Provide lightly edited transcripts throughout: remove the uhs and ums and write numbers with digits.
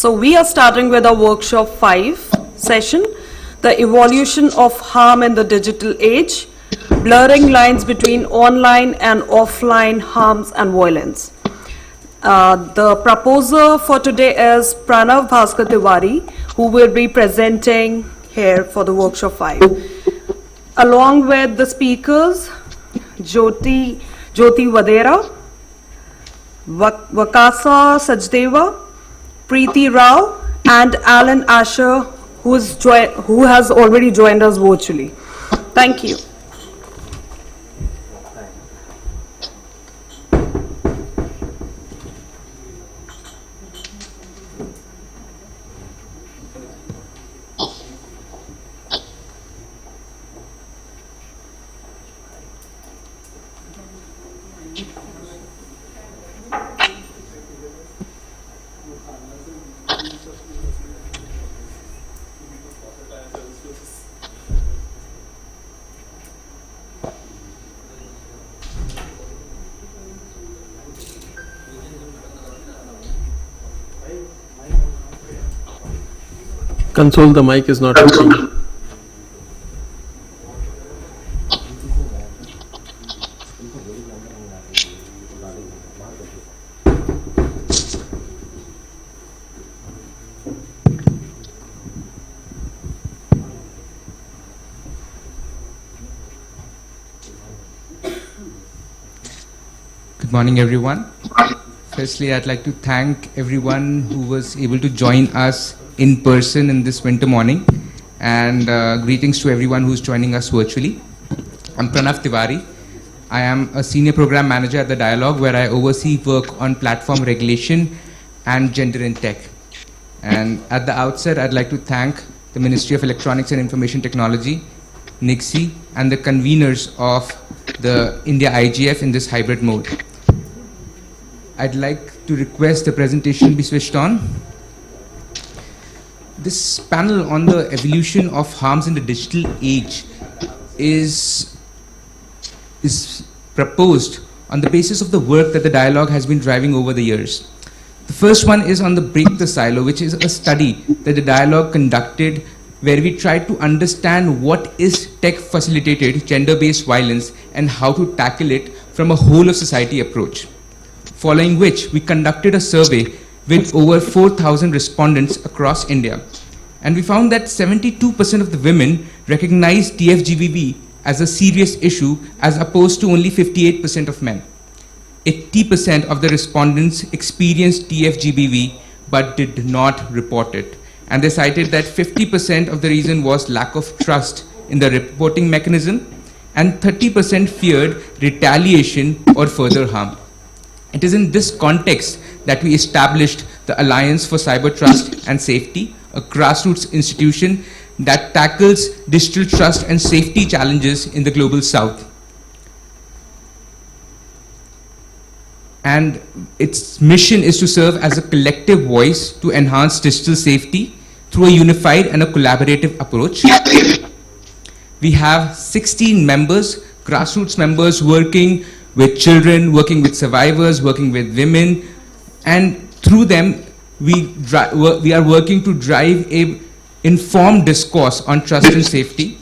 So we are starting with our workshop 5 session, the evolution of harm in the digital age, blurring lines between online and offline harms and violence. The proposer for today is Pranav Bhaskar Tiwari, who will be presenting here for the workshop 5. Along with the speakers, Jyoti Vadera, Vakasa Sajdeva, Preeti Rao, and Alan Asher, who has already joined us virtually. Thank you. Console, the mic is not working. Good morning, everyone. Firstly, I'd like to thank everyone who was able to join us in person in this winter morning, and greetings to everyone who's joining us virtually. I'm Pranav Tiwari. I am a senior program manager at the Dialogue, where I oversee work on platform regulation and gender in tech. And at the outset, I'd like to thank the Ministry of Electronics and Information Technology, NIXI, and the conveners of the India IIGF in this hybrid mode. I'd like to request the presentation be switched on. This panel on the evolution of harms in the digital age is proposed on the basis of the work that the Dialogue has been driving over the years. The first one is on the Break the Silo, which is a study that the Dialogue conducted where we tried to understand what is tech-facilitated gender-based violence and how to tackle it from a whole-of-society approach. Following which, we conducted a survey with over 4,000 respondents across India. And we found that 72% of the women recognize TFGBV as a serious issue, as opposed to only 58% of men. 80% of the respondents experienced TFGBV but did not report it. And they cited that 50% of the reason was lack of trust in the reporting mechanism, and 30% feared retaliation or further harm. It is in this context that we established the Alliance for Cyber Trust and Safety, a grassroots institution that tackles digital trust and safety challenges in the global south. And its mission is to serve as a collective voice to enhance digital safety through a unified and a collaborative approach. We have 16 members, grassroots members, working with children, working with survivors, working with women, and through them we are working to drive a informed discourse on trust and safety.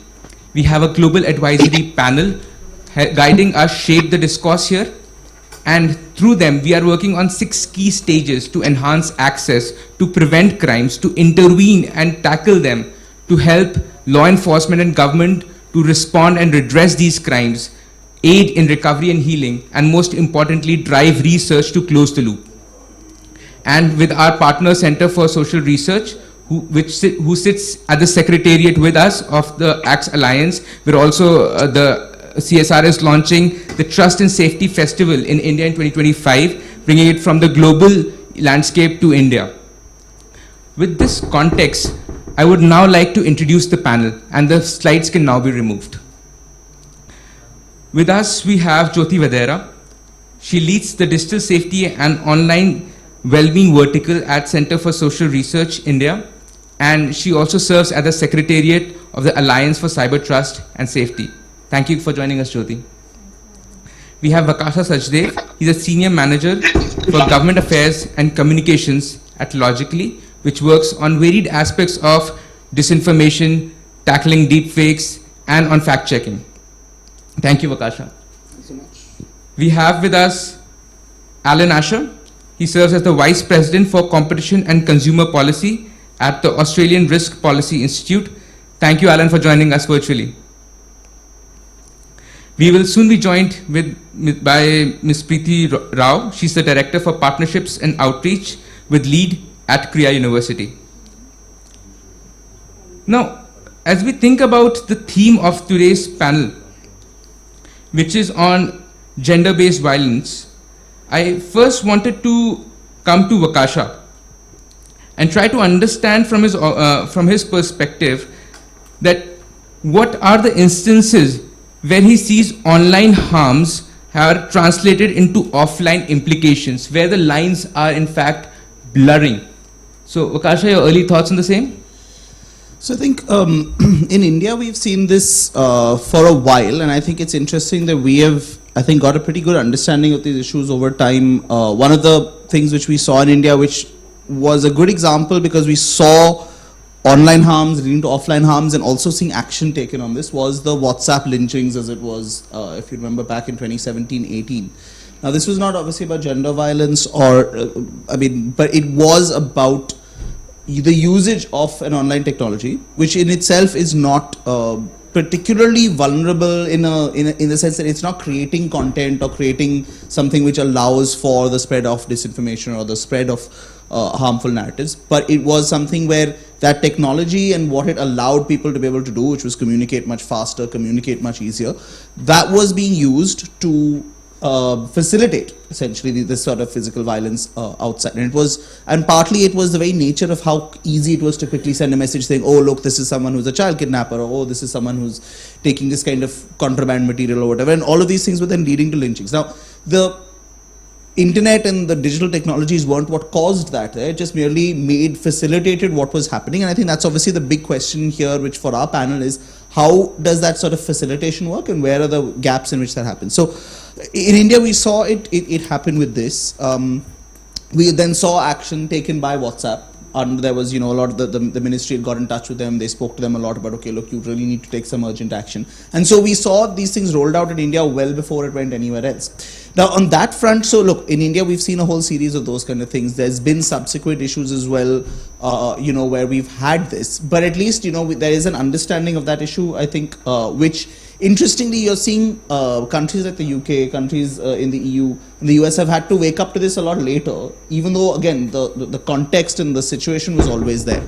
We have a global advisory panel guiding us shape the discourse here, and through them we are working on 6 key stages to enhance access, to prevent crimes, to intervene and tackle them, to help law enforcement and government to respond and redress these crimes, aid in recovery and healing, and most importantly, drive research to close the loop. And with our partner Center for Social Research, who sits at the secretariat with us of the ACTS Alliance, we're also, the CSR is launching the Trust and Safety Festival in India in 2025, bringing it from the global landscape to India. With this context, I would now like to introduce the panel, and the slides can now be removed. With us, we have Jyoti Vadera. She leads the Digital Safety and Online Wellbeing Vertical at Center for Social Research, India. And she also serves as the Secretariat of the Alliance for Cyber Trust and Safety. Thank you for joining us, Jyoti. We have Vakasa Sajdev. He's a Senior Manager for Government Affairs and Communications at Logically, which works on varied aspects of disinformation, tackling deepfakes, and on fact-checking. Thank you, Vakasha. Thanks so much. We have with us Alan Asher. He serves as the Vice President for Competition and Consumer Policy at the Australian Risk Policy Institute. Thank you, Alan, for joining us virtually. We will soon be joined by Ms. Preeti Rao. She's the Director for Partnerships and Outreach with LEAD at Kriya University. Now, as we think about the theme of today's panel, which is on gender-based violence, I first wanted to come to Vakasha and try to understand from his perspective that what are the instances where he sees online harms are translated into offline implications, where the lines are in fact blurring. So Vakasha, your early thoughts on the same? So I think in India we've seen this for a while, and I think it's interesting that we have, I think, got a pretty good understanding of these issues over time. One of the things which we saw in India, which was a good example because we saw online harms leading to offline harms and also seeing action taken on this, was the WhatsApp lynchings, as it was, if you remember, back in 2017-18. Now this was not obviously about gender violence or, but it was about the usage of an online technology, which in itself is not particularly vulnerable in the sense that it's not creating content or creating something which allows for the spread of disinformation or the spread of harmful narratives, but it was something where that technology and what it allowed people to be able to do, which was communicate much faster, communicate much easier, that was being used to facilitate essentially this sort of physical violence outside. And partly it was the very nature of how easy it was to quickly send a message saying, oh look, this is someone who's a child kidnapper, or oh, this is someone who's taking this kind of contraband material or whatever, and all of these things were then leading to lynchings. Now the internet and the digital technologies weren't what caused that. It just merely facilitated what was happening, and I think that's obviously the big question here, which for our panel is, how does that sort of facilitation work and where are the gaps in which that happens? So in India we saw it happen with this. We then saw action taken by WhatsApp, and there was, a lot of the ministry had got in touch with them. They spoke to them a lot about, okay, look, you really need to take some urgent action. And so we saw these things rolled out in India well before it went anywhere else. Now on that front, so look, in India we've seen a whole series of those kind of things. There's been subsequent issues as well, where we've had this, but at least, there is an understanding of that issue, I think, which interestingly you're seeing countries like the UK, countries in the EU, and the US have had to wake up to this a lot later, even though again the context and the situation was always there.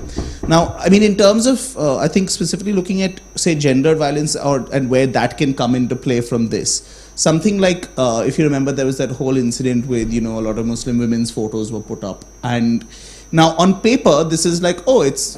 Now, I mean, in terms of I think specifically looking at, say, gender violence and where that can come into play from this, something like, if you remember, there was that whole incident with, a lot of Muslim women's photos were put up, and now on paper this is like, oh, it's,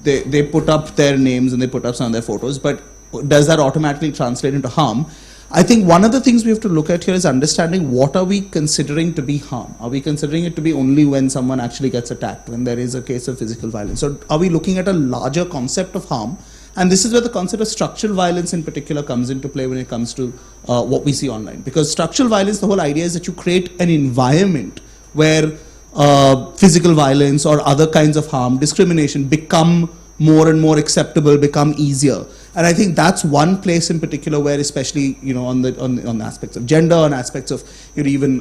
they put up their names and they put up some of their photos, but does that automatically translate into harm? I think one of the things we have to look at here is understanding what are we considering to be harm. Are we considering it to be only when someone actually gets attacked, when there is a case of physical violence? Or are we looking at a larger concept of harm? And this is where the concept of structural violence in particular comes into play when it comes to what we see online. Because structural violence, the whole idea is that you create an environment where physical violence or other kinds of harm, discrimination, become more and more acceptable, become easier. And I think that's one place in particular where, especially, on the aspects of gender, on aspects of, even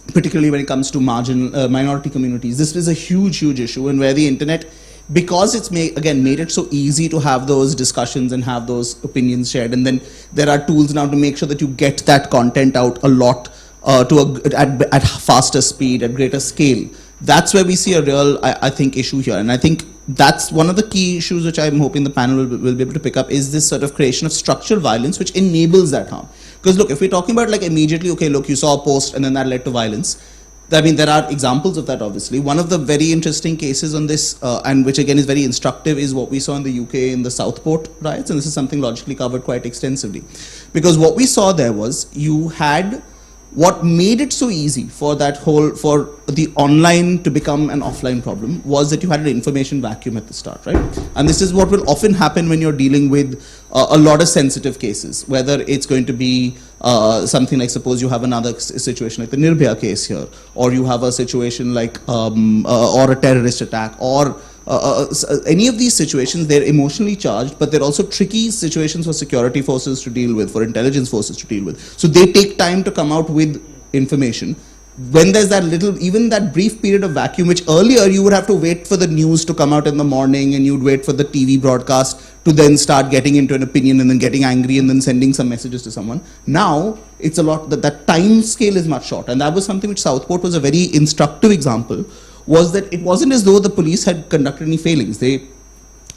particularly when it comes to minority communities, this is a huge issue, and where the internet, because it's made it so easy to have those discussions and have those opinions shared, and then there are tools now to make sure that you get that content out a lot at faster speed, at greater scale. That's where we see a real, I think, issue here. And I think that's one of the key issues which I'm hoping the panel will be able to pick up, is this sort of creation of structural violence which enables that harm. Because look, if we're talking about like immediately, okay, look, you saw a post and then that led to violence, I mean, there are examples of that, obviously. One of the very interesting cases on this, and which again is very instructive, is what we saw in the UK in the Southport riots, and this is something logically covered quite extensively. Because what we saw there was, you had what made it so easy for the online to become an offline problem was that you had an information vacuum at the start, right? And this is what will often happen when you're dealing with a lot of sensitive cases, whether it's going to be something like, suppose you have another situation like the Nirbhaya case here, or you have a situation like, or a terrorist attack, or any of these situations. They're emotionally charged, but they're also tricky situations for security forces to deal with, for intelligence forces to deal with. So they take time to come out with information. When there's that little, even that brief period of vacuum, which earlier you would have to wait for the news to come out in the morning, and you'd wait for the TV broadcast to then start getting into an opinion and then getting angry and then sending some messages to someone. Now it's a lot, that time scale is much short. And that was something which Southport was a very instructive example, was that it wasn't as though the police had conducted any failings. They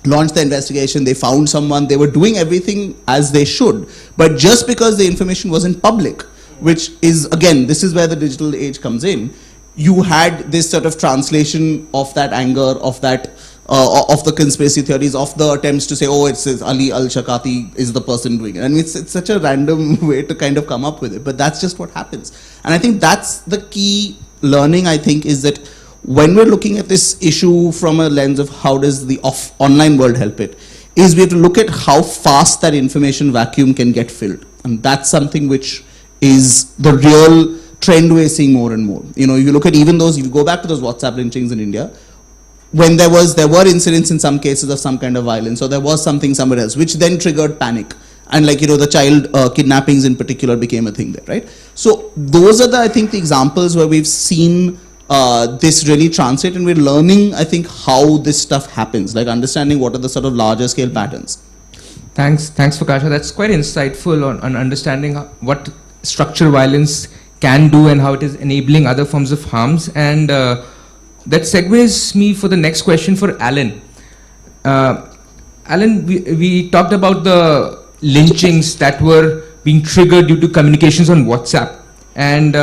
launched the investigation, they found someone, they were doing everything as they should. But just because the information wasn't public, which is, again, this is where the digital age comes in, you had this sort of translation of that anger, of that, of the conspiracy theories, of the attempts to say, oh, it's Ali al-Shakati is the person doing it. I mean, it's such a random way to kind of come up with it, but that's just what happens. And I think that's the key learning, I think, is that when we're looking at this issue from a lens of how does the online world help it, is we have to look at how fast that information vacuum can get filled. And that's something which is the real trend we're seeing more and more. You know, you look at even those, you go back to those WhatsApp lynchings in India, when there were incidents in some cases of some kind of violence, or there was something somewhere else, which then triggered panic. And like, you know, the child kidnappings in particular became a thing there, right? So those are I think, the examples where we've seen this really translate, and we're learning, I think, how this stuff happens, like understanding what are the sort of larger scale patterns. Thanks, Fakasha. That's quite insightful on understanding what structural violence can do and how it is enabling other forms of harms. And that segues me for the next question for Alan. Alan, we talked about the lynchings that were being triggered due to communications on WhatsApp. And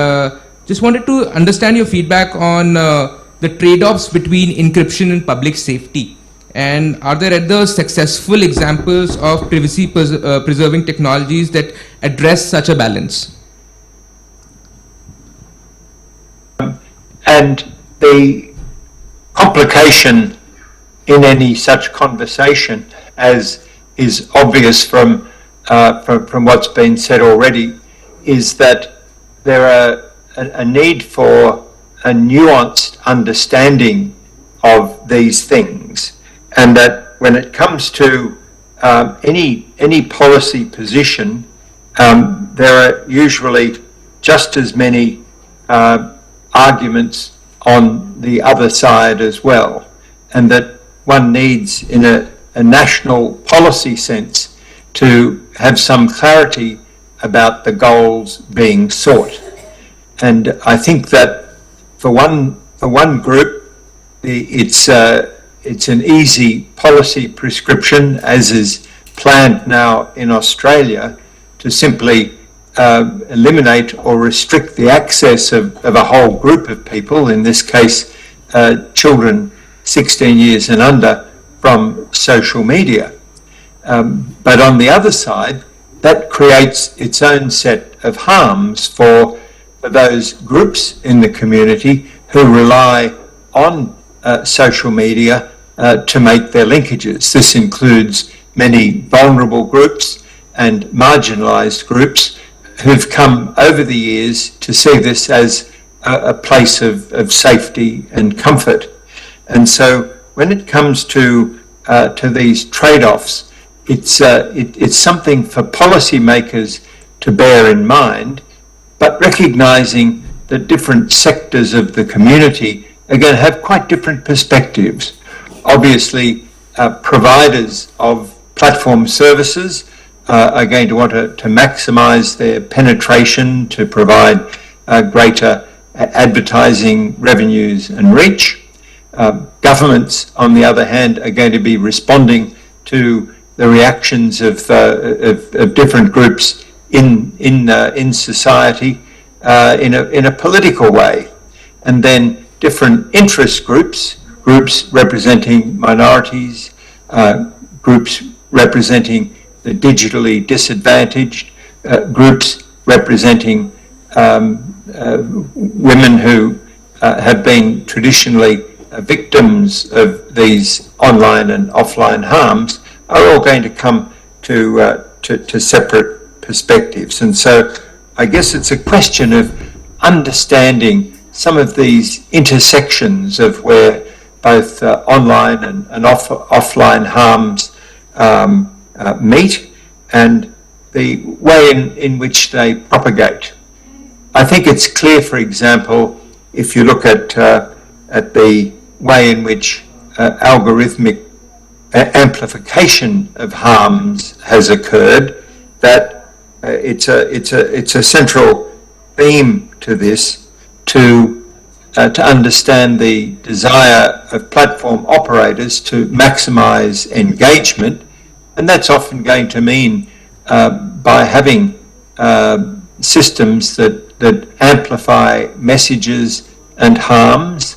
just wanted to understand your feedback on the trade-offs between encryption and public safety. And are there other successful examples of privacy preserving technologies that address such a balance? And the complication in any such conversation, as is obvious from what's been said already, is that there are a need for a nuanced understanding of these things, and that when it comes to any policy position, there are usually just as many arguments on the other side as well, and that one needs, in a national policy sense, to have some clarity about the goals being sought. And I think that for one group, it's an easy policy prescription, as is planned now in Australia, to simply eliminate or restrict the access of a whole group of people, in this case children 16 years and under, from social media. But on the other side, that creates its own set of harms for those groups in the community who rely on social media to make their linkages. This includes many vulnerable groups and marginalised groups who've come over the years to see this as a place of safety and comfort. And so when it comes to these trade-offs, it's something for policymakers to bear in mind, but recognising that different sectors of the community are going to have quite different perspectives. Obviously, providers of platform services are going to want to maximise their penetration to provide greater advertising revenues and reach. Governments, on the other hand, are going to be responding to the reactions of different groups in society in a political way, and then different interest groups representing minorities, groups representing the digitally disadvantaged, groups representing women who have been traditionally victims of these online and offline harms are all going to come to separate perspectives. And so I guess it's a question of understanding some of these intersections of where both online and offline harms meet, and the way in which they propagate. I think it's clear, for example, if you look at the way in which algorithmic amplification of harms has occurred, that it's a central theme to this to understand the desire of platform operators to maximise engagement, and that's often going to mean by having systems that amplify messages and harms,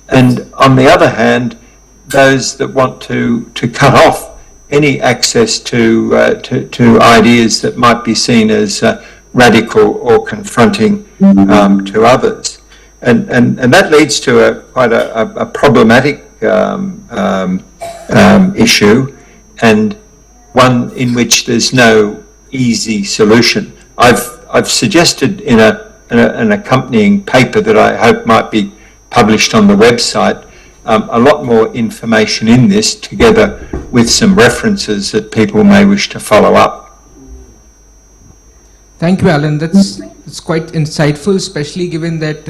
and on the other hand, those that want to cut off any access to ideas that might be seen as radical or confronting to others, and that leads to quite a problematic issue, and one in which there's no easy solution. I've suggested in an accompanying paper that I hope might be published on the website a lot more information in this, together with some references that people may wish to follow up. Thank you, Alan. That's quite insightful, especially given that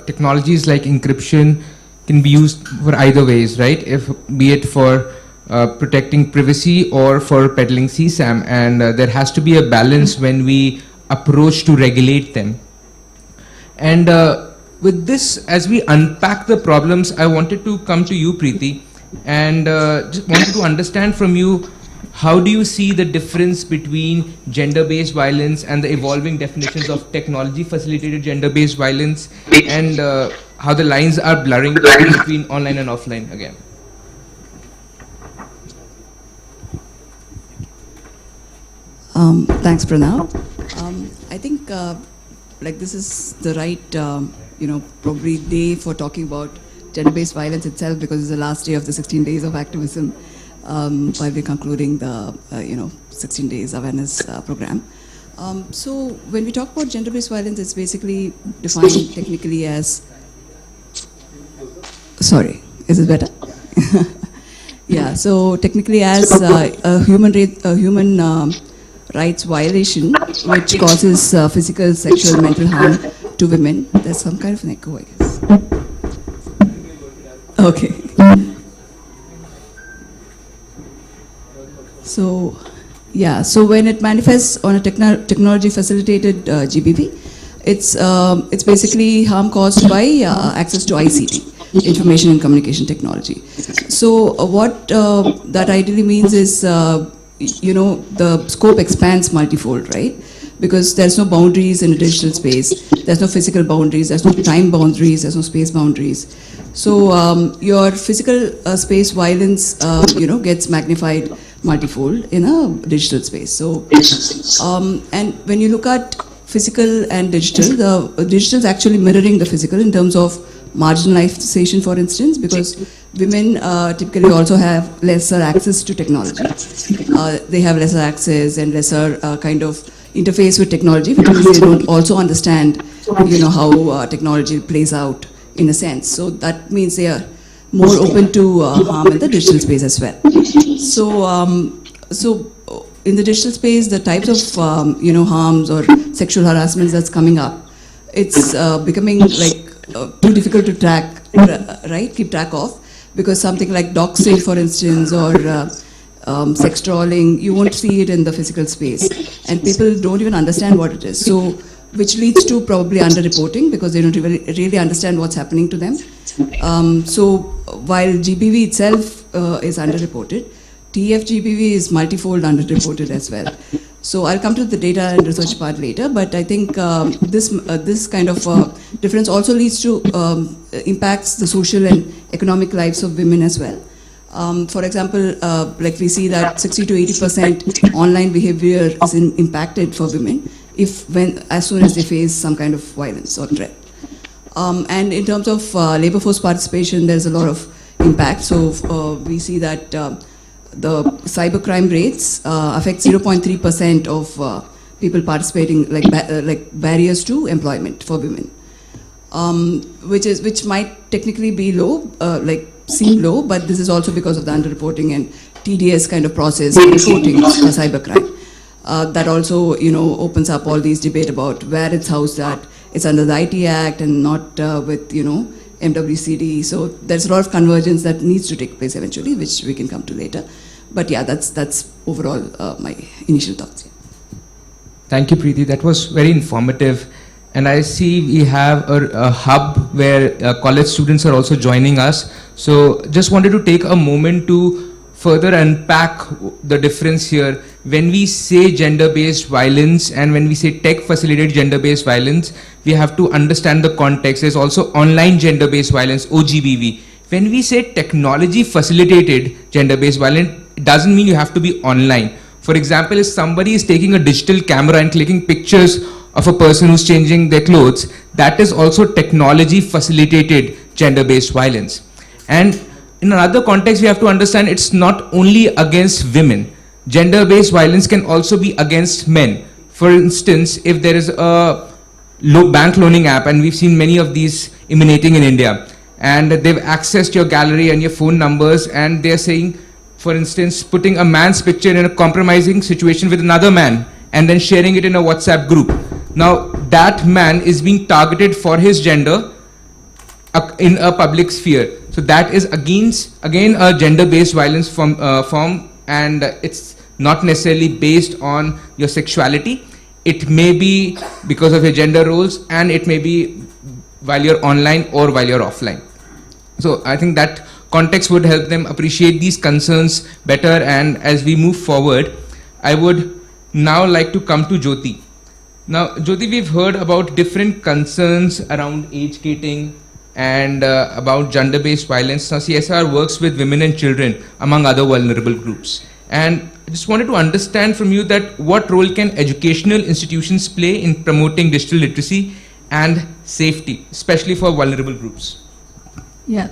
technologies like encryption can be used for either ways, right? Be it for protecting privacy or for peddling CSAM, and there has to be a balance when we approach to regulate them. And with this, as we unpack the problems, I wanted to come to you, Preeti, and just wanted to understand from you, how do you see the difference between gender-based violence and the evolving definitions of technology-facilitated gender-based violence, and how the lines are blurring between online and offline again? Thanks, Pranav. I think like this is the right, probably day for talking about gender-based violence itself, because it's the last day of the 16 days of activism while we're concluding the 16 days awareness program. So when we talk about gender-based violence, it's basically defined technically as, sorry, is it better? Yeah, so technically as a human rights violation which causes physical, sexual, mental harm to women. There's some kind of an echo, I guess. Okay. So, yeah, so when it manifests on a technology facilitated GBV, it's basically harm caused by access to ICT, information and communication technology. So what that ideally means is, the scope expands multifold, right? Because there's no boundaries in a digital space. There's no physical boundaries. There's no time boundaries. There's no space boundaries. So your physical space violence, gets magnified multifold in a digital space. So, and when you look at physical and digital, the digital is actually mirroring the physical in terms of marginalization, for instance, because women typically also have lesser access to technology. They have lesser access and lesser kind of interface with technology, because they don't also understand, how technology plays out in a sense. So that means they are more open to harm in the digital space as well. So in the digital space, the types of harms or sexual harassments that's coming up, it's becoming like too difficult to track, right? Keep track of, because something like doxing, for instance, or sex trolling, you won't see it in the physical space, and people don't even understand what it is. So, which leads to probably underreporting, because they don't really understand what's happening to them. So, while GBV itself is underreported, TFGBV is multifold underreported as well. So I'll come to the data and research part later, but I think this kind of difference also leads to impacts the social and economic lives of women as well. For example, like we see that 60 to 80% online behavior is impacted for women, as soon as they face some kind of violence or threat. And in terms of labor force participation, there's a lot of impact. So we see that the cybercrime rates affect 0.3% of people participating, like barriers to employment for women, which might technically be low, seem low, but this is also because of the underreporting and TDS kind of process in reporting cybercrime. That also, opens up all these debate about where it's housed at. It's under the IT Act and not with, MWCD. So there's a lot of convergence that needs to take place eventually, which we can come to later. But yeah, that's overall my initial thoughts. Yeah. Thank you, Preeti. That was very informative. And I see we have a hub where college students are also joining us. So just wanted to take a moment to further unpack the difference here. When we say gender-based violence and when we say tech-facilitated gender-based violence, we have to understand the context. There's also online gender-based violence, OGBV. When we say technology-facilitated gender-based violence, it doesn't mean you have to be online. For example, if somebody is taking a digital camera and clicking pictures of a person who's changing their clothes, that is also technology-facilitated gender-based violence. And in another context, we have to understand it's not only against women. Gender-based violence can also be against men. For instance, if there is a bank loaning app, and we've seen many of these emanating in India, and they've accessed your gallery and your phone numbers, and they're saying, for instance, putting a man's picture in a compromising situation with another man, and then sharing it in a WhatsApp group. Now, that man is being targeted for his gender in a public sphere. So that is again a gender-based violence form, and it's not necessarily based on your sexuality. It may be because of your gender roles, and it may be while you're online or while you're offline. So I think that context would help them appreciate these concerns better. And as we move forward, I would now like to come to Jyoti. Now, Jyoti, we've heard about different concerns around age gating and about gender-based violence. Now, CSR works with women and children, among other vulnerable groups. And I just wanted to understand from you that what role can educational institutions play in promoting digital literacy and safety, especially for vulnerable groups? Yeah,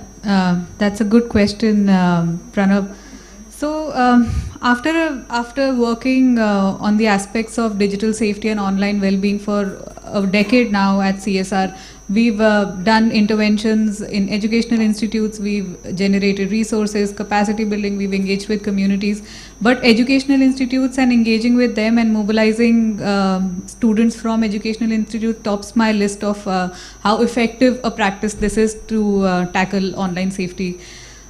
that's a good question, Pranav. So after working on the aspects of digital safety and online well-being for a decade now at CSR, we've done interventions in educational institutes, we've generated resources, capacity building, we've engaged with communities. But educational institutes and engaging with them and mobilizing students from educational institutes tops my list of how effective a practice this is to tackle online safety.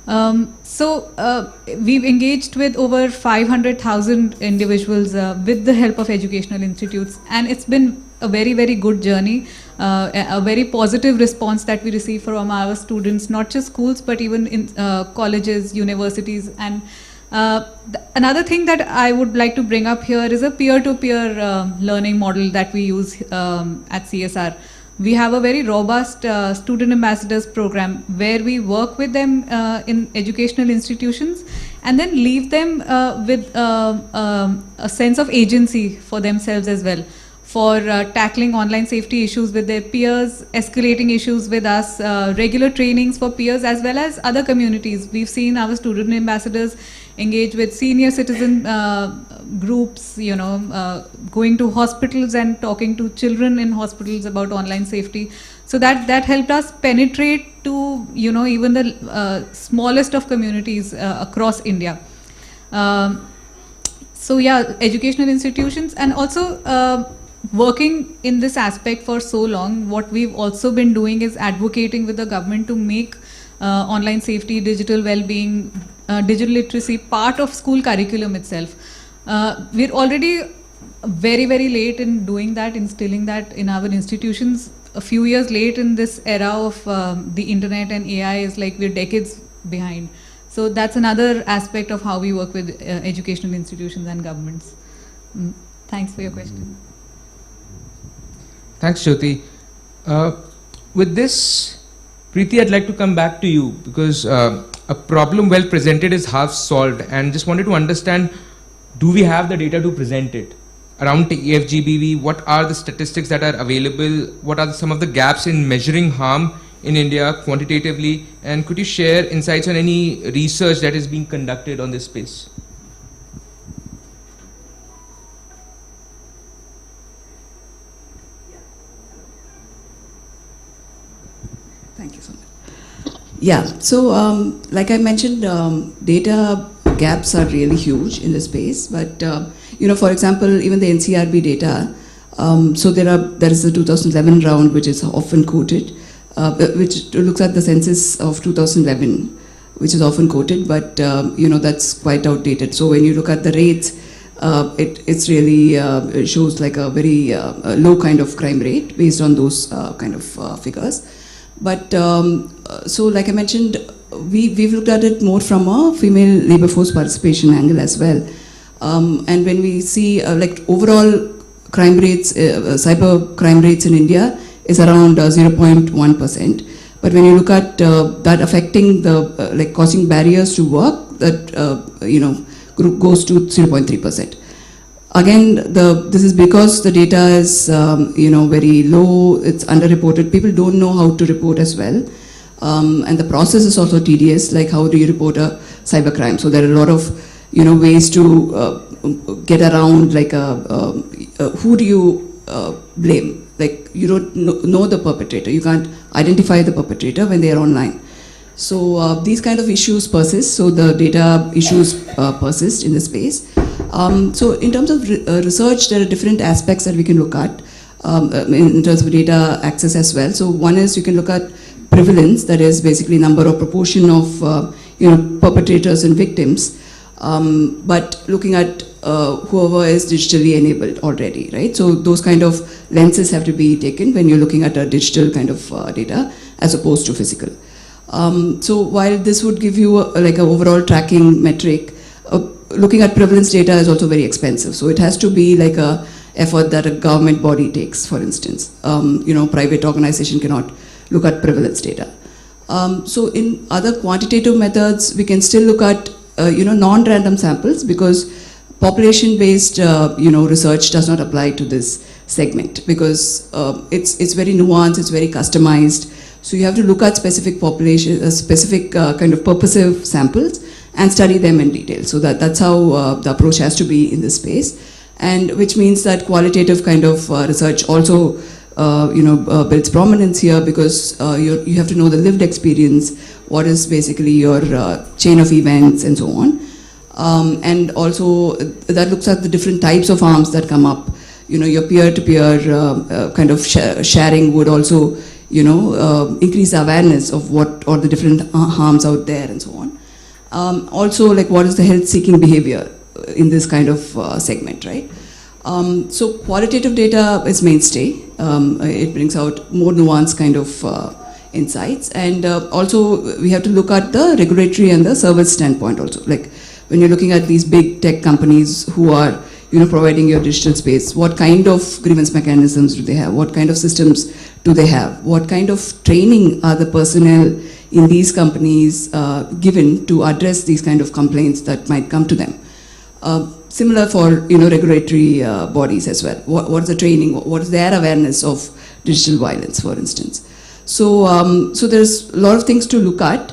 We've engaged with over 500,000 individuals with the help of educational institutes, and it's been a very, very good journey, a very positive response that we receive from our students, not just schools, but even in colleges, universities. And another thing that I would like to bring up here is a peer-to-peer learning model that we use at CSR. We have a very robust student ambassadors program where we work with them in educational institutions and then leave them with a sense of agency for themselves as well, for tackling online safety issues with their peers, escalating issues with us, regular trainings for peers as well as other communities. We've seen our student ambassadors engage with senior citizen groups, going to hospitals and talking to children in hospitals about online safety. So that helped us penetrate to, even the smallest of communities across India. So yeah, educational institutions, and also working in this aspect for so long, what we've also been doing is advocating with the government to make online safety, digital well-being, digital literacy part of school curriculum itself. We're already very, very late in doing that, instilling that in our institutions. A few years late in this era of the internet and AI is like we're decades behind. So that's another aspect of how we work with educational institutions and governments. Thanks for your question. Thanks, Jyoti. With this, Preeti, I'd like to come back to you because a problem well presented is half solved, and just wanted to understand, do we have the data to present it? around TFGBV, what are the statistics that are available? What are some of the gaps in measuring harm in India quantitatively? And could you share insights on any research that is being conducted on this space? Thank you so much. Yeah, so like I mentioned, data gaps are really huge in the space. But for example, even the NCRB data. So there is the 2011 round, which is often quoted, which looks at the census of 2011, which is often quoted. But that's quite outdated. So when you look at the rates, it's really it shows like a very low kind of crime rate based on those kind of figures. But so like I mentioned, we've looked at it more from a female labor force participation angle as well. And when we see like overall crime rates, cyber crime rates in India is around 0.1%. But when you look at that affecting the like causing barriers to work, that group goes to 0.3%. Again, this is because the data is very low. It's underreported. People don't know how to report as well, and the process is also tedious. Like how do you report a cybercrime? So there are a lot of ways to get around. Like who do you blame? Like you don't know the perpetrator. You can't identify the perpetrator when they are online. So these kind of issues persist. So the data issues persist in the space. So in terms of research, there are different aspects that we can look at in terms of data access as well. So one is you can look at prevalence, that is basically number or proportion of perpetrators and victims, but looking at whoever is digitally enabled already, right? So those kind of lenses have to be taken when you're looking at a digital kind of data as opposed to physical. So while this would give you like an overall tracking metric, looking at prevalence data is also very expensive. So it has to be like a effort that a government body takes, for instance. Private organization cannot look at prevalence data. So in other quantitative methods, we can still look at non-random samples, because population-based research does not apply to this segment, because it's very nuanced, it's very customized. So you have to look at specific population, specific kind of purposive samples and study them in detail. So that's how the approach has to be in this space, and which means that qualitative kind of research also builds prominence here, because you have to know the lived experience, what is basically your chain of events and so on. And also that looks at the different types of harms that come up. Your peer-to-peer kind of sharing would also increase awareness of what are the different harms out there and so on. Also, like what is the health-seeking behavior in this kind of segment, right? So qualitative data is mainstay. It brings out more nuanced kind of insights, and also we have to look at the regulatory and the service standpoint also. Like when you're looking at these big tech companies who are providing your digital space, what kind of grievance mechanisms do they have? What kind of systems do they have? What kind of training are the personnel in these companies given to address these kind of complaints that might come to them? Similar for regulatory bodies as well. What is the training? What is their awareness of digital violence, for instance? So there's a lot of things to look at.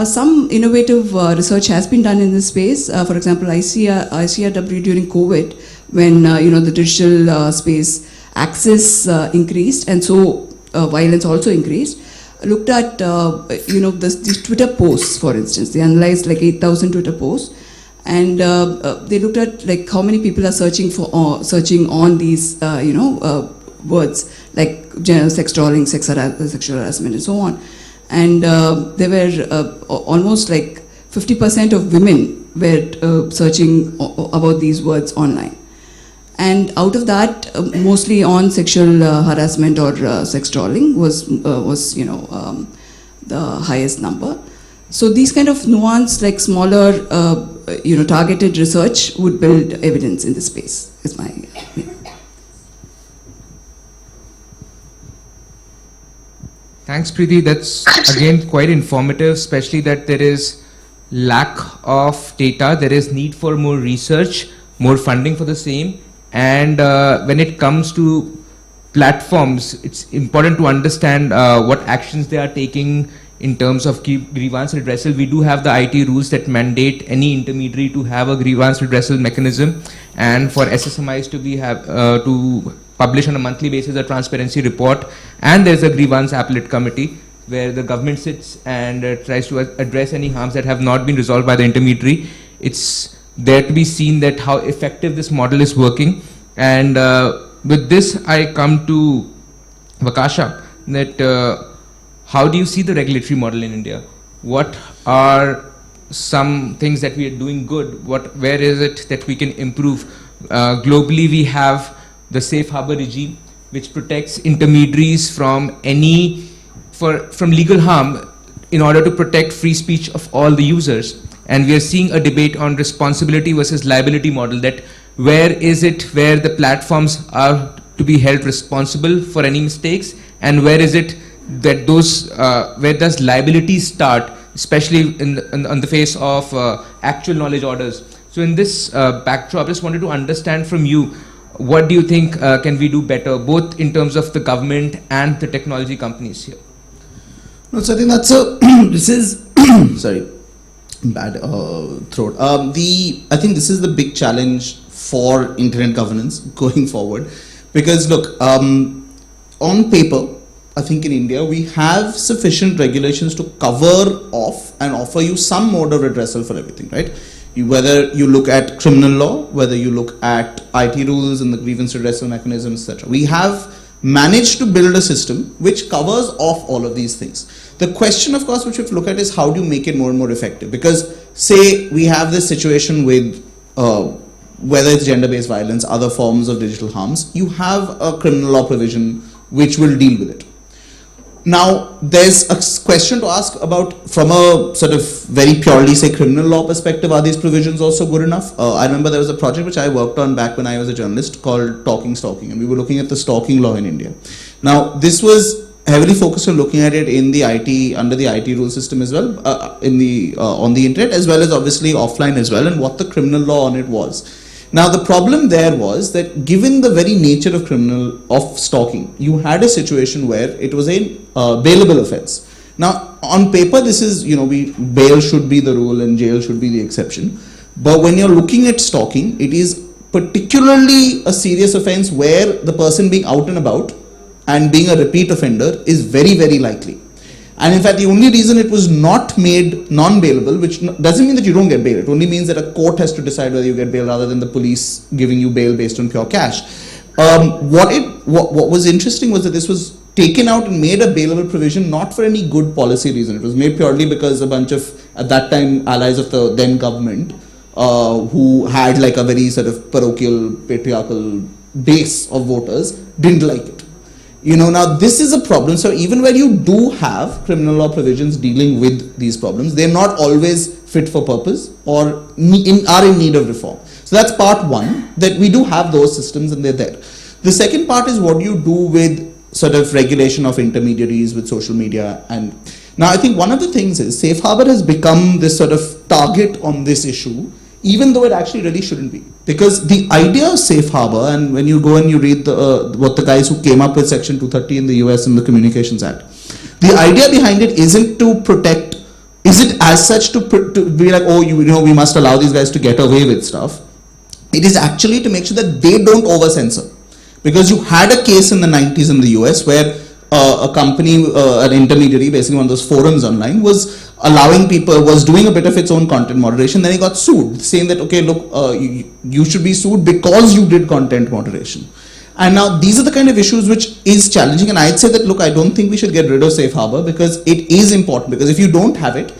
Some innovative research has been done in this space. For example, ICRW during COVID, when the digital space access increased, and so violence also increased. Looked at these Twitter posts, for instance. They analyzed like 8,000 Twitter posts, and they looked at like how many people are searching on these words like sex trolling, sexual harassment, and so on. And there were almost like 50% of women were searching about these words online. And out of that, mostly on sexual harassment or sex trolling was the highest number. So these kind of nuanced, like smaller, targeted research would build evidence in this space. Is my Thanks, Preeti. That's again quite informative, especially that there is lack of data, there is need for more research, more funding for the same, And when it comes to platforms, it's important to understand what actions they are taking in terms of grievance redressal. We do have the IT rules that mandate any intermediary to have a grievance redressal mechanism, and for SSMIs to to publish on a monthly basis a transparency report, and there's a grievance appellate committee where the government sits and tries to address any harms that have not been resolved by the intermediary. It's there to be seen that how effective this model is working. And with this, I come to Vakasha, that how do you see the regulatory model in India? What are some things that we are doing good? Where is it that we can improve? Globally, we have the safe harbor regime, which protects intermediaries from from legal harm in order to protect free speech of all the users. And we are seeing a debate on responsibility versus liability model, that where is it where the platforms are to be held responsible for any mistakes, and where is it that where does liability start, especially on the face of actual knowledge orders. So in this backdrop, I just wanted to understand from you, what do you think can we do better, both in terms of the government and the technology companies here? No, so I think that's this is, sorry, bad throat. I think this is the big challenge for internet governance going forward, because look, on paper, I think in India we have sufficient regulations to cover off and offer you some mode of redressal for everything, right? Whether you look at criminal law, whether you look at IT rules and the grievance redressal mechanisms, etc. We have managed to build a system which covers off all of these things. The question, of course, which we have to look at is how do you make it more and more effective? Because say we have this situation with whether it's gender-based violence, other forms of digital harms, you have a criminal law provision which will deal with it. Now, there's a question to ask about, from a sort of very purely, say, criminal law perspective, are these provisions also good enough? I remember there was a project which I worked on back when I was a journalist called Talking Stalking, and we were looking at the stalking law in India. Now, this was heavily focused on looking at it in the IT, under the IT rule system as well, on the internet, as well as obviously offline as well, and what the criminal law on it was. Now, the problem there was that given the very nature of stalking, you had a situation where it was a bailable offense. Now, on paper, this is, bail should be the rule and jail should be the exception. But when you're looking at stalking, it is particularly a serious offense where the person being out and about and being a repeat offender is very, very likely. And in fact, the only reason it was not made non-bailable, which doesn't mean that you don't get bail, it only means that a court has to decide whether you get bail rather than the police giving you bail based on pure cash. What was interesting was that this was taken out and made a bailable provision not for any good policy reason. It was made purely because a bunch of, at that time, allies of the then government who had like a very sort of parochial, patriarchal base of voters didn't like it. Now this is a problem. So even where you do have criminal law provisions dealing with these problems, they're not always fit for purpose or are in need of reform. So that's part one, that we do have those systems and they're there. The second part is what you do with sort of regulation of intermediaries with social media. And now I think one of the things is Safe Harbor has become this sort of target on this issue, even though it actually really shouldn't be. Because the idea of Safe Harbor, and when you go and you read what the guys who came up with Section 230 in the US and the Communications Act, the idea behind it isn't to protect, isn't as such to be like, oh, we must allow these guys to get away with stuff. It is actually to make sure that they don't over-censor. Because you had a case in the 90s in the US where a company, an intermediary, basically one of those forums online, was allowing people, was doing a bit of its own content moderation, then he got sued, saying that, okay, look, you should be sued because you did content moderation. And now these are the kind of issues which is challenging, and I'd say that, look, I don't think we should get rid of Safe Harbor because it is important, because if you don't have it,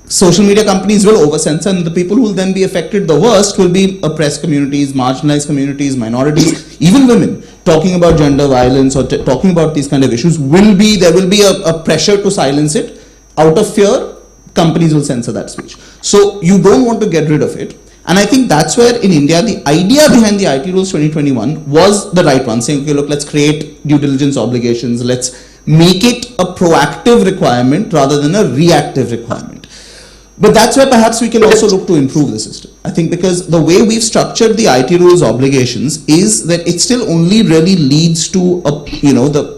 social media companies will over-censor, and the people who will then be affected the worst will be oppressed communities, marginalized communities, minorities, even women. Talking about gender violence or talking about these kind of issues there will be a pressure to silence it. Out of fear, companies will censor that speech. So you don't want to get rid of it. And I think that's where in India, the idea behind the IT Rules 2021 was the right one, saying, okay, look, let's create due diligence obligations. Let's make it a proactive requirement rather than a reactive requirement. But that's where perhaps we can also look to improve the system. I think think because the way we've structured the IT rules obligations is that it still only really leads to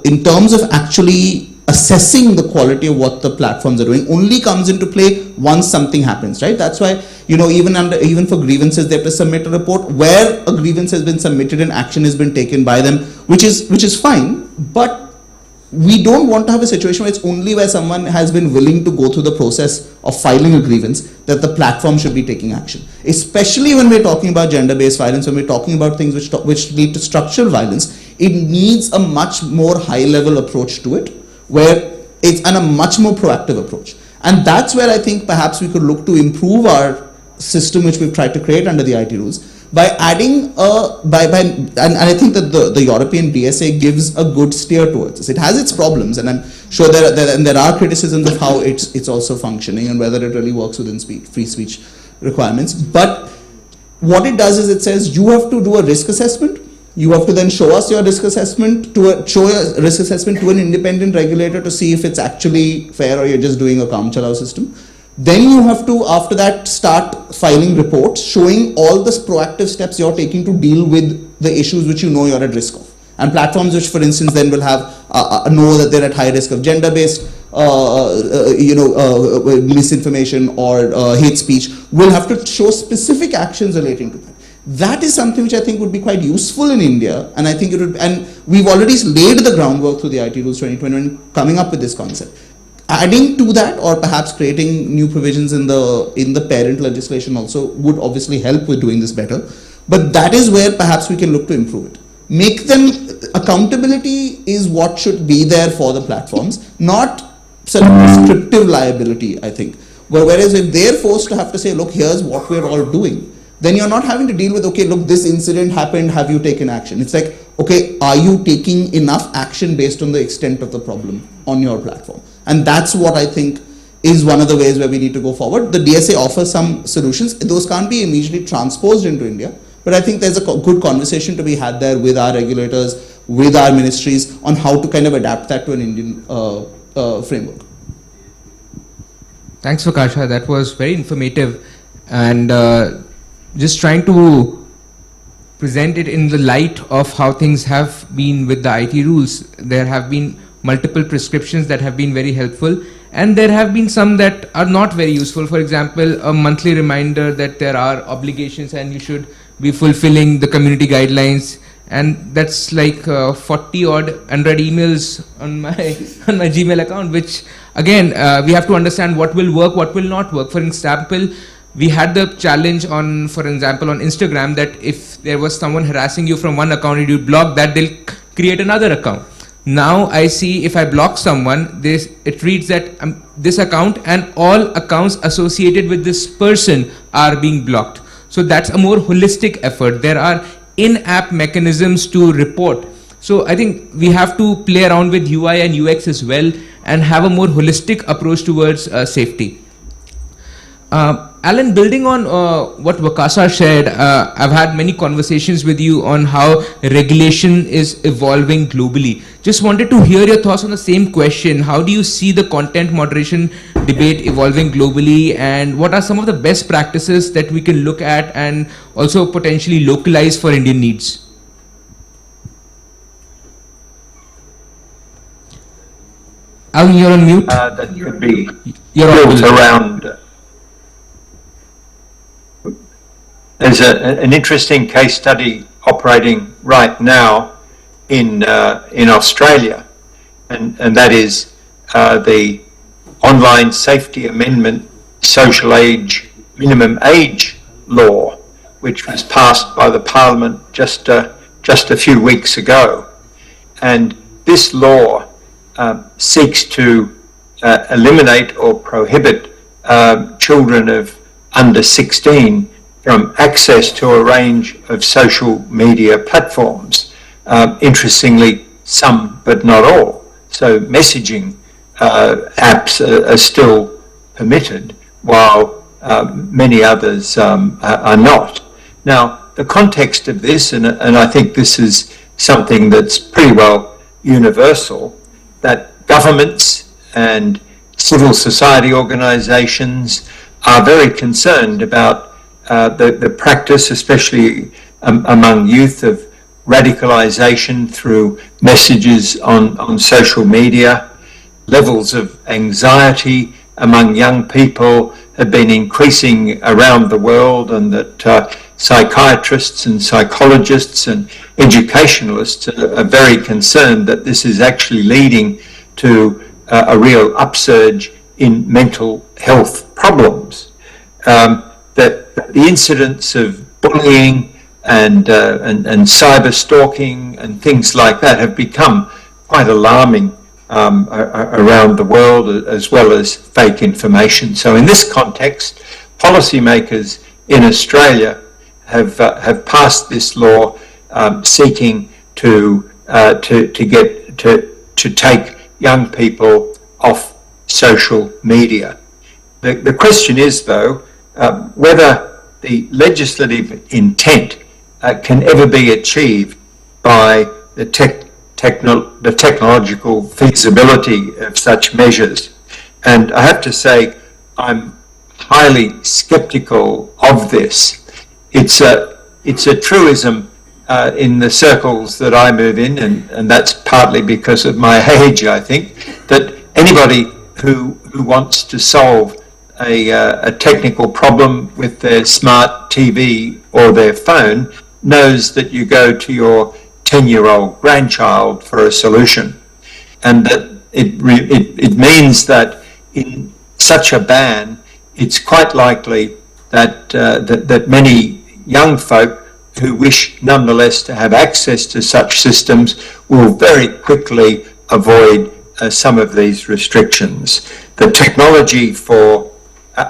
in terms of actually assessing the quality of what the platforms are doing only comes into play once something happens, right? That's why, even for grievances, they have to submit a report where a grievance has been submitted and action has been taken by them, which is fine, but we don't want to have a situation where it's only where someone has been willing to go through the process of filing a grievance that the platform should be taking action. Especially when we're talking about gender-based violence, when we're talking about things which lead to structural violence, it needs a much more high-level approach to it, where it's a much more proactive approach. And that's where I think perhaps we could look to improve our system which we've tried to create under the IT rules by adding and I think that the European DSA gives a good steer towards this. It has its problems, and I'm sure there are criticisms of how it's also functioning and whether it really works within free speech requirements. But what it does is it says you have to do a risk assessment. You have to then show us your risk assessment to an independent regulator to see if it's actually fair or you're just doing a kaam chalao system. Then you have to, after that, start filing reports showing all the proactive steps you're taking to deal with the issues which you know you're at risk of. And platforms which, for instance, then will have know that they're at high risk of gender-based, misinformation or hate speech will have to show specific actions relating to that. That is something which I think would be quite useful in India, and I think it would. And we've already laid the groundwork through the IT Rules 2021, coming up with this concept. Adding to that, or perhaps creating new provisions in the parent legislation also would obviously help with doing this better. But that is where perhaps we can look to improve it. Make them, accountability is what should be there for the platforms, not sort of prescriptive liability, I think. Whereas if they're forced to have to say, look, here's what we're all doing, then you're not having to deal with, okay, look, this incident happened, have you taken action? It's like, okay, are you taking enough action based on the extent of the problem on your platform? And that's what I think is one of the ways where we need to go forward. The DSA offers some solutions. Those can't be immediately transposed into India, but I think there's a good conversation to be had there with our regulators, with our ministries, on how to kind of adapt that to an Indian framework. Thanks, Vakasha. That was very informative, and just trying to present it in the light of how things have been with the IT rules. There have been multiple prescriptions that have been very helpful, and there have been some that are not very useful. For example, a monthly reminder that there are obligations and you should be fulfilling the community guidelines, and that's like 40 odd unread emails on my Gmail account, which again we have to understand what will work, what will not work. For example, we had the challenge on Instagram, that if there was someone harassing you from one account and you block that, they'll create another account. Now I see if I block someone, it reads that this account and all accounts associated with this person are being blocked. So that's a more holistic effort. There are in-app mechanisms to report. So I think we have to play around with UI and UX as well and have a more holistic approach towards safety. Alan, building on what Vakasha shared, I've had many conversations with you on how regulation is evolving globally. Just wanted to hear your thoughts on the same question. How do you see the content moderation debate evolving globally, and what are some of the best practices that we can look at and also potentially localize for Indian needs? Alan, you're on mute. That could be You're built audible. around. There's an interesting case study operating right now in Australia, and that is the Online Safety Amendment Social Age Minimum Age Law, which was passed by the Parliament just a few weeks ago. And this law seeks to eliminate or prohibit children of under 16 from access to a range of social media platforms. Interestingly, some but not all. So messaging apps are still permitted, while many others are not. Now, the context of this, and I think this is something that's pretty well universal, that governments and civil society organisations are very concerned about the practice, especially among youth, of radicalization through messages on social media. Levels of anxiety among young people have been increasing around the world, and that psychiatrists and psychologists and educationalists are very concerned that this is actually leading to a real upsurge in mental health problems. That the incidence of bullying and cyber stalking and things like that have become quite alarming around the world, as well as fake information. So in this context, policymakers in Australia have passed this law seeking to take young people off social media. The question is, though, whether the legislative intent can ever be achieved by the technological feasibility of such measures. And I have to say, I'm highly skeptical of this. It's a truism in the circles that I move in, and that's partly because of my age, I think, that anybody who wants to solve a technical problem with their smart TV or their phone knows that you go to your 10-year-old grandchild for a solution, and that it means that in such a ban, it's quite likely that that many young folk who wish nonetheless to have access to such systems will very quickly avoid some of these restrictions. The technology for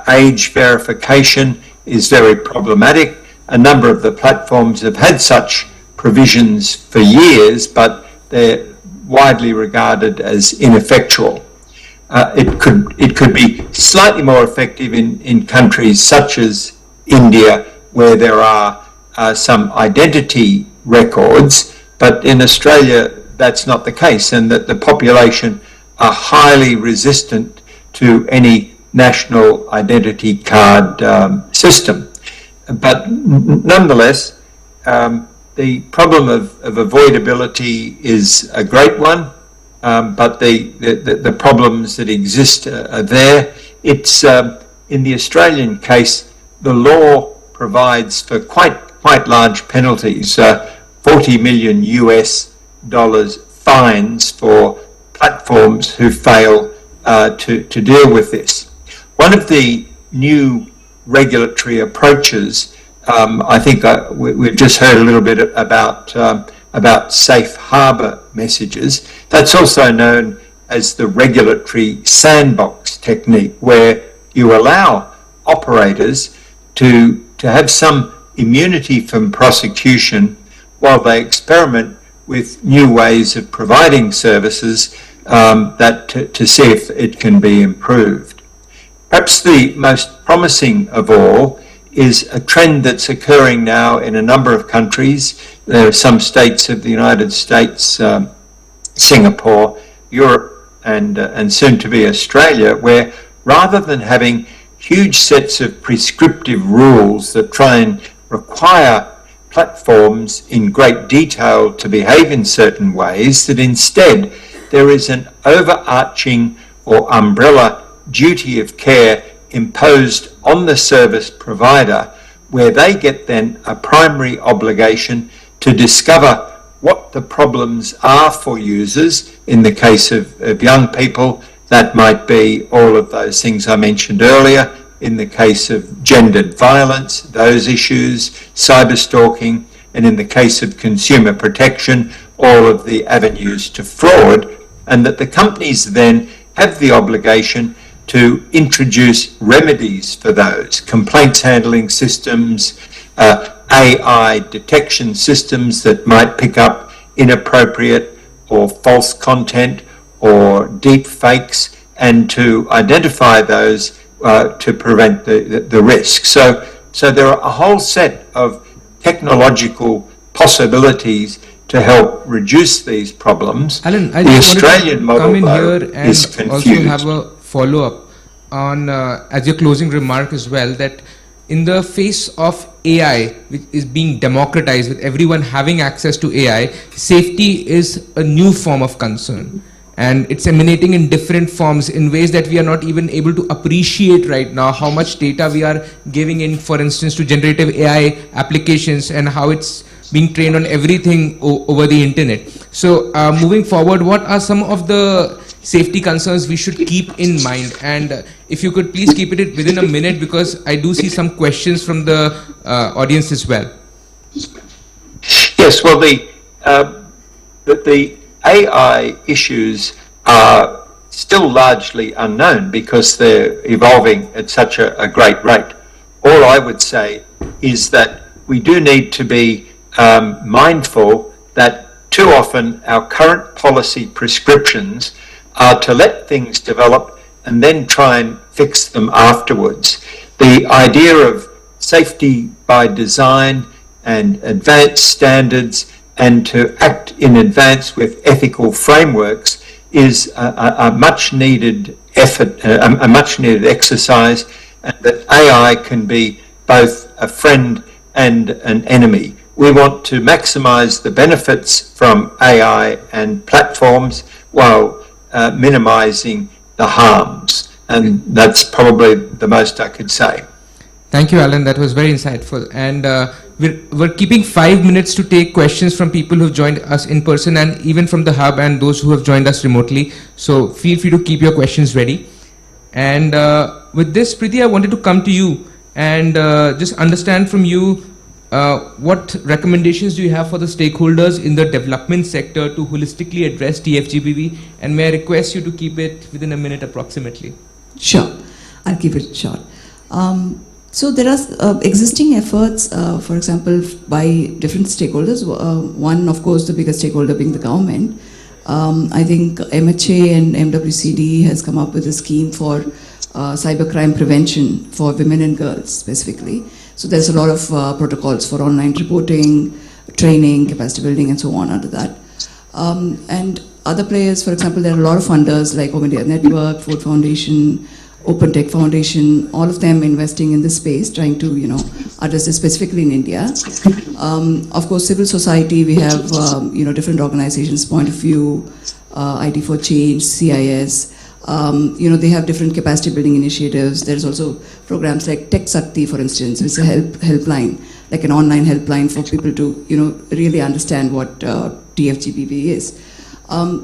age verification is very problematic. A number of the platforms have had such provisions for years, but they're widely regarded as ineffectual. It could be slightly more effective in countries such as India, where there are some identity records, but in Australia that's not the case, and that the population are highly resistant to any national identity card system. But nonetheless, the problem of avoidability is a great one, but the problems that exist are there. It's in the Australian case, the law provides for quite large penalties, 40 million US dollars fines for platforms who fail to deal with this. One of the new regulatory approaches, I think we've just heard a little bit about safe harbour messages. That's also known as the regulatory sandbox technique, where you allow operators to have some immunity from prosecution while they experiment with new ways of providing services to see if it can be improved. Perhaps the most promising of all is a trend that's occurring now in a number of countries. There are some states of the United States, Singapore, Europe, and soon to be Australia, where rather than having huge sets of prescriptive rules that try and require platforms in great detail to behave in certain ways, that instead there is an overarching or umbrella duty of care imposed on the service provider, where they get then a primary obligation to discover what the problems are for users. In the case of young people, that might be all of those things I mentioned earlier. In the case of gendered violence, those issues, cyber stalking, and in the case of consumer protection, all of the avenues to fraud, and that the companies then have the obligation to introduce remedies for those, complaints handling systems, AI detection systems that might pick up inappropriate or false content or deep fakes, and to identify those to prevent the risk. So there are a whole set of technological possibilities to help reduce these problems. Alan, I the just Australian wanted to come in model, here and is also confused. have a follow-up on, as your closing remark as well, that in the face of AI, which is being democratized with everyone having access to AI, safety is a new form of concern. And it's emanating in different forms in ways that we are not even able to appreciate right now how much data we are giving in, for instance, to generative AI applications and how it's being trained on everything over the internet. So moving forward, what are some of the safety concerns we should keep in mind? And if you could please keep it within a minute, because I do see some questions from the audience as well. Yes, well, the AI issues are still largely unknown because they're evolving at such a great rate. All I would say is that we do need to be mindful that too often our current policy prescriptions are to let things develop and then try and fix them afterwards. The idea of safety by design and advanced standards and to act in advance with ethical frameworks is a much needed effort, a much needed exercise, and that AI can be both a friend and an enemy. We want to maximize the benefits from AI and platforms while minimizing the harms. And that's probably the most I could say. Thank you, Alan. That was very insightful. And we're keeping 5 minutes to take questions from people who've joined us in person and even from the hub and those who have joined us remotely. So feel free to keep your questions ready. And with this, Priti, I wanted to come to you and just understand from you what recommendations do you have for the stakeholders in the development sector to holistically address TFGBV? And may I request you to keep it within a minute approximately? Sure, I'll keep it short. So there are existing efforts, for example, by different stakeholders. One, of course, the biggest stakeholder being the government. I think MHA and MWCD has come up with a scheme for cybercrime prevention for women and girls specifically. So there's a lot of protocols for online reporting, training, capacity building, and so on under that. And other players, for example, there are a lot of funders like Open Data Network, Ford Foundation, Open Tech Foundation, all of them investing in this space, trying to, address this specifically in India. Of course, civil society, we have, different organizations, Point of View, IT for Change, CIS. They have different capacity building initiatives. There's also programs like Tech Sakti, for instance, which is a helpline, like an online helpline for people to, really understand what TFGBV is.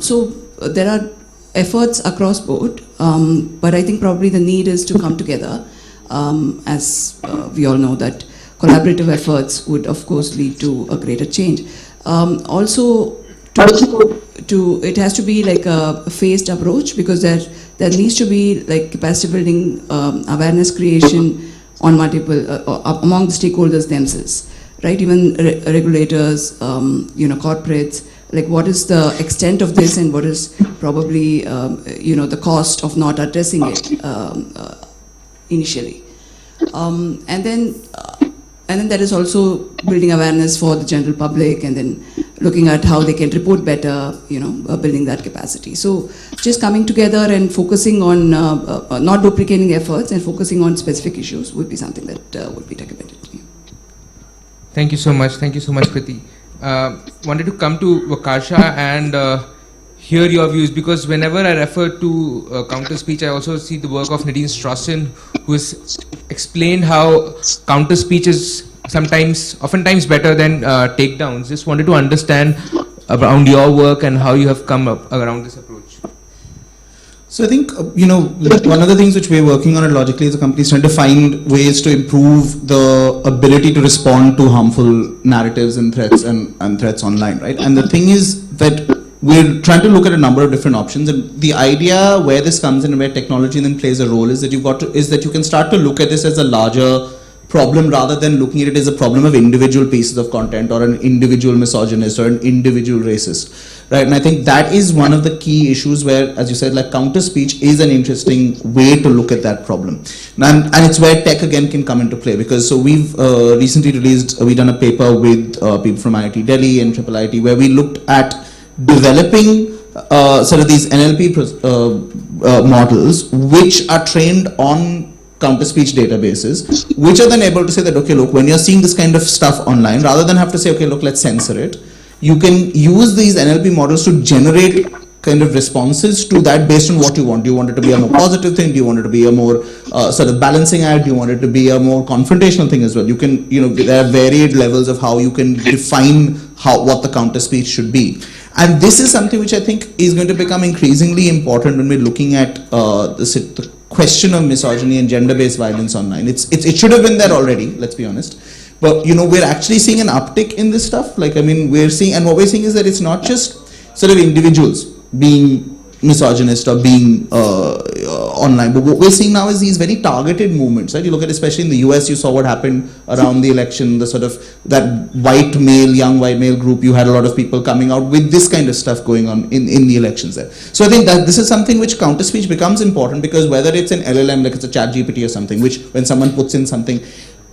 So there are efforts across board, but I think probably the need is to come together, as we all know that collaborative efforts would of course lead to a greater change. Also, it has to be like a phased approach, because there needs to be like capacity building, awareness creation on multiple among the stakeholders themselves, right? Even regulators, corporates. Like, what is the extent of this, and what is probably the cost of not addressing it initially, and then there is also building awareness for the general public, and then looking at how they can report better, building that capacity. So just coming together and focusing on not duplicating efforts and focusing on specific issues would be something that would be recommended to you. Thank you so much. Thank you so much, Priti. Wanted to come to Vakarsha and hear your views, because whenever I refer to counter speech, I also see the work of Nadine Strossen, who has explained how counter speech is oftentimes better than takedowns. Just wanted to understand around your work and how you have come up around this approach. So I think, one of the things which we're working on at Logically as a company is trying to find ways to improve the ability to respond to harmful narratives and threats and threats online, right? And the thing is that we're trying to look at a number of different options, and the idea where this comes in and where technology then plays a role is that you can start to look at this as a larger problem rather than looking at it as a problem of individual pieces of content or an individual misogynist or an individual racist, right? And I think that is one of the key issues where, as you said, like counter speech is an interesting way to look at that problem. And it's where tech again can come into play, because so we've recently we've done a paper with people from IIT Delhi and IIIT where we looked at developing sort of these NLP models which are trained on counter-speech databases, which are then able to say that, okay, look, when you're seeing this kind of stuff online, rather than have to say, okay, look, let's censor it, you can use these NLP models to generate kind of responses to that based on what you want. Do you want it to be a more positive thing? Do you want it to be a more sort of balancing act? Do you want it to be a more confrontational thing as well? You can, there are varied levels of how you can define what the counter speech should be. And this is something which I think is going to become increasingly important when we're looking at the question of misogyny and gender-based violence online. It should have been there already, let's be honest. But, we're actually seeing an uptick in this stuff. Like, I mean, we're seeing, and what we're seeing is that it's not just sort of individuals being misogynist or being online, but what we're seeing now is these very targeted movements, right? You look at, especially in the US, you saw what happened around the election, the sort of that young white male group, you had a lot of people coming out with this kind of stuff going on in the elections there. So I think that this is something which counter speech becomes important, because whether it's an LLM, like it's a chat GPT or something, which when someone puts in something,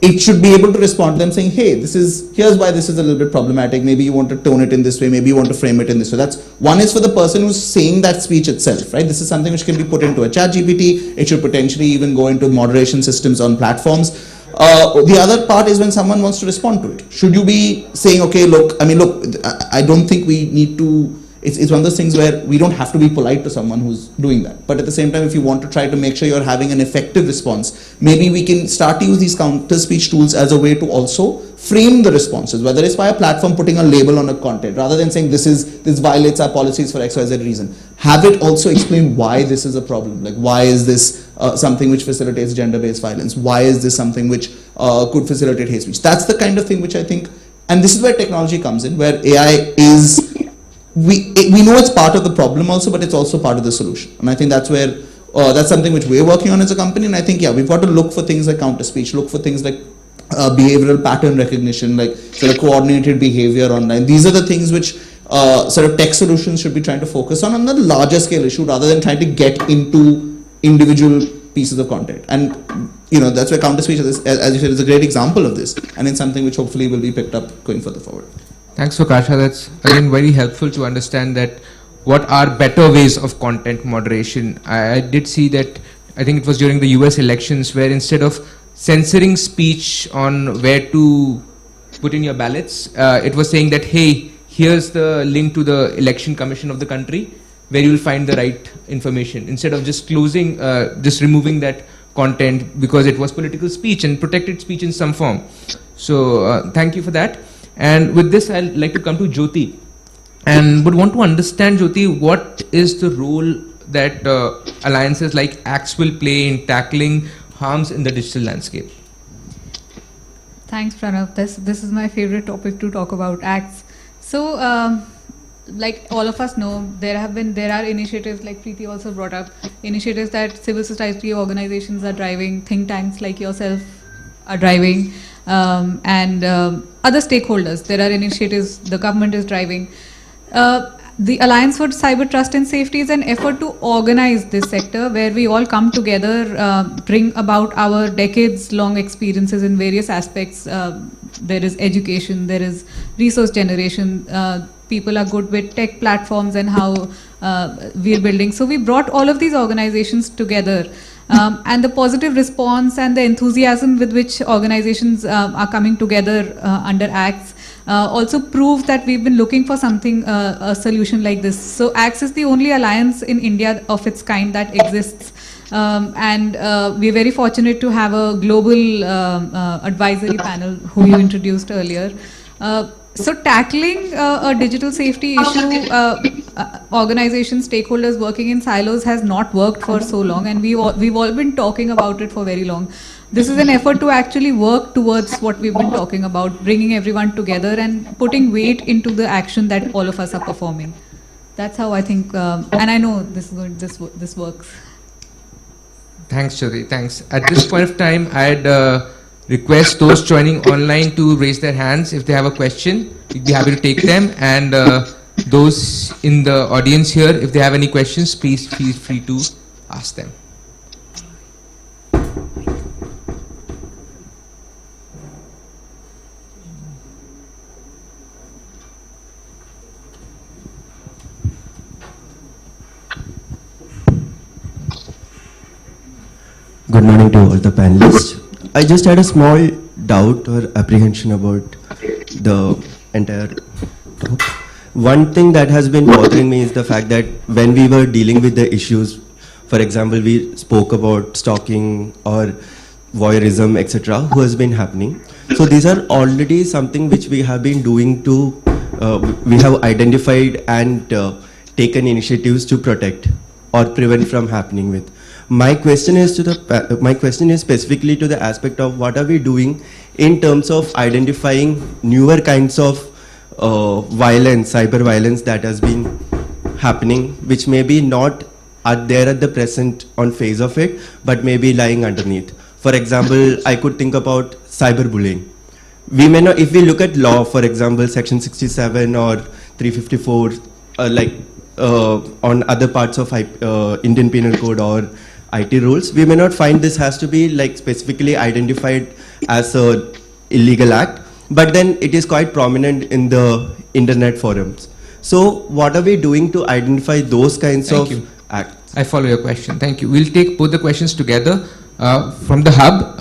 it should be able to respond to them saying, hey, here's why this is a little bit problematic. Maybe you want to tone it in this way. Maybe you want to frame it in this way. That's one is for the person who's saying that speech itself, right? This is something which can be put into a chat GPT. It should potentially even go into moderation systems on platforms. The other part is when someone wants to respond to it. Should you be saying, okay, look, I don't think we need to, it's one of those things where we don't have to be polite to someone who's doing that. But at the same time, if you want to try to make sure you're having an effective response, maybe we can start to use these counter speech tools as a way to also frame the responses, whether it's via platform putting a label on a content, rather than saying this violates our policies for XYZ reason. Have it also explain why this is a problem. Like, why is this something which facilitates gender-based violence? Why is this something which could facilitate hate speech? That's the kind of thing which I think, and this is where technology comes in, where AI is, we know it's part of the problem also, but it's also part of the solution. And I think that's where, that's something which we're working on as a company. And I think, yeah, we've got to look for things like counter speech, look for things like behavioral pattern recognition, like sort of coordinated behavior online. These are the things which sort of tech solutions should be trying to focus on the larger scale issue, rather than trying to get into individual pieces of content. And that's where counter speech, as you said, is a great example of this, and it's something which hopefully will be picked up going further forward. Thanks, Vakasha. That's again very helpful to understand that what are better ways of content moderation. I did see that, I think it was during the US elections, where instead of censoring speech on where to put in your ballots, it was saying that, hey, here's the link to the election commission of the country where you will find the right information, instead of just closing, just removing that content because it was political speech and protected speech in some form. So thank you for that. And with this, I'd like to come to Jyoti, and would want to understand, Jyoti, what is the role that alliances like ACTS will play in tackling harms in the digital landscape? Thanks, Pranav. This is my favorite topic to talk about, ACTS. So, like all of us know, there are initiatives, like Preeti also brought up, initiatives that civil society organizations are driving, think tanks like yourself are driving, and other stakeholders. There are initiatives the government is driving. The Alliance for Cyber Trust and Safety is an effort to organize this sector, where we all come together, bring about our decades-long experiences in various aspects. There is education, there is resource generation, people are good with tech platforms and how we are building. So we brought all of these organizations together. And the positive response and the enthusiasm with which organizations are coming together under ACTS also prove that we've been looking for something, a solution like this. So ACTS is the only alliance in India of its kind that exists. And we're very fortunate to have a global advisory panel who you introduced earlier. So tackling a digital safety issue, organizations, stakeholders working in silos has not worked for so long, and we've all been talking about it for very long. This is an effort to actually work towards what we've been talking about, bringing everyone together and putting weight into the action that all of us are performing. That's how I think, and I know this works. Thanks, Jyoti. Thanks. At this point of time, I'd request those joining online to raise their hands if they have a question. We'd be happy to take them. And those in the audience here, if they have any questions, please feel free to ask them. Good morning to all the panelists. I just had a small doubt or apprehension about the entire talk. One thing that has been bothering me is the fact that when we were dealing with the issues, for example, we spoke about stalking or voyeurism, etc., who has been happening. So these are already something which we have been doing to, we have identified and taken initiatives to protect or prevent from happening with. My question is specifically to the aspect of what are we doing in terms of identifying newer kinds of violence, cyber violence that has been happening, which may be not are there at the present on face of it, but may be lying underneath. For example, I could think about cyberbullying. We may not, if we look at law, for example, section 67 or 354, on other parts of Indian Penal Code or IT rules, we may not find this has to be like specifically identified as a illegal act, but then it is quite prominent in the internet forums. So what are we doing to identify those kinds of acts? I follow your question. Thank you. We'll take both the questions together. From the hub,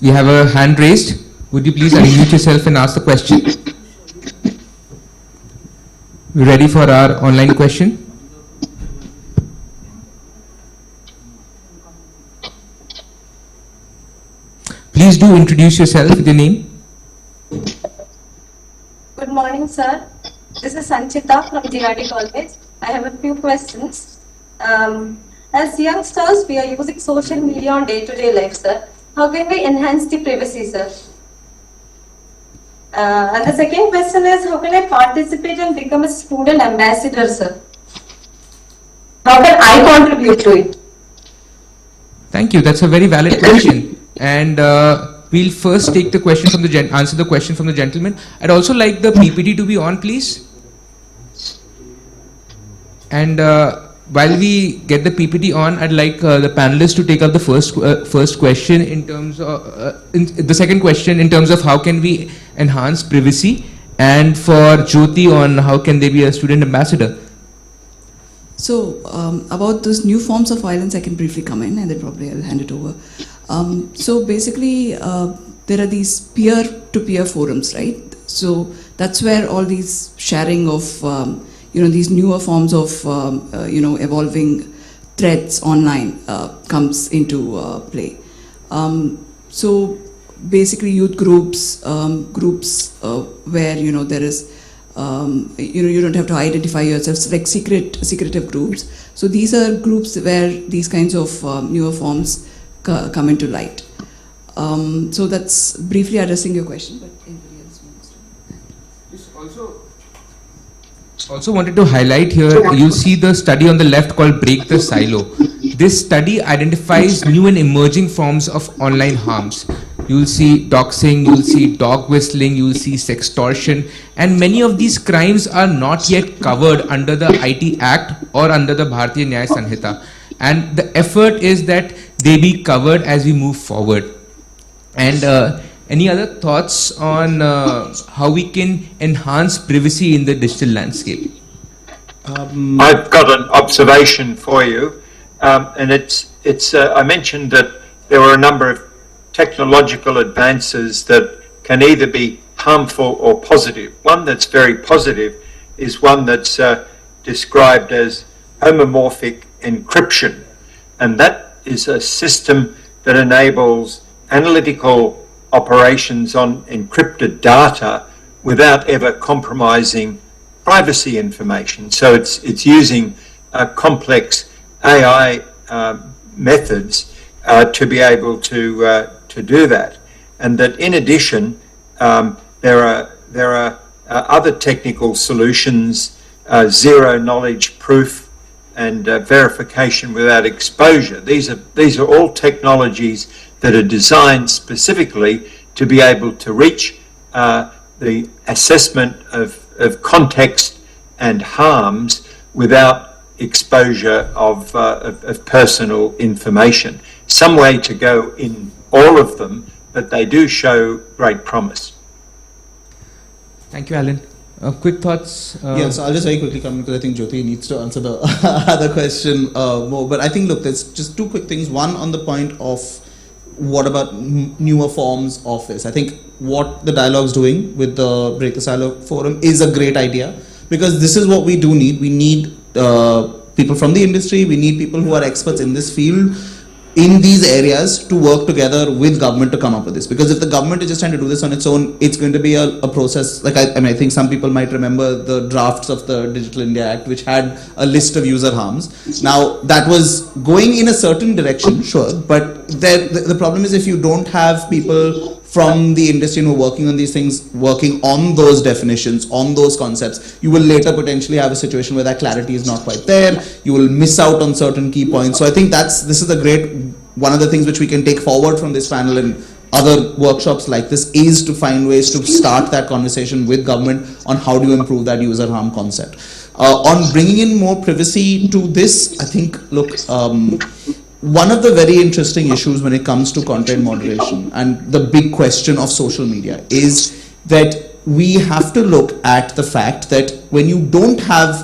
we have a hand raised. Would you please unmute yourself and ask the question? We're ready for our online question. Please do introduce yourself with your name. Good morning, sir. This is Sanchita from GRD College. I have a few questions. As youngsters, we are using social media on day-to-day life, sir. How can we enhance the privacy, sir? And the second question is, how can I participate and become a student ambassador, sir? How can I contribute to it? Thank you. That's a very valid question. And we'll first take the question from the answer the question from the gentleman. I'd also like the PPT to be on, please. And while we get the PPT on, I'd like the panelists to take up the first question in terms of the second question in terms of how can we enhance privacy, and for Jyoti on how can they be a student ambassador. So about those new forms of violence, I can briefly come in and then probably I'll hand it over. So basically, there are these peer-to-peer forums, right? So that's where all these sharing of these newer forms of evolving threats online comes into play. So basically, youth groups, where there is. You don't have to identify yourself, like secretive groups. So these are groups where these kinds of newer forms come into light. So that's briefly addressing your question. But anybody else wants to? Also wanted to highlight here, you see the study on the left called Break the Silo. This study identifies new and emerging forms of online harms. You'll see doxing, you'll see dog whistling, you'll see sextortion, and many of these crimes are not yet covered under the IT Act or under the Bharatiya Nyaya Sanhita. And the effort is that they be covered as we move forward. And any other thoughts on how we can enhance privacy in the digital landscape? I've got an observation for you, and it's I mentioned that there were a number of technological advances that can either be harmful or positive. One that's very positive is one that's described as homomorphic encryption, and that is a system that enables analytical operations on encrypted data without ever compromising privacy information. So it's using complex AI methods to be able to do that, and that in addition there are other technical solutions, zero knowledge proof and verification without exposure. These are all technologies that are designed specifically to be able to reach the assessment of context and harms without exposure of personal information. Some way to go in all of them, but they do show great promise. Thank you, Alan. Quick thoughts? Yes, I'll just very quickly come because I think Jyoti needs to answer the other question more. But I think, look, there's just two quick things. One, on the point of what about newer forms of this? I think what the dialogue's doing with the Break the Silo Forum is a great idea, because this is what we do need. We need people from the industry, we need people who are experts in this field, in these areas, to work together with government to come up with this. Because if the government is just trying to do this on its own, it's going to be a process. Like I mean, I think some people might remember the drafts of the Digital India Act, which had a list of user harms. Now that was going in a certain direction, sure, but the problem is, if you don't have people from the industry who are working on these things, working on those definitions, on those concepts, you will later potentially have a situation where that clarity is not quite there. You will miss out on certain key points. So I think this is a great, one of the things which we can take forward from this panel and other workshops like this, is to find ways to start that conversation with government on how do you improve that user harm concept. On bringing in more privacy to this, I think, look, one of the very interesting issues when it comes to content moderation and the big question of social media is that we have to look at the fact that when you don't have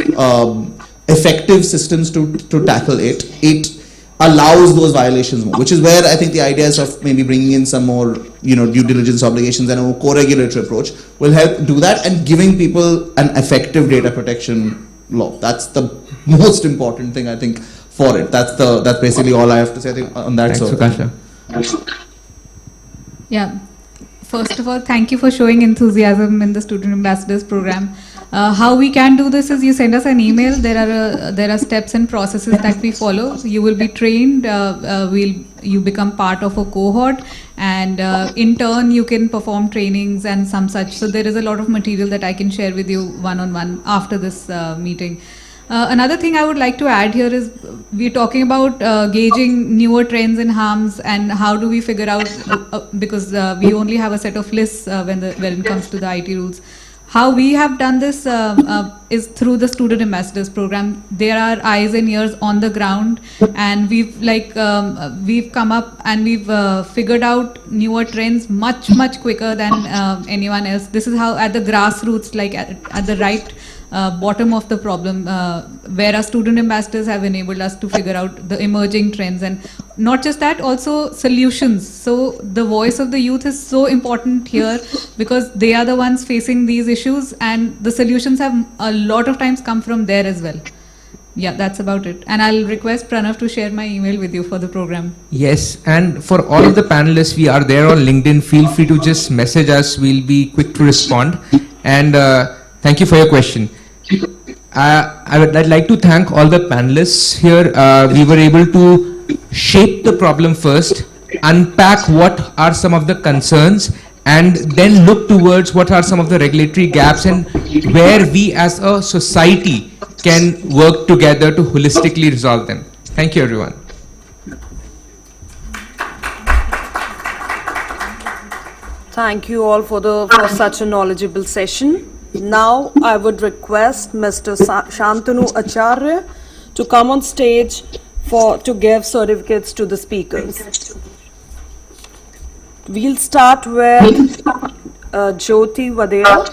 effective systems to tackle it, it allows those violations more, which is where I think the ideas of maybe bringing in some more, due diligence obligations and a more co-regulatory approach will help do that, and giving people an effective data protection law. That's the most important thing, I think, for it. That's basically all I have to say, I think, on that. Thanks, Sukasha. Yeah. First of all, thank you for showing enthusiasm in the Student Ambassadors program. How we can do this is you send us an email. There are steps and processes that we follow. You will be trained. You become part of a cohort, and in turn you can perform trainings and some such. So there is a lot of material that I can share with you one-on-one after this meeting. Another thing I would like to add here is we're talking about gauging newer trends and harms, and how do we figure out, because we only have a set of lists when it comes to the IT rules. How we have done this is through the Student Ambassadors program. There are eyes and ears on the ground, and we've come up and we've figured out newer trends much quicker than anyone else. This is how, at the grassroots, like at the right bottom of the problem, where our student ambassadors have enabled us to figure out the emerging trends, and not just that, also solutions. So the voice of the youth is so important here, because they are the ones facing these issues, and the solutions have a lot of times come from there as well. Yeah, that's about it. And I'll request Pranav to share my email with you for the program. Yes, and for all of the panelists, we are there on LinkedIn. Feel free to just message us. We'll be quick to respond. And thank you for your question. I'd like to thank all the panelists here. We were able to shape the problem first, unpack what are some of the concerns, and then look towards what are some of the regulatory gaps and where we as a society can work together to holistically resolve them. Thank you, everyone. Thank you all for such a knowledgeable session. Now I would request Mr. Shantanu Acharya to come on stage to give certificates to the speakers. We'll start with Jyoti Vadera.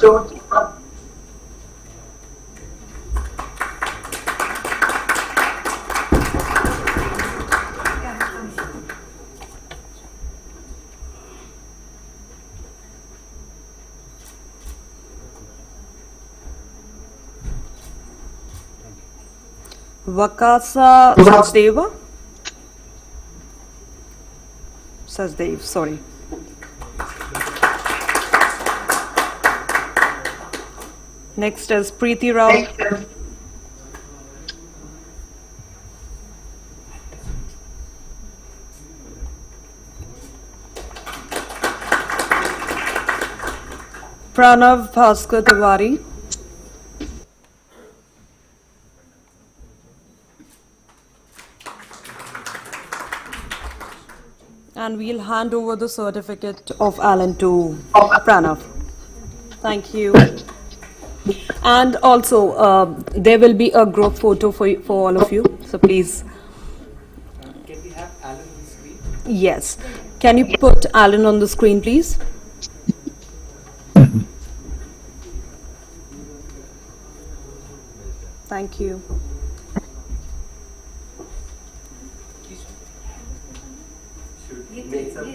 Vakasa Sachdev, sorry. Next is Preeti Rao. Pranav Bhaskar Tiwari. And we'll hand over the certificate of Alan to Pranav. Thank you. And also, there will be a group photo for all of you. So please. Can we have Alan on the screen? Yes. Can you put Alan on the screen, please? Thank you. Make some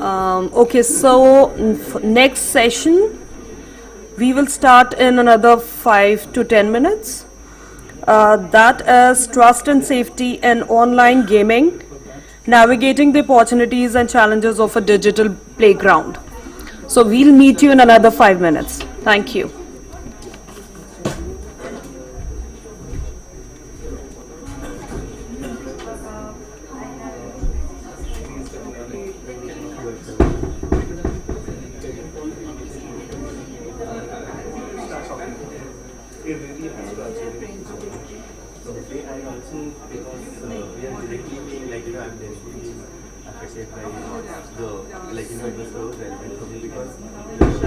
Okay, so next session, we will start in another 5 to 10 minutes. That is trust and safety in online gaming, navigating the opportunities and challenges of a digital playground. So we'll meet you in another 5 minutes. Thank you. And also because we are directly being like, I'm directly being affected by the, it was so relevant for me because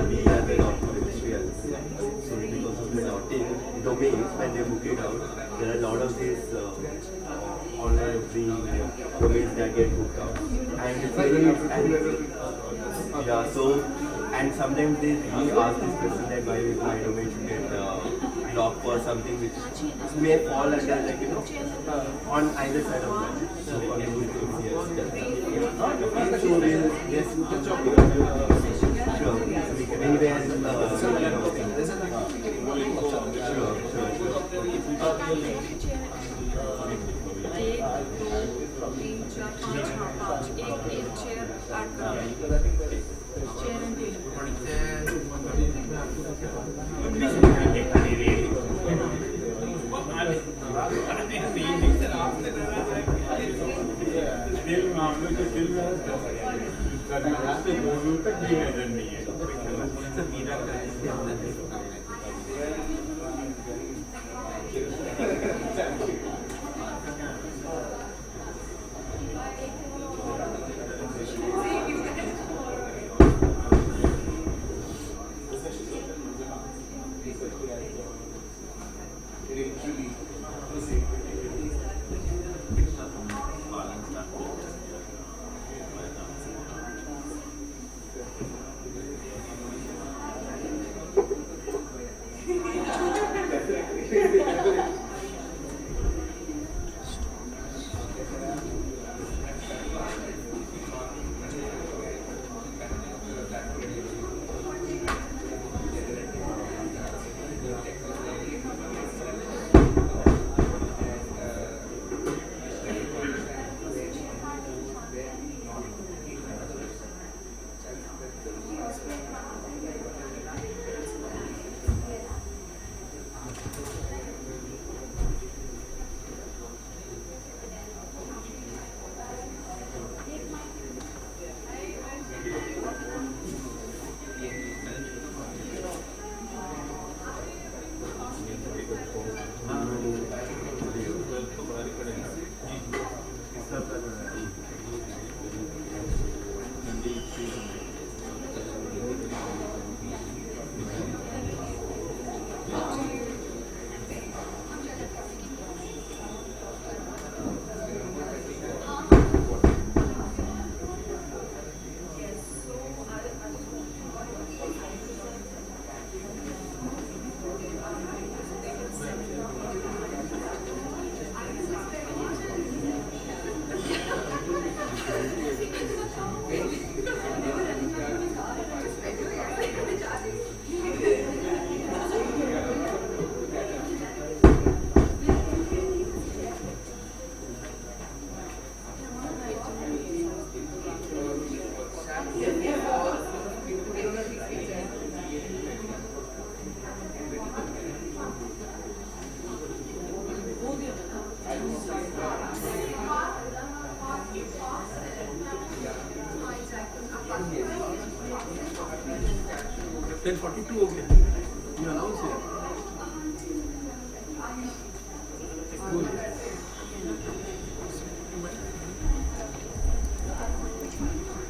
we are the industrials. So because of the domains, when they book it out, there are a lot of these online free domains that get booked out. And it's yeah, so, and sometimes they really ask this question that why my domain should get blocked for something which may fall under on either side of that. So on the good things, yes, definitely. So we'll, yes, sure. Anywhere,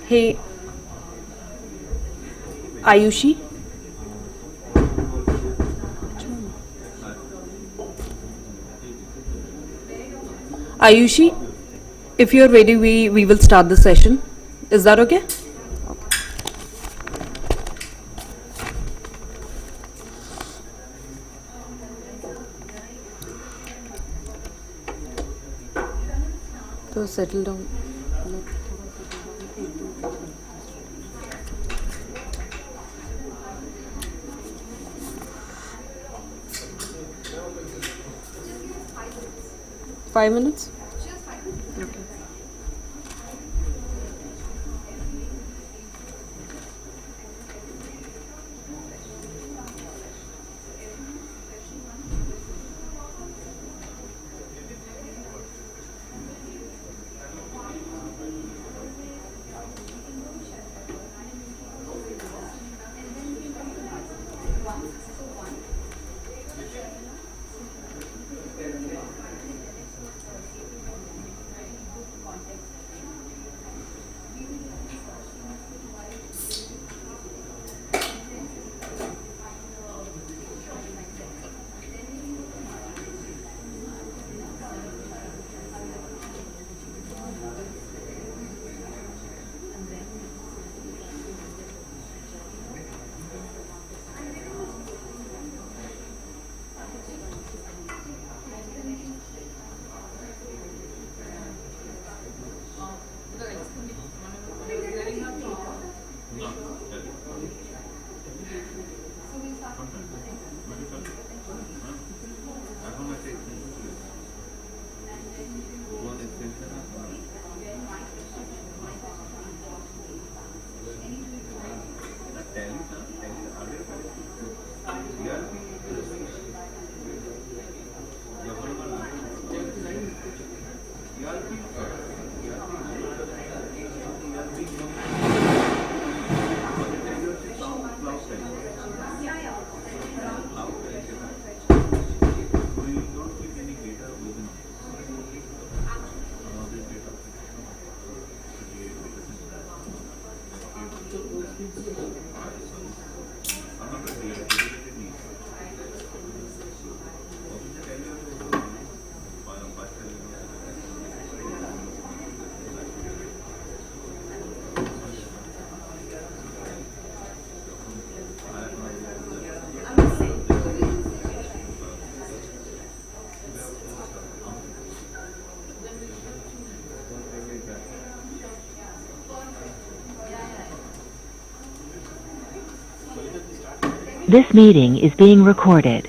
Hey, Ayushi. Ayushi, if you're ready, we will start the session. Is that okay? So settle down. 5 minutes? This meeting is being recorded.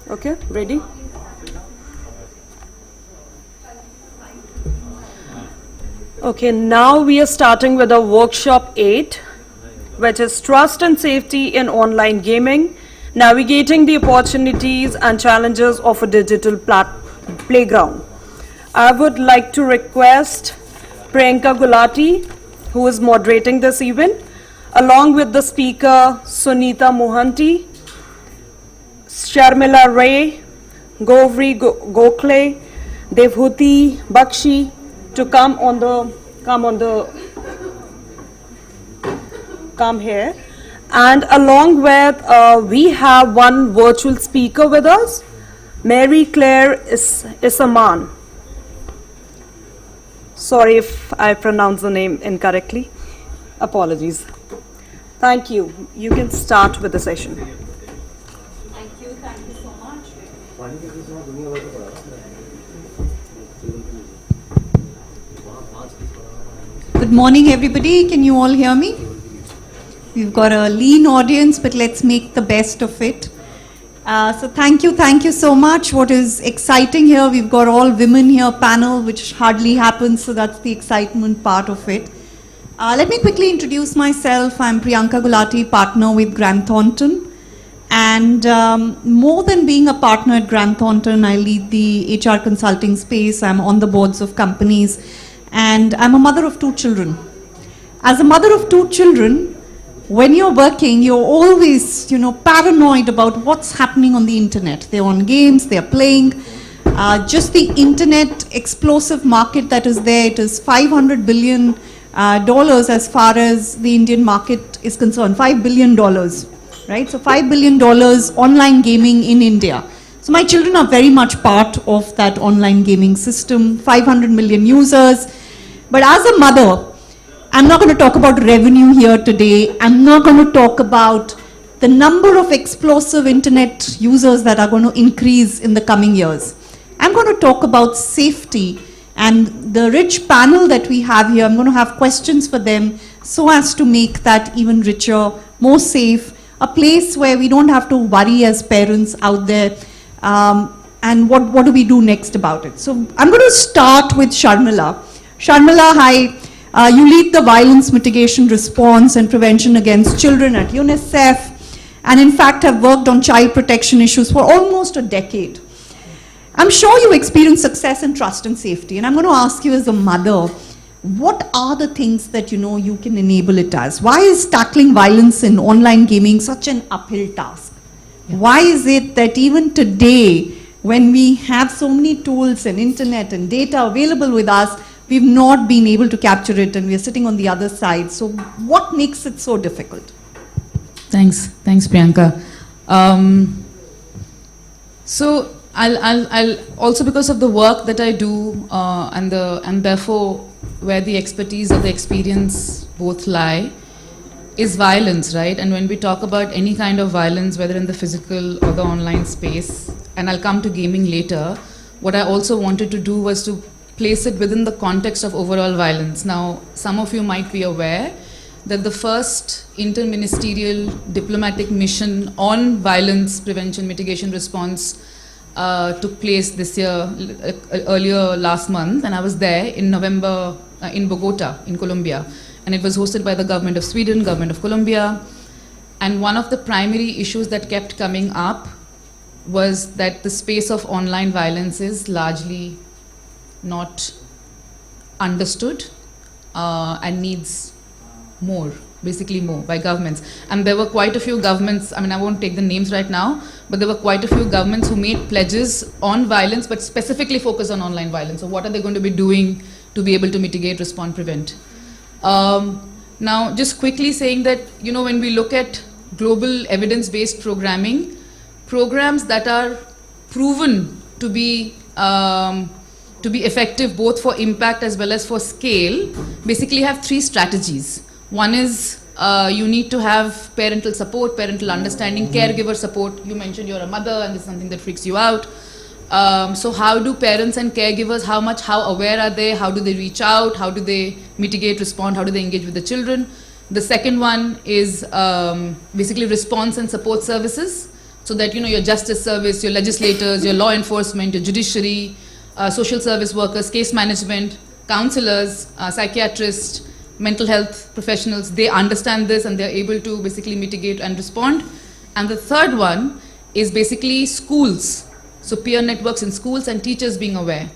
Okay, ready? Okay, now we are starting with the workshop 8, which is Trust and Safety in Online Gaming, Navigating the Opportunities and Challenges of a Digital Playground. I would like to request Priyanka Gulati, who is moderating this event, along with the speaker Sunita Mohanty, Sharmila Ray, Govri Gokhale, Devhuti Bakshi to come here, and along with we have one virtual speaker with us, Mary Claire Isaman. Sorry if I pronounce the name incorrectly. Apologies. Thank you. You can start with the session. Thank you so much. Good morning, everybody. Can you all hear me? We've got a lean audience, but let's make the best of it. So thank you so much. What is exciting here, we've got all women here panel, which hardly happens, so that's the excitement part of it. Let me quickly introduce myself. I'm Priyanka Gulati, partner with Grant Thornton. And more than being a partner at Grant Thornton, I lead the HR consulting space. I'm on the boards of companies. And I'm a mother of 2 children. As a mother of 2 children, when you're working, you're always, paranoid about what's happening on the internet. They're on games, they're playing. Just the internet explosive market that is there, it is $500 billion as far as the Indian market is concerned. $5 billion, right? So $5 billion online gaming in India. So my children are very much part of that online gaming system, 500 million users. But as a mother, I'm not going to talk about revenue here today. I'm not going to talk about the number of explosive internet users that are going to increase in the coming years. I'm going to talk about safety, and the rich panel that we have here, I'm going to have questions for them so as to make that even richer, more safe, a place where we don't have to worry as parents out there. And what do we do next about it? So I'm going to start with Sharmila. Sharmila, hi. You lead the violence mitigation response and prevention against children at UNICEF, and in fact have worked on child protection issues for almost a decade. I'm sure you experience success in trust and safety, and I'm going to ask you as a mother, what are the things that you can enable it as? Why is tackling violence in online gaming such an uphill task? Yeah. Why is it that even today, when we have so many tools and internet and data available with us, we've not been able to capture it and we're sitting on the other side? So what makes it so difficult? Thanks, Priyanka. So I'll also, because of the work that I do and therefore where the expertise or the experience both lie, is violence, right? And when we talk about any kind of violence, whether in the physical or the online space, and I'll come to gaming later, what I also wanted to do was to place it within the context of overall violence. Now, some of you might be aware that the first interministerial diplomatic mission on violence prevention, mitigation, response took place this year, earlier last month, and I was there in November in Bogota, in Colombia. And it was hosted by the government of Sweden, government of Colombia. And one of the primary issues that kept coming up was that the space of online violence is largely not understood and needs more, basically more, by governments. And there were quite a few governments, I mean, I won't take the names right now, but there were quite a few governments who made pledges on violence, but specifically focused on online violence. So what are they going to be doing to be able to mitigate, respond, prevent? Now, just quickly saying that, when we look at global evidence-based programming, programs that are proven to be effective both for impact as well as for scale, basically have three strategies. One is you need to have parental support, parental understanding, caregiver support. You mentioned you're a mother and this is something that freaks you out. So how do parents and caregivers, how aware are they? How do they reach out? How do they mitigate, respond? How do they engage with the children? The second one is basically response and support services. So that, your justice service, your legislators, your law enforcement, your judiciary, social service workers, case management, counselors, psychiatrists, mental health professionals, they understand this and they're able to basically mitigate and respond. And the third one is basically schools. So peer networks in schools and teachers being aware.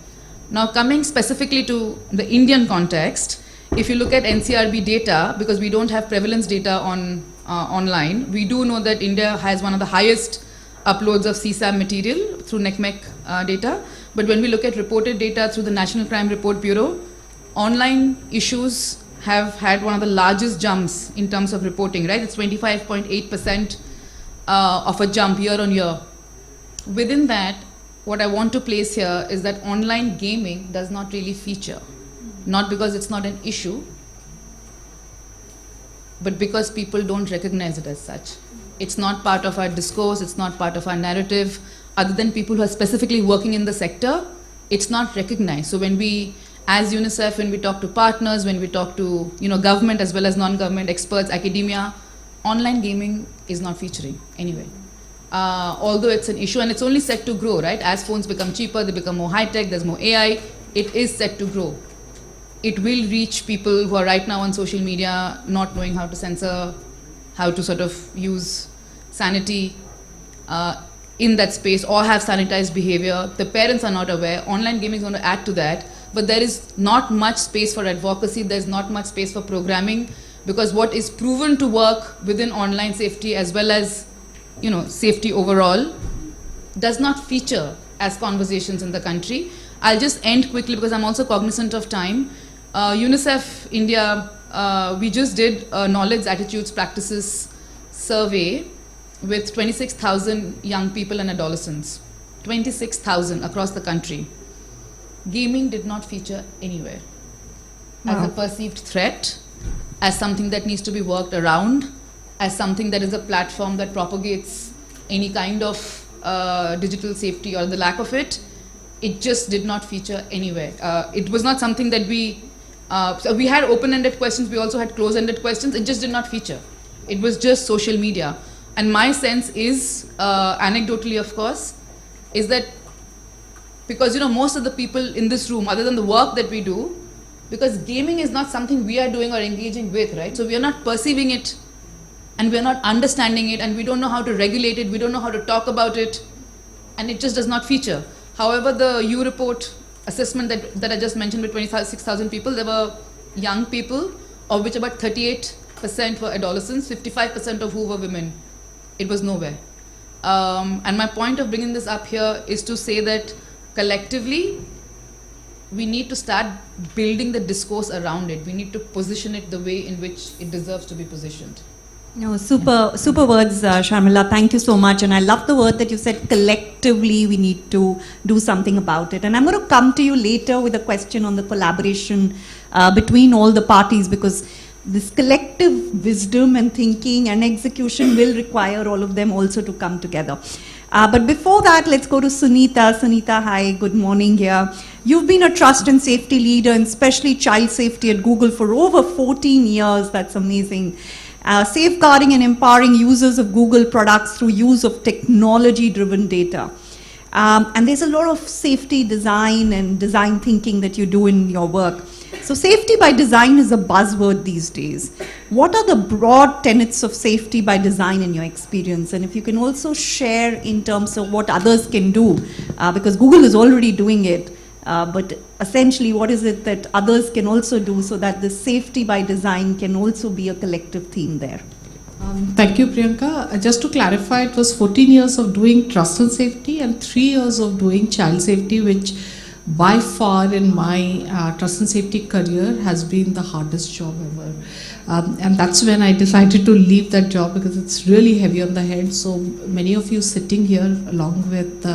Now coming specifically to the Indian context, if you look at NCRB data, because we don't have prevalence data on online, we do know that India has one of the highest uploads of CSAM material through NECMEC data. But when we look at reported data through the National Crime Report Bureau, online issues have had one of the largest jumps in terms of reporting, right? It's 25.8% of a jump year on year. Within that, what I want to place here is that online gaming does not really feature. Not because it's not an issue, but because people don't recognize it as such. It's not part of our discourse, it's not part of our narrative. Other than people who are specifically working in the sector, it's not recognized. So when we, as UNICEF, when we talk to partners, when we talk to government as well as non-government experts, academia, online gaming is not featuring anyway. Although it's an issue and it's only set to grow, right? As phones become cheaper, they become more high-tech, there's more AI, it is set to grow. It will reach people who are right now on social media not knowing how to censor, how to sort of use sanity in that space or have sanitized behavior. The parents are not aware. Online gaming is going to add to that. But there is not much space for advocacy. There's not much space for programming because what is proven to work within online safety as well as, safety overall does not feature as conversations in the country. I'll just end quickly because I'm also cognizant of time. UNICEF India, we just did a knowledge, attitudes, practices survey with 26,000 young people and adolescents. 26,000 across the country. Gaming did not feature anywhere as a perceived threat, as something that needs to be worked around, as something that is a platform that propagates any kind of digital safety or the lack of it. It just did not feature anywhere. It was not something that so we had open-ended questions, we also had close-ended questions. It just did not feature. It was just social media. And my sense is, anecdotally of course, is that because most of the people in this room, other than the work that we do, because gaming is not something we are doing or engaging with, right? So we are not perceiving it, and we are not understanding it, and we don't know how to regulate it, we don't know how to talk about it, and it just does not feature. However, the U report assessment that I just mentioned with 26,000 people, there were young people, of which about 38% were adolescents, 55% of who were women. It was nowhere. And my point of bringing this up here is to say that collectively, we need to start building the discourse around it. We need to position it the way in which it deserves to be positioned. No, super words, Sharmila. Thank you so much. And I love the word that you said, collectively we need to do something about it. And I'm going to come to you later with a question on the collaboration between all the parties, because this collective wisdom and thinking and execution will require all of them also to come together. But before that, let's go to Sunita. Sunita, hi, good morning here. You've been a trust and safety leader, and especially child safety at Google for over 14 years. That's amazing. Safeguarding and empowering users of Google products through use of technology-driven data. And there's a lot of safety design and design thinking that you do in your work. So safety by design is a buzzword these days. What are the broad tenets of safety by design in your experience? And if you can also share in terms of what others can do, because Google is already doing it, but essentially what is it that others can also do so that the safety by design can also be a collective theme there? Thank you, Priyanka. Just to clarify, it was 14 years of doing trust and safety and 3 years of doing child safety, which by far in my trust and safety career has been the hardest job ever. And that's when I decided to leave that job, because it's really heavy on the head. So many of you sitting here along with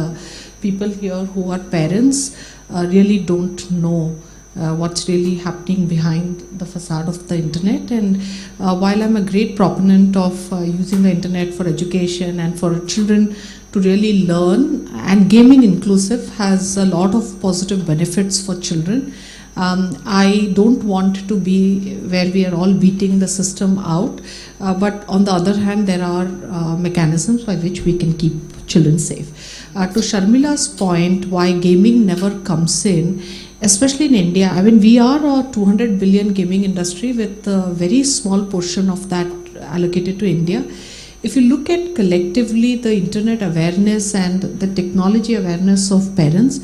people here who are parents really don't know what's really happening behind the facade of the internet. And while I'm a great proponent of using the internet for education and for children to really learn, and gaming inclusive has a lot of positive benefits for children, I don't want to be where we are all beating the system out, but on the other hand there are mechanisms by which we can keep children safe. To Sharmila's point, why gaming never comes in, especially in India, I mean, we are a 200 billion gaming industry with a very small portion of that allocated to India. If you look at collectively the internet awareness and the technology awareness of parents,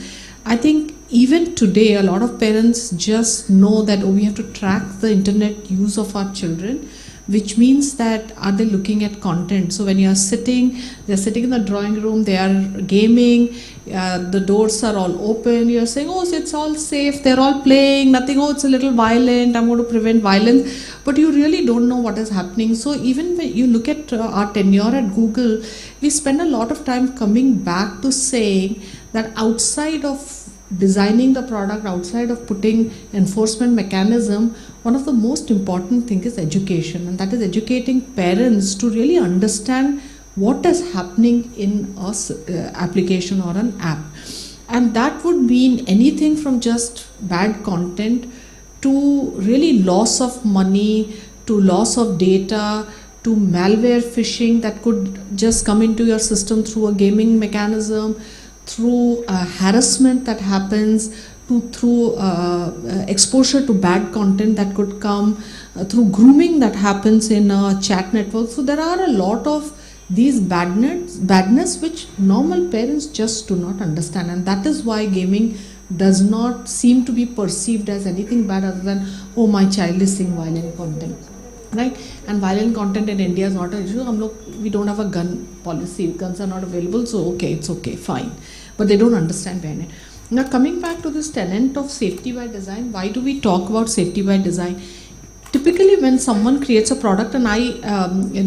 I think even today a lot of parents just know that, oh, we have to track the internet use of our children, which means that are they looking at content? So when you are sitting, they're sitting in the drawing room, they are gaming, the doors are all open, you're saying, oh, it's all safe, they're all playing, nothing, oh, it's a little violent, I'm going to prevent violence, but you really don't know what is happening. So even when you look at our tenure at Google, we spend a lot of time coming back to saying that outside of designing the product, outside of putting enforcement mechanism, one of the most important thing is education, and that is educating parents to really understand what is happening in a application or an app. And that would mean anything from just bad content to really loss of money, to loss of data, to malware phishing that could just come into your system through a gaming mechanism, through harassment that happens, through exposure to bad content that could come, through grooming that happens in a chat network. So there are a lot of these badness which normal parents just do not understand, and that is why gaming does not seem to be perceived as anything bad other than, oh, my child is seeing violent content. right? And violent content in India is not an issue. We don't have a gun policy. Guns are not available, so okay, it's okay, fine. But they don't understand behind it. Now coming back to this tenet of safety by design, why do we talk about safety by design? Typically when someone creates a product, and I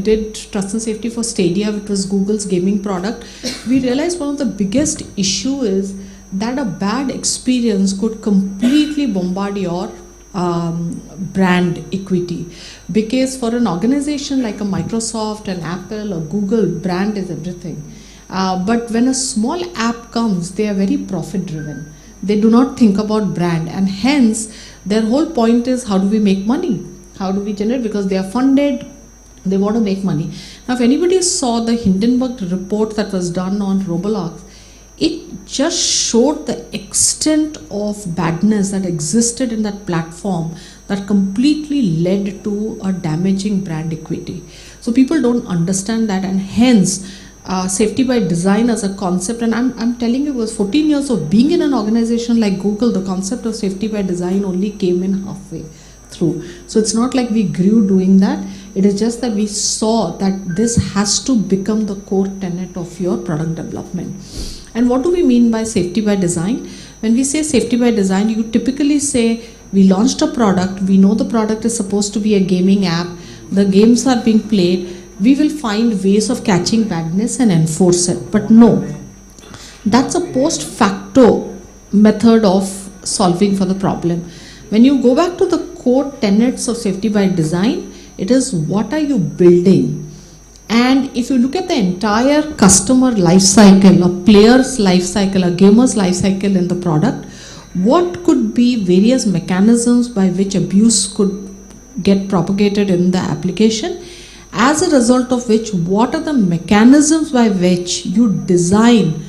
did trust and safety for Stadia, which was Google's gaming product, we realized one of the biggest issue is that a bad experience could completely bombard your brand equity. Because for an organization like a Microsoft, an Apple or Google, brand is everything. But when a small app comes, they are very profit driven. They do not think about brand, and hence their whole point is how do we make money? How do we generate? Because they are funded, they want to make money. Now if anybody saw the Hindenburg report that was done on Roblox, it just showed the extent of badness that existed in that platform that completely led to a damaging brand equity. So people don't understand that, and hence safety by design as a concept, and I'm telling you, it was 14 years of being in an organization like Google, the concept of safety by design only came in halfway through. So it's not like we grew doing that, it is just that we saw that this has to become the core tenet of your product development. And what do we mean by safety by design? When we say safety by design, you typically say we launched a product, we know the product is supposed to be a gaming app, the games are being played, we will find ways of catching badness and enforce it. But no, that's a post facto method of solving for the problem. When you go back to the core tenets of safety by design, it is what are you building? And if you look at the entire customer life cycle, a player's life cycle, a gamer's life cycle in the product, what could be various mechanisms by which abuse could get propagated in the application? As a result of which, what are the mechanisms by which you design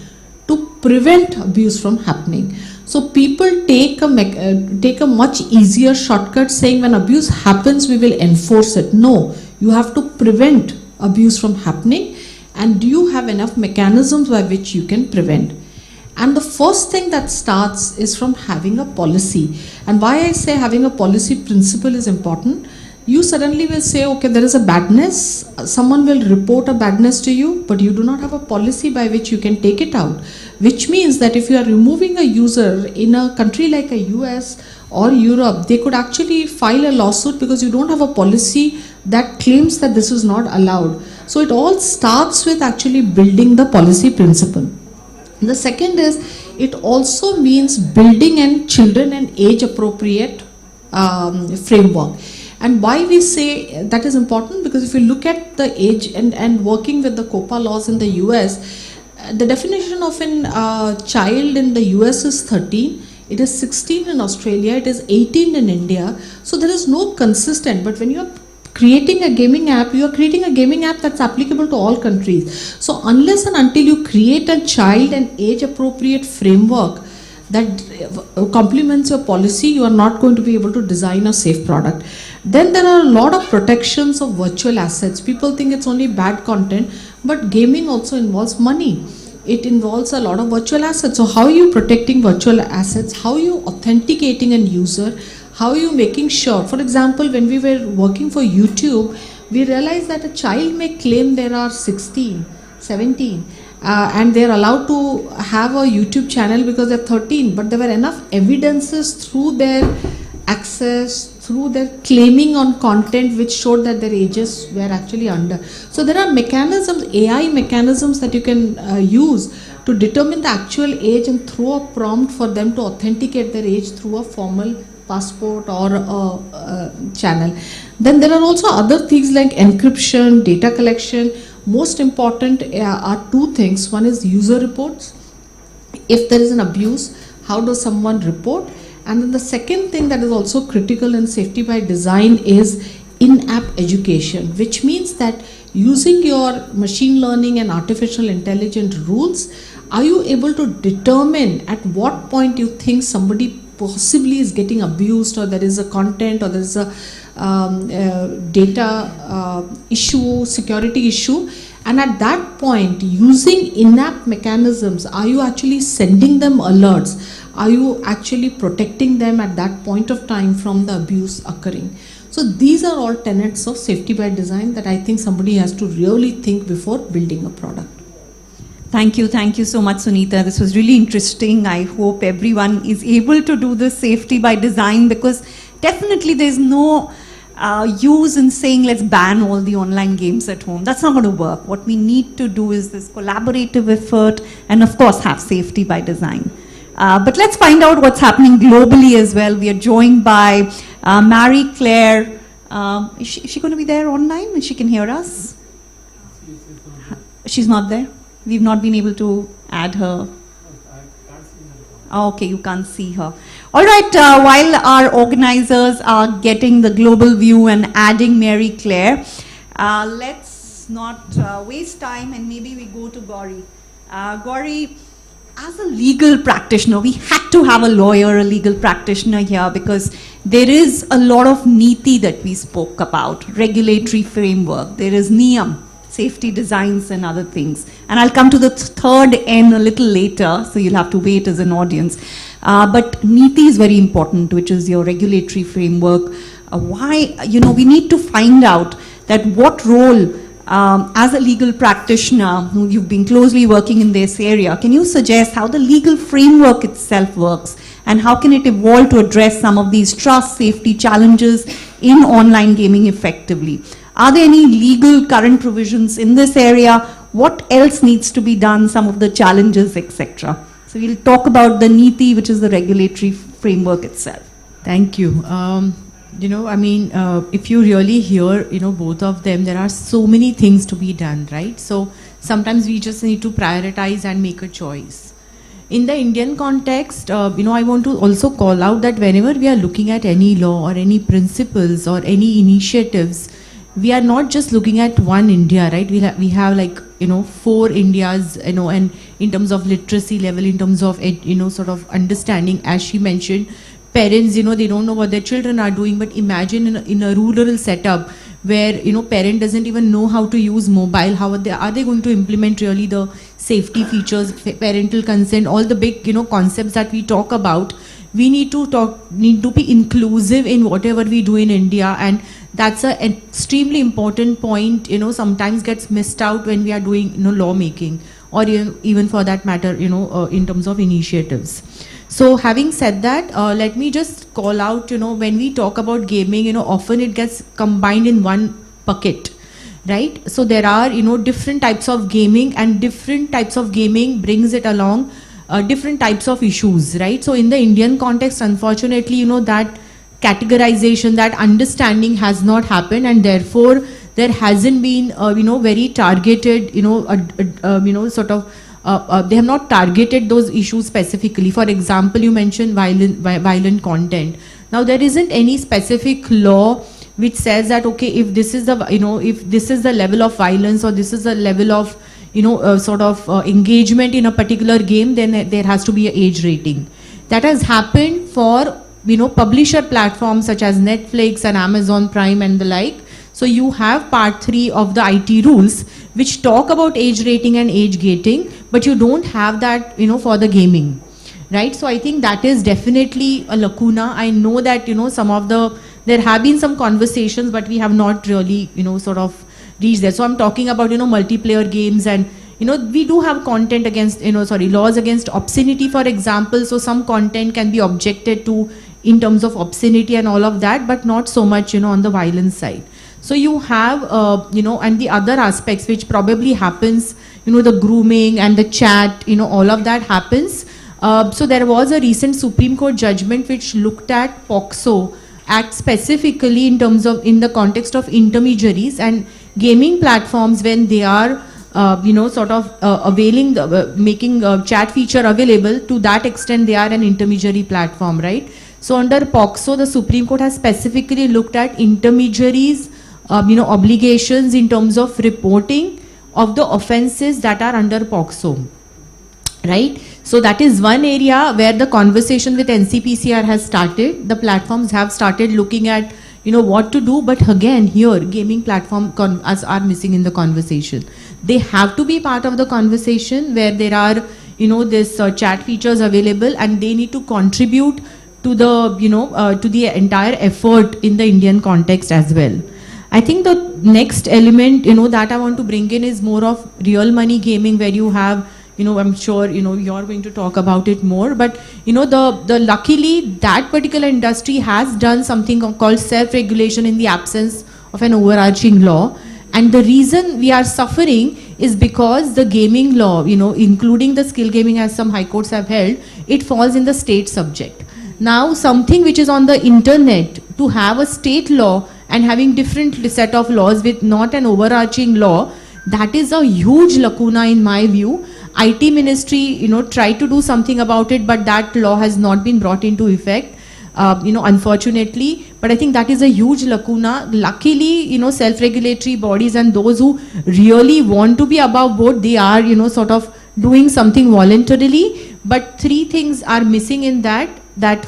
to prevent abuse from happening? So people take a much easier shortcut saying when abuse happens, we will enforce it. No, you have to prevent abuse from happening, and do you have enough mechanisms by which you can prevent? And the first thing that starts is from having a policy. And why I say having a policy principle is important. You suddenly will say, okay, there is a badness, someone will report a badness to you, but you do not have a policy by which you can take it out. Which means that if you are removing a user in a country like a US or Europe, they could actually file a lawsuit because you don't have a policy that claims that this is not allowed. So it all starts with actually building the policy principle. The second is, it also means building and children and age appropriate framework. And why we say that is important, because if you look at the age and working with the COPA laws in the US, the definition of a child in the US is 13, it is 16 in Australia, it is 18 in India. So there is no consistent, but when you are creating a gaming app, you are creating a gaming app that's applicable to all countries. So unless and until you create a child and age appropriate framework that complements your policy, you are not going to be able to design a safe product. Then there are a lot of protections of virtual assets. People think it's only bad content, but gaming also involves money. It involves a lot of virtual assets. So how are you protecting virtual assets? How are you authenticating a user? How are you making sure? For example, when we were working for YouTube, we realized that a child may claim there are 16, 17, and they're allowed to have a YouTube channel because they're 13, but there were enough evidences through their access, through their claiming on content which showed that their ages were actually under. So there are mechanisms, AI mechanisms that you can use to determine the actual age and throw a prompt for them to authenticate their age through a formal passport or a channel. Then there are also other things like encryption, data collection. Most important are two things. One is user reports. If there is an abuse, how does someone report? And then the second thing that is also critical in safety by design is in-app education, which means that using your machine learning and artificial intelligence rules, are you able to determine at what point you think somebody possibly is getting abused, or there is a content, or there is a data issue, security issue, and at that point, using in-app mechanisms, are you actually sending them alerts? Are you actually protecting them at that point of time from the abuse occurring? So these are all tenets of safety by design that I think somebody has to really think before building a product. Thank you so much, Sunita. This was really interesting. I hope everyone is able to do this safety by design, because definitely there's no use in saying let's ban all the online games at home. That's not going to work. What we need to do is this collaborative effort, and of course have safety by design. But let's find out what's happening globally as well. We are joined by Marie Claire. Is she going to be there online? She can hear us? She's not there? We've not been able to add her. Okay, you can't see her. All right, while our organizers are getting the global view and adding Mary Claire, let's not waste time, and maybe we go to Gauri. Gauri, as a legal practitioner, we had to have a lawyer, a legal practitioner here, because there is a lot of niti that we spoke about, regulatory framework, there is niyam, safety designs and other things. And I'll come to the third N a little later, so you'll have to wait as an audience. But niti is very important, which is your regulatory framework. Why, we need to find out that what role, as a legal practitioner, who you've been closely working in this area, can you suggest how the legal framework itself works, and how can it evolve to address some of these trust safety challenges in online gaming effectively? Are there any legal current provisions in this area? What else needs to be done, some of the challenges, etc.? So we'll talk about the niti, which is the regulatory framework itself. Thank you. If you really hear, both of them, there are so many things to be done, right? So sometimes we just need to prioritize and make a choice. In the Indian context, I want to also call out that whenever we are looking at any law or any principles or any initiatives, we are not just looking at one India, right? We have like, 4 Indias, and in terms of literacy level, in terms of, sort of understanding, as she mentioned, parents, they don't know what their children are doing, but imagine in a rural setup where, parent doesn't even know how to use mobile, how are they going to implement really the safety features, parental consent, all the big, concepts that we talk about. We need to be inclusive in whatever we do in India, and that's an extremely important point, sometimes gets missed out when we are doing, lawmaking, or even for that matter, in terms of initiatives. So having said that, let me just call out, when we talk about gaming, often it gets combined in one bucket, right? So there are, different types of gaming, and different types of gaming brings it along different types of issues, right? So in the Indian context, unfortunately, that categorization, that understanding has not happened, and therefore there hasn't been, very targeted, they have not targeted those issues specifically. For example, you mentioned violent content. Now there isn't any specific law which says that, okay, if this is the, if this is the level of violence, or this is the level of, engagement in a particular game, then there has to be an age rating. That has happened for, publisher platforms such as Netflix and Amazon Prime and the like. So you have part 3 of the IT rules which talk about age rating and age gating, but you don't have that, for the gaming, right? So I think that is definitely a lacuna. I know that, there have been some conversations, but we have not really, reach there. So I'm talking about, multiplayer games, and, we do have content against, laws against obscenity, for example. So some content can be objected to in terms of obscenity and all of that, but not so much, on the violence side. So you have, and the other aspects which probably happens, the grooming and the chat, all of that happens. So there was a recent Supreme Court judgment which looked at POCSO Act specifically in terms of, in the context of intermediaries and gaming platforms, when they are, availing, making chat feature available, to that extent they are an intermediary platform, right? So under POCSO, the Supreme Court has specifically looked at intermediaries, obligations in terms of reporting of the offenses that are under POCSO, right? So that is one area where the conversation with NCPCR has started. The platforms have started looking at, what to do, but again, here, gaming platforms are missing in the conversation. They have to be part of the conversation where there are, this chat features available, and they need to contribute to the, to the entire effort in the Indian context as well. I think the next element, that I want to bring in is more of real money gaming, where you have, I'm sure, you're going to talk about it more, but, the luckily that particular industry has done something called self-regulation in the absence of an overarching law. And the reason we are suffering is because the gaming law, including the skill gaming, as some high courts have held, it falls in the state subject. Now, something which is on the internet, to have a state law and having different set of laws with not an overarching law, that is a huge lacuna in my view. IT ministry, tried to do something about it, but that law has not been brought into effect, unfortunately. But I think that is a huge lacuna. Luckily, self-regulatory bodies and those who really want to be above board, they are, sort of doing something voluntarily. But three things are missing in that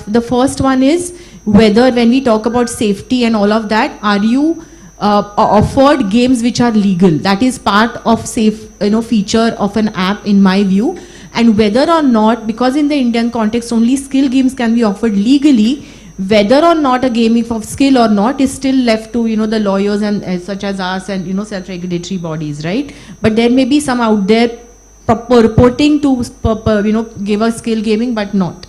the first one is whether, when we talk about safety and all of that, are you offered games which are legal? That is part of safe, feature of an app in my view. And whether or not, because in the Indian context only skill games can be offered legally, whether or not a gaming of skill or not is still left to, the lawyers and such as us and, self-regulatory bodies, right? But there may be some out there purporting to, give us skill gaming, but not.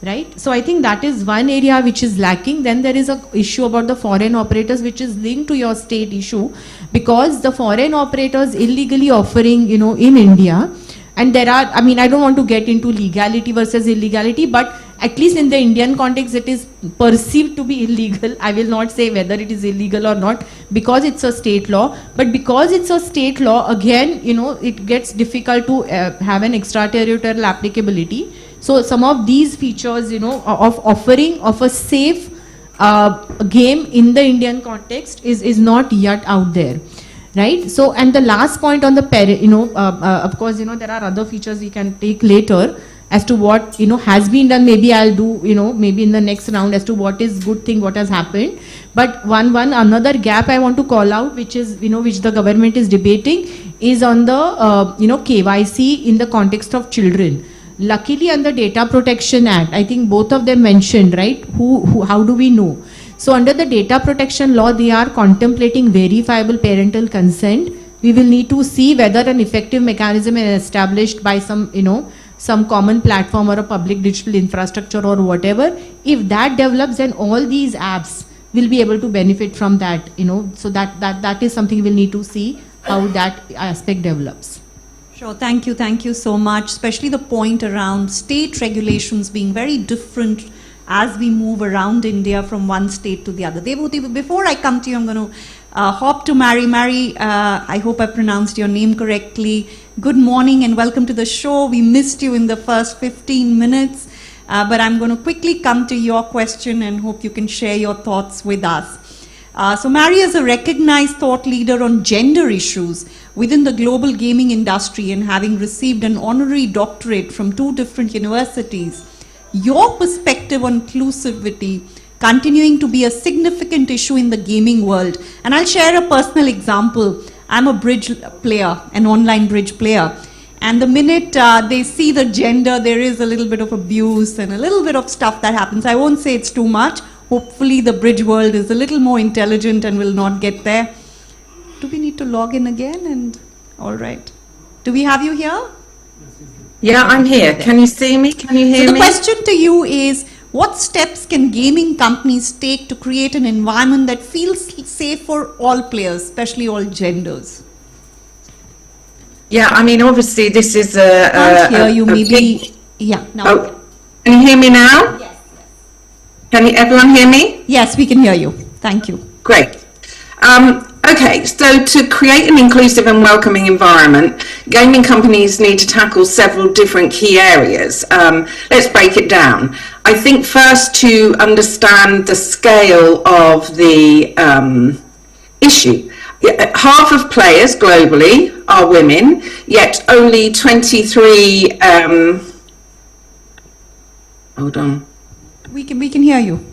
Right? So I think that is one area which is lacking. Then there is a issue about the foreign operators, which is linked to your state issue, because the foreign operators illegally offering, in India, and there are, I don't want to get into legality versus illegality, but at least in the Indian context, it is perceived to be illegal. I will not say whether it is illegal or not, because it's a state law. But because it's a state law, again, it gets difficult to have an extraterritorial applicability. So some of these features, of offering of a safe game in the Indian context is not yet out there, right? So, and the last point on the of course, there are other features we can take later as to what, has been done. Maybe I'll do, maybe in the next round as to what is good thing, what has happened. But another gap I want to call out, which is, which the government is debating, is on the, KYC in the context of children. Luckily, under Data Protection Act, I think both of them mentioned, right? How do we know? So under the data protection law, they are contemplating verifiable parental consent. We will need to see whether an effective mechanism is established by some, some common platform or a public digital infrastructure or whatever. If that develops, then all these apps will be able to benefit from that, so that is something we'll need to see how that aspect develops. Sure, thank you so much, especially the point around state regulations being very different as we move around India from one state to the other. Devhuti, before I come to you, I'm going to hop to Mary. Mary, I hope I pronounced your name correctly. Good morning and welcome to the show. We missed you in the first 15 minutes, but I'm going to quickly come to your question and hope you can share your thoughts with us. So Mary is a recognized thought leader on gender issues within the global gaming industry, and having received an honorary doctorate from 2 different universities, your perspective on inclusivity continuing to be a significant issue in the gaming world. And I'll share a personal example. I'm a bridge player, an online bridge player. And the minute they see the gender, there is a little bit of abuse and a little bit of stuff that happens. I won't say it's too much. Hopefully the bridge world is a little more intelligent and will not get there. Do we need to log in again? And all right. Do we have you here? Yeah, I'm here. Can you see me? Can you hear me? So the question to you is, what steps can gaming companies take to create an environment that feels safe for all players, especially all genders? Yeah, I mean, obviously this is a... Can't hear you, maybe... Yeah, now. Oh, can you hear me now? Yes. Can everyone hear me? Yes, we can hear you. Thank you. Great. Okay, so to create an inclusive and welcoming environment, gaming companies need to tackle several different key areas. Let's break it down. I think first, to understand the scale of the issue. Half of players globally are women, yet only 23... hold on. We can hear you.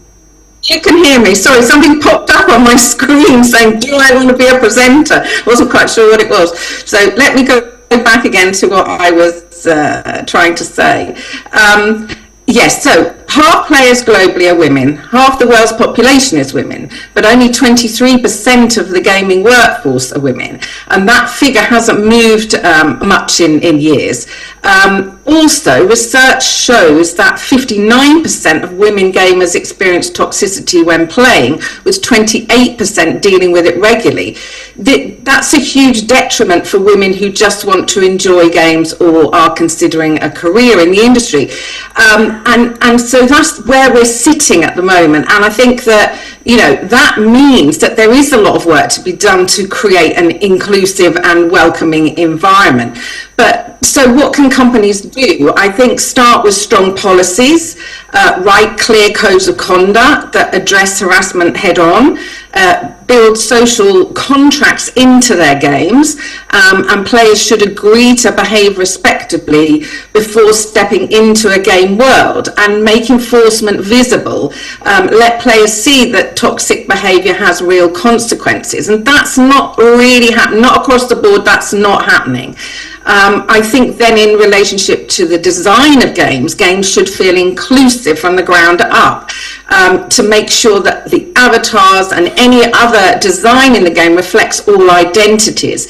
You can hear me. Sorry, something popped up on my screen saying, do I want to be a presenter? Wasn't quite sure what it was. So let me go back again to what I was was trying to say. Yes, so half players globally are women, half the world's population is women, but only 23% of the gaming workforce are women, and that figure hasn't moved much in years. Also, research shows that 59% of women gamers experience toxicity when playing, with 28% dealing with it regularly. That's a huge detriment for women who just want to enjoy games or are considering a career in the industry. And so that's where we're sitting at the moment. And I think that, you know, that means that there is a lot of work to be done to create an inclusive and welcoming environment. But so what can companies do? I think start with strong policies, write clear codes of conduct that address harassment head on, build social contracts into their games, and players should agree to behave respectably before stepping into a game world, and make enforcement visible. Let players see that toxic behavior has real consequences, and that's not really happening, not across the board, that's not happening. I think then in relationship to the design of games, games should feel inclusive from the ground up, to make sure that the avatars and any other design in the game reflects all identities,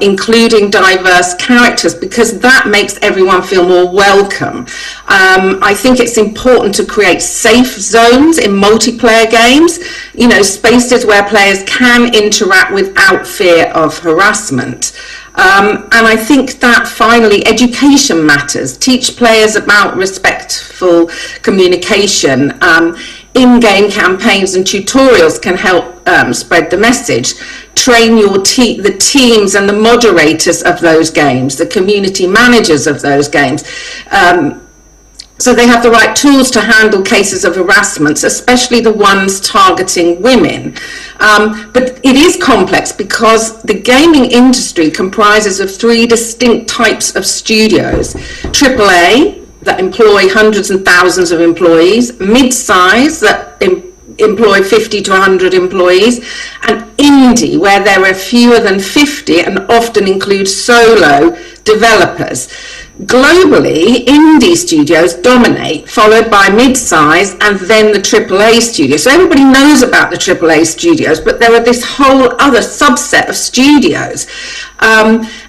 including diverse characters, because that makes everyone feel more welcome. I think it's important to create safe zones in multiplayer games, you know, spaces where players can interact without fear of harassment. And I think that finally education matters. Teach players about respectful communication. In-game campaigns and tutorials can help spread the message. Train the teams and the moderators of those games, the community managers of those games, so they have the right tools to handle cases of harassment, especially the ones targeting women. But it is complex because the gaming industry comprises of 3 distinct types of studios: AAA, that employ hundreds and thousands of employees; mid-size, that employ 50 to 100 employees; and indie, where there are fewer than 50 and often include solo developers. Globally, indie studios dominate, followed by mid-size and then the AAA studios. So everybody knows about the AAA studios, but there are this whole other subset of studios.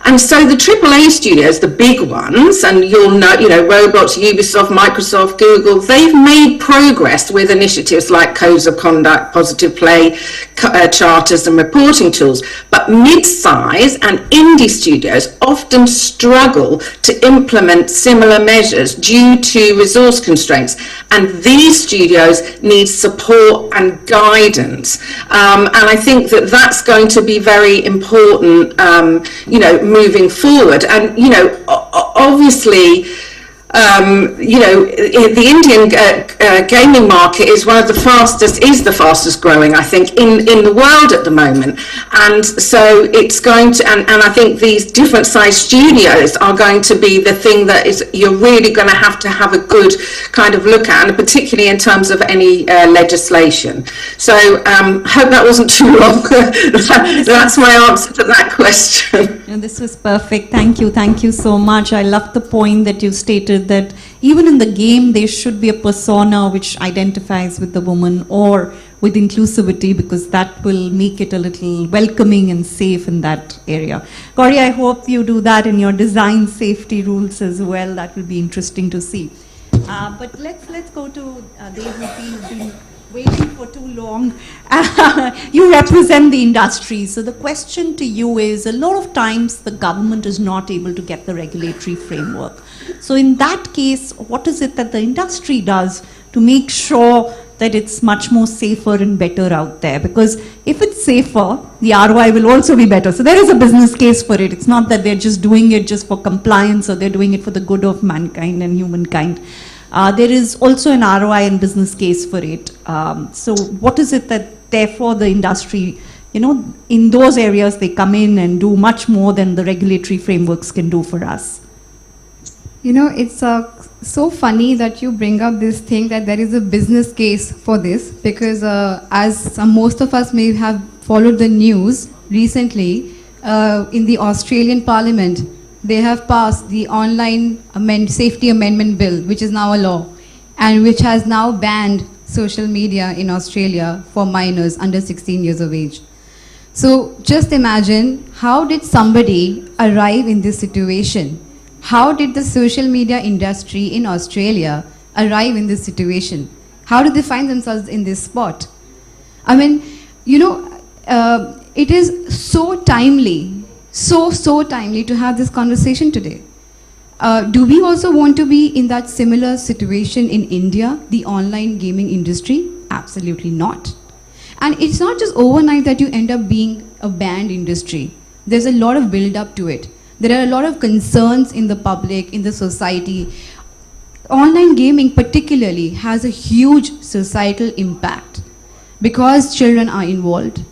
And so the AAA studios, the big ones, and you'll know, you know, Roblox, Ubisoft, Microsoft, Google, they've made progress with initiatives like codes of conduct, positive play, charters and reporting tools. But mid-size and indie studios often struggle to implement similar measures due to resource constraints. And these studios need support and guidance. And I think that that's going to be very important, you know, moving forward. And, you know, obviously, you know, the Indian gaming market is the fastest growing, I think, in the world at the moment. And so it's going to, and I think these different size studios are going to be the thing that you're really going to have a good kind of look at, and particularly in terms of any legislation. So hope that wasn't too long. That's my answer to that question. This was perfect. Thank you so much. I love the point that you stated, that even in the game there should be a persona which identifies with the woman or with inclusivity, because that will make it a little welcoming and safe in that area. Gauri, I hope you do that in your design safety rules as well. That will be interesting to see. But let's go to Dave, who's been waiting for too long. You represent the industry. So the question to you is, a lot of times the government is not able to get the regulatory framework. So in that case, what is it that the industry does to make sure that it's much more safer and better out there? Because if it's safer, the ROI will also be better. So there is a business case for it. It's not that they're just doing it just for compliance, or they're doing it for the good of mankind and humankind. There is also an ROI and business case for it. So what is it that therefore the industry, you know, in those areas they come in and do much more than the regulatory frameworks can do for us? You know, it's so funny that you bring up this thing that there is a business case for this, because as most of us may have followed the news recently, in the Australian Parliament, they have passed the online safety amendment bill, which is now a law, and which has now banned social media in Australia for minors under 16 years of age. So just imagine, how did somebody arrive in this situation? How did the social media industry in Australia arrive in this situation? How did they find themselves in this spot? I mean, you know, it is so timely, so timely to have this conversation today. Do we also want to be in that similar situation in India, the online gaming industry? Absolutely not. And it's not just overnight that you end up being a banned industry. There's a lot of build up to it. There are a lot of concerns in the public, in the society. Online gaming particularly has a huge societal impact because children are involved.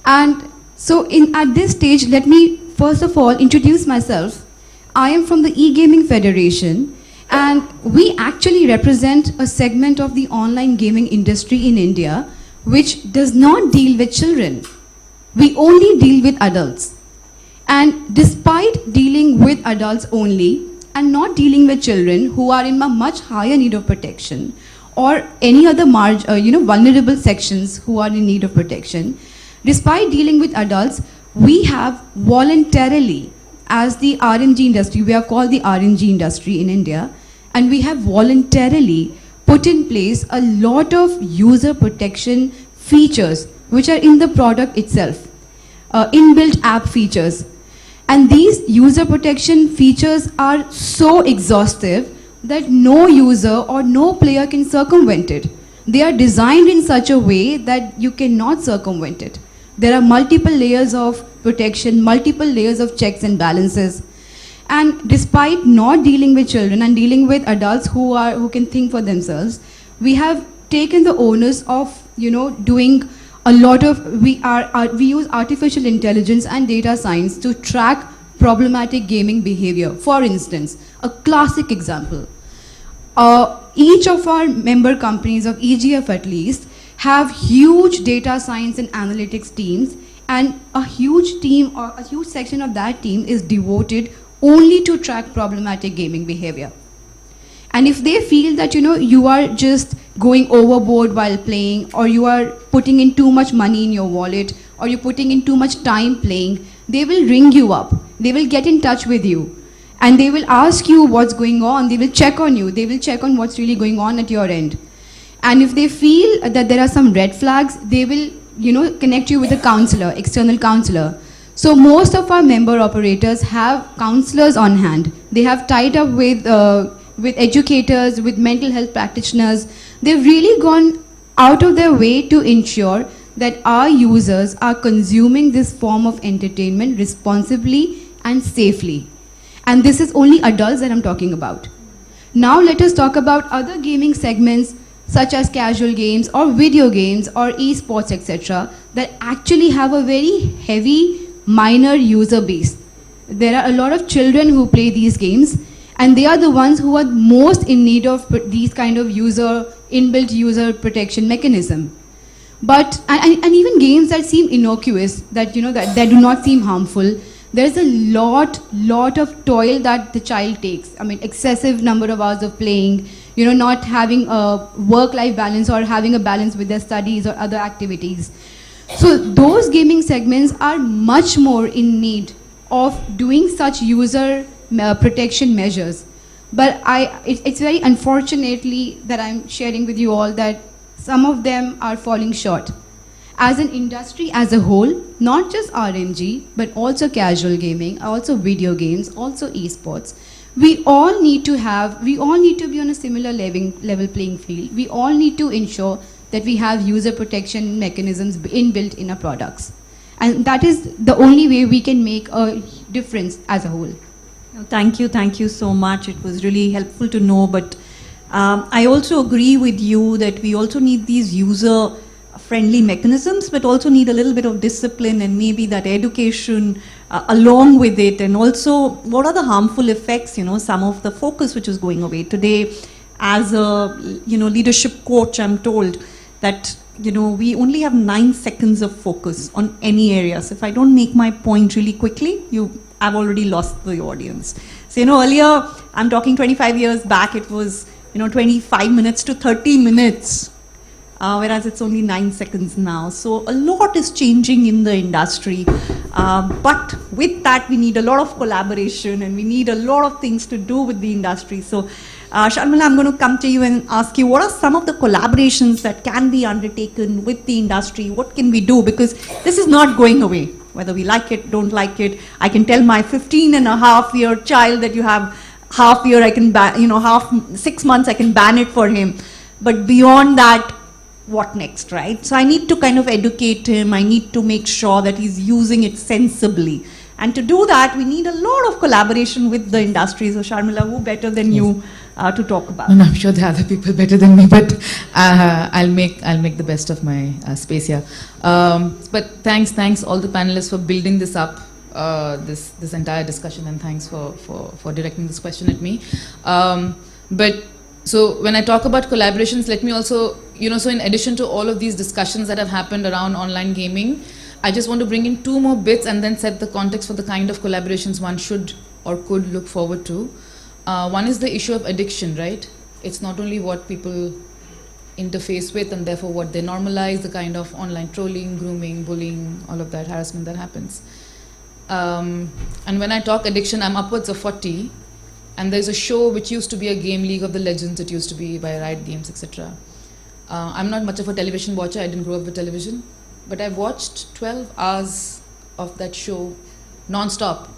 And so at this stage, let me first of all introduce myself. I am from the e-Gaming Federation, and we actually represent a segment of the online gaming industry in India which does not deal with children. We only deal with adults. And despite dealing with adults only and not dealing with children who are in a much higher need of protection, or any other vulnerable sections who are in need of protection, despite dealing with adults, we have voluntarily, as the RMG industry, we are called the RMG industry in India, and we have voluntarily put in place a lot of user protection features which are in the product itself, inbuilt app features. And these user protection features are so exhaustive that no user or no player can circumvent it. They are designed in such a way that you cannot circumvent it. There are multiple layers of protection, multiple layers of checks and balances. And despite not dealing with children and dealing with adults who can think for themselves, we have taken the onus of doing a lot of, we use artificial intelligence and data science to track problematic gaming behavior. For instance, a classic example, each of our member companies of IIGF at least have huge data science and analytics teams, and a huge team or a huge section of that team is devoted only to track problematic gaming behavior. And if they feel that you are just going overboard while playing, or you are putting in too much money in your wallet, or you're putting in too much time playing, they will ring you up. They will get in touch with you, and they will ask you what's going on. They will check on you. They will check on what's really going on at your end. And if they feel that there are some red flags, they will connect you with a counselor, external counselor. So most of our member operators have counselors on hand. They have tied up with educators, with mental health practitioners. They've really gone out of their way to ensure that our users are consuming this form of entertainment responsibly and safely. And this is only adults that I'm talking about. Now let us talk about other gaming segments such as casual games or video games or esports, etc., that actually have a very heavy minor user base. There are a lot of children who play these games, and they are the ones who are most in need of these kind of inbuilt user protection mechanism. But and even games that seem innocuous, that that do not seem harmful, there's a lot of toil that the child takes. I mean, excessive number of hours of playing, not having a work-life balance or having a balance with their studies or other activities. So those gaming segments are much more in need of doing such user protection measures. But it's very unfortunately that I'm sharing with you all that some of them are falling short. As an industry as a whole, not just RMG, but also casual gaming, also video games, also esports, we all need to be on a similar level playing field. We all need to ensure that we have user protection mechanisms inbuilt in our products. And that is the only way we can make a difference as a whole. Thank you so much. It was really helpful to know, but I also agree with you that we also need these user-friendly mechanisms, but also need a little bit of discipline and maybe that education along with it. And also, what are the harmful effects, some of the focus which is going away. Today, as a leadership coach, I'm told that we only have 9 seconds of focus on any area. So if I don't make my point really quickly, I've already lost the audience. So, earlier, I'm talking 25 years back, it was, 25 minutes to 30 minutes, whereas it's only 9 seconds now. So a lot is changing in the industry. But with that, we need a lot of collaboration and we need a lot of things to do with the industry. So, Sharmila, I'm going to come to you and ask you, what are some of the collaborations that can be undertaken with the industry? What can we do? Because this is not going away, whether we like it, don't like it. I can tell my 15-and-a-half-year child that you have half year, I can 6 months, I can ban it for him. But beyond that, what next, right? So I need to kind of educate him. I need to make sure that he's using it sensibly. And to do that, we need a lot of collaboration with the industry. So Sharmila, who better than you to talk about? No, I'm sure there are other people better than me, but I'll make the best of my space here. But thanks all the panelists for building this up, this entire discussion, and thanks for directing this question at me. But so when I talk about collaborations, let me also, so in addition to all of these discussions that have happened around online gaming, I just want to bring in 2 more bits and then set the context for the kind of collaborations one should or could look forward to. One is the issue of addiction, right? It's not only what people interface with and therefore what they normalize, the kind of online trolling, grooming, bullying, all of that harassment that happens. And when I talk addiction, I'm upwards of 40. And there's a show which used to be a game, League of the Legends. It used to be by Riot Games, etc. I'm not much of a television watcher. I didn't grow up with television. But I've watched 12 hours of that show non-stop.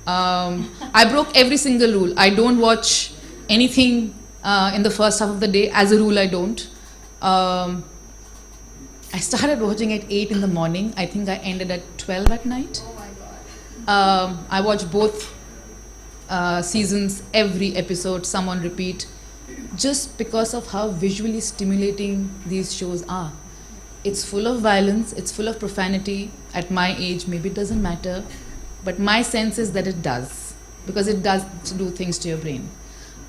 I broke every single rule. I don't watch anything in the first half of the day. As a rule, I don't. I started watching at 8 in the morning. I think I ended at 12 at night. Oh my God. I watched both seasons, every episode, some on repeat, just because of how visually stimulating these shows are. It's full of violence, it's full of profanity. At my age, maybe it doesn't matter, but my sense is that it does, because it does do things to your brain.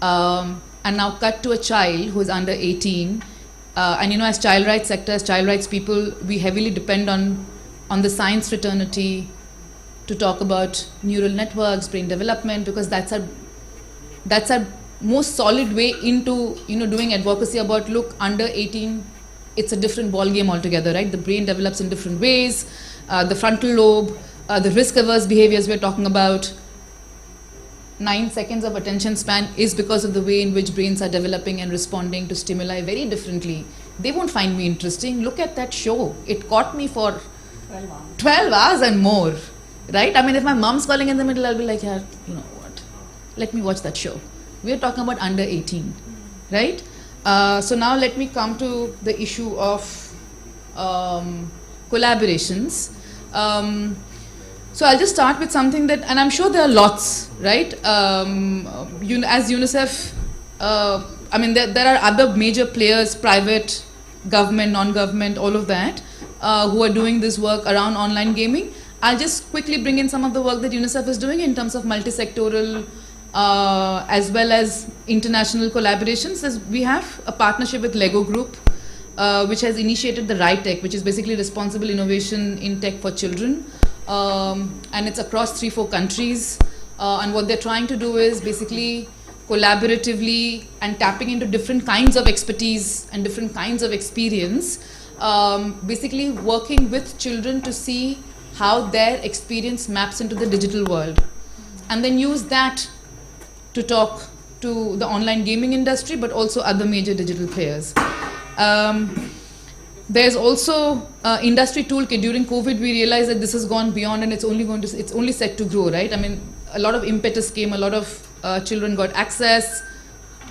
And now cut to a child who is under 18, and as child rights sectors, child rights people, we heavily depend on the science fraternity to talk about neural networks, brain development, because that's our most solid way into doing advocacy about, look, under 18, it's a different ball game altogether, right? The brain develops in different ways. The frontal lobe, the risk-averse behaviors we're talking about. 9 seconds of attention span is because of the way in which brains are developing and responding to stimuli very differently. They won't find me interesting. Look at that show. It caught me for 12 hours and more, right? I mean, if my mom's calling in the middle, I'll be like, yeah, you know what? Let me watch that show. We're talking about under 18, right? So now let me come to the issue of collaborations. So I'll just start with something that, and I'm sure there are lots, right? As UNICEF, I mean, there are other major players, private, government, non-government, all of that, who are doing this work around online gaming. I'll just quickly bring in some of the work that UNICEF is doing in terms of multi-sectoral as well as international collaborations. We have a partnership with Lego Group, which has initiated the RITech, which is basically responsible innovation in tech for children. And it's across 3-4 countries. And what they're trying to do is basically collaboratively and tapping into different kinds of expertise and different kinds of experience, basically working with children to see how their experience maps into the digital world. And then use that to talk to the online gaming industry, but also other major digital players. There's also industry toolkit. During COVID, we realized that this has gone beyond, and it's only set to grow, right? I mean, a lot of impetus came, a lot of children got access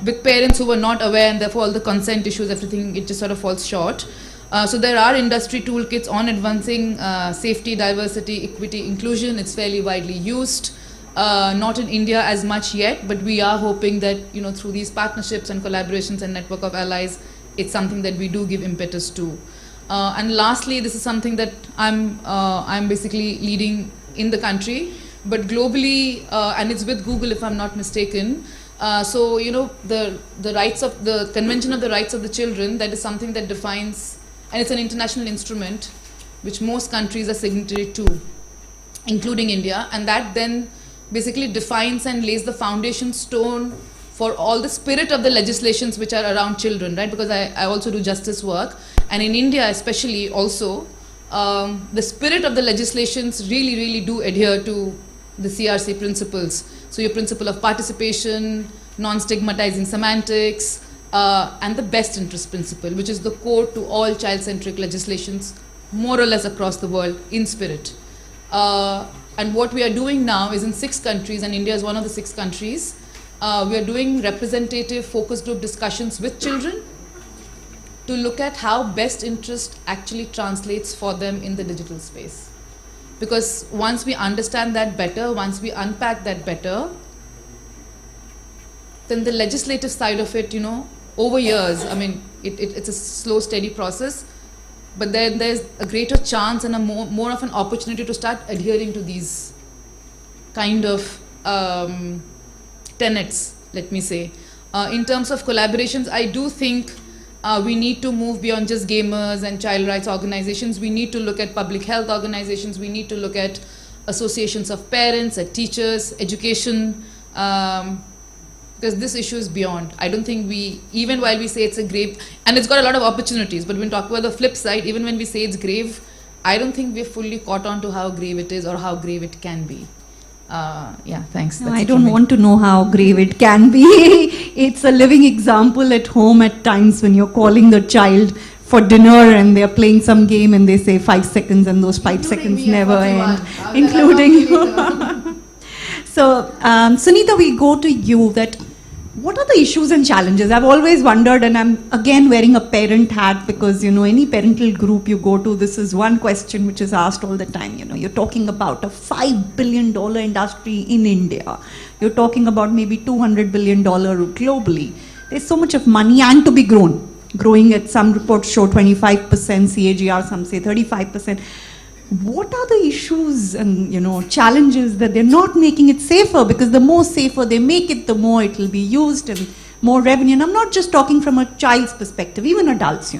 with parents who were not aware, and therefore all the consent issues, everything, it just sort of falls short. So there are industry toolkits on advancing safety, diversity, equity, inclusion. It's fairly widely used. Not in India as much yet, but we are hoping that through these partnerships and collaborations and network of allies, it's something that we do give impetus to. And lastly, this is something that I'm basically leading in the country, but globally, and it's with Google if I'm not mistaken. So the rights of the Convention of the Rights of the Children, that is something that defines and it's an international instrument which most countries are signatory to, including India, and that then basically defines and lays the foundation stone for all the spirit of the legislations which are around children, right? Because I also do justice work, and in India especially also, the spirit of the legislations really do adhere to the CRC principles. So your principle of participation, non-stigmatizing semantics, and the best interest principle, which is the core to all child-centric legislations, more or less across the world in spirit. And what we are doing now is in 6 countries, and India is one of the 6 countries, we are doing representative focus group discussions with children to look at how best interest actually translates for them in the digital space. Because once we understand that better, once we unpack that better, then the legislative side of it, over years, I mean, it's a slow, steady process, but then there's a greater chance and a more of an opportunity to start adhering to these kind of tenets, let me say. In terms of collaborations, I do think we need to move beyond just gamers and child rights organizations. We need to look at public health organizations. We need to look at associations of parents, at teachers, education, because this issue is beyond. I don't think even while we say it's a grave, and it's got a lot of opportunities, but when we talk about the flip side, even when we say it's grave, I don't think we're fully caught on to how grave it is or how grave it can be. Yeah, thanks. No, I don't want to know how grave it can be. It's a living example at home at times when you're calling the child for dinner and they're playing some game and they say 5 seconds and those 5 seconds never end, including you. So, Sunita, we go to you. What are the issues and challenges? I've always wondered, and I'm again wearing a parent hat because, any parental group you go to, this is one question which is asked all the time. You're talking about a $5 billion industry in India. You're talking about maybe $200 billion globally. There's so much of money and to be growing at some reports show 25% CAGR, some say 35%. What are the issues and challenges that they're not making it safer? Because the more safer they make it, the more it will be used and more revenue. And I'm not just talking from a child's perspective, even adults.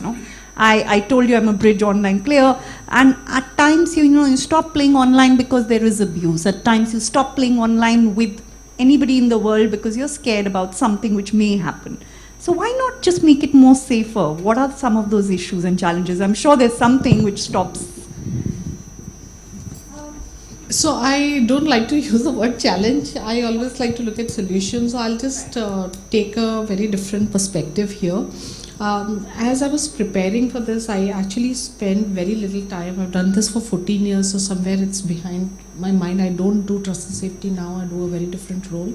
I told you I'm a bridge online player, and at times you stop playing online because there is abuse. At times you stop playing online with anybody in the world because you're scared about something which may happen. So why not just make it more safer? What are some of those issues and challenges? I'm sure there's something which stops. So I don't like to use the word challenge. I always like to look at solutions. So I'll just take a very different perspective here. As I was preparing for this, I actually spent very little time. I've done this for 14 years, so somewhere it's behind my mind. I don't do trust and safety now. I do a very different role.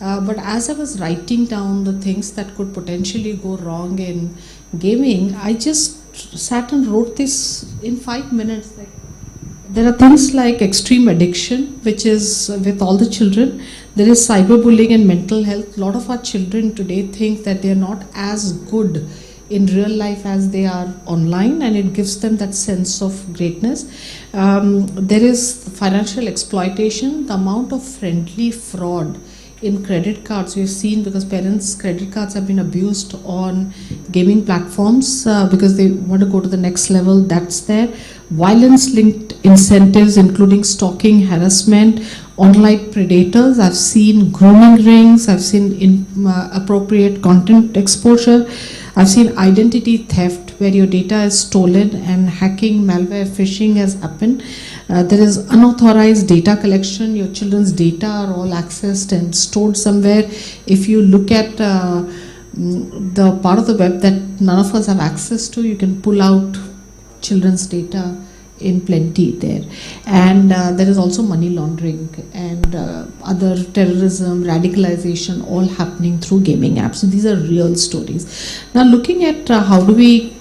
But as I was writing down the things that could potentially go wrong in gaming, I just sat and wrote this in 5 minutes. There are things like extreme addiction, which is with all the children. There is cyberbullying and mental health. A lot of our children today think that they are not as good in real life as they are online, and it gives them that sense of greatness. There is financial exploitation, the amount of friendly fraud in credit cards we've seen, because parents' credit cards have been abused on gaming platforms because they want to go to the next level. That's there. Violence-linked incentives, including stalking, harassment, online predators. I've seen grooming rings. I've seen inappropriate content exposure. I've seen identity theft, where your data is stolen and hacking, malware, phishing has happened. There is unauthorized data collection. Your children's data are all accessed and stored somewhere. If you look at the part of the web that none of us have access to, you can pull out children's data in plenty there. And there is also money laundering and other terrorism, radicalization, all happening through gaming apps. So these are real stories. Now looking at how do we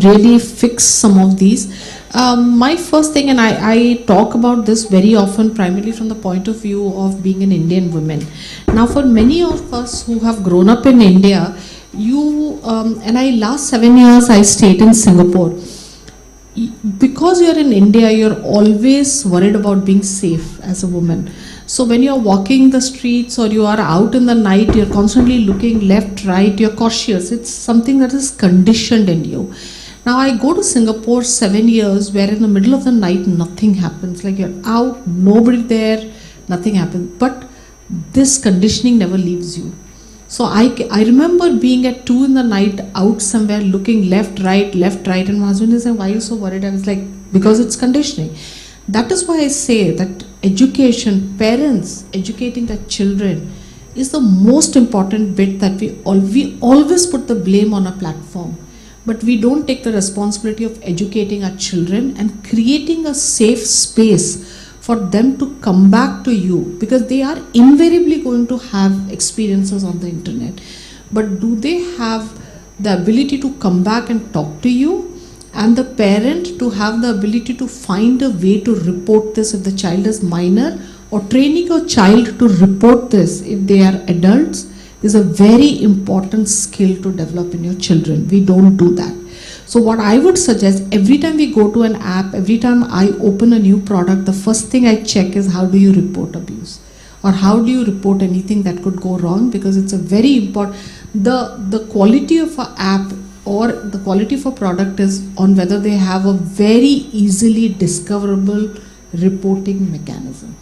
really fix some of these, my first thing, and I talk about this very often primarily from the point of view of being an Indian woman. Now for many of us who have grown up in India, last 7 years I stayed in Singapore. Because you're in India, you're always worried about being safe as a woman. So when you're walking the streets or you are out in the night, you're constantly looking left, right, you're cautious. It's something that is conditioned in you. Now I go to Singapore 7 years where in the middle of the night nothing happens. Like you're out, nobody there, nothing happens. But this conditioning never leaves you. So I remember being at 2 in the night out somewhere looking left, right, and my husband is saying, why are you so worried? I was like, because it's conditioning. That is why I say that education, parents educating their children is the most important bit that we always put the blame on a platform. But we don't take the responsibility of educating our children and creating a safe space for them to come back to you, because they are invariably going to have experiences on the internet. But do they have the ability to come back and talk to you? And the parent to have the ability to find a way to report this if the child is minor, or training your child to report this if they are adults is a very important skill to develop in your children. We don't do that. So what I would suggest, every time we go to an app, every time I open a new product, the first thing I check is how do you report abuse, or how do you report anything that could go wrong, because it's a very important, the quality of an app or the quality of a product is on whether they have a very easily discoverable reporting mechanism.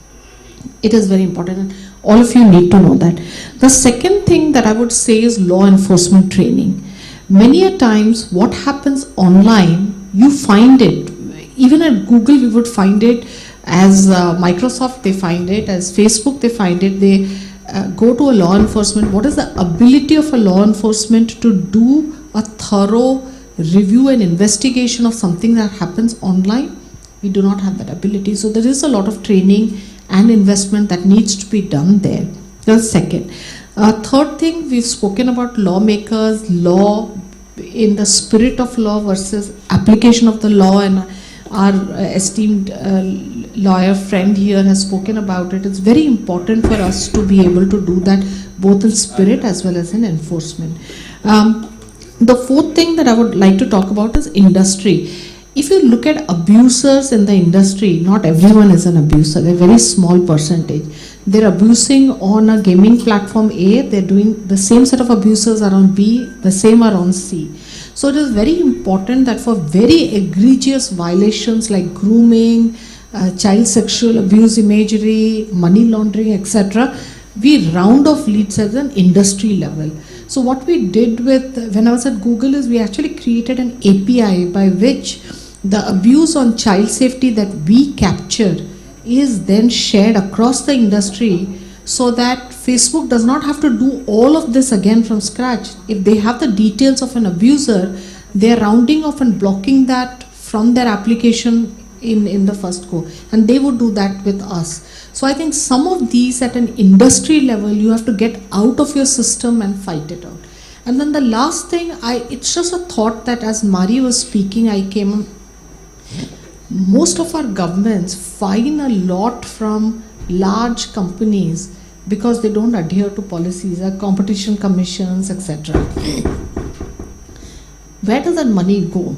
It is very important, and all of you need to know that. The second thing that I would say is law enforcement training. Many a times what happens online, you find it, even at Google we would find it, as Microsoft they find it, as Facebook they find it, they go to a law enforcement. What is the ability of a law enforcement to do a thorough review and investigation of something that happens online? We do not have that ability. So there is a lot of training and investment that needs to be done there. That's second. Third thing, we've spoken about lawmakers, law in the spirit of law versus application of the law, and our esteemed lawyer friend here has spoken about it. It's very important for us to be able to do that both in spirit as well as in enforcement. The fourth thing that I would like to talk about is industry. If you look at abusers in the industry, not everyone is an abuser, a very small percentage. They're abusing on a gaming platform A, they're doing the same set of abusers are on B, the same are on C. So it is very important that for very egregious violations like grooming, child sexual abuse imagery, money laundering, etc., we round off leads at an industry level. So what we did when I was at Google is we actually created an API by which the abuse on child safety that we capture is then shared across the industry, so that Facebook does not have to do all of this again from scratch. If they have the details of an abuser, they are rounding off and blocking that from their application in the first go, and they would do that with us. So I think some of these at an industry level you have to get out of your system and fight it out. And then the last thing, it's just a thought that as Mari was speaking, most of our governments fine a lot from large companies because they don't adhere to policies like competition commissions, etc. Where does that money go?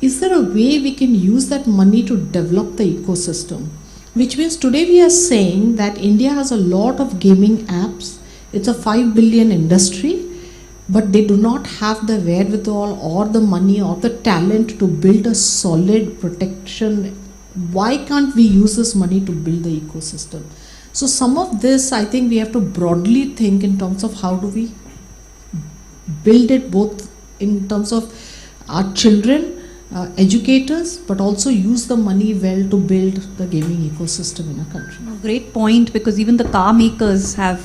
Is there a way we can use that money to develop the ecosystem? Which means today we are saying that India has a lot of gaming apps. It's a 5 billion industry, but they do not have the wherewithal or the money or the talent to build a solid protection. Why can't we use this money to build the ecosystem? So some of this, I think we have to broadly think in terms of how do we build it, both in terms of our children, educators, but also use the money well to build the gaming ecosystem in our country. Great point, because even the car makers have,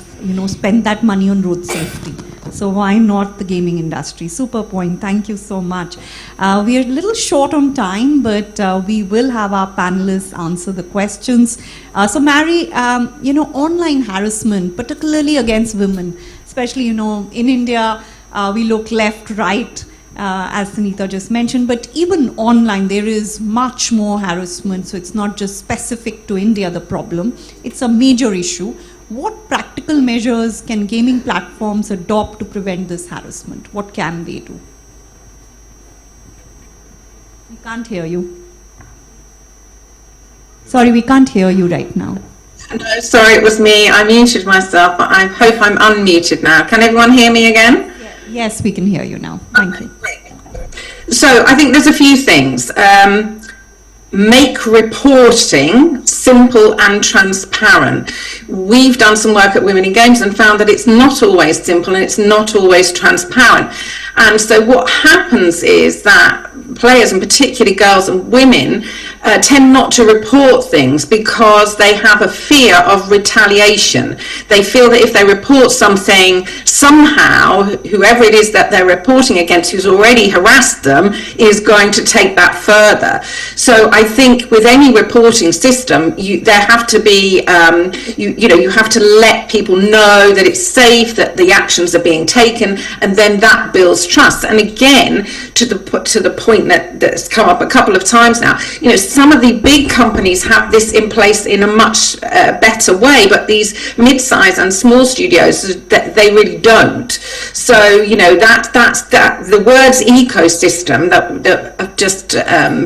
spent that money on road safety. So why not the gaming industry? Super point. Thank you so much. We are a little short on time, but we will have our panelists answer the questions. So Mary, online harassment, particularly against women, especially, in India, we look left, right, as Sunita just mentioned, but even online there is much more harassment, so it's not just specific to India, the problem. It's a major issue. What practical measures can gaming platforms adopt to prevent this harassment? What can they do? We can't hear you. Sorry, we can't hear you right now. No, sorry, it was me. I muted myself, but I hope I'm unmuted now. Can everyone hear me again? Yes, we can hear you now. Thank you. So I think there's a few things. Make reporting simple and transparent. We've done some work at Women in Games and found that it's not always simple and it's not always transparent. And so what happens is that players, and particularly girls and women, tend not to report things because they have a fear of retaliation. They feel that if they report something, somehow whoever it is that they're reporting against who's already harassed them is going to take that further. So I think with any reporting system, there have to be, you have to let people know that it's safe, that the actions are being taken, and then that builds trust. And again, to the point that's come up a couple of times now, some of the big companies have this in place in a much better way, but these mid-size and small studios, they really don't. So that's the words ecosystem that have just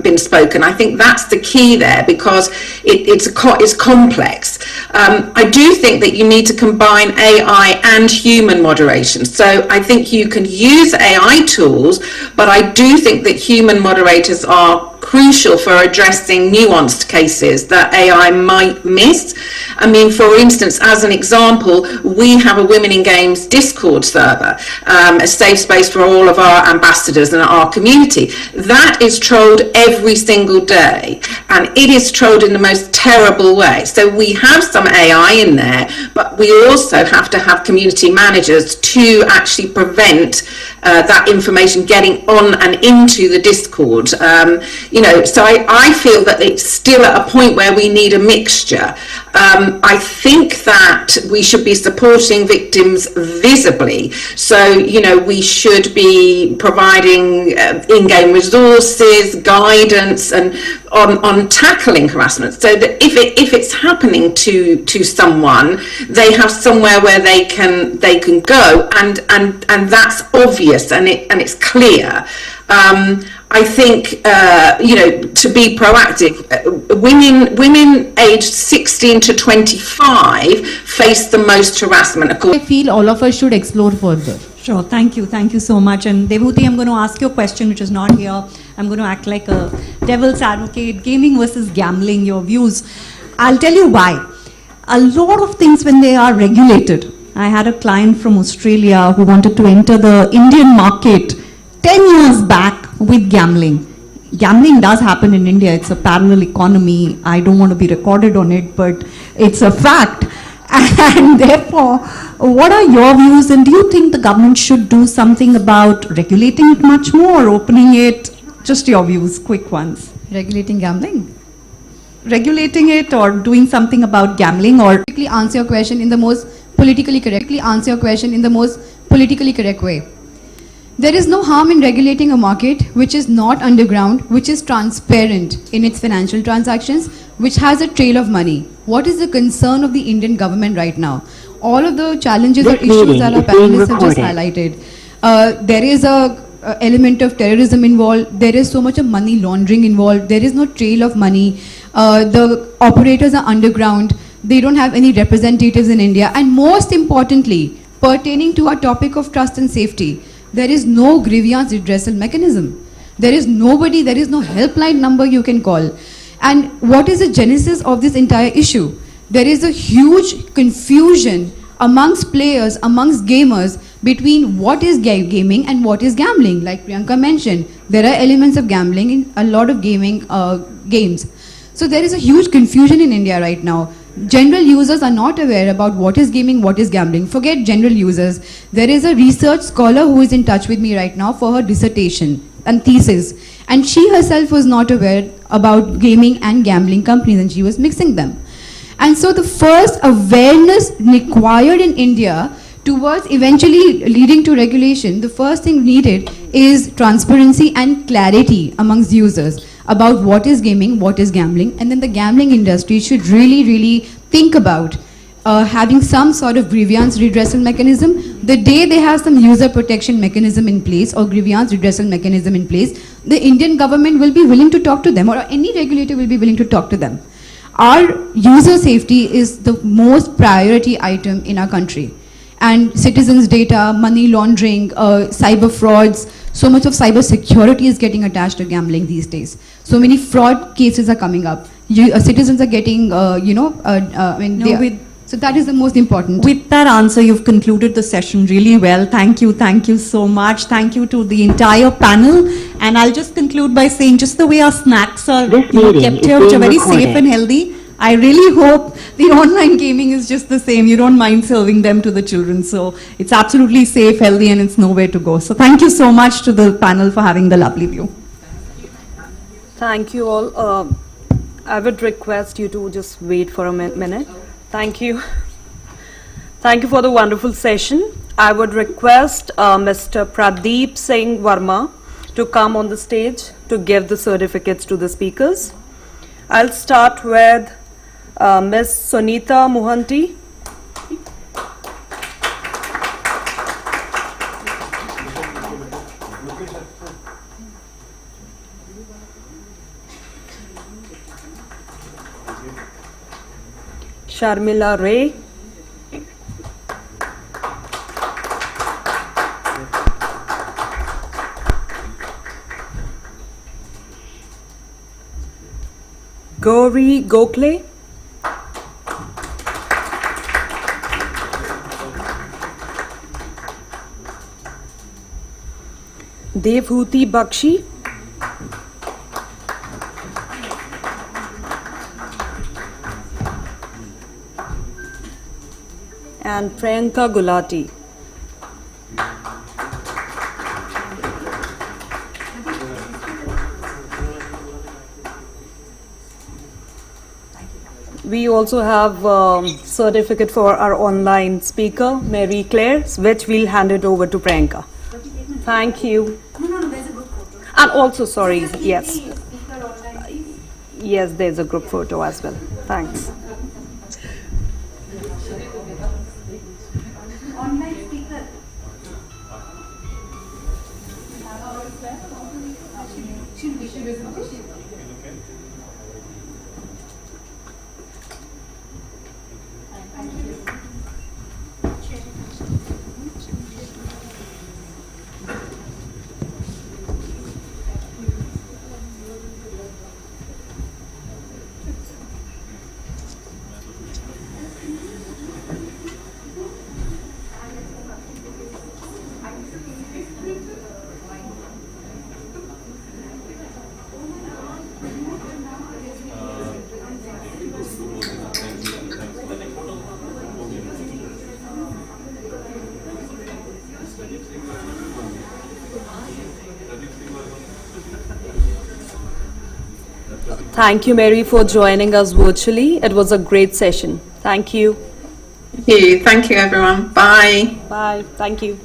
been spoken. I think that's the key there, because it's complex. I do think that you need to combine AI and human moderation. So I think you can use AI tools, but I do think that human moderators are crucial for addressing nuanced cases that AI might miss. I mean, for instance, as an example, we have a Women in Games Discord server, a safe space for all of our ambassadors and our community. That is trolled every single day, and it is trolled in the most terrible way. So we have some AI in there, but we also have to have community managers to actually prevent that information getting on and into the Discord. So I feel that it's still at a point where we need a mixture. I think that we should be supporting victims visibly. So, we should be providing in-game resources, guidance, and on tackling harassment, so that if it's happening to someone, they have somewhere where they can go, and that's obvious and it's clear. I think, to be proactive, women aged 16 to 25 face the most harassment. I feel all of us should explore further. Sure, thank you so much. And Devhuti, I'm going to ask you a question which is not here. I'm going to act like a devil's advocate. Gaming versus gambling, your views. I'll tell you why. A lot of things, when they are regulated. I had a client from Australia who wanted to enter the Indian market 10 years back with gambling. Gambling does happen in India. It's a parallel economy. I don't want to be recorded on it, but it's a fact. And therefore, what are your views, and do you think the government should do something about regulating it much more, opening it? Just your views, quick ones. Regulating gambling? Regulating it or doing something about gambling, or quickly answer your question in the most politically correct way. There is no harm in regulating a market which is not underground, which is transparent in its financial transactions, which has a trail of money. What is the concern of the Indian government right now? All of the challenges or issues that our panelists have just highlighted. There is a element of terrorism involved. There is so much of money laundering involved. There is no trail of money. The operators are underground. They don't have any representatives in India. And most importantly, pertaining to our topic of trust and safety, there is no grievance redressal mechanism. There is nobody, there is no helpline number you can call. And what is the genesis of this entire issue? There is a huge confusion amongst players, amongst gamers, between what is gaming and what is gambling. Like Priyanka mentioned, there are elements of gambling in a lot of gaming games. So there is a huge confusion in India right now. General users are not aware about what is gaming, what is gambling. Forget general users. There is a research scholar who is in touch with me right now for her dissertation and thesis. And she herself was not aware about gaming and gambling companies, and she was mixing them. And so the first awareness required in India towards eventually leading to regulation, the first thing needed is transparency and clarity amongst users about what is gaming, what is gambling, and then the gambling industry should really think about having some sort of grievance redressal mechanism. The day they have some user protection mechanism in place or grievance redressal mechanism in place, the Indian government will be willing to talk to them, or any regulator will be willing to talk to them. Our user safety is the most priority item in our country. and citizens' data, money laundering, cyber frauds. So much of cyber security is getting attached to gambling these days. So many fraud cases are coming up. Citizens are getting, so that is the most important. With that answer, you've concluded the session really well. Thank you so much. Thank you to the entire panel. And I'll just conclude by saying, just the way our snacks are kept here, which are very safe and healthy, I really hope the online gaming is just the same. You don't mind serving them to the children. So it's absolutely safe, healthy, and it's nowhere to go. So thank you so much to the panel for having the lovely view. Thank you all. I would request you to just wait for a minute. Thank you. Thank you for the wonderful session. I would request Mr. Pradeep Singh Verma to come on the stage to give the certificates to the speakers. I'll start with Ms. Sunita Mohanty. Sharmila Ray. Gauri Gokhale. Devhuti Bakshi. And Priyanka Gulati. We also have certificate for our online speaker, Mary Claire, which we'll hand it over to Priyanka. Thank you. And also, sorry, yes. Yes, there's a group photo as well. Thanks. Thank you, Mary, for joining us virtually. It was a great session. Thank you. Thank you. Thank you, everyone. Bye. Bye. Thank you.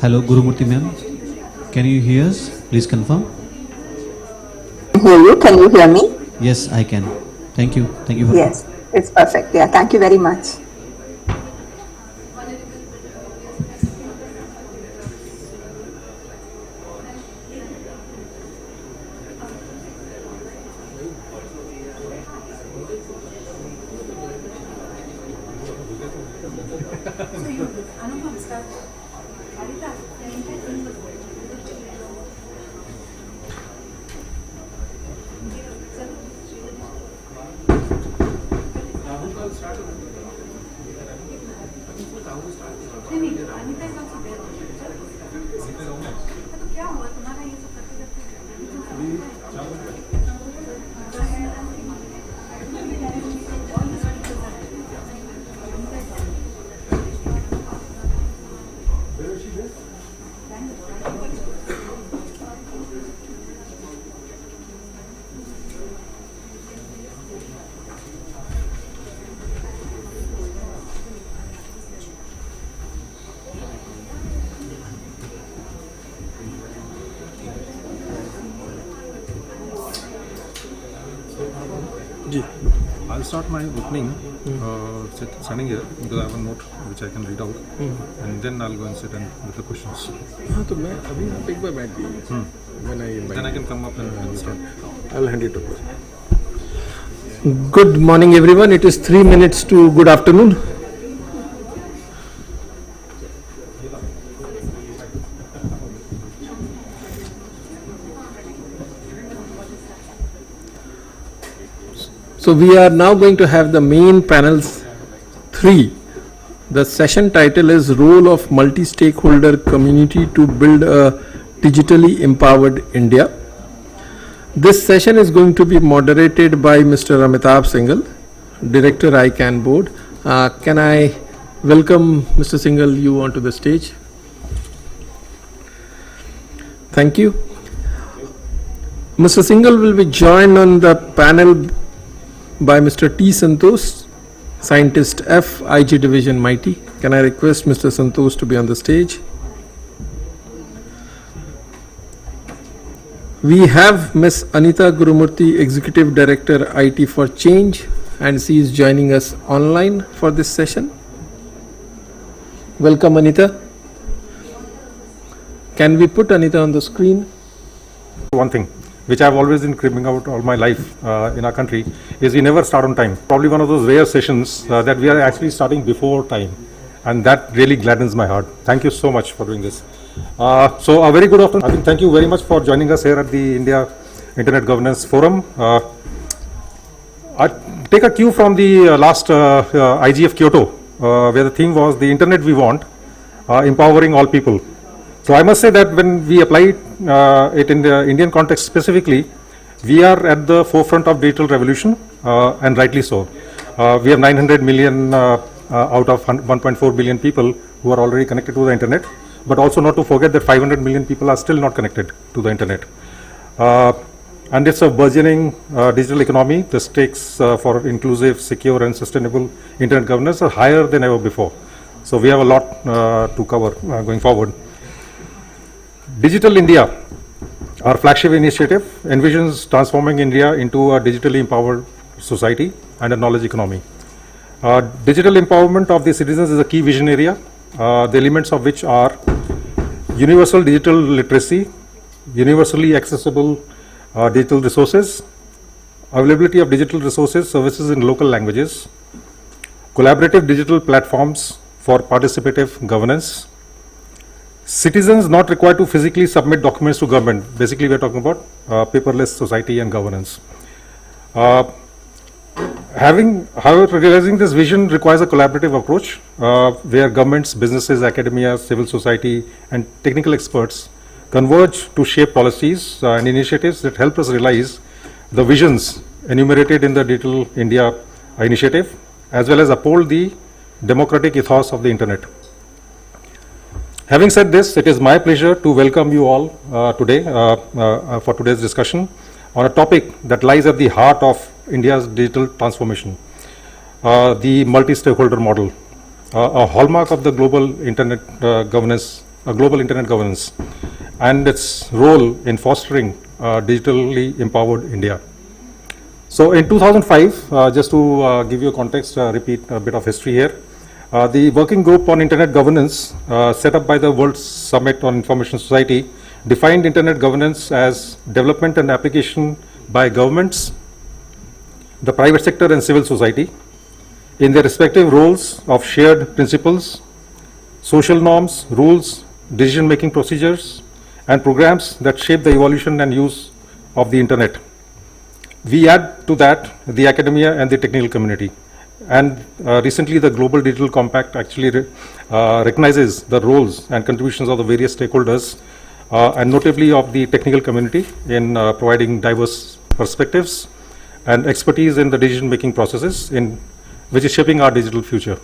Hello, Gurumurthy ma'am. Can you hear us? Please confirm. Hear you. Can you hear me? Yes, I can. Thank you. Thank you. Yes, it's perfect. Yeah, thank you very much. I'll start my opening standing here because I have a note which I can read out, and then I'll go and sit and with the questions. हाँ तो मैं अभी यहाँ पे एक बार बैठ गई Then I can come up and start. I'll hand it over. Good morning everyone. It is 3 minutes to good afternoon. So we are now going to have the main panels 3. The session title is Role of Multi-Stakeholder Community to Build a Digitally Empowered India. This session is going to be moderated by Mr. Amitabh Singhal, Director ICANN Board. Can I welcome Mr. Singhal you onto the stage? Thank you. Mr. Singhal will be joined on the panel by Mr. T. Santosh, Scientist F, IG Division MIT. Can I request Mr. Santosh to be on the stage? We have Ms. Anita Gurumurthy, Executive Director IT for Change, and she is joining us online for this session. Welcome, Anita. Can we put Anita on the screen? One thing which I've always been cribbing out all my life in our country is we never start on time. Probably one of those rare sessions that we are actually starting before time, and that really gladdens my heart. Thank you so much for doing this. So a very good afternoon. I think thank you very much for joining us here at the India Internet Governance Forum. I take a cue from the last IGF Kyoto, where the theme was the internet we want, empowering all people. So I must say that when we apply it in the Indian context specifically, we are at the forefront of digital revolution, and rightly so. We have 900 million out of 1.4 billion people who are already connected to the internet, but also not to forget that 500 million people are still not connected to the internet. And it's a burgeoning digital economy. The stakes for inclusive, secure and sustainable internet governance are higher than ever before. So we have a lot to cover going forward. Digital India, our flagship initiative, envisions transforming India into a digitally empowered society and a knowledge economy. Digital empowerment of the citizens is a key vision area, the elements of which are universal digital literacy, universally accessible digital resources, availability of digital resources, services in local languages, collaborative digital platforms for participative governance, citizens not required to physically submit documents to government. Basically, we are talking about paperless society and governance. However, realizing this vision requires a collaborative approach where governments, businesses, academia, civil society, and technical experts converge to shape policies and initiatives that help us realize the visions enumerated in the Digital India initiative, as well as uphold the democratic ethos of the Internet. Having said this, it is my pleasure to welcome you all today for today's discussion on a topic that lies at the heart of India's digital transformation, the multi-stakeholder model, a hallmark of the global Internet governance, and its role in fostering digitally empowered India. So in 2005, just to give you a context, repeat a bit of history here, the Working Group on Internet Governance set up by the World Summit on Information Society defined Internet governance as development and application by governments, the private sector and civil society in their respective roles of shared principles, social norms, rules, decision-making procedures, and programs that shape the evolution and use of the Internet. We add to that the academia and the technical community. And recently the Global Digital Compact actually recognizes the roles and contributions of the various stakeholders and notably of the technical community in providing diverse perspectives and expertise in the decision-making processes which is shaping our digital future.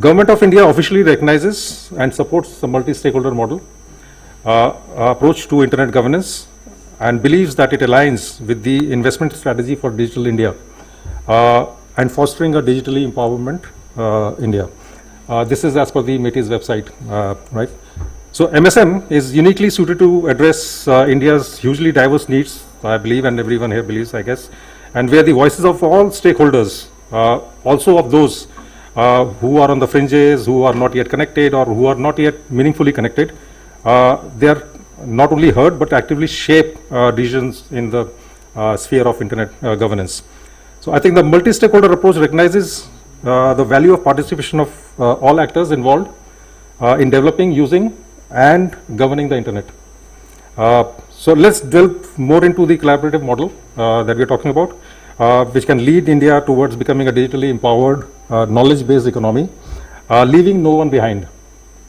Government of India officially recognizes and supports the multi-stakeholder model approach to Internet governance and believes that it aligns with the investment strategy for Digital India and fostering a digitally empowerment India. This is as per the METI's website, right? So MSM is uniquely suited to address India's hugely diverse needs, I believe, and everyone here believes, I guess, and where the voices of all stakeholders, also of those who are on the fringes, who are not yet connected or who are not yet meaningfully connected, they are not only heard but actively shape decisions in the sphere of Internet governance. So I think the multi-stakeholder approach recognizes the value of participation of all actors involved in developing, using, and governing the Internet. So let's delve more into the collaborative model that we're talking about, which can lead India towards becoming a digitally empowered, knowledge-based economy, leaving no one behind.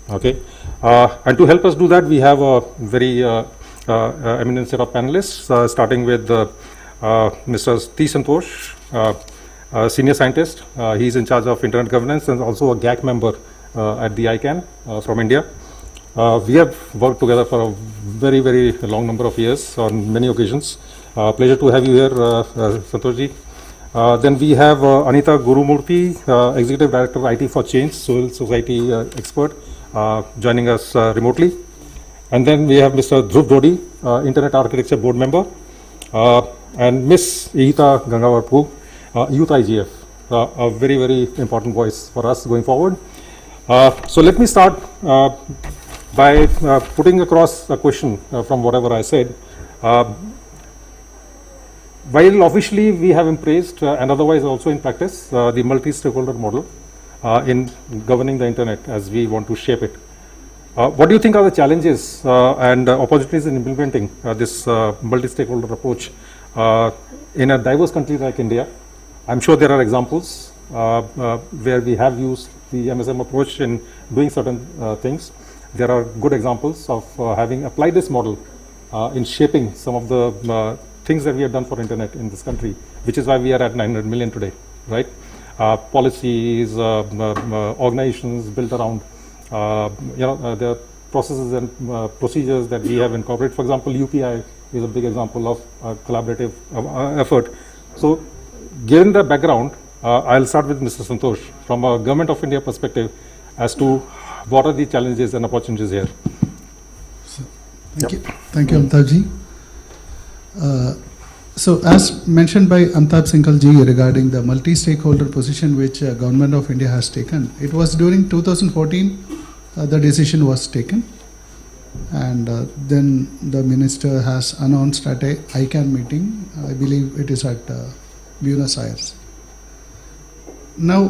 Okay, and to help us do that, we have a very eminent set of panelists, starting with Mr. T. Santosh, senior scientist. He's in charge of Internet governance and also a GAC member at the ICANN from India. We have worked together for a very, very long number of years on many occasions. Pleasure to have you here, Santoshji. Then we have Anita Gurumurthy, Executive Director IT for Change, Civil Society expert, joining us remotely. And then we have Mr. Dhruv Dodi, Internet Architecture Board member, and Ms. Ihita Gangavarpu, Youth IIGF, a very, very important voice for us going forward. So let me start by putting across a question from whatever I said. While officially we have embraced and otherwise also in practice the multi-stakeholder model in governing the Internet as we want to shape it, what do you think are the challenges and opportunities in implementing this multi-stakeholder approach in a diverse country like India? I'm sure there are examples where we have used the MSM approach in doing certain things. There are good examples of having applied this model in shaping some of the things that we have done for Internet in this country, which is why we are at 900 million today, right? Policies, organizations built around, the processes and procedures that we have incorporated. For example, UPI is a big example of collaborative effort. So, given the background, I'll start with Mr. Santosh from a Government of India perspective as to what are the challenges and opportunities here. Thank you, Amitabh ji. So as mentioned by Amitabh Singhal ji regarding the multi-stakeholder position which Government of India has taken, it was during 2014 the decision was taken, and then the minister has announced at a ICANN meeting, I believe it is at Buenos Aires. Now,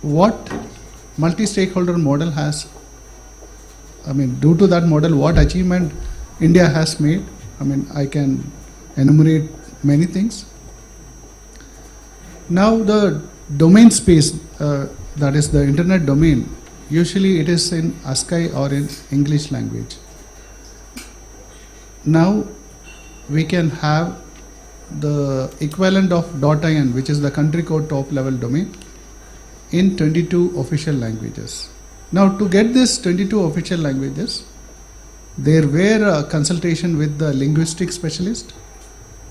what multi-stakeholder model has, due to that model, what achievement India has made, I can enumerate many things. Now the domain space, that is the internet domain, usually it is in ASCII or in English language. Now we can have the equivalent of .in, which is the country code top level domain, in 22 official languages. Now to get this 22 official languages, there were a consultation with the linguistic specialist,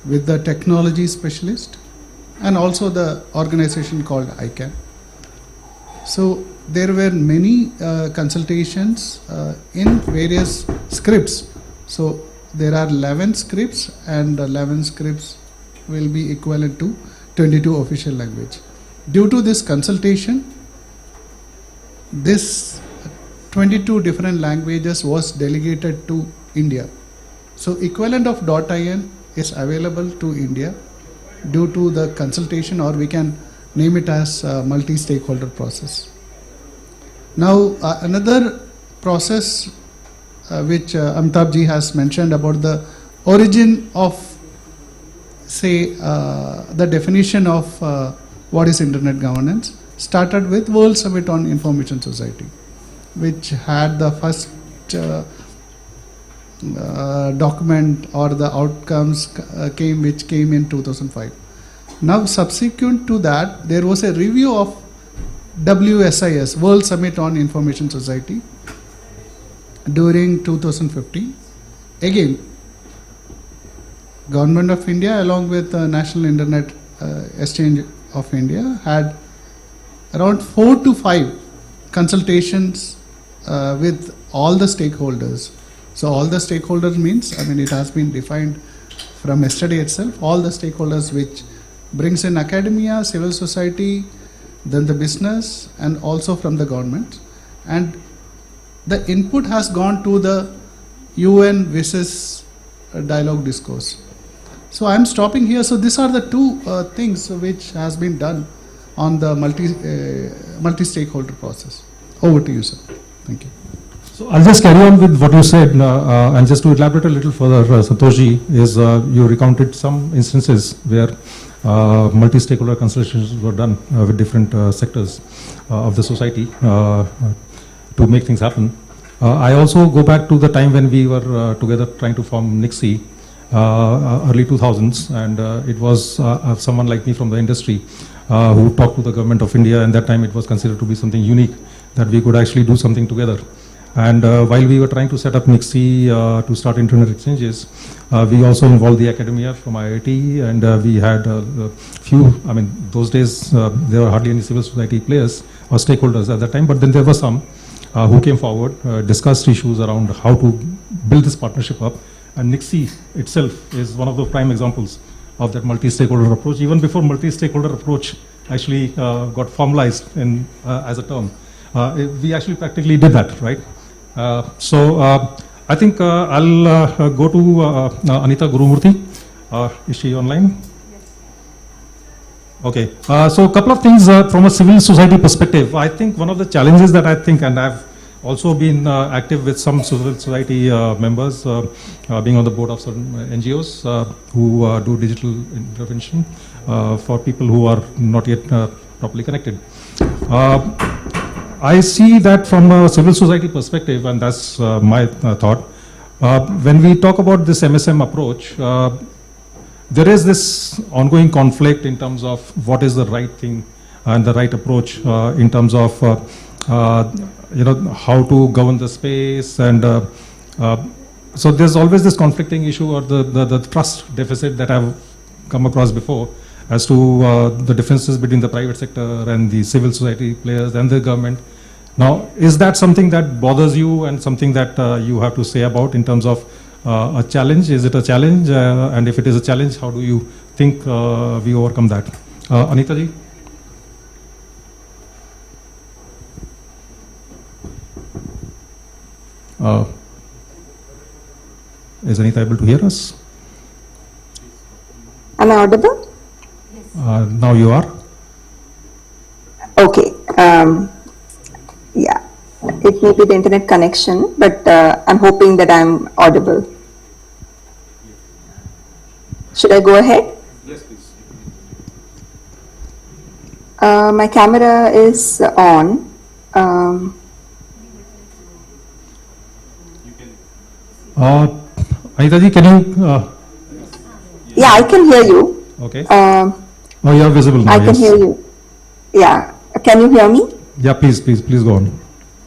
with the technology specialist, and also the organization called IIGF. So there were many consultations in various scripts. So there are 11 scripts, and 11 scripts will be equivalent to 22 official language. Due to this consultation, this 22 different languages was delegated to India. So equivalent of .in is available to India due to the consultation, or we can name it as multi-stakeholder process. Now another process which Amitabh ji has mentioned about the origin of, say, the definition of what is internet governance, started with World Summit on Information Society, which had the first document or the outcomes which came in 2005. Now subsequent to that, there was a review of WSIS, World Summit on Information Society, during 2015. Again, Government of India along with National Internet Exchange of India had around 4 to 5 consultations with all the stakeholders. So all the stakeholders means, I mean, it has been defined from yesterday itself, all the stakeholders, which brings in academia, civil society, then the business, and also from the government. And the input has gone to the UN versus dialogue discourse. So I'm stopping here. So these are the two things which has been done on the multi-stakeholder process. Over to you, sir. Thank you. So I'll just carry on with what you said, and just to elaborate a little further, Santoshji, is you recounted some instances where multi-stakeholder consultations were done with different sectors of the society to make things happen. I also go back to the time when we were together trying to form NIXI, early 2000s, and it was someone like me from the industry who talked to the government of India, and that time it was considered to be something unique, that we could actually do something together. And while we were trying to set up NIXI to start internet exchanges, we also involved the academia from IIT, and we had a few, I mean, those days there were hardly any civil society players or stakeholders at that time, but then there were some who came forward, discussed issues around how to build this partnership up. And NIXI itself is one of the prime examples of that multi-stakeholder approach. Even before multi-stakeholder approach actually got formalized in, as a term, we actually practically did that, right? So I think I'll go to Anita Gurumurthy. Is she online? Okay. So a couple of things from a civil society perspective. I think one of the challenges that I think, and I've also been active with some civil society members, being on the board of certain NGOs who do digital intervention for people who are not yet properly connected. I see that from a civil society perspective, and that's my thought. When we talk about this MSM approach, there is this ongoing conflict in terms of what is the right thing and the right approach in terms of how to govern the space, and so there's always this conflicting issue, or the trust deficit that I've come across before, as to the differences between the private sector and the civil society players and the government. Now, is that something that bothers you and something that you have to say about in terms of a challenge? Is it a challenge? And if it is a challenge, how do you think we overcome that? Anita ji? Is Anita able to hear us? Am I audible? Now you are. Okay. Yeah, it may be the internet connection, but I'm hoping that I'm audible. Should I go ahead? Yes, please. My camera is on. Anita ji, can you? Yeah, I can hear you. Okay. Oh, you are visible now. I can yes. hear you. Yeah. Can you hear me? Yeah, please go on.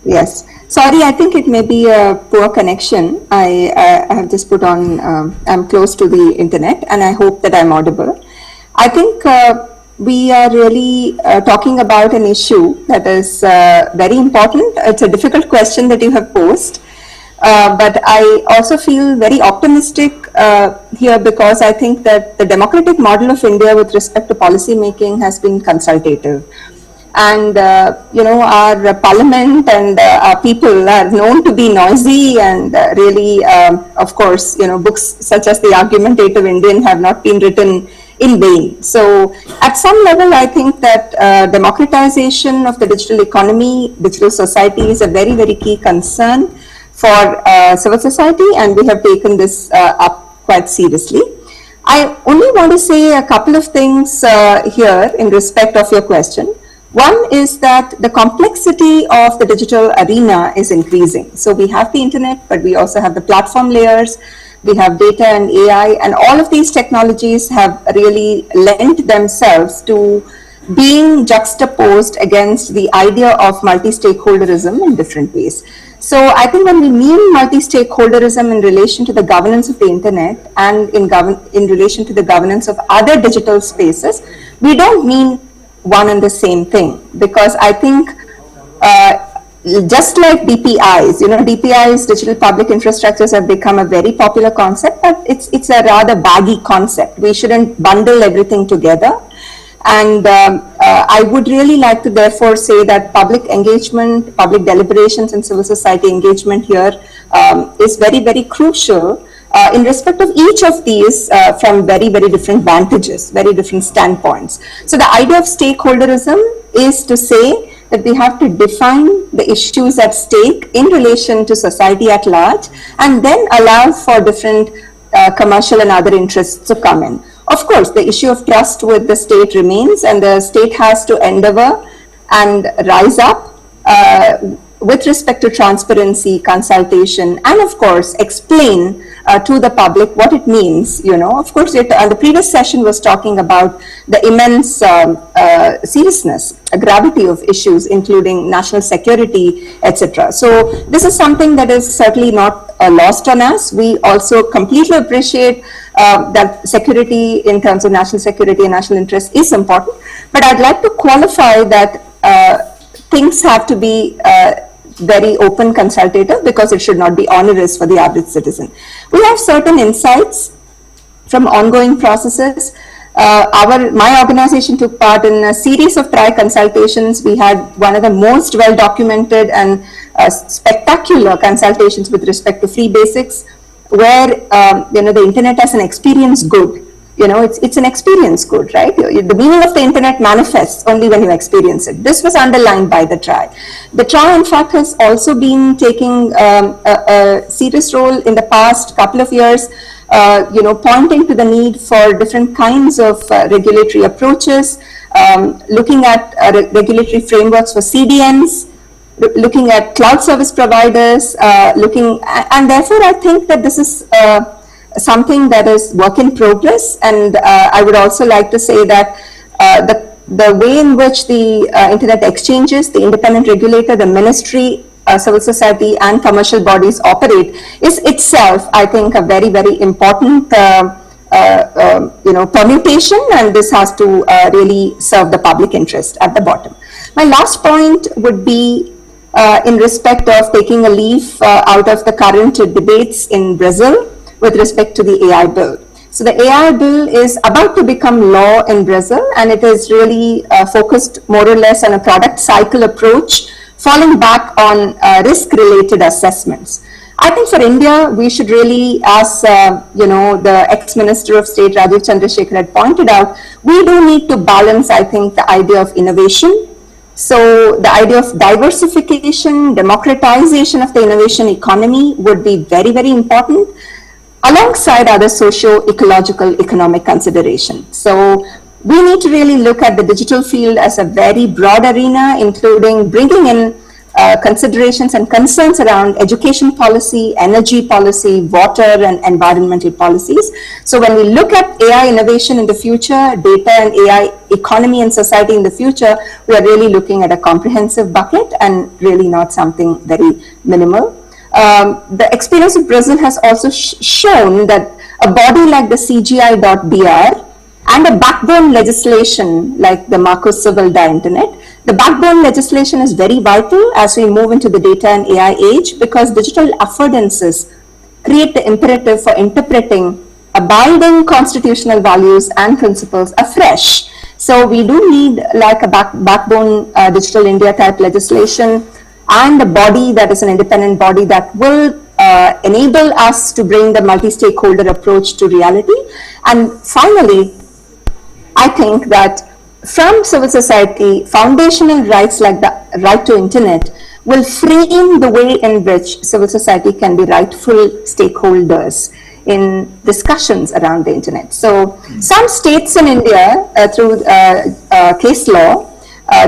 Yes. Sorry, I think it may be a poor connection. I have just put on, I'm close to the internet and I hope that I'm audible. I think we are really talking about an issue that is very important. It's a difficult question that you have posed. But I also feel very optimistic here because I think that the democratic model of India with respect to policy making has been consultative. And, you know, our parliament and our people are known to be noisy and really, of course, you know, books such as The Argumentative Indian have not been written in vain. So at some level, I think that democratization of the digital economy, digital society is a very, very key concern for civil society, and we have taken this up quite seriously. I only want to say a couple of things here in respect of your question. One is that the complexity of the digital arena is increasing. So we have the internet, but we also have the platform layers, we have data and AI, and all of these technologies have really lent themselves to being juxtaposed against the idea of multi-stakeholderism in different ways. So I think when we mean multi-stakeholderism in relation to the governance of the internet and in relation to the governance of other digital spaces, we don't mean one and the same thing, because I think just like DPIs, you know, DPIs, digital public infrastructures, have become a very popular concept, but it's a rather baggy concept. We shouldn't bundle everything together. And I would really like to therefore say that public engagement, public deliberations and civil society engagement here is very, very crucial in respect of each of these from very, very different vantages, very different standpoints. So the idea of stakeholderism is to say that we have to define the issues at stake in relation to society at large and then allow for different commercial and other interests to come in. Of course, the issue of trust with the state remains, and the state has to endeavor and rise up with respect to transparency, consultation, and of course, explain to the public what it means. You know, of course, the previous session was talking about the immense seriousness, gravity of issues, including national security, etc. So this is something that is certainly not lost on us. We also completely appreciate that security in terms of national security and national interest is important. But I'd like to qualify that things have to be very open, consultative, because it should not be onerous for the average citizen. We have certain insights from ongoing processes. My organization took part in a series of prior consultations. We had one of the most well-documented and spectacular consultations with respect to free basics, where you know, the internet as an experience good. You know, it's an experience good, right? The meaning of the internet manifests only when you experience it. This was underlined by the TRI. The TRI, in fact, has also been taking a serious role in the past couple of years, you know, pointing to the need for different kinds of regulatory approaches, looking at regulatory frameworks for CDNs, looking at cloud service providers, and therefore I think that this is something that is work in progress. And I would also like to say that the way in which the internet exchanges, the independent regulator, the ministry, civil society and commercial bodies operate is itself, I think, a very, very important you know, permutation, and this has to really serve the public interest at the bottom. My last point would be in respect of taking a leaf out of the current debates in Brazil with respect to the AI bill. So the AI bill is about to become law in Brazil, and it is really focused more or less on a product cycle approach, falling back on risk-related assessments. I think for India, we should really, as you know, the ex-Minister of State Rajiv Chandrasekhar had pointed out, we do need to balance, I think, the idea of innovation. So the idea of diversification, democratization of the innovation economy would be very, very important, alongside other socio-ecological economic considerations. So we need to really look at the digital field as a very broad arena, including bringing in considerations and concerns around education policy, energy policy, water and environmental policies. So when we look at AI innovation in the future, data and AI economy and society in the future, we are really looking at a comprehensive bucket and really not something very minimal. The experience of Brazil has also shown that a body like the CGI.br and a backbone legislation like the Marco Civil da Internet. The backbone legislation is very vital as we move into the data and AI age, because digital affordances create the imperative for interpreting abiding constitutional values and principles afresh. So we do need like a backbone Digital India type legislation, and a body that is an independent body that will enable us to bring the multi-stakeholder approach to reality. And finally, I think that from civil society, foundational rights like the right to internet will frame the way in which civil society can be rightful stakeholders in discussions around the internet. So some states in India, through case law,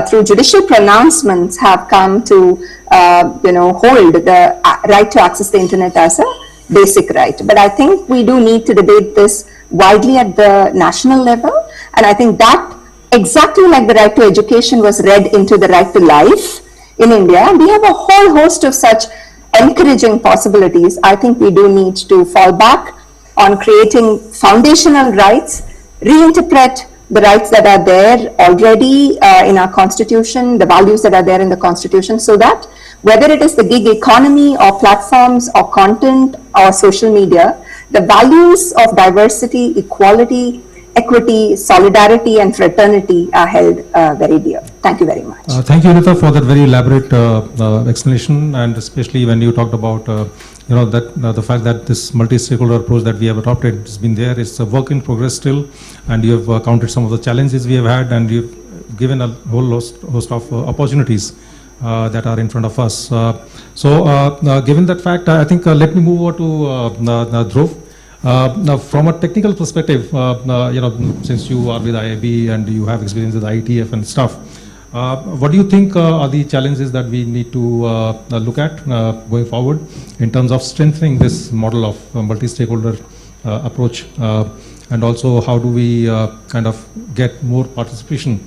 through judicial pronouncements, have come to hold the right to access the internet as a basic right. But I think we do need to debate this widely at the national level, and I think that exactly like the right to education was read into the right to life in India, we have a whole host of such encouraging possibilities. I think we do need to fall back on creating foundational rights, reinterpret the rights that are there already in our constitution, the values that are there in the constitution, so that whether it is the gig economy or platforms or content or social media, the values of diversity, equality, equity, solidarity and fraternity are held very dear. Thank you very much. Thank you, Anita, for that very elaborate explanation, and especially when you talked about the fact that this multi-stakeholder approach that we have adopted has been there. It's a work in progress still, and you have counted some of the challenges we have had, and you've given a whole host of opportunities that are in front of us. Given that fact, I think let me move over to Dhruv. Now, from a technical perspective, since you are with IIB and you have experience with IETF and stuff, what do you think are the challenges that we need to look at going forward in terms of strengthening this model of multi-stakeholder approach, and also how do we kind of get more participation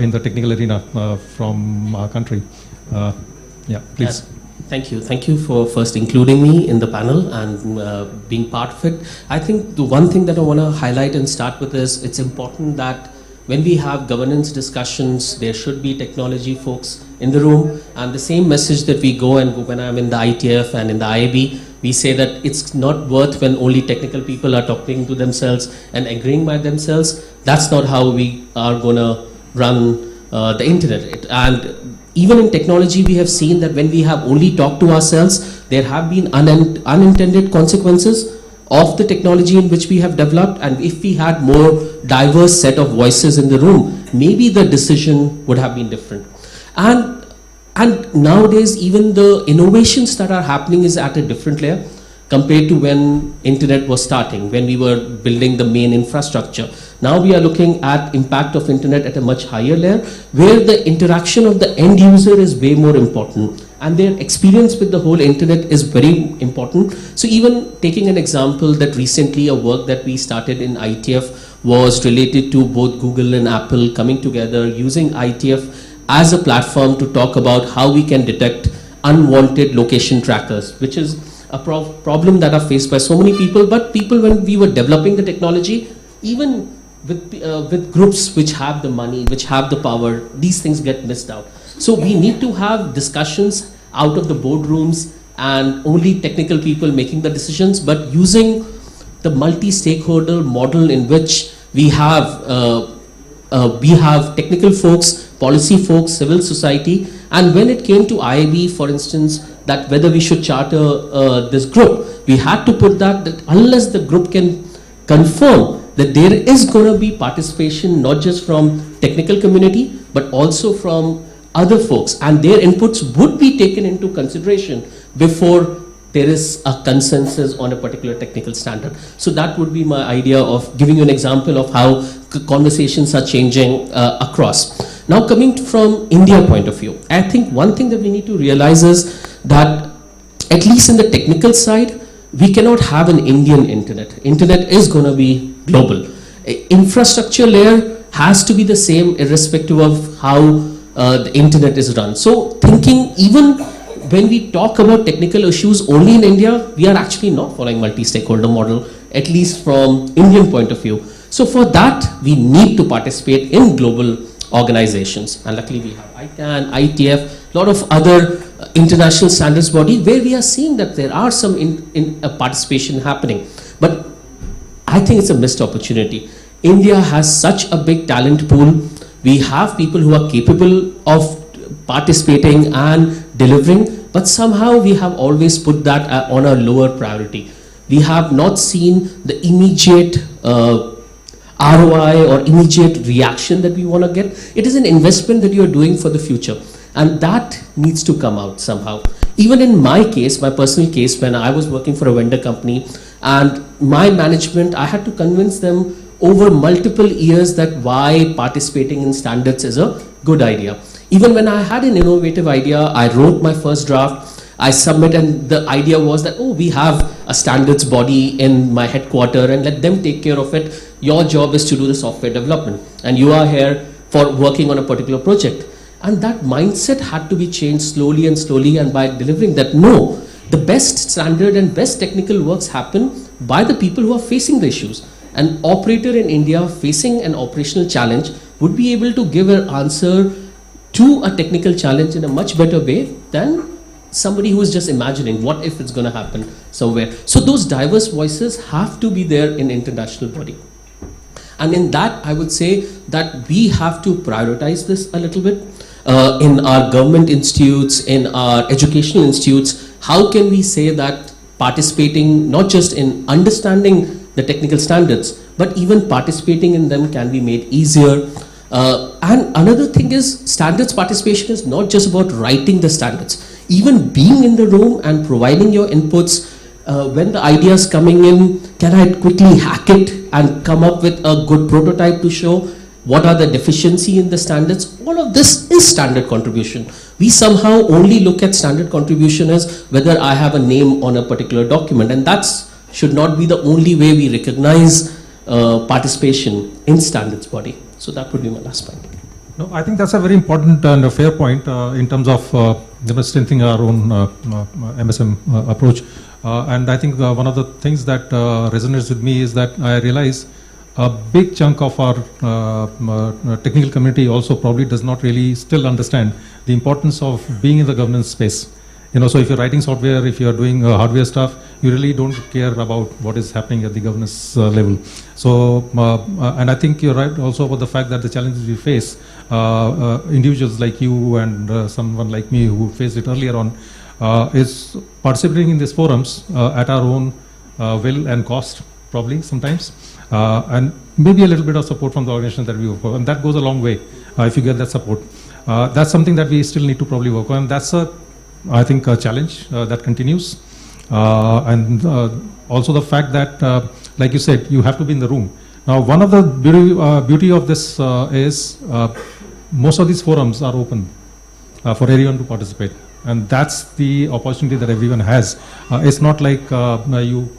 in the technical arena from our country? Yeah, please. Thank you. Thank you for first including me in the panel and being part of it. I think the one thing that I want to highlight and start with is it's important that when we have governance discussions, there should be technology folks in the room, and the same message that we go and when I'm in the ITF and in the IIB, we say that it's not worth when only technical people are talking to themselves and agreeing by themselves. That's not how we are going to run the internet. And even in technology, we have seen that when we have only talked to ourselves, there have been unintended consequences of the technology in which we have developed. And if we had more diverse set of voices in the room, maybe the decision would have been different. And nowadays, even the innovations that are happening is at a different layer compared to when internet was starting, when we were building the main infrastructure. Now we are looking at impact of internet at a much higher layer, where the interaction of the end user is way more important, and their experience with the whole internet is very important. So even taking an example that recently a work that we started in ITF was related to both Google and Apple coming together using ITF as a platform to talk about how we can detect unwanted location trackers, which is a problem that are faced by so many people. But people, when we were developing the technology, even with groups which have the money, which have the power, these things get missed out. So we need to have discussions out of the boardrooms and only technical people making the decisions, but using the multi-stakeholder model in which we have technical folks, policy folks, civil society. And when it came to IIB, for instance, that whether we should charter this group, we had to put that unless the group can confirm that there is going to be participation not just from technical community but also from other folks, and their inputs would be taken into consideration before there is a consensus on a particular technical standard. So that would be my idea of giving you an example of how conversations are changing across. Now coming from India point of view, I think one thing that we need to realize is that at least in the technical side, we cannot have an Indian internet. Internet is going to be global. Infrastructure layer has to be the same irrespective of how the internet is run. So thinking even when we talk about technical issues only in India, we are actually not following multi-stakeholder model, at least from Indian point of view. So for that, we need to participate in global organizations. And luckily we have ICANN, IIGF, a lot of other international standards body where we are seeing that there are some participation happening. But I think it's a missed opportunity. India has such a big talent pool. We have people who are capable of participating and delivering, but somehow we have always put that on a lower priority. We have not seen the immediate ROI or immediate reaction that we want to get. It is an investment that you are doing for the future, and that needs to come out somehow. Even in my case, my personal case, when I was working for a vendor company and my management, I had to convince them over multiple years that why participating in standards is a good idea. Even when I had an innovative idea, I wrote my first draft, I submit, and the idea was that, oh, we have a standards body in my headquarters and let them take care of it. Your job is to do the software development and you are here for working on a particular project. And that mindset had to be changed slowly and slowly, and by delivering that, no, the best standard and best technical works happen by the people who are facing the issues. An operator in India facing an operational challenge would be able to give an answer to a technical challenge in a much better way than somebody who is just imagining what if it's going to happen somewhere. So those diverse voices have to be there in international body. And in that, I would say that we have to prioritize this a little bit. In our government institutes, in our educational institutes, how can we say that participating not just in understanding the technical standards, but even participating in them can be made easier. And another thing is, standards participation is not just about writing the standards. Even being in the room and providing your inputs, when the idea is coming in, can I quickly hack it and come up with a good prototype to show what are the deficiency in the standards? All of this is standard contribution. We somehow only look at standard contribution as whether I have a name on a particular document, and that's should not be the only way we recognize participation in standards body. So that would be my last point. No, I think that's a very important and a fair point in terms of strengthening our own MSM approach. And I think one of the things that resonates with me is that I realize a big chunk of our technical community also probably does not really still understand the importance of being in the governance space. You know, so if you're writing software, if you're doing hardware stuff, you really don't care about what is happening at the governance level. So, and I think you're right also about the fact that the challenges we face, individuals like you and someone like me who faced it earlier on, is participating in these forums at our own will and cost, probably sometimes, and maybe a little bit of support from the organization that we work for, and that goes a long way if you get that support. That's something that we still need to probably work on. That's I think a challenge that continues, and also the fact that, like you said, you have to be in the room. Now, one of the beauty of this is most of these forums are open for everyone to participate, and that's the opportunity that everyone has. It's not like you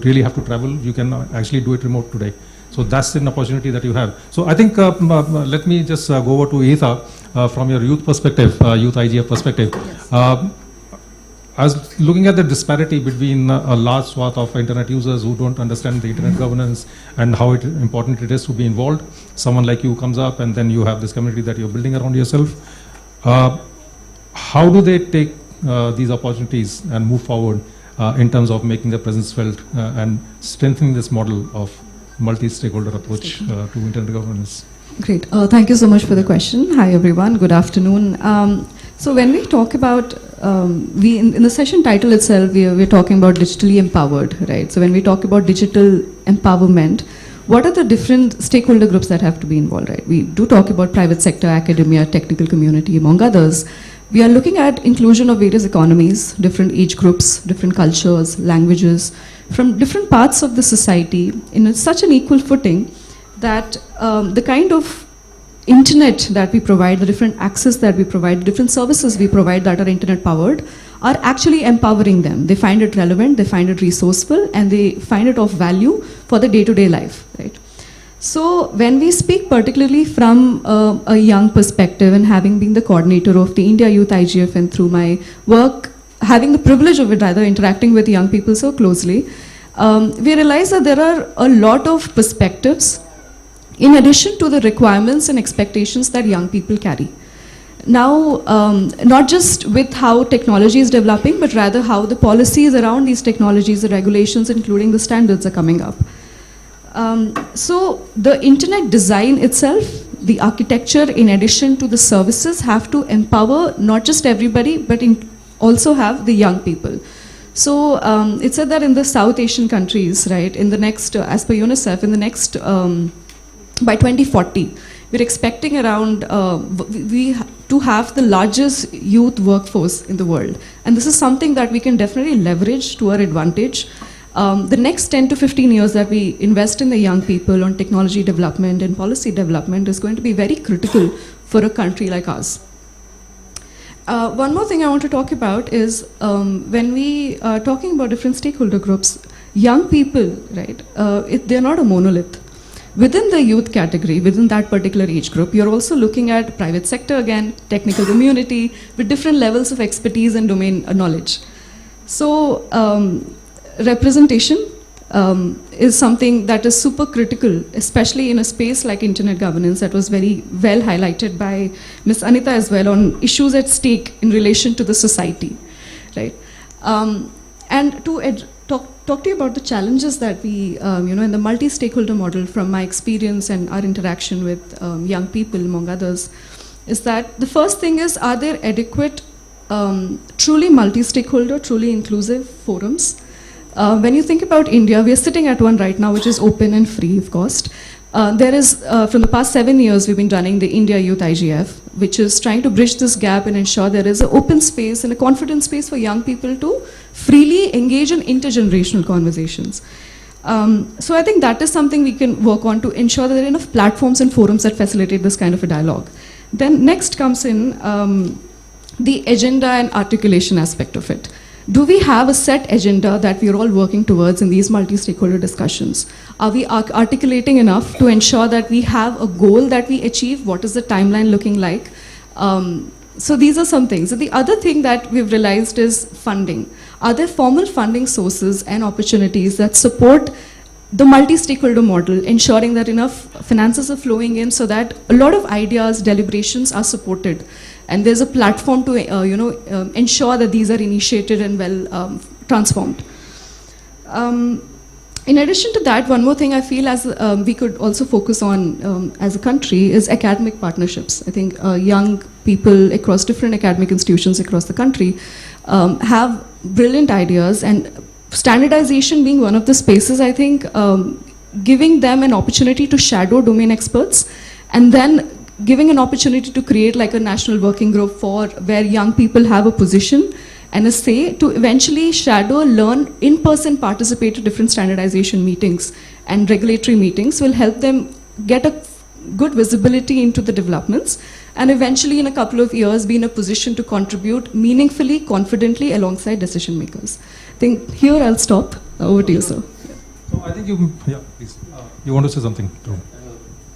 really have to travel. You can actually do it remote today. So that's an opportunity that you have. So I think let me just go over to Etha from your youth perspective, youth IGF perspective. Yes. I was looking at the disparity between a large swath of internet users who don't understand the internet governance and how important it is to be involved. Someone like you comes up, and then you have this community that you're building around yourself. How do they take these opportunities and move forward in terms of making their presence felt and strengthening this model of multi-stakeholder approach to internet governance? Great. Thank you so much for the question. Hi, everyone. Good afternoon. So when we talk about, in the session title itself, we're talking about digitally empowered, right? So when we talk about digital empowerment, what are the different stakeholder groups that have to be involved, right? We do talk about private sector, academia, technical community, among others. We are looking at inclusion of various economies, different age groups, different cultures, languages, from different parts of the society in such an equal footing that the kind of internet that we provide, the different access that we provide, the different services we provide that are internet powered are actually empowering them. They find it relevant, they find it resourceful, and they find it of value for the day-to-day life, right? So when we speak particularly from a young perspective, and having been the coordinator of the India Youth IGF, and through my work, having the privilege of it, rather interacting with young people so closely, we realize that there are a lot of perspectives in addition to the requirements and expectations that young people carry. Now, not just with how technology is developing, but rather how the policies around these technologies, the regulations, including the standards, are coming up. So the internet design itself, the architecture, in addition to the services, have to empower not just everybody, but also have the young people. So it's said that in the South Asian countries, right, in the next, as per UNICEF, in the next, by 2040, we're expecting around, to have the largest youth workforce in the world. And this is something that we can definitely leverage to our advantage. The next 10 to 15 years that we invest in the young people on technology development and policy development is going to be very critical for a country like ours. One more thing I want to talk about is when we are talking about different stakeholder groups, young people, right, they're not a monolith. Within the youth category, within that particular age group, you're also looking at private sector again, technical community, with different levels of expertise and domain knowledge. So representation is something that is super critical, especially in a space like internet governance that was very well highlighted by Ms. Anita as well on issues at stake in relation to the society, right? And to talk to you about the challenges that we, in the multi-stakeholder model, from my experience and our interaction with young people, among others, is that the first thing is, are there adequate, truly multi-stakeholder, truly inclusive forums? When you think about India, we are sitting at one right now, which is open and free of cost. There is, from the past 7 years, we've been running the India Youth IGF, which is trying to bridge this gap and ensure there is an open space and a confident space for young people to freely engage in intergenerational conversations. So I think that is something we can work on to ensure that there are enough platforms and forums that facilitate this kind of a dialogue. Then next comes in the agenda and articulation aspect of it. Do we have a set agenda that we are all working towards in these multi-stakeholder discussions? Are we articulating enough to ensure that we have a goal that we achieve? What is the timeline looking like? So these are some things. So the other thing that we've realized is funding. Are there formal funding sources and opportunities that support the multi-stakeholder model, ensuring that enough finances are flowing in so that a lot of ideas, deliberations are supported? And there's a platform to ensure that these are initiated and well transformed. In addition to that, one more thing I feel as we could also focus on as a country is academic partnerships. I think young people across different academic institutions across the country have brilliant ideas, and standardization being one of the spaces, I think giving them an opportunity to shadow domain experts, and then giving an opportunity to create like a national working group for where young people have a position and a say to eventually shadow, learn, in-person participate to different standardization meetings and regulatory meetings will help them get a good visibility into the developments and eventually in a couple of years be in a position to contribute meaningfully, confidently alongside decision makers. I think here I'll stop. Over to you, sir. So I think you, yeah, please. You want to say something?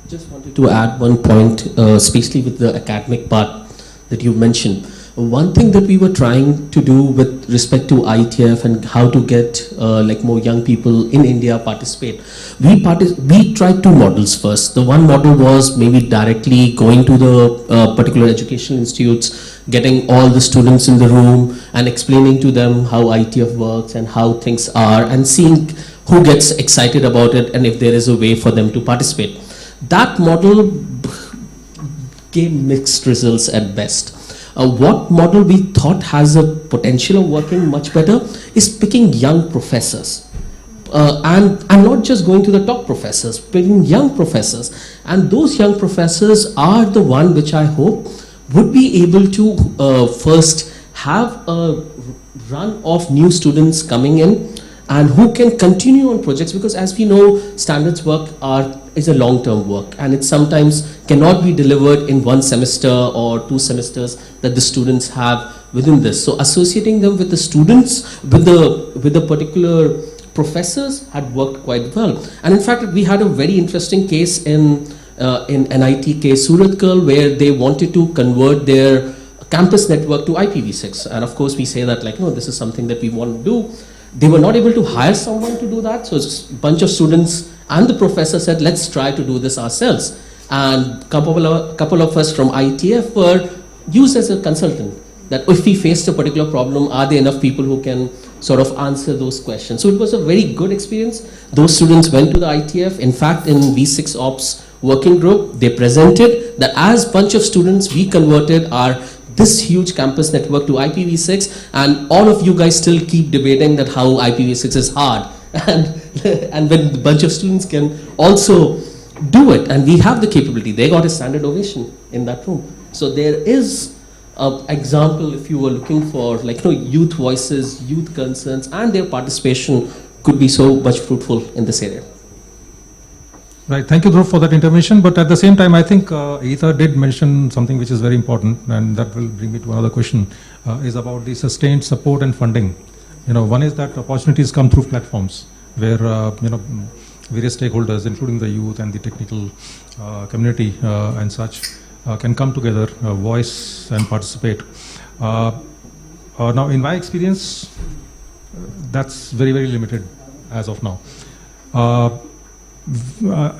Just wanted to add one point, especially with the academic part that you mentioned. One thing that we were trying to do with respect to IIGF and how to get like more young people in India participate, we tried two models first. The one model was maybe directly going to the particular educational institutes, getting all the students in the room and explaining to them how IIGF works and how things are, and seeing who gets excited about it and if there is a way for them to participate. That model gave mixed results at best. What model we thought has a potential of working much better is picking young professors. And not just going to the top professors, picking young professors. And those young professors are the one which I hope would be able to first have a run of new students coming in and who can continue on projects, because as we know, standards work is a long-term work, and it sometimes cannot be delivered in 1 semester or 2 semesters that the students have within this. So associating them with the students, with the particular professors had worked quite well. And in fact, we had a very interesting case in NITK Surathkal, where they wanted to convert their campus network to IPv6. And of course, we say that like, no, this is something that we want to do. They were not able to hire someone to do that. So a bunch of students and the professor said, let's try to do this ourselves. And a couple of us from ITF were used as a consultant, that if we faced a particular problem, are there enough people who can sort of answer those questions? So it was a very good experience. Those students went to the ITF. In fact, in V6 Ops working group, they presented that as bunch of students, we converted this huge campus network to IPv6, and all of you guys still keep debating that how IPv6 is hard. And when a bunch of students can also do it, and we have the capability, they got a standard ovation in that room. So there is an example, if you were looking for like, youth voices, youth concerns, and their participation could be so much fruitful in this area. Right, thank you, Dhruv, for that intervention. But at the same time, I think Ether did mention something which is very important, and that will bring me to another question, is about the sustained support and funding. One is that opportunities come through platforms where, various stakeholders, including the youth and the technical community and such, can come together, voice and participate. Now, in my experience, that's very, very limited as of now.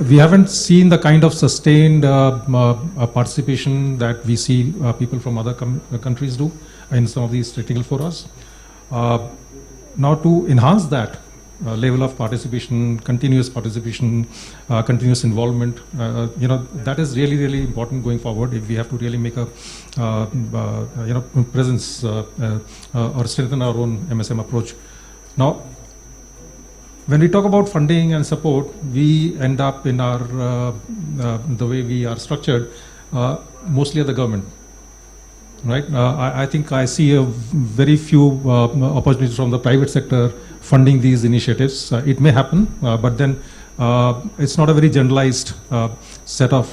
We haven't seen the kind of sustained participation that we see people from other countries do in some of these technical forums. Now, to enhance that level of participation, continuous involvement, that is really, really important going forward if we have to really make a presence or strengthen our own MSM approach. Now, when we talk about funding and support, we end up in our the way we are structured, mostly at the government, right? I think I see a very few opportunities from the private sector funding these initiatives. It may happen, but then it's not a very generalized set of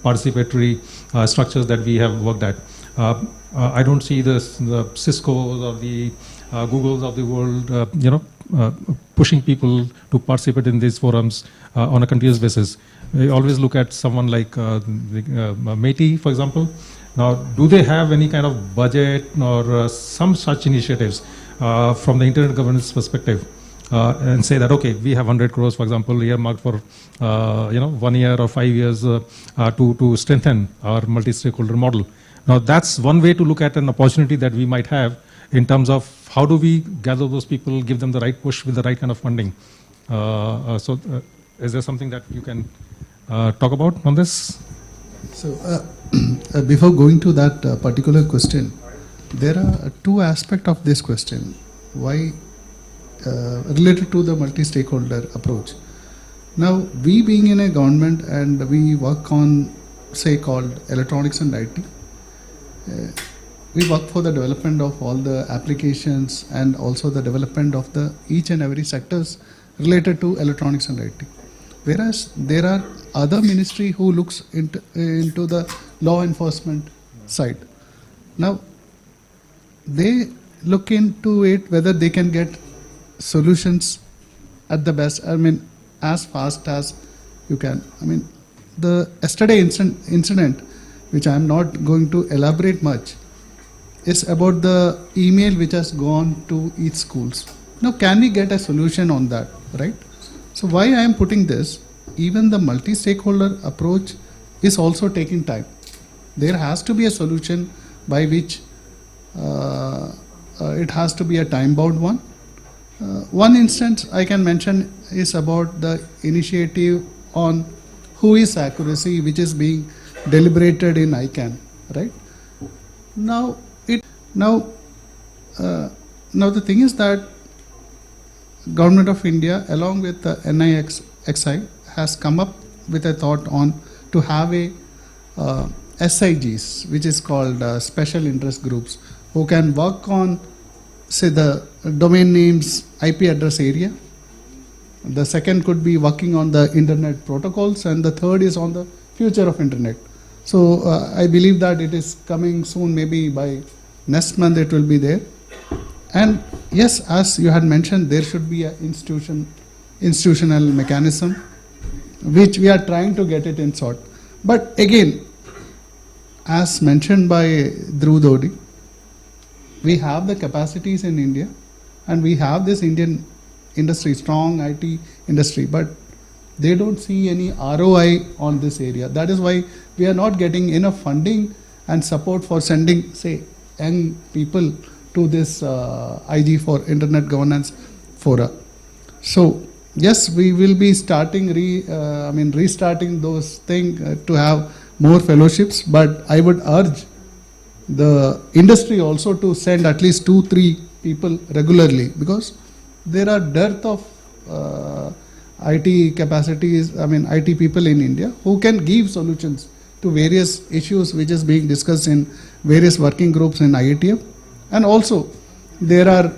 participatory structures that we have worked at. I don't see the Cisco's or the Googles of the world, pushing people to participate in these forums on a continuous basis. We always look at someone like METI, for example. Now, do they have any kind of budget or some such initiatives from the internet governance perspective, and say that, okay, we have 100 crores, for example, earmarked for 1 year or 5 years to strengthen our multi-stakeholder model. Now, that's one way to look at an opportunity that we might have in terms of how do we gather those people, give them the right push with the right kind of funding. Is there something that you can talk about on this? So, before going to that particular question, there are two aspects of this question. Why related to the multi-stakeholder approach. Now, we being in a government and we work on, say, called electronics and IT, we work for the development of all the applications and also the development of the each and every sectors related to electronics and IT. Whereas there are other ministry who looks into the law enforcement side. Now, they look into it whether they can get solutions at the best, as fast as you can. The yesterday incident, which I am not going to elaborate much, is about the email which has gone to each schools. Now, can we get a solution on that, right? So why I am putting this, even the multi-stakeholder approach is also taking time. There has to be a solution by which it has to be a time-bound one. One instance I can mention is about the initiative on who is accuracy, which is being deliberated in ICANN, right? Now the thing is that Government of India, along with the NIXI, has come up with a thought on to have a SIGs, which is called special interest groups, who can work on say the domain names, IP address area. The second could be working on the internet protocols, and the third is on the future of internet. So I believe that it is coming soon, maybe by next month it will be there. And yes, as you had mentioned, there should be an institutional mechanism, which we are trying to get it in sort. But again, as mentioned by Dhruv Dodi, we have the capacities in India, and we have this Indian industry, strong IT industry, but they don't see any ROI on this area. That is why we are not getting enough funding and support for sending, say, young people to this IG for Internet Governance Fora. So yes, we will be starting, restarting those things to have more fellowships, but I would urge the industry also to send at least 2-3 people regularly, because there are dearth of IT capacities, IT people in India who can give solutions to various issues which is being discussed in various working groups in IITF. And also there are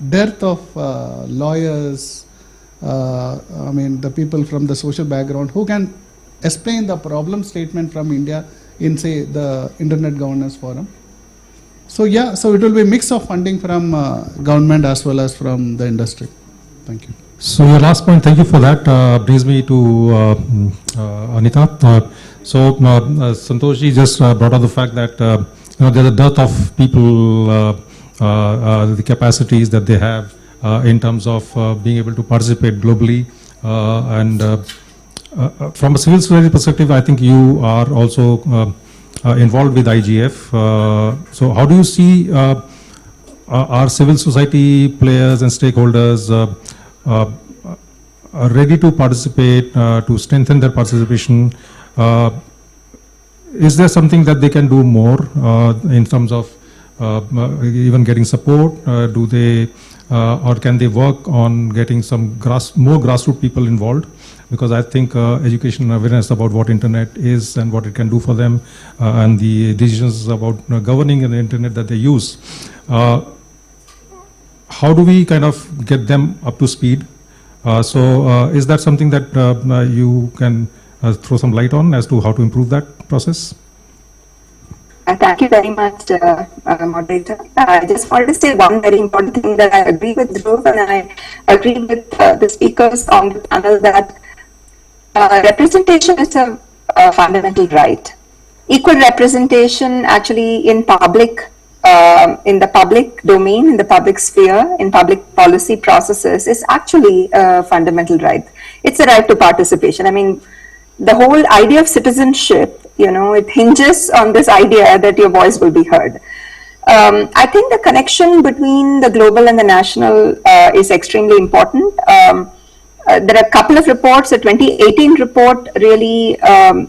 dearth of lawyers, the people from the social background who can explain the problem statement from India in, say, the Internet Governance Forum. So yeah, so it will be a mix of funding from government as well as from the industry. Thank you. So your last point, thank you for that, brings me to Anita. Santoshji just brought up the fact that there's a dearth of people, the capacities that they have in terms of being able to participate globally. From a civil society perspective, I think you are also involved with IGF. So how do you see our civil society players and stakeholders are ready to participate, to strengthen their participation? Is there something that they can do more in terms of even getting support? Do they or can they work on getting some more grassroots people involved? Because I think education and awareness about what internet is and what it can do for them, and the decisions about governing the internet that they use. How do we kind of get them up to speed? Is that something that you can throw some light on as to how to improve that process? Thank you very much, moderator. I just wanted to say one very important thing, that I agree with Dhruv, and I agree with the speakers on the panel that representation is a fundamental right. Equal representation actually in public, in the public domain, in the public sphere, in public policy processes is actually a fundamental right. It's a right to participation. I mean, the whole idea of citizenship, it hinges on this idea that your voice will be heard. I think the connection between the global and the national is extremely important. There are a couple of reports. The 2018 report really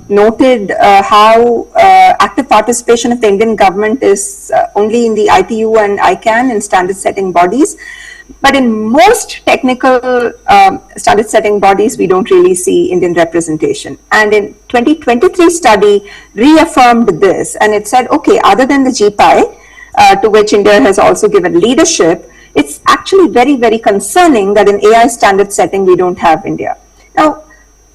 noted how active participation of the Indian government is only in the ITU and ICANN and standard setting bodies. But in most technical standard setting bodies, we don't really see Indian representation. And in 2023 study reaffirmed this, and it said, okay, other than the GPI, to which India has also given leadership, it's actually very, very concerning that in AI standard setting, we don't have India. Now,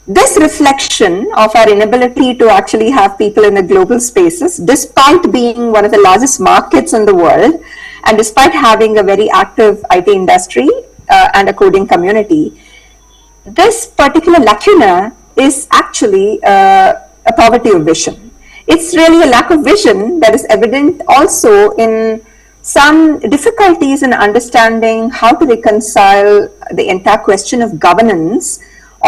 this reflection of our inability to actually have people in the global spaces, despite being one of the largest markets in the world, and despite having a very active IT industry and a coding community, this particular lacuna is actually a poverty of vision. It's really a lack of vision that is evident also in some difficulties in understanding how to reconcile the entire question of governance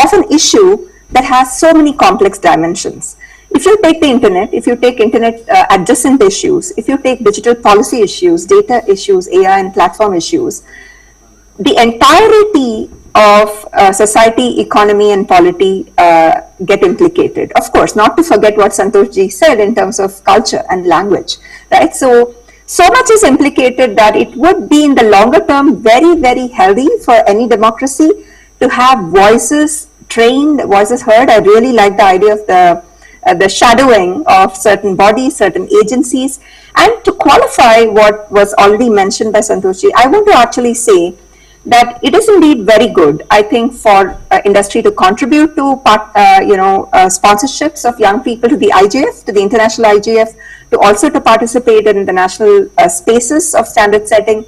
of an issue that has so many complex dimensions. If you take the internet, if you take internet adjacent issues, if you take digital policy issues, data issues, AI and platform issues, the entirety of society, economy and polity get implicated. Of course, not to forget what Santoshji said in terms of culture and language, right? So much is implicated that it would be in the longer term very, very healthy for any democracy to have voices trained, voices heard. I really like the idea of the the shadowing of certain bodies, certain agencies. And to qualify what was already mentioned by Santoshji, I want to actually say that it is indeed very good, I think, for industry to contribute to sponsorships of young people to the IGF, to the international IGF, to also to participate in the national spaces of standard setting.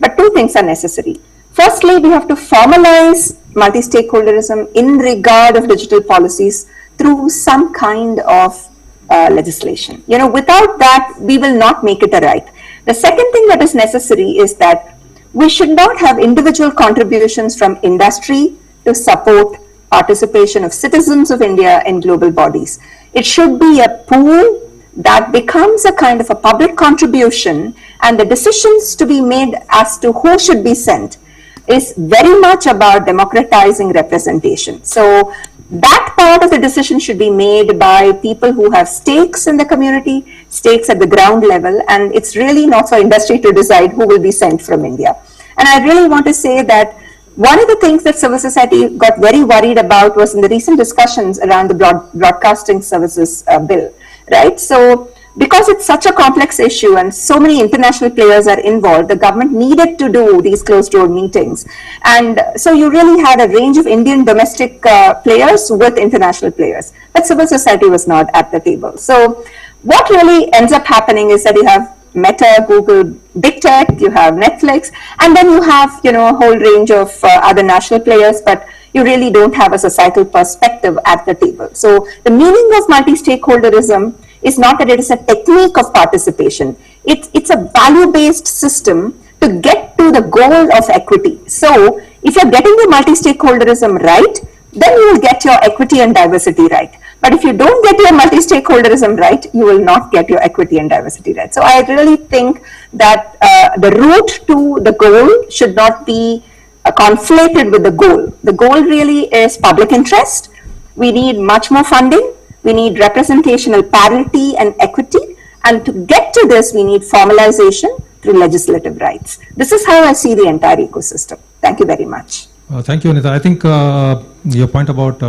But two things are necessary. Firstly, we have to formalize multi-stakeholderism in regard of digital policies through some kind of legislation. Without that, we will not make it a right. The second thing that is necessary is that we should not have individual contributions from industry to support participation of citizens of India in global bodies. It should be a pool that becomes a kind of a public contribution, and the decisions to be made as to who should be sent is very much about democratizing representation. So that part of the decision should be made by people who have stakes in the community, stakes at the ground level, and it's really not for industry to decide who will be sent from India. And I really want to say that one of the things that civil society got very worried about was in the recent discussions around the broadcasting services bill, right? So because it's such a complex issue and so many international players are involved, the government needed to do these closed-door meetings. And so you really had a range of Indian domestic players with international players, but civil society was not at the table. So what really ends up happening is that you have Meta, Google, big tech, you have Netflix, and then you have, a whole range of other national players, but you really don't have a societal perspective at the table. So the meaning of multi-stakeholderism is not that it is a technique of participation. It's a value-based system to get to the goal of equity. So if you're getting the multi-stakeholderism right, then you will get your equity and diversity right. But if you don't get your multi-stakeholderism right, you will not get your equity and diversity right. So I really think that the route to the goal should not be conflated with the goal. The goal really is public interest. We need much more funding. We need representational parity and equity. And to get to this, we need formalization through legislative rights. This is how I see the entire ecosystem. Thank you very much. Thank you, Anita. I think your point about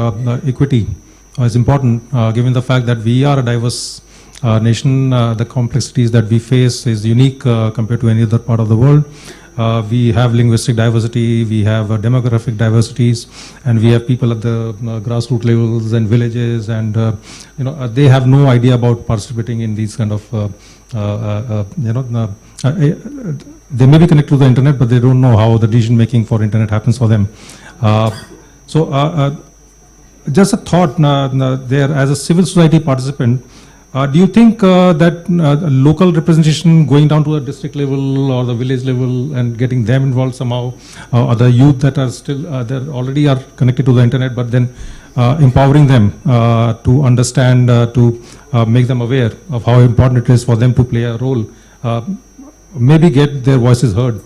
equity is important, given the fact that we are a diverse nation. The complexities that we face is unique compared to any other part of the world. We have linguistic diversity, we have demographic diversities, and we have people at the grassroots levels and villages, and they have no idea about participating in these kind of they may be connected to the internet, but they don't know how the decision making for internet happens for them. Just a thought there, as a civil society participant, do you think that local representation going down to the district level or the village level and getting them involved somehow, or the youth that are still they already are connected to the internet, but then empowering them to understand, to make them aware of how important it is for them to play a role, maybe get their voices heard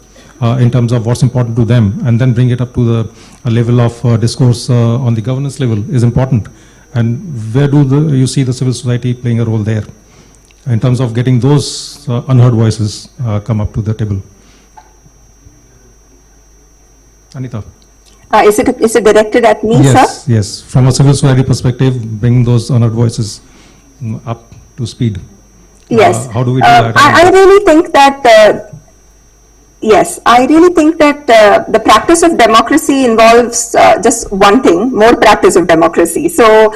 in terms of what's important to them, and then bring it up to the level of discourse on the governance level is important. And where do you see the civil society playing a role there in terms of getting those unheard voices come up to the table? Anita. Is it directed at me, yes, sir? Yes, from a civil society perspective, bring those unheard voices up to speed. Yes. How do we do that? I really think that yes, I really think that the practice of democracy involves just one thing, more practice of democracy. So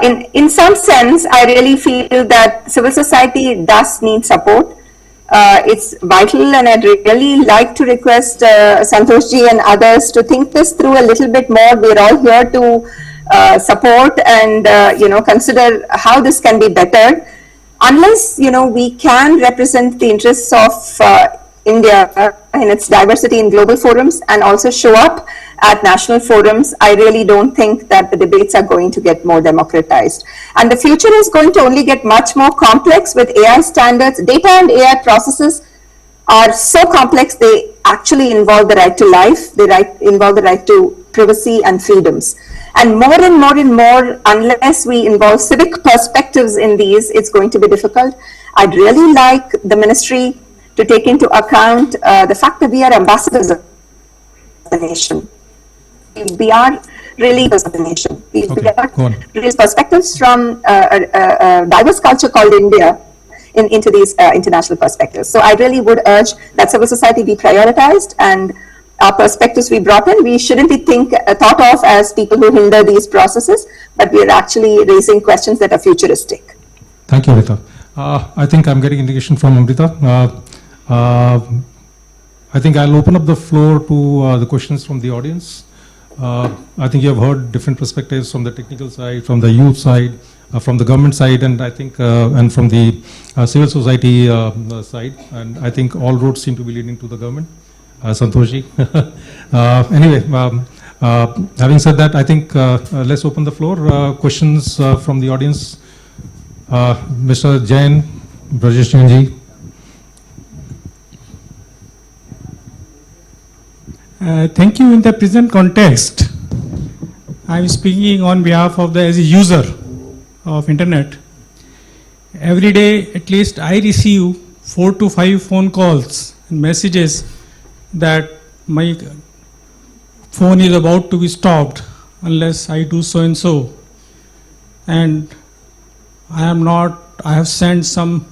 in some sense, I really feel that civil society does need support. It's vital, and I'd really like to request Santoshji and others to think this through a little bit more. We're all here to support and consider how this can be bettered. Unless we can represent the interests of India in its diversity in global forums and also show up at national forums, I really don't think that the debates are going to get more democratized. And the future is going to only get much more complex with AI standards. Data and AI processes are so complex, they actually involve the right to life, they involve the right to privacy and freedoms. And more and more and more, unless we involve civic perspectives in these, it's going to be difficult. I'd really like the ministry to take into account the fact that we are ambassadors of the nation. We are really the nation. We Okay, go on. raise perspectives from a diverse culture called India into these international perspectives. So I really would urge that civil society be prioritized, and our perspectives we brought in, we shouldn't be thought of as people who hinder these processes, but we are actually raising questions that are futuristic. Thank you, Amrita. I think I'm getting indication from Amrita. I think I'll open up the floor to the questions from the audience. I think you have heard different perspectives from the technical side, from the youth side, from the government side, and I think and from the civil society side. And I think all roads seem to be leading to the government. Santoshi. Anyway, having said that, I think let's open the floor. Questions from the audience. Mr. Jain, Brajesh Ji. Thank you. In the present context, I am speaking on behalf of as a user of internet. Every day, at least I receive 4 to 5 phone calls and messages that my phone is about to be stopped unless I do so and so. And I have sent some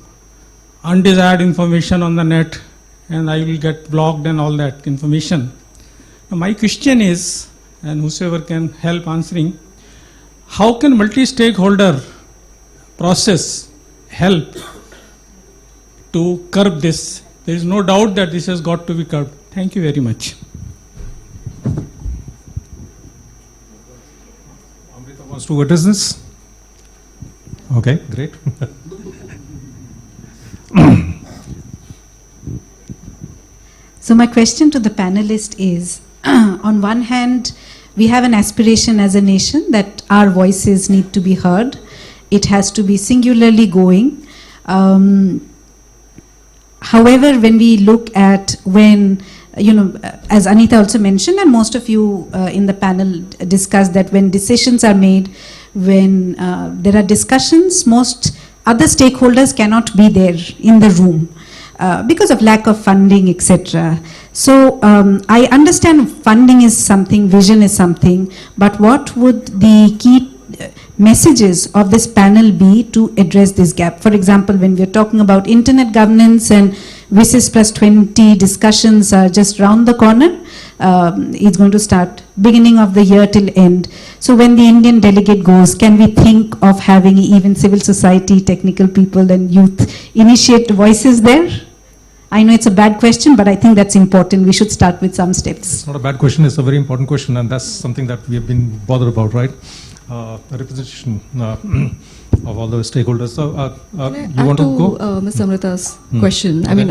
undesired information on the net, and I will get blocked and all that information. Now my question is, and whosoever can help answering, how can multi-stakeholder process help to curb this? There is no doubt that this has got to be curbed. Thank you very much. Amrita wants to address this? Okay, great. So my question to the panelist is, on one hand, we have an aspiration as a nation that our voices need to be heard. It has to be singularly going. However, when we look at as Anita also mentioned, and most of you in the panel discussed, that when decisions are made, when there are discussions, most other stakeholders cannot be there in the room because of lack of funding, etc. So I understand funding is something, vision is something, but what would the key messages of this panel be to address this gap? For example, when we are talking about internet governance and WSIS plus 20 discussions are just round the corner, it's going to start beginning of the year till end. So when the Indian delegate goes, can we think of having even civil society, technical people and youth initiate voices there? I know it's a bad question, but I think that's important. We should start with some steps. It's not a bad question, it's a very important question, and that's something that we have been bothered about, right? The representation of all the stakeholders. So, you want to go? Ms. Amrita's question. I mean,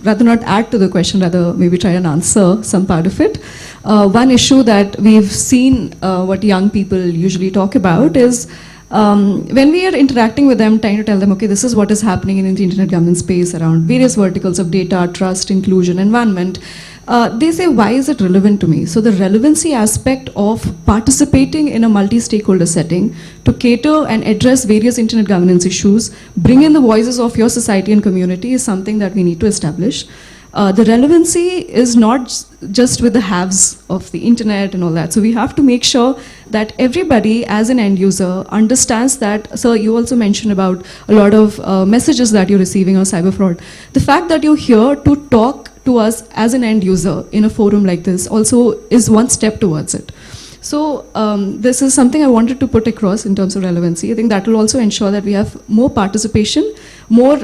rather not add to the question, rather maybe try and answer some part of it. One issue that we've seen what young people usually talk about is when we are interacting with them, trying to tell them, okay, this is what is happening in the internet governance space around various verticals of data, trust, inclusion, environment. They say, why is it relevant to me? So the relevancy aspect of participating in a multi-stakeholder setting to cater and address various internet governance issues, bring in the voices of your society and community is something that we need to establish. The relevancy is not just with the haves of the internet and all that. So we have to make sure that everybody as an end user understands that. So you also mentioned about a lot of messages that you're receiving on cyber fraud. The fact that you're here to talk to us as an end user in a forum like this also is one step towards it. So this is something I wanted to put across in terms of relevancy. I think that will also ensure that we have more participation, more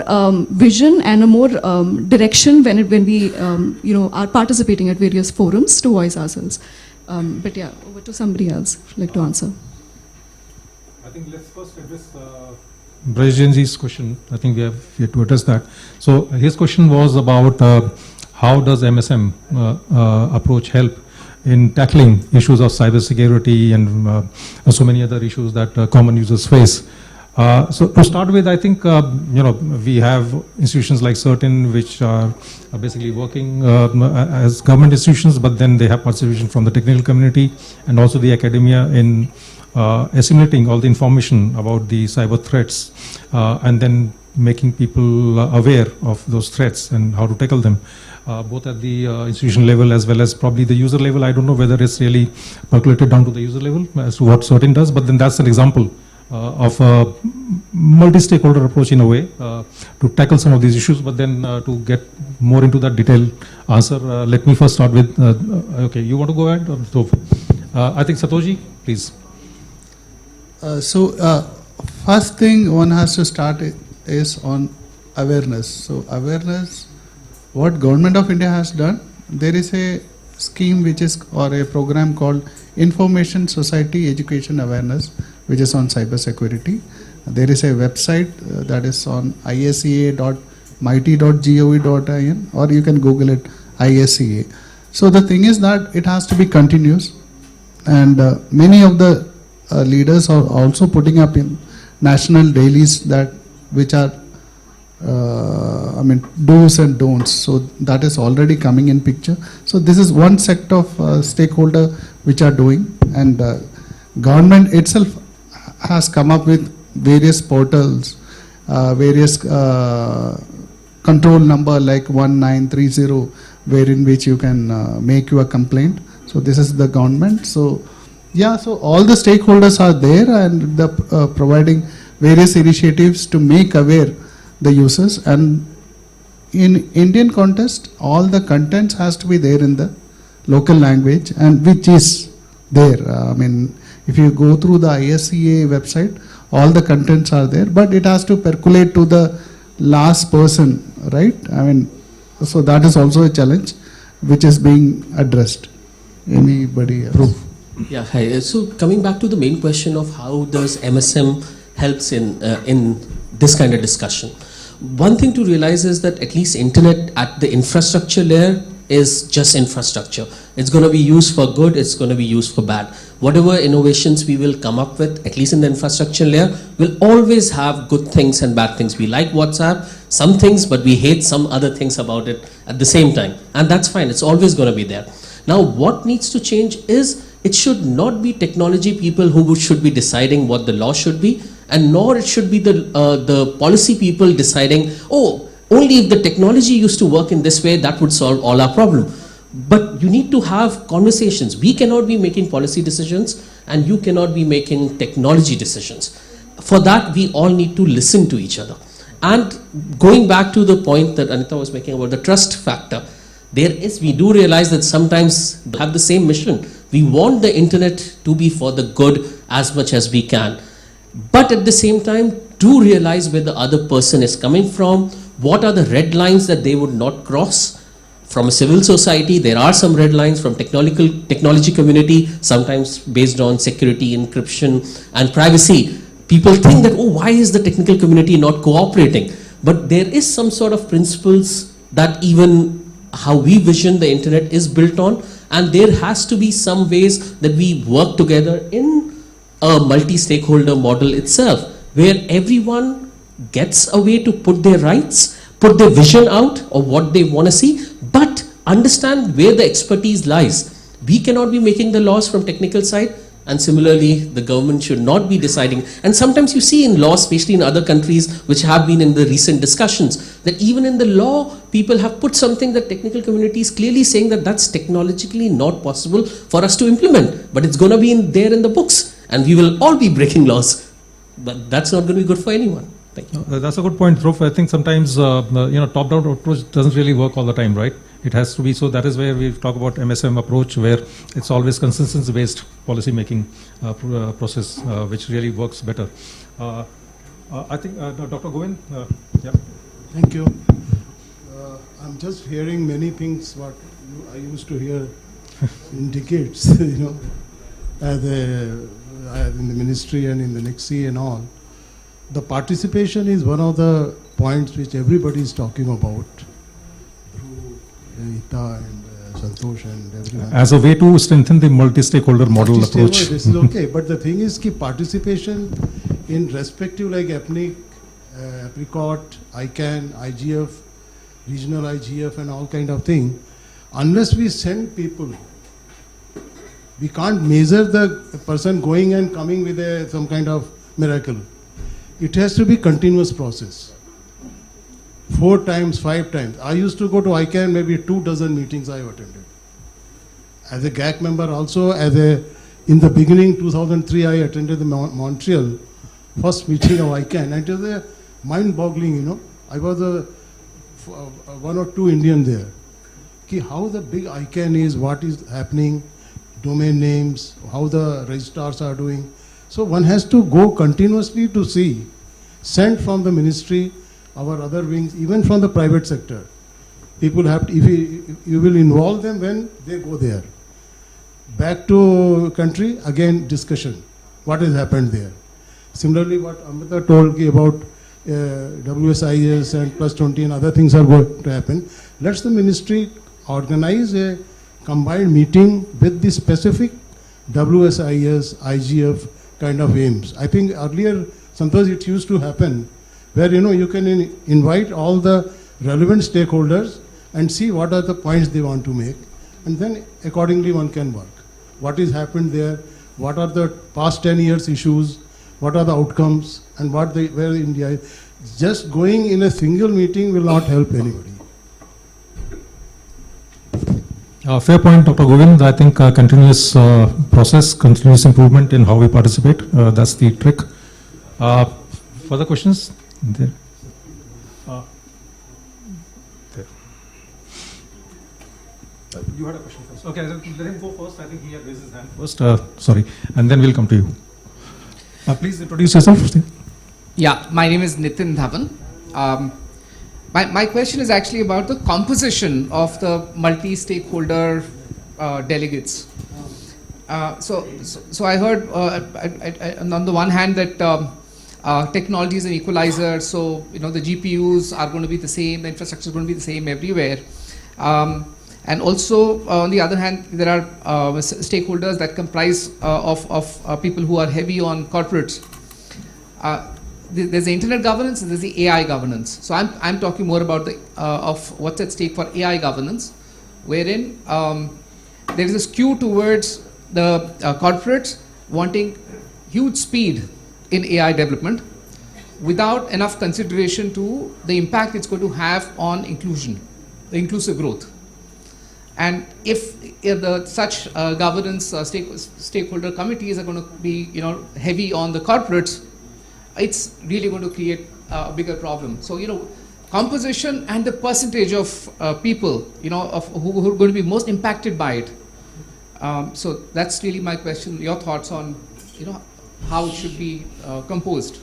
vision, and a more direction when we are participating at various forums to voice ourselves. But yeah, over to somebody else who'd like to answer. I think let's first address Brajenji's question. I think we have to address that. So his question was about how does MSM approach help in tackling issues of cybersecurity and so many other issues that common users face. So to start with, I think we have institutions like CERTIN which are basically working as government institutions, but then they have participation from the technical community and also the academia in assimilating all the information about the cyber threats and then making people aware of those threats and how to tackle them, both at the institution level as well as probably the user level. I don't know whether it's really percolated down to the user level as to what CERTIN does, but then that's an example of a multi-stakeholder approach in a way to tackle some of these issues. But then to get more into that detailed answer, let me first start with, okay, you want to go ahead? Or I think Satoshi, please. First thing one has to start is on awareness. So awareness, what Government of India has done, there is a scheme which is, or a program called Information Society Education Awareness, which is on cyber security. There is a website that is on isca.mighty.gov.in, or you can Google it, ISCA. So the thing is that it has to be continuous, and many of the leaders are also putting up in national dailies that which are do's and don'ts. So that is already coming in picture. So this is one set of stakeholder which are doing, and government itself has come up with various portals, various control number like 1930, wherein which you can make your complaint. So this is the government. So yeah, so all the stakeholders are there, and the providing various initiatives to make aware the users. And in Indian context, all the contents has to be there in the local language, and which is there. If you go through the ISCA website, all the contents are there, but it has to percolate to the last person, right? So that is also a challenge which is being addressed. Anybody else? Yeah, hi. So coming back to the main question of how does MSM helps in this kind of discussion. One thing to realize is that at least internet at the infrastructure layer is just infrastructure. It's going to be used for good, it's going to be used for bad. Whatever innovations we will come up with, at least in the infrastructure layer, will always have good things and bad things. We like WhatsApp, some things, but we hate some other things about it at the same time. And that's fine, it's always going to be there. Now, what needs to change is it should not be technology people who should be deciding what the law should be, and nor it should be the policy people deciding, oh, only if the technology used to work in this way, that would solve all our problem. But you need to have conversations. We cannot be making policy decisions, and you cannot be making technology decisions. For that, we all need to listen to each other. And going back to the point that Anita was making about the trust factor, we do realize that sometimes we have the same mission. We want the internet to be for the good as much as we can. But at the same time, do realize where the other person is coming from, what are the red lines that they would not cross. From a civil society, there are some red lines from technology community, sometimes based on security, encryption, and privacy. People think that, oh, why is the technical community not cooperating? But there is some sort of principles that even how we vision the internet is built on, and there has to be some ways that we work together in a multi-stakeholder model itself, where everyone gets a way to put their rights, put their vision out of what they want to see, but understand where the expertise lies. We cannot be making the laws from technical side, and similarly the government should not be deciding. And sometimes you see in law, especially in other countries which have been in the recent discussions, that even in the law people have put something that technical community is clearly saying that that's technologically not possible for us to implement, but it's going to be there in the books, and we will all be breaking laws. But that's not going to be good for anyone. Thank you. That's a good point, Dhruv. I think sometimes top-down approach doesn't really work all the time, right? It has to be, so that is where we talk about MSM approach, where it's always consensus-based policy making process, which really works better. I think Dr. Govind, yeah. Thank you. I'm just hearing many things what I used to hear in decades, in the ministry and in the NICSI and all. The participation is one of the points which everybody is talking about through Anita and Santosh and everyone. As a way to strengthen the multi-stakeholder model approach. This is okay, but the thing is that participation in respective like ethnic, Apricot, ICANN, IGF, regional IGF and all kind of thing, unless we send people, we can't measure the person going and coming with some kind of miracle. It has to be continuous process. 4 times, 5 times. I used to go to ICANN, maybe 24 meetings I have attended. As a GAC member also, in the beginning, 2003, I attended the Montreal first meeting of ICANN, and it was a mind-boggling, you know. I was one or two Indian there. How the big ICANN is, what is happening, domain names, how the registrars are doing. So one has to go continuously to see, sent from the ministry, our other wings, even from the private sector. People have to, if you will involve them when they go there. Back to country, again discussion, what has happened there. Similarly, what Amrita told about WSIS and plus 20 and other things are going to happen. Let's the ministry organize a combined meeting with the specific WSIS, IGF kind of aims. I think earlier, sometimes it used to happen where, you know, you can invite all the relevant stakeholders and see what are the points they want to make, and then accordingly one can work. What has happened there, what are the past 10 years issues, what are the outcomes, and where India is. Just going in a single meeting will not help anybody. Fair point, Dr. Govind. I think continuous process, continuous improvement in how we participate, that's the trick. Further questions? There. There. You had a question first. Okay, let him go first. I think he had raised his hand first. Sorry, and then we'll come to you. Please introduce yourself. Yeah, my name is Nitin Dhawan. My question is actually about the composition of the multi-stakeholder delegates. So I heard on the one hand that technology is an equalizer, so you know the GPUs are going to be the same, the infrastructure is going to be the same everywhere. And also on the other hand, there are stakeholders that comprise of people who are heavy on corporates. There's the internet governance and there's the AI governance. So I'm talking more about the of what's at stake for AI governance, wherein there is a skew towards the corporates wanting huge speed in AI development without enough consideration to the impact it's going to have on inclusion, the inclusive growth. And if such governance stakeholder committees are going to be heavy on the corporates, it's really going to create a bigger problem. So, composition and the percentage of people, of who are going to be most impacted by it. So that's really my question. Your thoughts on, how it should be composed.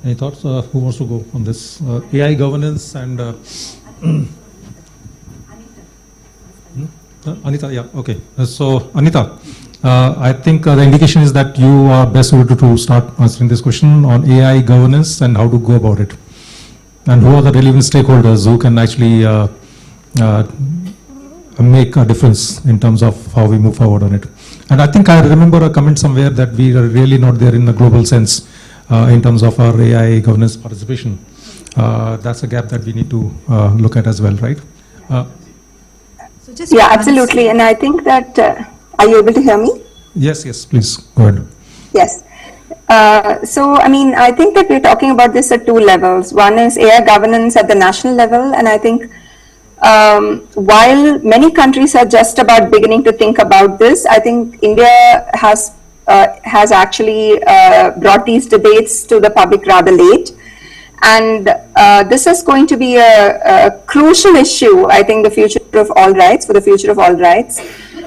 Any thoughts? Who wants to go on this? AI governance and... Anita, yeah, okay. So, Anita, I think the indication is that you are best suited to start answering this question on AI governance and how to go about it. And who are the relevant stakeholders who can actually make a difference in terms of how we move forward on it. And I think I remember a comment somewhere that we are really not there in a global sense in terms of our AI governance participation. That's a gap that we need to look at as well, right? Yeah, absolutely. And I think that, are you able to hear me? Yes, yes, please, go ahead. Yes. So, I mean, I think that we're talking about this at two levels. One is AI governance at the national level, and I think while many countries are just about beginning to think about this, I think India has actually brought these debates to the public rather late. And this is going to be a crucial issue, I think, the future of all rights, for the future of all rights.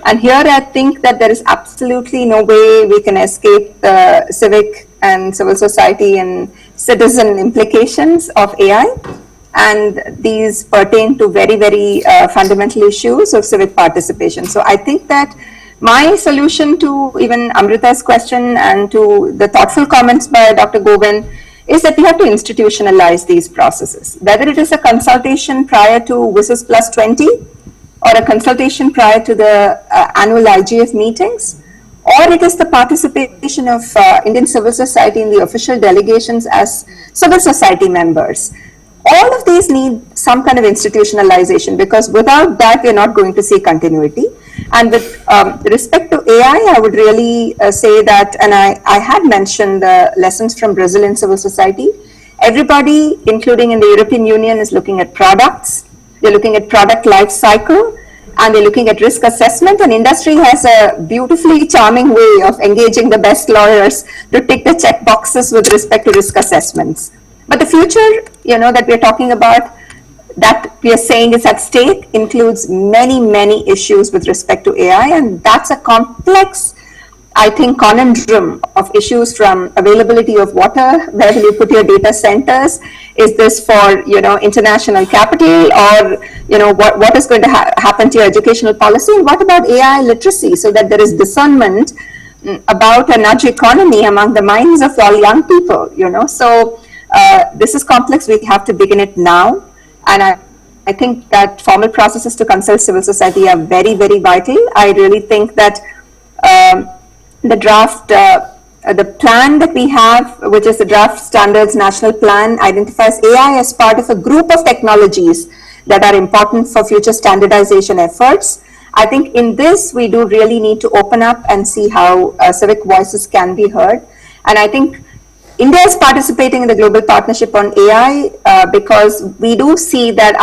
And here I think that there is absolutely no way we can escape the civic and civil society and citizen implications of AI. And these pertain to very, very fundamental issues of civic participation. So I think that my solution to even Amrita's question and to the thoughtful comments by Dr. Govind is that we have to institutionalize these processes. Whether it is a consultation prior to WSIS Plus 20 or a consultation prior to the annual IGF meetings, or it is the participation of Indian civil society in the official delegations as civil society members. All of these need some kind of institutionalization, because without that, we're not going to see continuity. And with respect to AI, I would really say that, and I had mentioned the lessons from Brazilian civil society. Everybody, including in the European Union, is looking at products. They're looking at product life cycle, and they're looking at risk assessment. And industry has a beautifully charming way of engaging the best lawyers to tick the check boxes with respect to risk assessments. But the future, that we're talking about, that we are saying is at stake, includes many, many issues with respect to AI, and that's a complex, I think, conundrum of issues from availability of water, where will you put your data centers? Is this for, international capital, or, what is going to happen to your educational policy? And what about AI literacy, so that there is discernment about a nudge economy among the minds of all young people, So this is complex. We have to begin it now. And I think that formal processes to consult civil society are very, very vital. I really think that the draft, the plan that we have, which is the draft standards national plan, identifies AI as part of a group of technologies that are important for future standardization efforts. I think in this, we do really need to open up and see how civic voices can be heard. And I think India is participating in the global partnership on AI because we do see that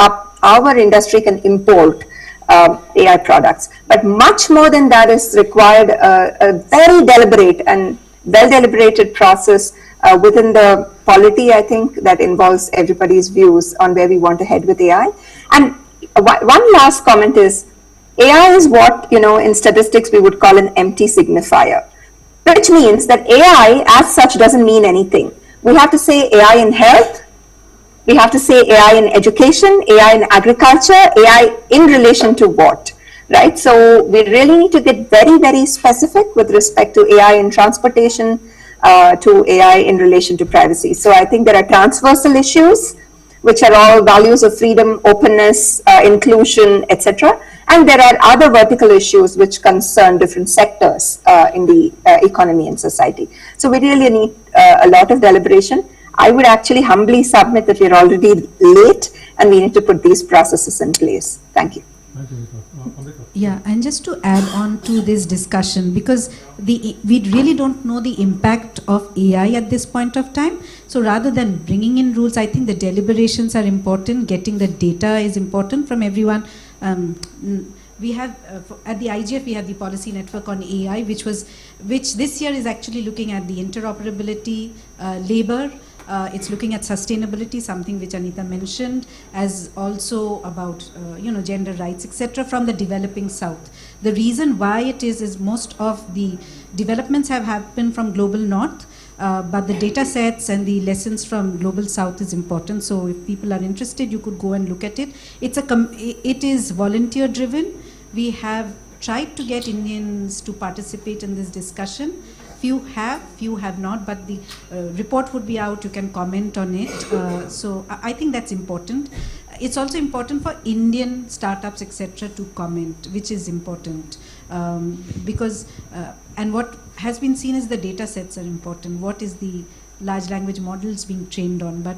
our industry can import AI products. But much more than that is required a very deliberate and well-deliberated process within the polity, I think, that involves everybody's views on where we want to head with AI. And one last comment is, AI is what, in statistics we would call an empty signifier, which means that AI as such doesn't mean anything. We have to say AI in health, we have to say AI in education, AI in agriculture, AI in relation to what, right? So we really need to get very, very specific with respect to AI in transportation, to AI in relation to privacy. So I think there are transversal issues, which are all values of freedom, openness, inclusion, etc. And there are other vertical issues which concern different sectors in the economy and society. So we really need a lot of deliberation. I would actually humbly submit that we're already late and we need to put these processes in place. Thank you. Yeah, and just to add on to this discussion, because we really don't know the impact of AI at this point of time. So rather than bringing in rules, I think the deliberations are important. Getting the data is important from everyone. We have at the IIGF we have the policy network on AI, which this year is actually looking at the interoperability, labor. It's looking at sustainability, something which Anita mentioned, as also about gender rights, etc. from the developing South. The reason why it is most of the developments have happened from global North, but the data sets and the lessons from global South is important. So if people are interested, you could go and look at it. It is volunteer driven. We have tried to get Indians to participate in this discussion. Few have not, but the report would be out, you can comment on it. So I think that's important. It's also important for Indian startups, etc. to comment, which is important because, and what has been seen is the data sets are important. What is the large language models being trained on? But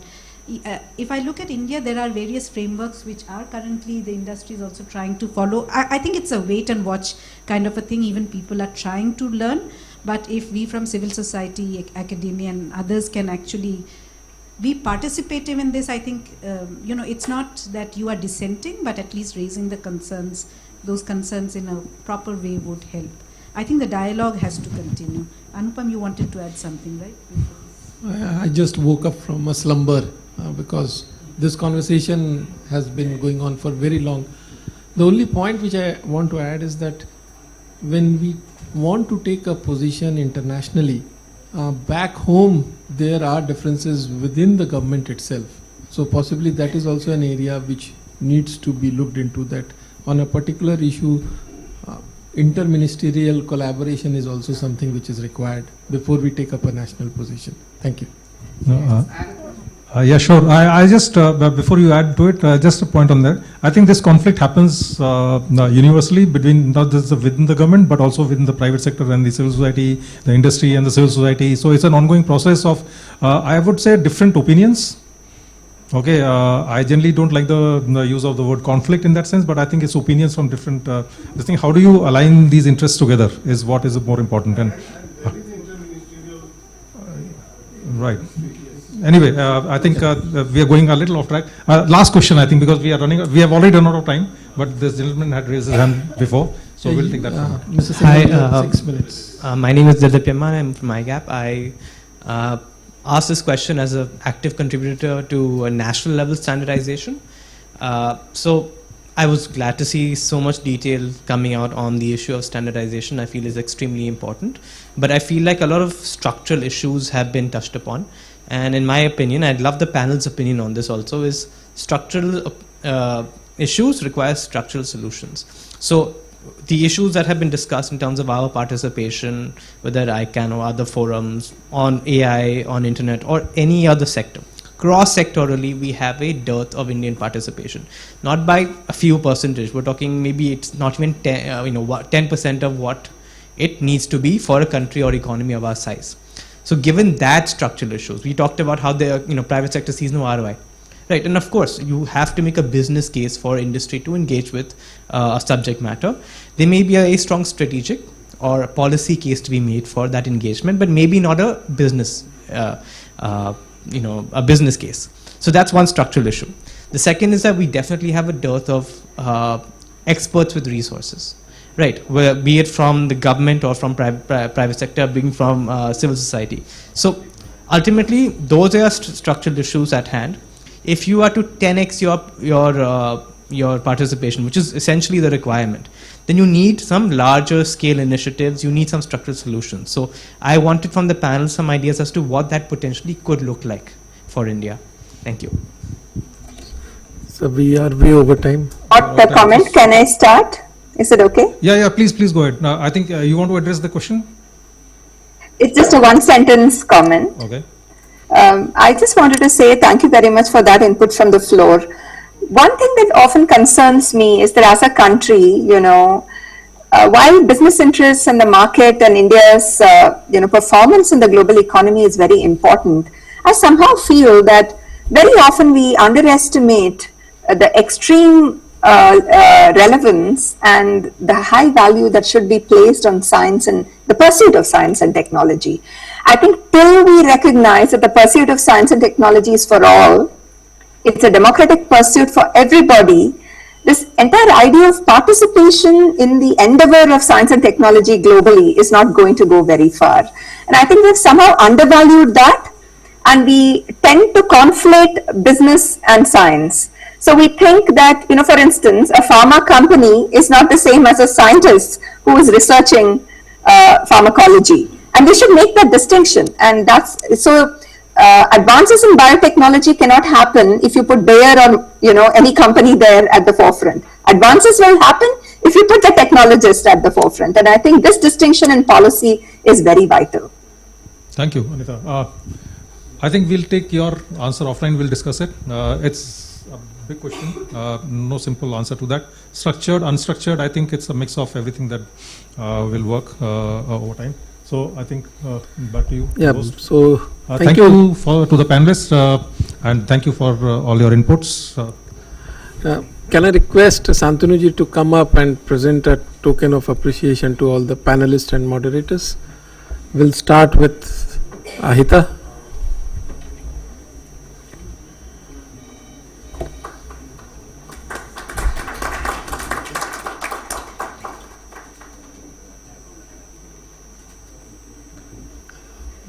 if I look at India, there are various frameworks which are currently the industry is also trying to follow. I think it's a wait and watch kind of a thing. Even people are trying to learn. But if we from civil society, academia and others can actually be participative in this, I think, it's not that you are dissenting, but at least raising the concerns, those concerns in a proper way would help. I think the dialogue has to continue. Anupam, you wanted to add something, right? I just woke up from a slumber because this conversation has been going on for very long. The only point which I want to add is that when we want to take a position internationally, back home there are differences within the government itself. So possibly that is also an area which needs to be looked into, that on a particular issue, interministerial collaboration is also something which is required before we take up a national position. Thank you. Yeah, sure. I just, before you add to it, just a point on that. I think this conflict happens universally between not just within the government, but also within the private sector and the civil society, the industry and the civil society. So it's an ongoing process of, I would say, different opinions. Okay, I generally don't like the use of the word conflict in that sense, but I think it's opinions from different, this thing. How do you align these interests together is what is more important. And right. Anyway, I think we are going a little off track. Last question, I think, because we have already run out of time, but this gentleman had raised his hand before, so we'll take that. Mr. Hi, 6 minutes. My name is Dilip Yamma. I'm from IIGF. I asked this question as an active contributor to a national level standardization. So I was glad to see so much detail coming out on the issue of standardization. I feel is extremely important, but I feel like a lot of structural issues have been touched upon. And in my opinion, I'd love the panel's opinion on this also, is structural issues require structural solutions. So the issues that have been discussed in terms of our participation, whether ICANN or other forums, on AI, on internet, or any other sector, cross-sectorally, we have a dearth of Indian participation. Not by a few percentage. We're talking maybe it's not even 10% of what it needs to be for a country or economy of our size. So given that structural issues, we talked about how the private sector sees no ROI, right? And of course, you have to make a business case for industry to engage with a subject matter. There may be a strong strategic or a policy case to be made for that engagement, but maybe not a business, a business case. So that's one structural issue. The second is that we definitely have a dearth of experts with resources. Right, be it from the government or from private sector, being from civil society. So ultimately, those are structural issues at hand. If you are to 10x your participation, which is essentially the requirement, then you need some larger scale initiatives. You need some structural solutions. So I wanted from the panel some ideas as to what that potentially could look like for India. Thank you. So we are way over time. The comment, can I start? Is it okay? Yeah, please go ahead. I think you want to address the question? It's just a one-sentence comment. Okay. I just wanted to say thank you very much for that input from the floor. One thing that often concerns me is that as a country, while business interests and the market and India's, performance in the global economy is very important, I somehow feel that very often we underestimate the extreme relevance and the high value that should be placed on science and the pursuit of science and technology. I think till we recognize that the pursuit of science and technology is for all, it's a democratic pursuit for everybody, this entire idea of participation in the endeavor of science and technology globally is not going to go very far. And I think we've somehow undervalued that, and we tend to conflate business and science. So we think that, for instance, a pharma company is not the same as a scientist who is researching pharmacology. And we should make that distinction. And advances in biotechnology cannot happen if you put Bayer or, any company there at the forefront. Advances will happen if you put the technologist at the forefront. And I think this distinction in policy is very vital. Thank you, Anita. I think we'll take your answer offline. We'll discuss it. It's a big question. No simple answer to that. Structured, unstructured, I think it's a mix of everything that will work over time. So I think back to you. Yeah. So thank you to the panelists and thank you for all your inputs. Can I request Santanuji to come up and present a token of appreciation to all the panelists and moderators? We'll start with Ahita.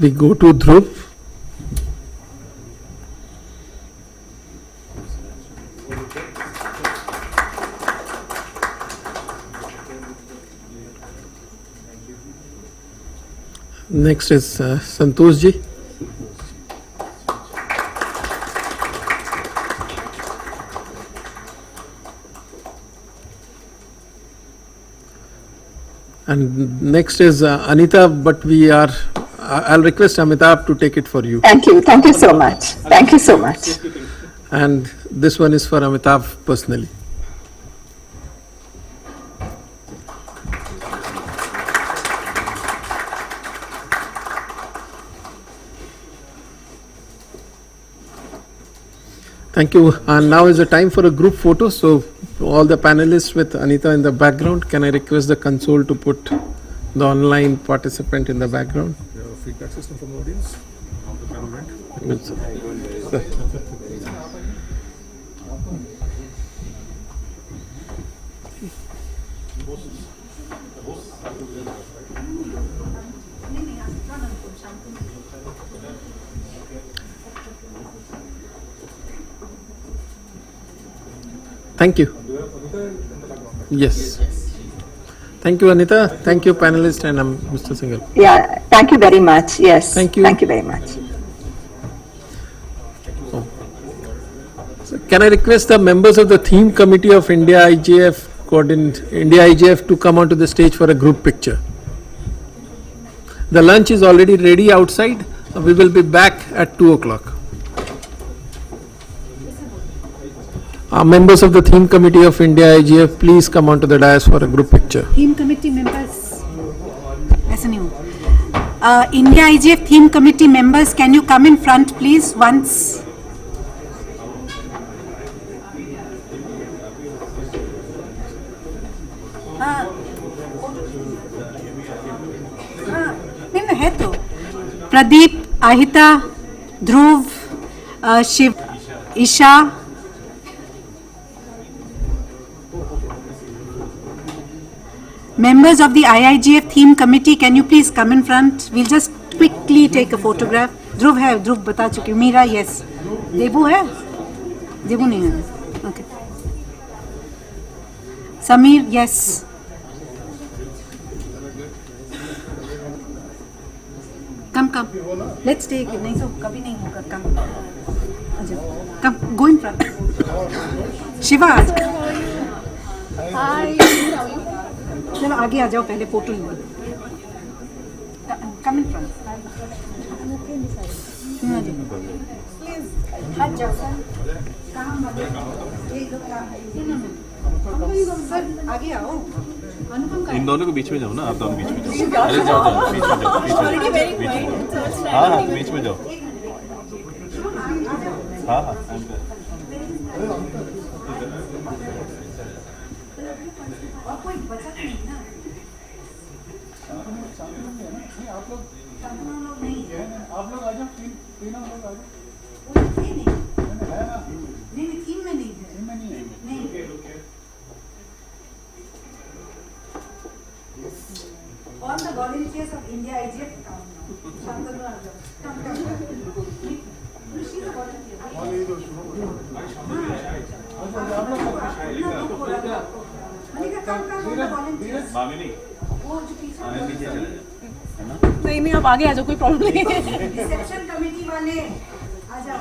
We go to Dhruv. Next is Santosh ji. And next is Anita, but I'll request Amitabh to take it for you. Thank you so much. Thank you so much. And this one is for Amitabh personally. Thank you. And now is the time for a group photo. So all the panelists with Anita in the background, can I request the console to put the online participant in the background? Feedback system from the audience. How the panel went. Thank you. Yes. Thank you, Anita. Thank you, panelist, and Mr. Singhal. Yeah, thank you very much. Yes. Thank you. Thank you very much. So can I request the members of the theme committee of India IIGF to come onto the stage for a group picture? The lunch is already ready outside. We will be back at 2 o'clock. Members of the theme committee of India IIGF, please come onto the dais for a group picture. Theme committee members. SNU. India IIGF theme committee members, can you come in front, please, once? नहीं है तो प्रदीप, आहिता, ध्रुव, Shiv, Isha. Members of the IIGF theme committee, can you please come in front? We'll just quickly take a photograph. ध्रुव है, ध्रुव बता चुकी हूँ. Meera, yes. देबू है? देबू नहीं है. Okay. Samir, yes. Come. Let's take it. नहीं तो कभी नहीं होगा. Come. Go in front. Shiva. Hi. चलो आगे आ जाओ, पहले photo low. Come in front. Please, हट जाओ सर. कहाँ ये लोग सर आगे आओ. इन दोनों को बीच में जाओ ना, आप दोनों बीच में जाओ. अरे जाओ बीच में जाओ. हाँ बीच में जाओ. हाँ और कोई बचा नहीं ना. आप लोग नहीं. आप लोग आ जाओ. तीनों लोग आ जाओ. नहीं थीम में नहीं है. नहीं. All the volunteers of India IIGF come now. Shantanu आ जाओ. Come. She's a volunteer. नहीं आप आगे आ जाओ, कोई प्रॉब्लम नहीं है. रिसेप्शन कमेटी वाले आ जाओ.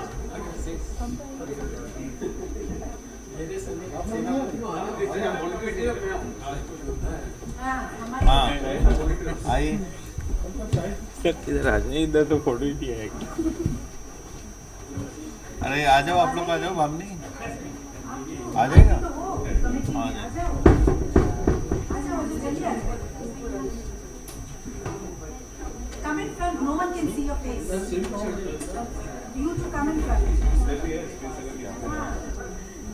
आई इधर आ जाए. इधर तो फोटो ही है. अरे आ जाओ, आप लोग आ जाओ. बामनी आ जाएगा. Come in front. No one can see your face. You to come in front.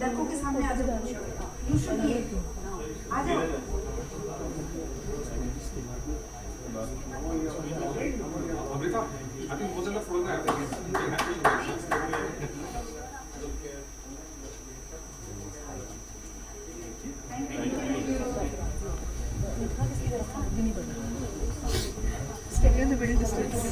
लड़कों के सामने आ जाओ. You should be able. आ जाओ. I think most of the photograph. Stay in the middle distance.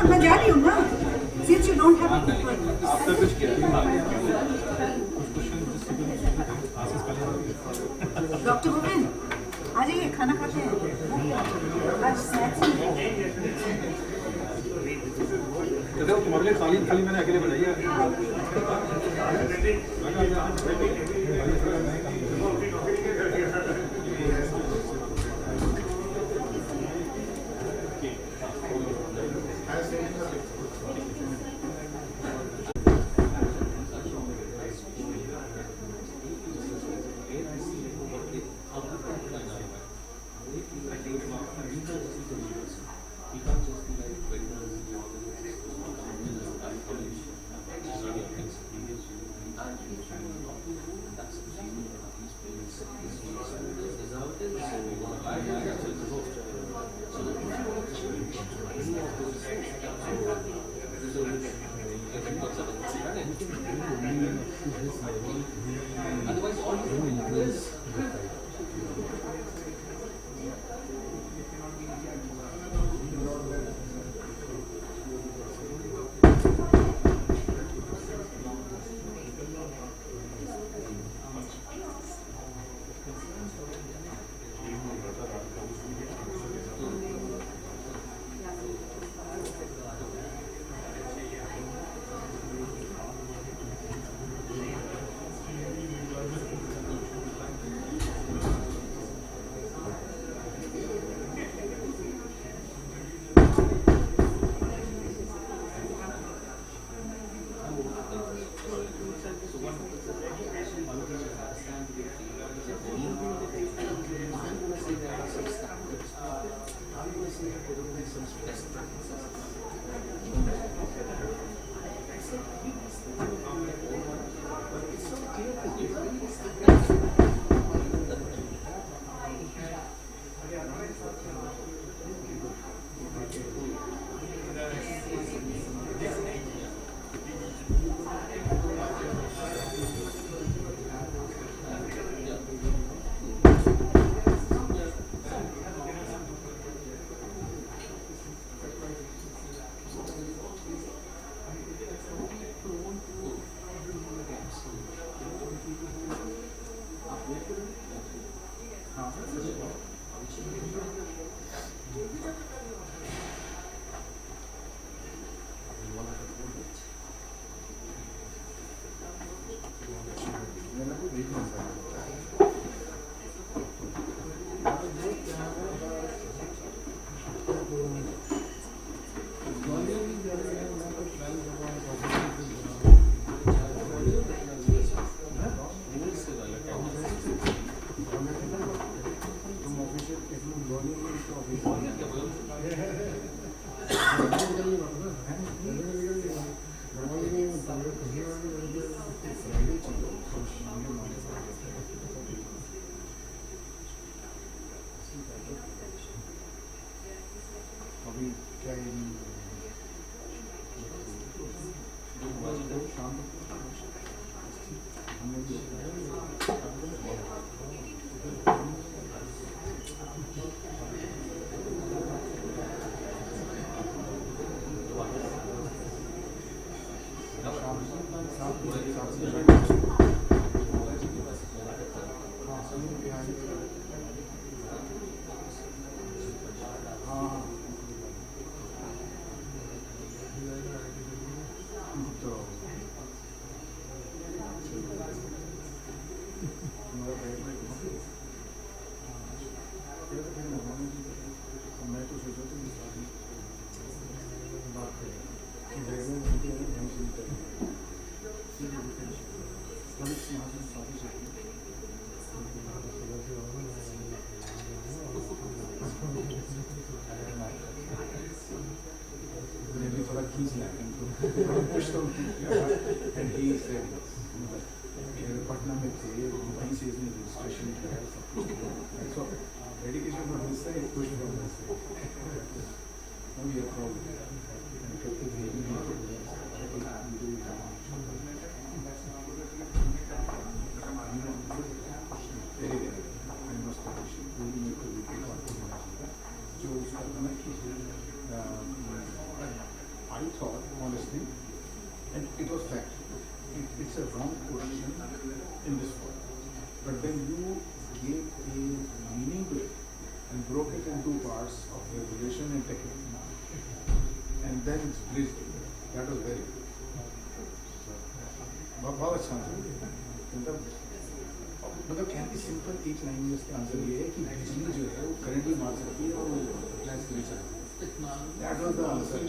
मैं जा रही हूँ ना. Since you don't have to. Doctor Govind आ जाइए, खाना खाते हैं. आज स्नैक्स तुम्हारे लिए थाली मैंने अकेले बनाई है. Otherwise, all these he's lacking. Push them, and he said, Patna mein the, he says in registration, so dedication from his side, push from his side. Now we have problem. Very good. I must appreciate. We need to be I thought, honestly, and it was fact, it's a wrong position in this world. But when you gave a meaning to it and broke it into parts of regulation and technique, and then it's bridged, that was very good. बहुत अच्छा मतलब कहते simple एक line में इसका answer ये है कि बिजली जो है वो करंटली मार सकती है और अप्लाइज कर सकती है। That was the answer.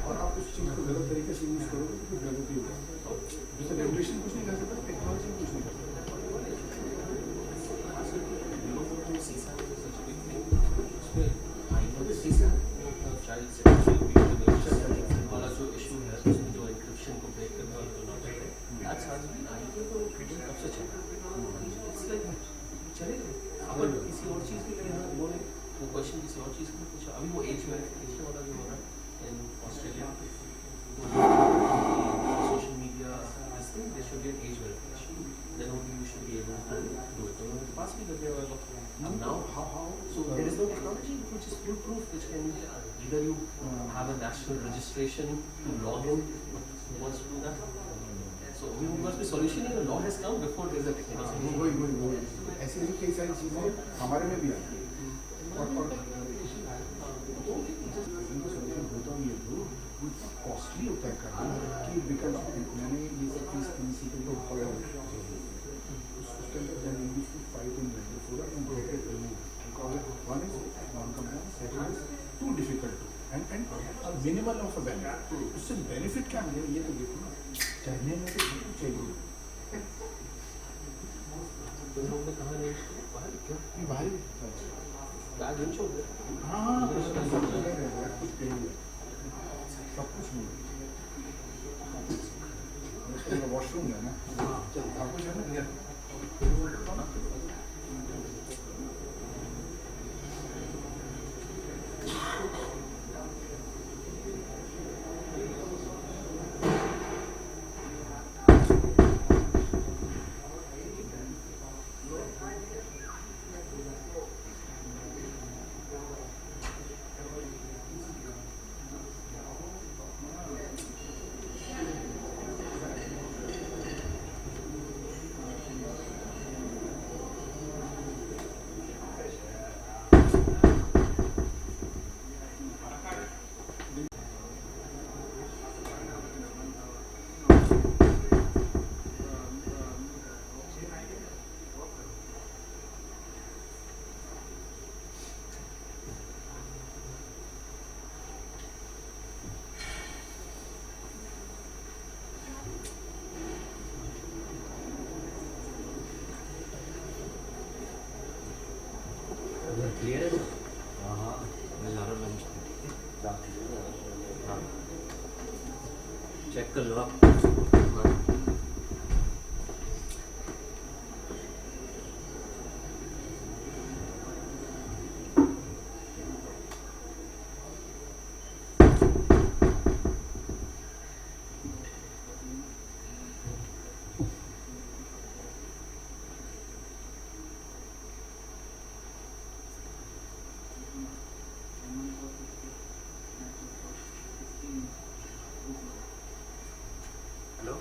और आप उस चीज को गलत तरीके से यूज करोगे तो गलती होगी। जैसे रेगुलेशन कुछ नहीं कर सकता, टेक्नोलॉजी कुछ नहीं कर सकता। वाला जो इशू है उसमें जो एन्क्रिप्शन को ब्रेक करने वाला जो नॉट है दैट्स हार्डली आईटी तो कब से चल चलेगा। अगर किसी और चीज़ के लिए उन्होंने वो क्वेश्चन किसी और चीज़ के लिए पूछा, अभी वो एज वेरिफिकेशन वाला जो हो रहा है in Australia registration to log in. Who wants to do that? So we must be solutioning the law has come before there is a technical solution. ऐसे ही कई सारी चीजें हमारे में भी आती हैं और होता भी है जो कॉस्टली होता है करना कि बिकॉज मैंने ये सब चीज पीसी के लिए फॉलो उसके अंदर then we used to fight in vendor for and get it remove because one is non compliance second is too difficult and minimal of a benefit उससे बेनिफिट क्या मिलेगा ये तो देखो ना चाहने में तो सब कुछ चाहिए बाहर बैग इन छोड़ दे। हाँ कुछ चाहिए सब कुछ नहीं वॉशरूम है ना सब कुछ है ना क्लियर है? चेक कर लो आप। Hello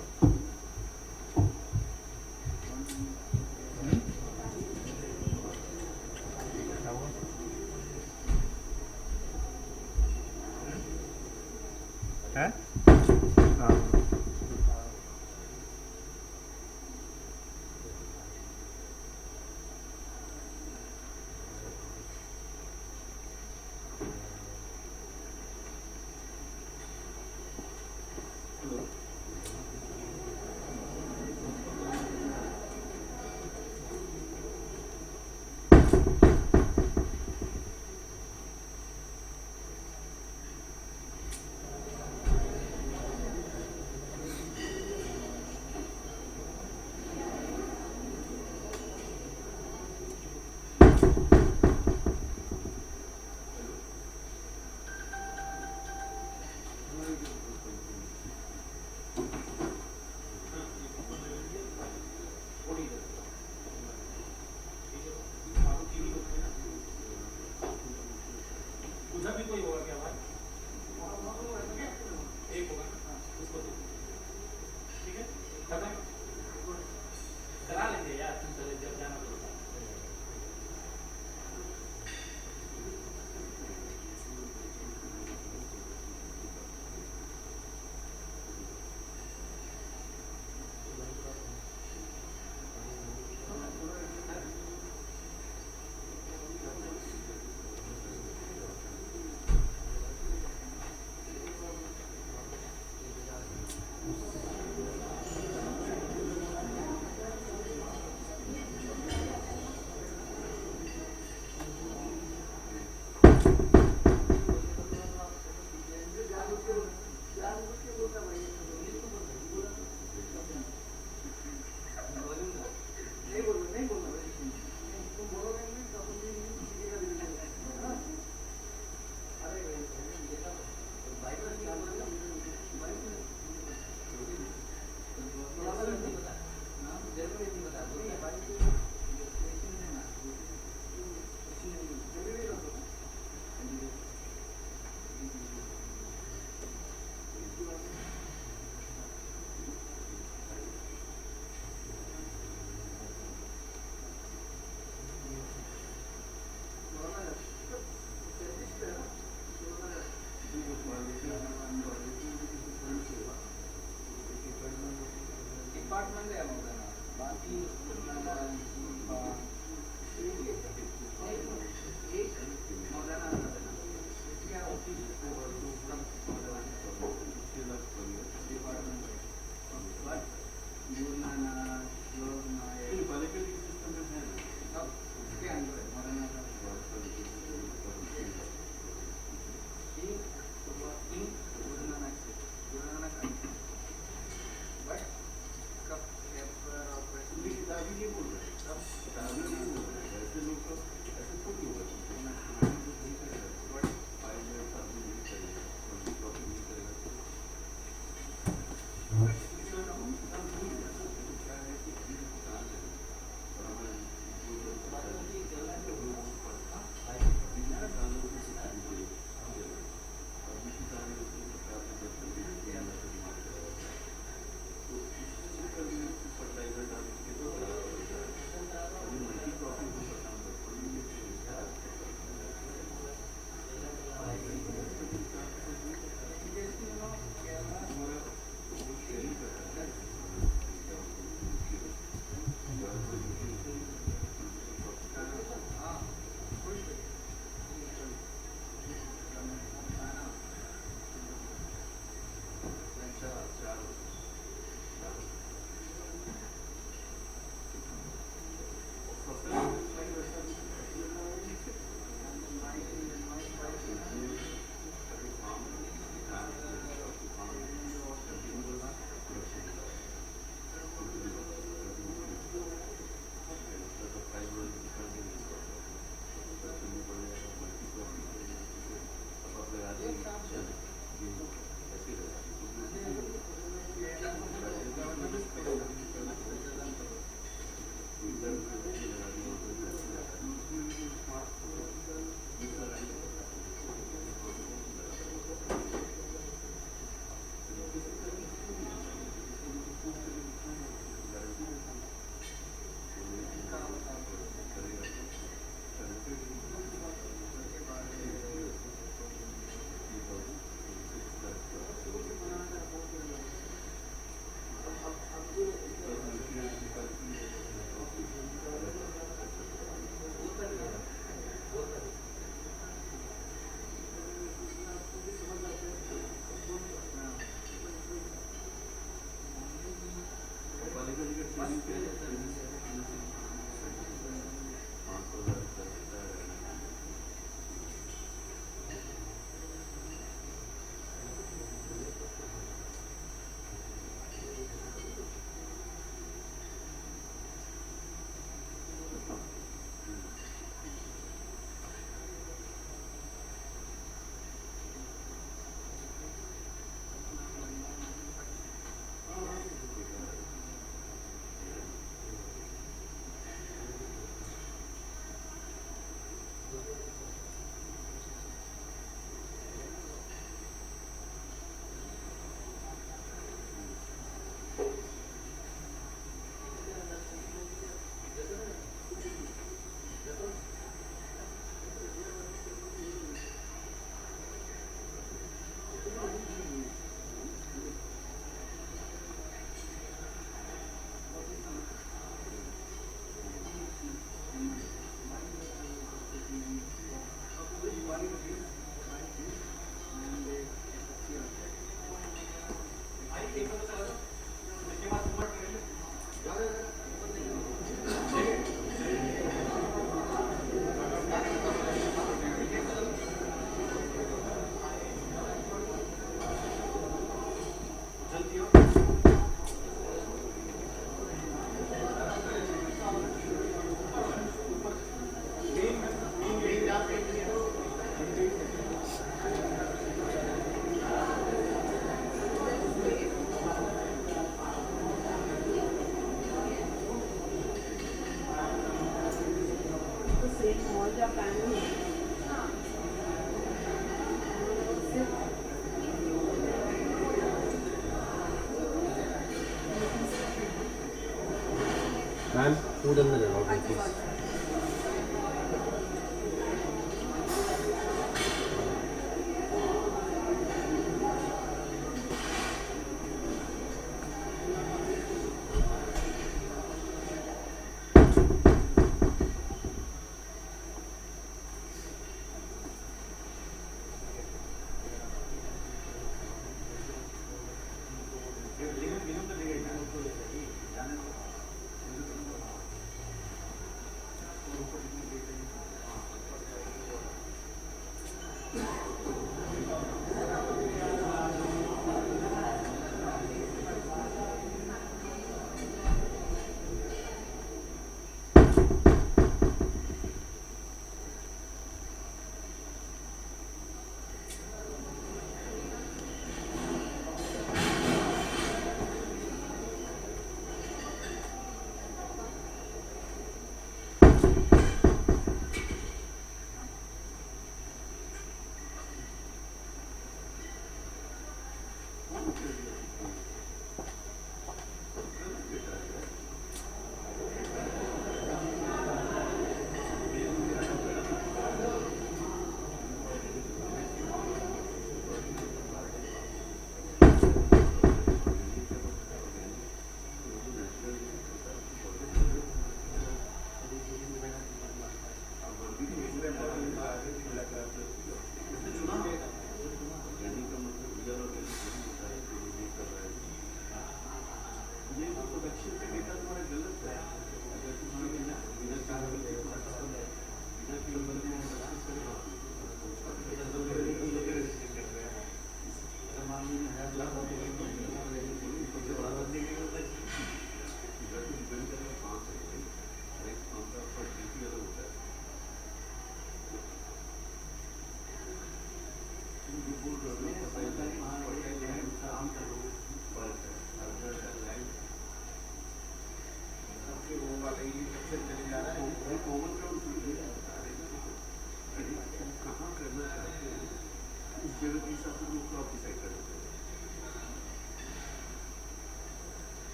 Ma'am, food and the order, please.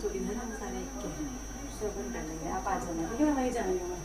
तो इधर हम सारे तो अपन कर लेंगे, आप आ जाना, ठीक है, मैं वहीं जाऊँगा।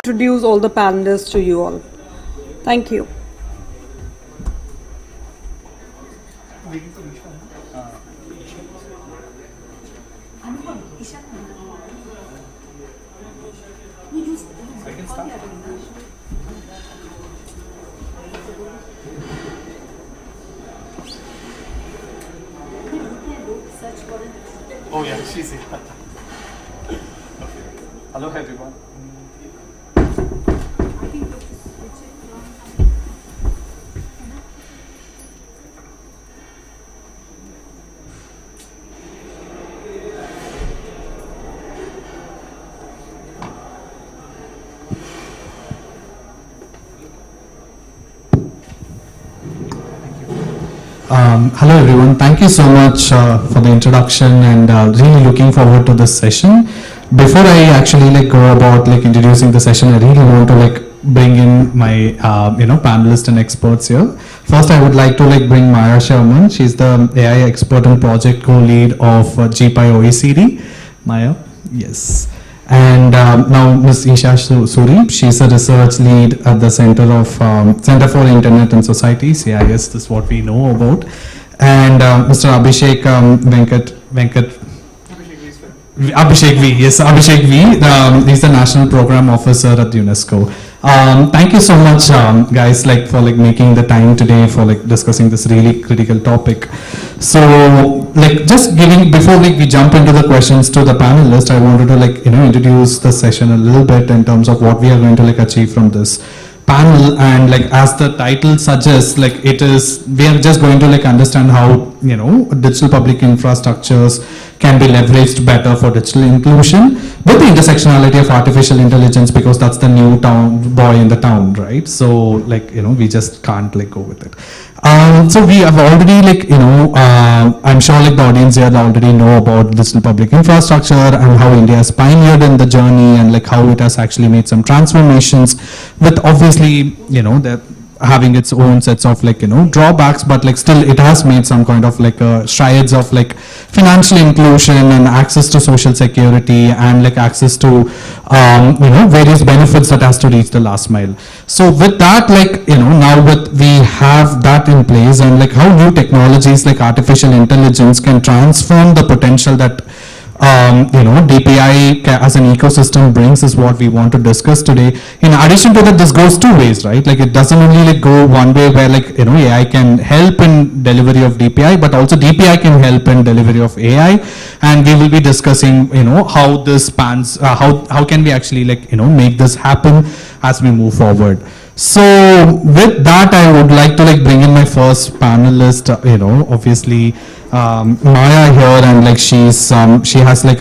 Introduce all the panelists to you all. Thank you. Oh yeah, she's here. Hello everyone. Hello everyone, thank you so much for the introduction and really looking forward to this session. Before I actually go about introducing the session, I really want to bring in my panelists and experts here. First I would like to bring Maya Sharman. She's the AI expert and project co-lead of GPI OECD. Maya, yes. And now Ms. Isha Suri, she's a research lead at the Center for Internet and Society, CIS, this is what we know about. And Mr. Abhishek Abhishek V, yes, Abhishek V, he's the National Program Officer at UNESCO. Thank you so much, guys, for making the time today for discussing this really critical topic. So, just giving before we jump into the questions to the panelists, I wanted to introduce the session a little bit in terms of what we are going to achieve from this panel. And as the title suggests, we are just going to understand how digital public infrastructures can be leveraged better for digital inclusion with the intersectionality of artificial intelligence, because that's the new boy in the town, right? So we just can't go with it. So we have already I'm sure the audience here already know about digital public infrastructure and how India has pioneered in the journey, and how it has actually made some transformations with obviously having its own sets of drawbacks, but still it has made some kind of strides of financial inclusion and access to social security and access to various benefits that has to reach the last mile. So with that, now we have that in place, and how new technologies like artificial intelligence can transform the potential that DPI as an ecosystem brings is what we want to discuss today. In addition to that, this goes two ways, right? It doesn't only go one way where AI can help in delivery of DPI, but also DPI can help in delivery of AI. And we will be discussing, how this spans, how can we actually make this happen as we move forward. So with that, I would like to bring in my first panelist, obviously Maya here, and she has a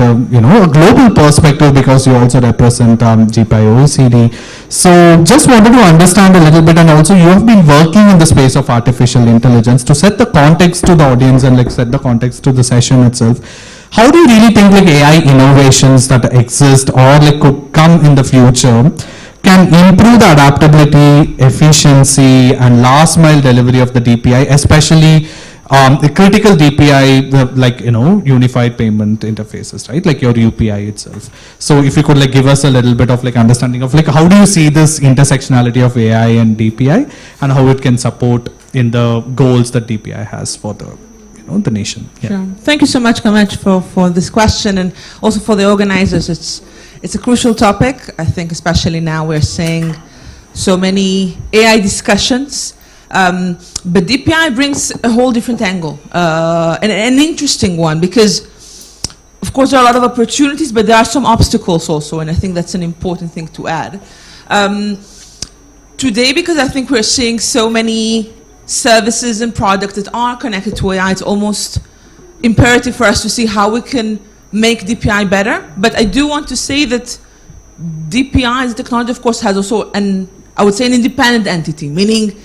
global perspective because you also represent GPI OECD. So just wanted to understand a little bit, and also you have been working in the space of artificial intelligence. To set the context to the audience and set the context to the session itself, how do you really think AI innovations that exist or could come in the future can improve the adaptability, efficiency, and last mile delivery of the DPI, especially the critical DPI, like, unified payment interfaces, right? Like your UPI itself. So if you could like give us a little bit of like understanding of like, how do you see this intersectionality of AI and DPI and how it can support in the goals that DPI has for the, the nation? Yeah. Sure. Thank you so much, Kamach, for this question, and also for the organizers. It's a crucial topic. I think especially now we're seeing so many AI discussions, but DPI brings a whole different angle, and an interesting one, because of course there are a lot of opportunities, but there are some obstacles also, and I think that's an important thing to add. Today, because I think we're seeing so many services and products that are connected to AI, it's almost imperative for us to see how we can make DPI better. But I do want to say that DPI as a technology, of course, has also I would say an independent entity, meaning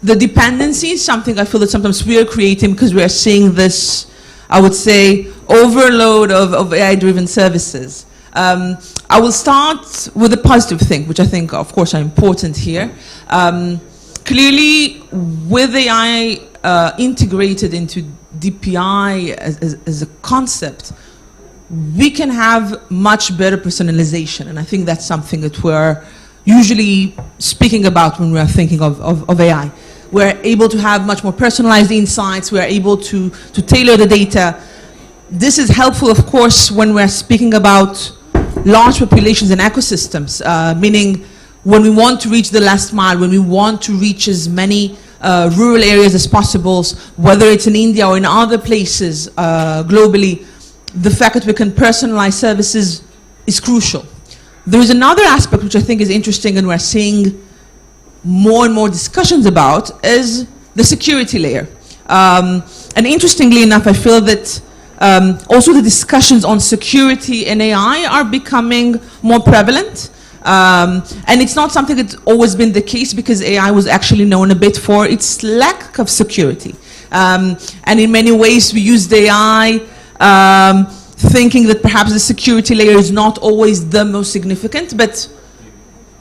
the dependency is something I feel that sometimes we are creating because we are seeing this, I would say, overload of AI-driven services. I will start with a positive thing, which I think, of course, are important here. Clearly, with AI integrated into DPI as a concept, we can have much better personalization, and I think that's something that we're usually speaking about when we are thinking of AI. We're able to have much more personalized insights, we're able to tailor the data. This is helpful, of course, when we're speaking about large populations and ecosystems, meaning when we want to reach the last mile, when we want to reach as many rural areas as possible, whether it's in India or in other places globally, the fact that we can personalize services is crucial. There is another aspect which I think is interesting and we're seeing more and more discussions about is the security layer. And interestingly enough, I feel that also the discussions on security and AI are becoming more prevalent. And it's not something that's always been the case, because AI was actually known a bit for its lack of security. And in many ways we used AI thinking that perhaps the security layer is not always the most significant, but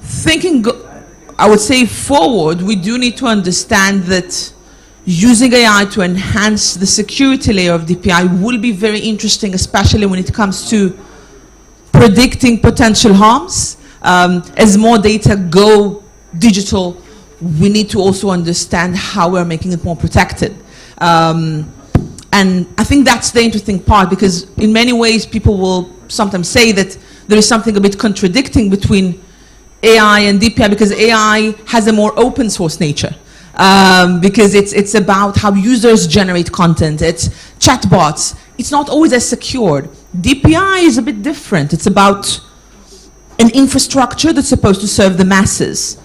thinking, I would say, forward, we do need to understand that using AI to enhance the security layer of DPI will be very interesting, especially when it comes to predicting potential harms. As more data go digital, we need to also understand how we're making it more protected. And I think that's the interesting part, because in many ways people will sometimes say that there is something a bit contradicting between AI and DPI, because AI has a more open source nature. Because it's about how users generate content, it's chatbots. It's not always as secured. DPI is a bit different. It's about an infrastructure that's supposed to serve the masses,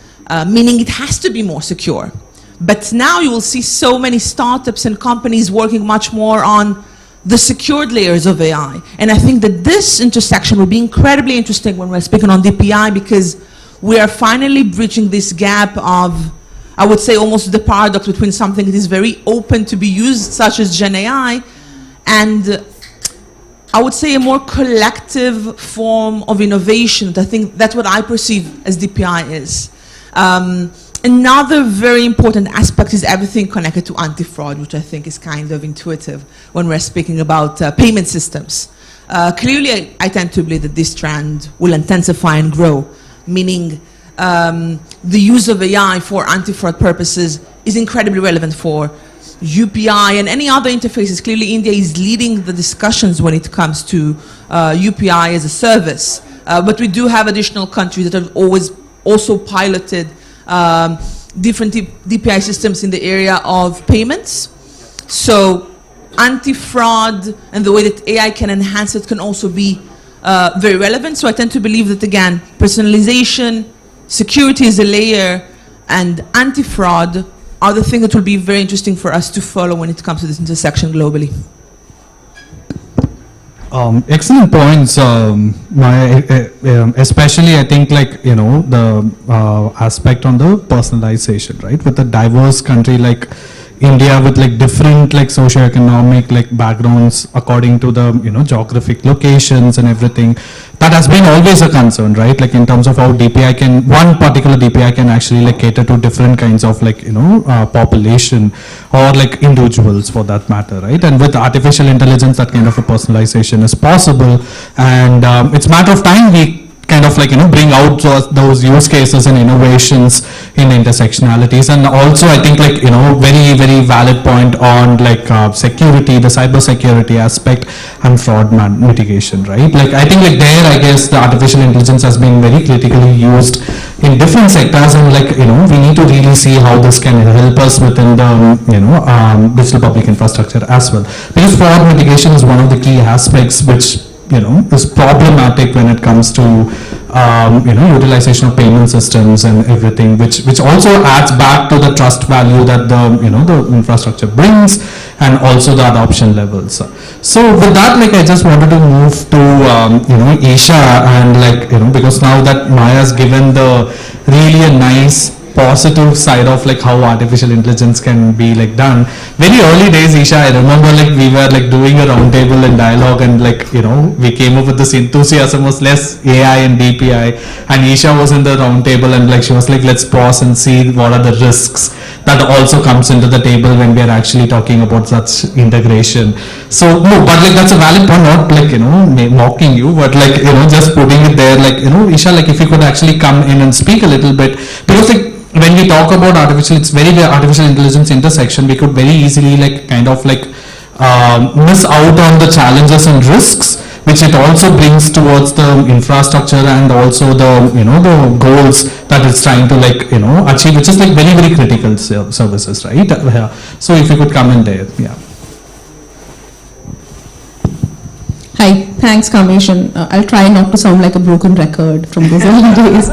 meaning it has to be more secure. But now you will see so many startups and companies working much more on the secured layers of AI. And I think that this intersection will be incredibly interesting when we're speaking on DPI, because we are finally bridging this gap of, I would say, almost the paradox between something that is very open to be used, such as Gen AI, and I would say a more collective form of innovation. I think that's what I perceive as DPI is. Another very important aspect is everything connected to anti-fraud, which I think is kind of intuitive when we're speaking about payment systems. Clearly, I tend to believe that this trend will intensify and grow, meaning the use of AI for anti-fraud purposes is incredibly relevant for UPI and any other interfaces. Clearly, India is leading the discussions when it comes to UPI as a service. But we do have additional countries that have always also piloted different DPI systems in the area of payments. So anti-fraud and the way that AI can enhance it can also be very relevant. So I tend to believe that, again, personalization, security is a layer, and anti-fraud are the things that will be very interesting for us to follow when it comes to this intersection globally. Excellent points. Especially, I think, like, the aspect on the personalization, right? With a diverse country like India with like different like socioeconomic like backgrounds according to the geographic locations and everything. That has been always a concern, right? Like in terms of how DPI can, one particular DPI can actually like cater to different kinds of like population or like individuals for that matter, right? And with artificial intelligence, that kind of a personalization is possible, and it's a matter of time we kind of like bring out those use cases and innovations in intersectionalities. And also I think like very very valid point on like security, the cyber security aspect and fraud mitigation, right? Like I think like there I guess the artificial intelligence has been very critically used in different sectors, and like we need to really see how this can help us within the digital public infrastructure as well, because fraud mitigation is one of the key aspects which is problematic when it comes to utilization of payment systems and everything, which also adds back to the trust value that the infrastructure brings, and also the adoption levels. So with that, like I just wanted to move to Isha, and like because now that Maya's given the really a nice positive side of like how artificial intelligence can be like done. Very early days, Isha, I remember like we were like doing a roundtable and dialogue, and like we came up with this enthusiasm was less AI and DPI, and Isha was in the roundtable and like she was like, let's pause and see what are the risks that also comes into the table when we are actually talking about such integration. So no, but like that's a valid point, not like mocking you, but like just putting it there, like Isha, like if you could actually come in and speak a little bit, because like when we talk about artificial intelligence intersection, we could very easily like kind of like miss out on the challenges and risks which it also brings towards the infrastructure and also the the goals that it's trying to like achieve, which is like very very critical services, right? So if you could come in there, yeah. Hi, thanks Kamesh. I'll try not to sound like a broken record from those early days.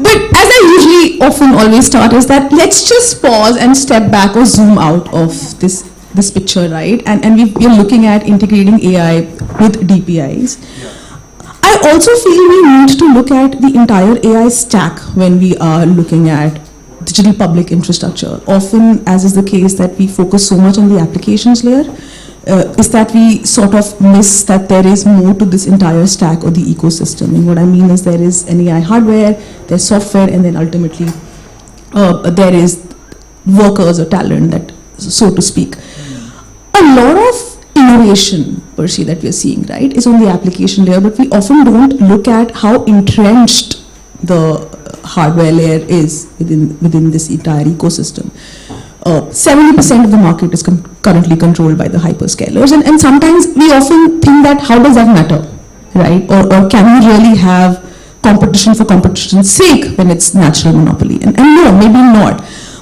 But as I usually often always start is that let's just pause and step back or zoom out of this picture, right? And we're looking at integrating AI with DPIs. I also feel we need to look at the entire AI stack when we are looking at digital public infrastructure. Often, as is the case, that we focus so much on the applications layer, is that we sort of miss that there is more to this entire stack or the ecosystem. And what I mean is there is an AI hardware, there's software, and then ultimately there is workers or talent, that, so to speak. A lot of innovation per se that we're seeing, right, is on the application layer, but we often don't look at how entrenched the hardware layer is within this entire ecosystem. 70% of the market is currently controlled by the hyperscalers, and sometimes we often think that how does that matter, right? Or can we really have competition for competition's sake when it's natural monopoly? And no, maybe not.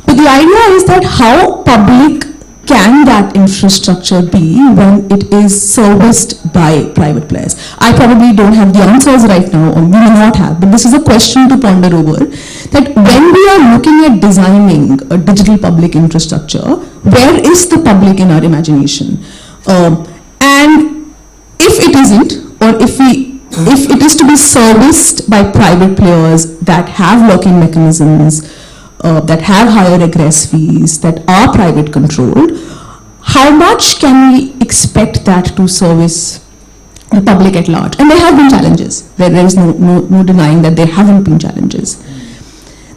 But the idea is that how public can that infrastructure be when it is serviced by private players? I probably don't have the answers right now, or we may not have, but this is a question to ponder over, that when we are looking at designing a digital public infrastructure, where is the public in our imagination? And if it isn't, or if it is to be serviced by private players that have locking mechanisms, that have higher egress fees, that are private controlled, how much can we expect that to service the public at large? And there have been challenges. There is no denying that there haven't been challenges.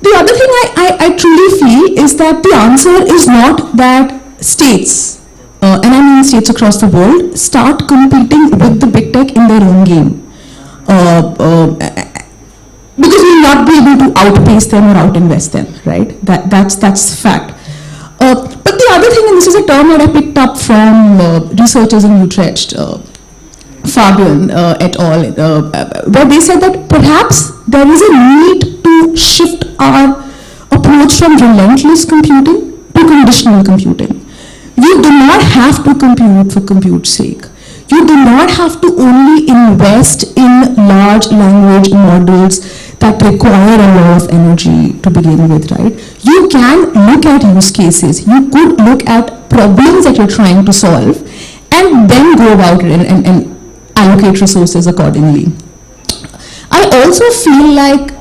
The other thing I truly feel is that the answer is not that states, and I mean states across the world, start competing with the big tech in their own game. Because we will not be able to outpace them or outinvest them, right? That's fact. But the other thing, and this is a term that I picked up from researchers in Utrecht, Fabian et al., where they said that perhaps there is a need to shift our approach from relentless computing to conditional computing. You do not have to compute for compute's sake. You do not have to only invest in large language models that require a lot of energy to begin with, right? You can look at use cases. You could look at problems that you're trying to solve and then go about it and allocate resources accordingly. I also feel like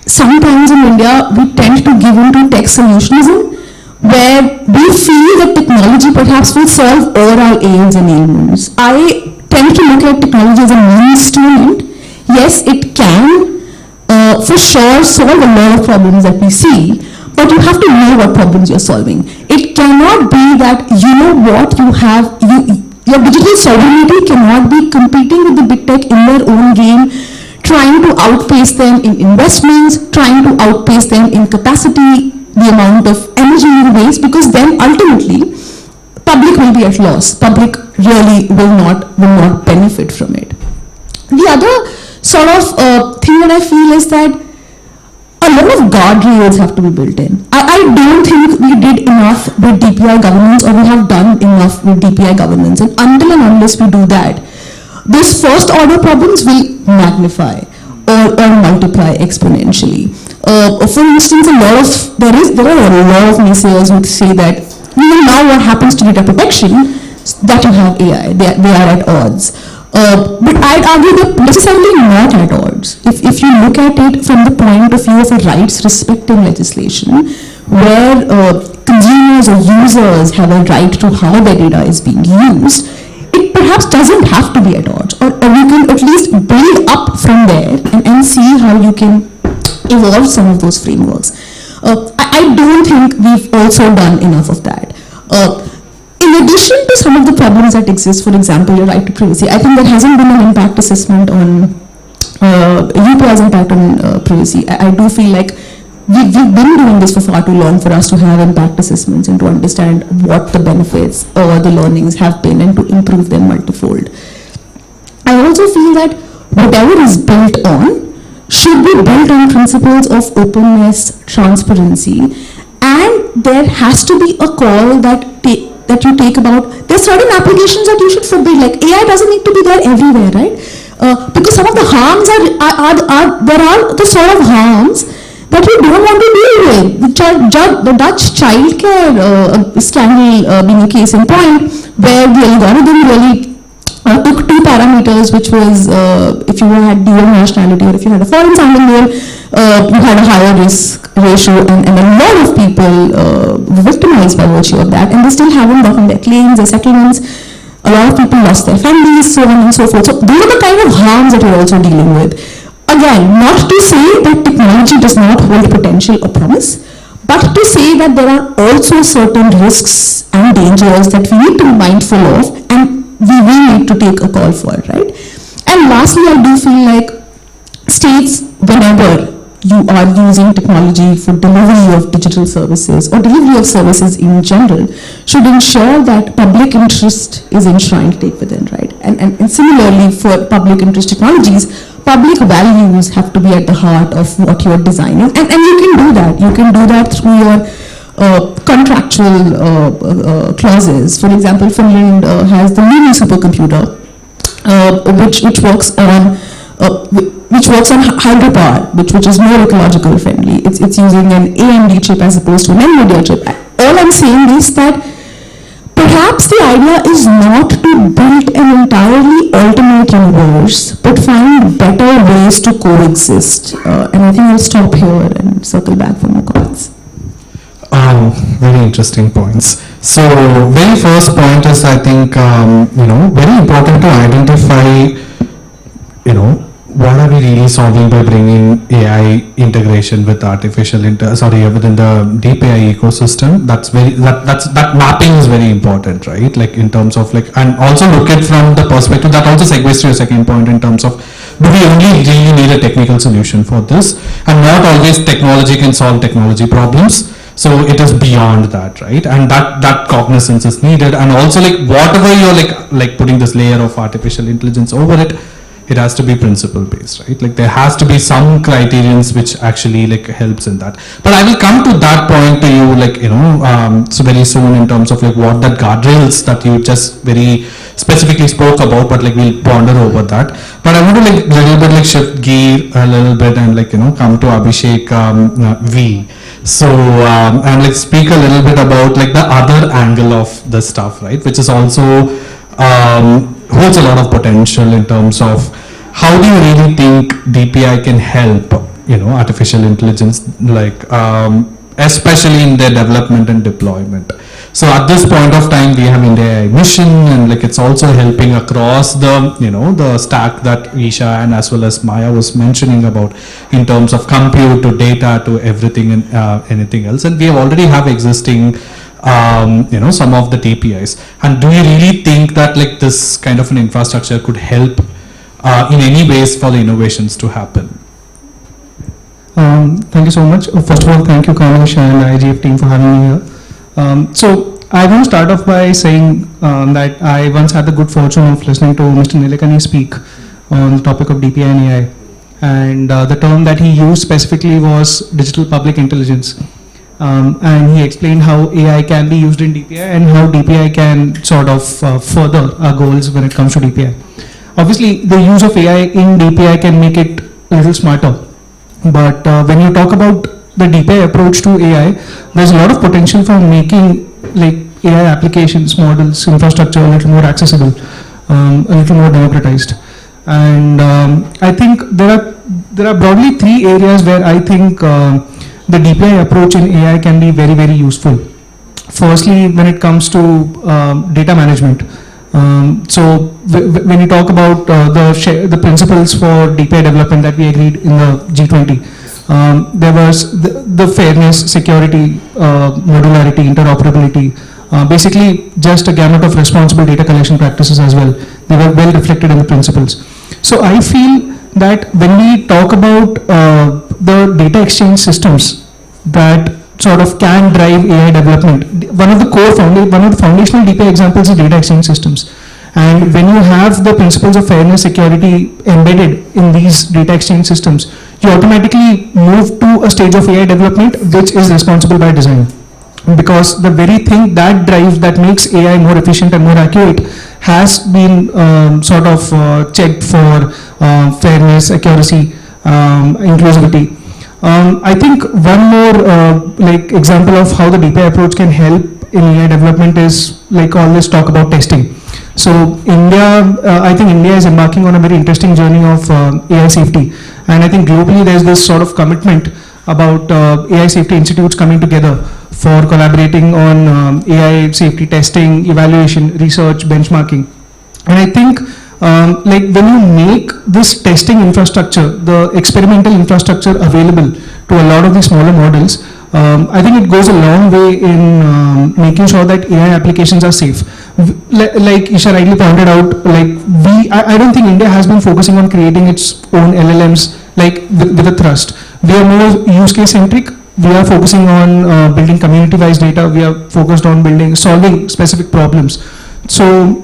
sometimes in India we tend to give into tech solutionism where we feel that technology perhaps will solve all our ails and ailments. I tend to look at technology as a means to an end. Yes, it can for sure solve a lot of problems that we see, but you have to know what problems you're solving. It cannot be that you know what you have, your digital sovereignty cannot be competing with the big tech in their own game, trying to outpace them in investments, trying to outpace them in capacity, the amount of energy you waste, because then ultimately public will be at loss. Public really will not benefit from it. The other sort of thing that I feel is that a lot of guardrails have to be built in. I don't think we did enough with DPI governance, or we have done enough with DPI governance. And until and unless we do that, these first order problems will magnify or multiply exponentially. For instance, there are a lot of naysayers who say that now what happens to data protection, that you have AI, they are at odds. But I'd argue that necessarily not at odds. If you look at it from the point of view of a rights respecting legislation, where consumers or users have a right to how their data is being used, it perhaps doesn't have to be at odds, or you can at least build up from there and see how you can evolve some of those frameworks. I don't think we've also done enough of that. In addition to some of the problems that exist, for example, your right to privacy, I think there hasn't been an impact assessment on UPI's impact on privacy. I do feel like we've been doing this for far too long for us to have impact assessments and to understand what the benefits or the learnings have been and to improve them multifold. I also feel that whatever is built on should be built on principles of openness, transparency, and there has to be a call that you take about, there's certain applications that you should forbid, like AI doesn't need to be there everywhere, right? Because some of the harms there are the sort of harms that you don't want to deal with. The Dutch childcare scandal being a case in point, where the algorithm really took two parameters, which was if you had dual nationality or if you had a foreign sounding name, you had a higher risk ratio, and a lot of people were victimized by virtue of that, and they still haven't gotten their claims, their settlements. A lot of people lost their families, so on and so forth. So these are the kind of harms that we're also dealing with. Again, not to say that technology does not hold potential or promise, but to say that there are also certain risks and dangers that we need to be mindful of, and we will need to take a call for, right? And lastly, I do feel like states, whenever you are using technology for delivery of digital services or delivery of services in general, should ensure that public interest is enshrined within, right? And similarly, for public interest technologies, public values have to be at the heart of what you're designing, and you can do that. You can do that through your contractual clauses. For example, Finland has the mini supercomputer, which works on hydropower, which is more ecologically friendly. It's using an AMD chip as opposed to an NVIDIA chip. All I'm saying is that perhaps the idea is not to build an entirely alternate universe, but find better ways to coexist. And I think I'll stop here and circle back for more comments. Very interesting points. So, very first point is, I think, very important to identify, what are we really solving by bringing AI integration with within the DPI ecosystem. That mapping is very important, right? Like in terms of and also look at from the perspective that also segues to your second point in terms of, do we only really need a technical solution for this? And not always technology can solve technology problems. So it is beyond that, right? And that cognizance is needed. And also whatever you're putting this layer of artificial intelligence over it, it has to be principle based, right? There has to be some criterions which actually helps in that. But I will come to that point to you so very soon in terms of what that guardrails that you just very specifically spoke about, but we'll ponder over that. But I want to little bit shift gear a little bit and come to Abhishek V. So and speak a little bit about the other angle of the stuff, right? Which is also holds a lot of potential in terms of how do you really think DPI can help, artificial intelligence, especially in their development and deployment. So at this point of time, we have India AI mission, and like it's also helping across the, you know, the stack that Isha and as well as Maya was mentioning about in terms of compute to data to everything and anything else. And we already have existing, you know, some of the TPIs. And do you really think that like this kind of an infrastructure could help in any ways for the innovations to happen? Thank you so much. First of all, thank you, Kanish and IIGF team for having me here. So I want to start off by saying that I once had the good fortune of listening to Mr. Nilekani speak on the topic of DPI and AI. And the term that he used specifically was digital public intelligence. And he explained how AI can be used in DPI and how DPI can sort of further our goals when it comes to DPI. Obviously, the use of AI in DPI can make it a little smarter. But when you talk about the DPI approach to AI, there's a lot of potential for making like AI applications, models, infrastructure a little more accessible, a little more democratized. And I think there are broadly three areas where I think the DPI approach in AI can be very, very useful. Firstly, when it comes to data management. So when you talk about the principles for DPI development that we agreed in the G20, there was the fairness, security, modularity, interoperability, basically just a gamut of responsible data collection practices as well. They were well reflected in the principles. So I feel that when we talk about the data exchange systems that sort of can drive AI development, one of the foundational DPI examples is data exchange systems. And when you have the principles of fairness, security embedded in these data exchange systems, you automatically move to a stage of AI development which is responsible by design. Because the very thing that drives, that makes AI more efficient and more accurate has been sort of checked for fairness, accuracy, inclusivity. I think one more like example of how the DPI approach can help in AI development is like all this talk about testing. So India, I think India is embarking on a very interesting journey of AI safety, and I think globally there's this sort of commitment about AI safety institutes coming together for collaborating on AI safety testing, evaluation, research, benchmarking. And I think like when you make this testing infrastructure, the experimental infrastructure available to a lot of the smaller models, I think it goes a long way in making sure that AI applications are safe. Like Isha rightly pointed out, like I don't think India has been focusing on creating its own LLMs like with a thrust. We are more use case centric. We are focusing on building community-wise data. We are focused on solving specific problems. So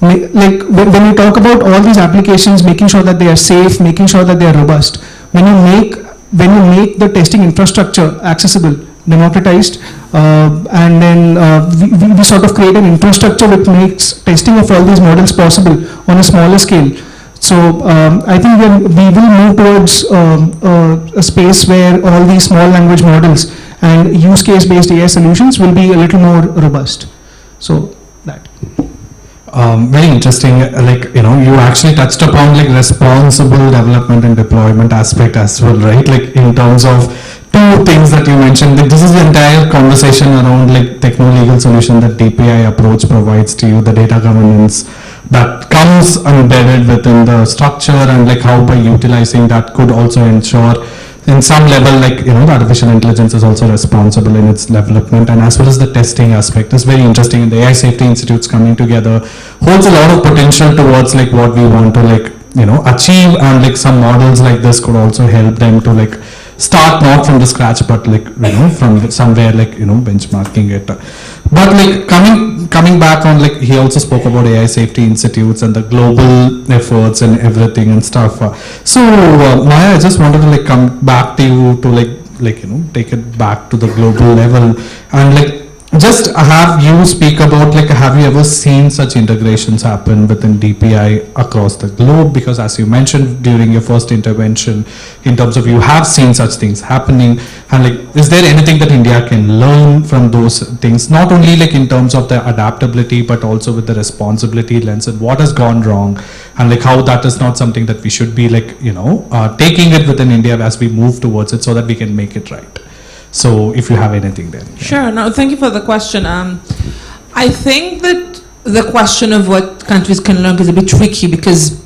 like when we talk about all these applications, making sure that they are safe, making sure that they are robust, when you make the testing infrastructure accessible, democratized, and then we sort of create an infrastructure which makes testing of all these models possible on a smaller scale. So I think we will move towards a space where all these small language models and use case based AI solutions will be a little more robust. So that. Very interesting, like, you know, you actually touched upon like responsible development and deployment aspect as well, right? Like in terms of two things that you mentioned, like this is the entire conversation around like techno-legal solution that DPI approach provides to you, the data governance that comes embedded within the structure, and like how by utilizing that could also ensure in some level, like, you know, the artificial intelligence is also responsible in its development, and as well as the testing aspect is very interesting. And the AI safety institutes coming together holds a lot of potential towards like what we want to like, you know, achieve, and like some models like this could also help them to like start not from the scratch, but like, you know, from somewhere, like, you know, benchmarking it. But like coming back on, like, he also spoke about AI safety institutes and the global efforts and everything and stuff. So Maya, I just wanted to like come back to you to like you know, take it back to the global level, and like just have you speak about like, have you ever seen such integrations happen within DPI across the globe? Because as you mentioned during your first intervention, in terms of you have seen such things happening, and like, is there anything that India can learn from those things, not only like in terms of the adaptability, but also with the responsibility lens, and what has gone wrong, and like how that is not something that we should be like, you know, taking it within India as we move towards it so that we can make it right. So if you have anything there. Sure. No, thank you for the question. I think that the question of what countries can learn is a bit tricky because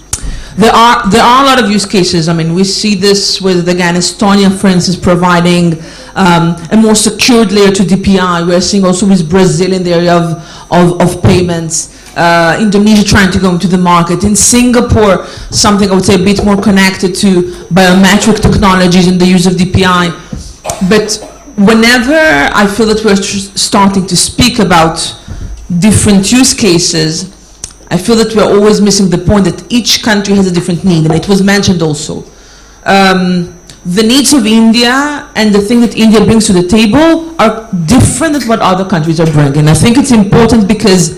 there are a lot of use cases. I mean, we see this with, again, Estonia, for instance, providing a more secured layer to DPI. We're seeing also with Brazil in the area of payments. Indonesia trying to go into the market. In Singapore, something I would say a bit more connected to biometric technologies and the use of DPI. But whenever I feel that we're starting to speak about different use cases, I feel that we're always missing the point that each country has a different need, and it was mentioned also. The needs of India and the thing that India brings to the table are different than what other countries are bringing. I think it's important because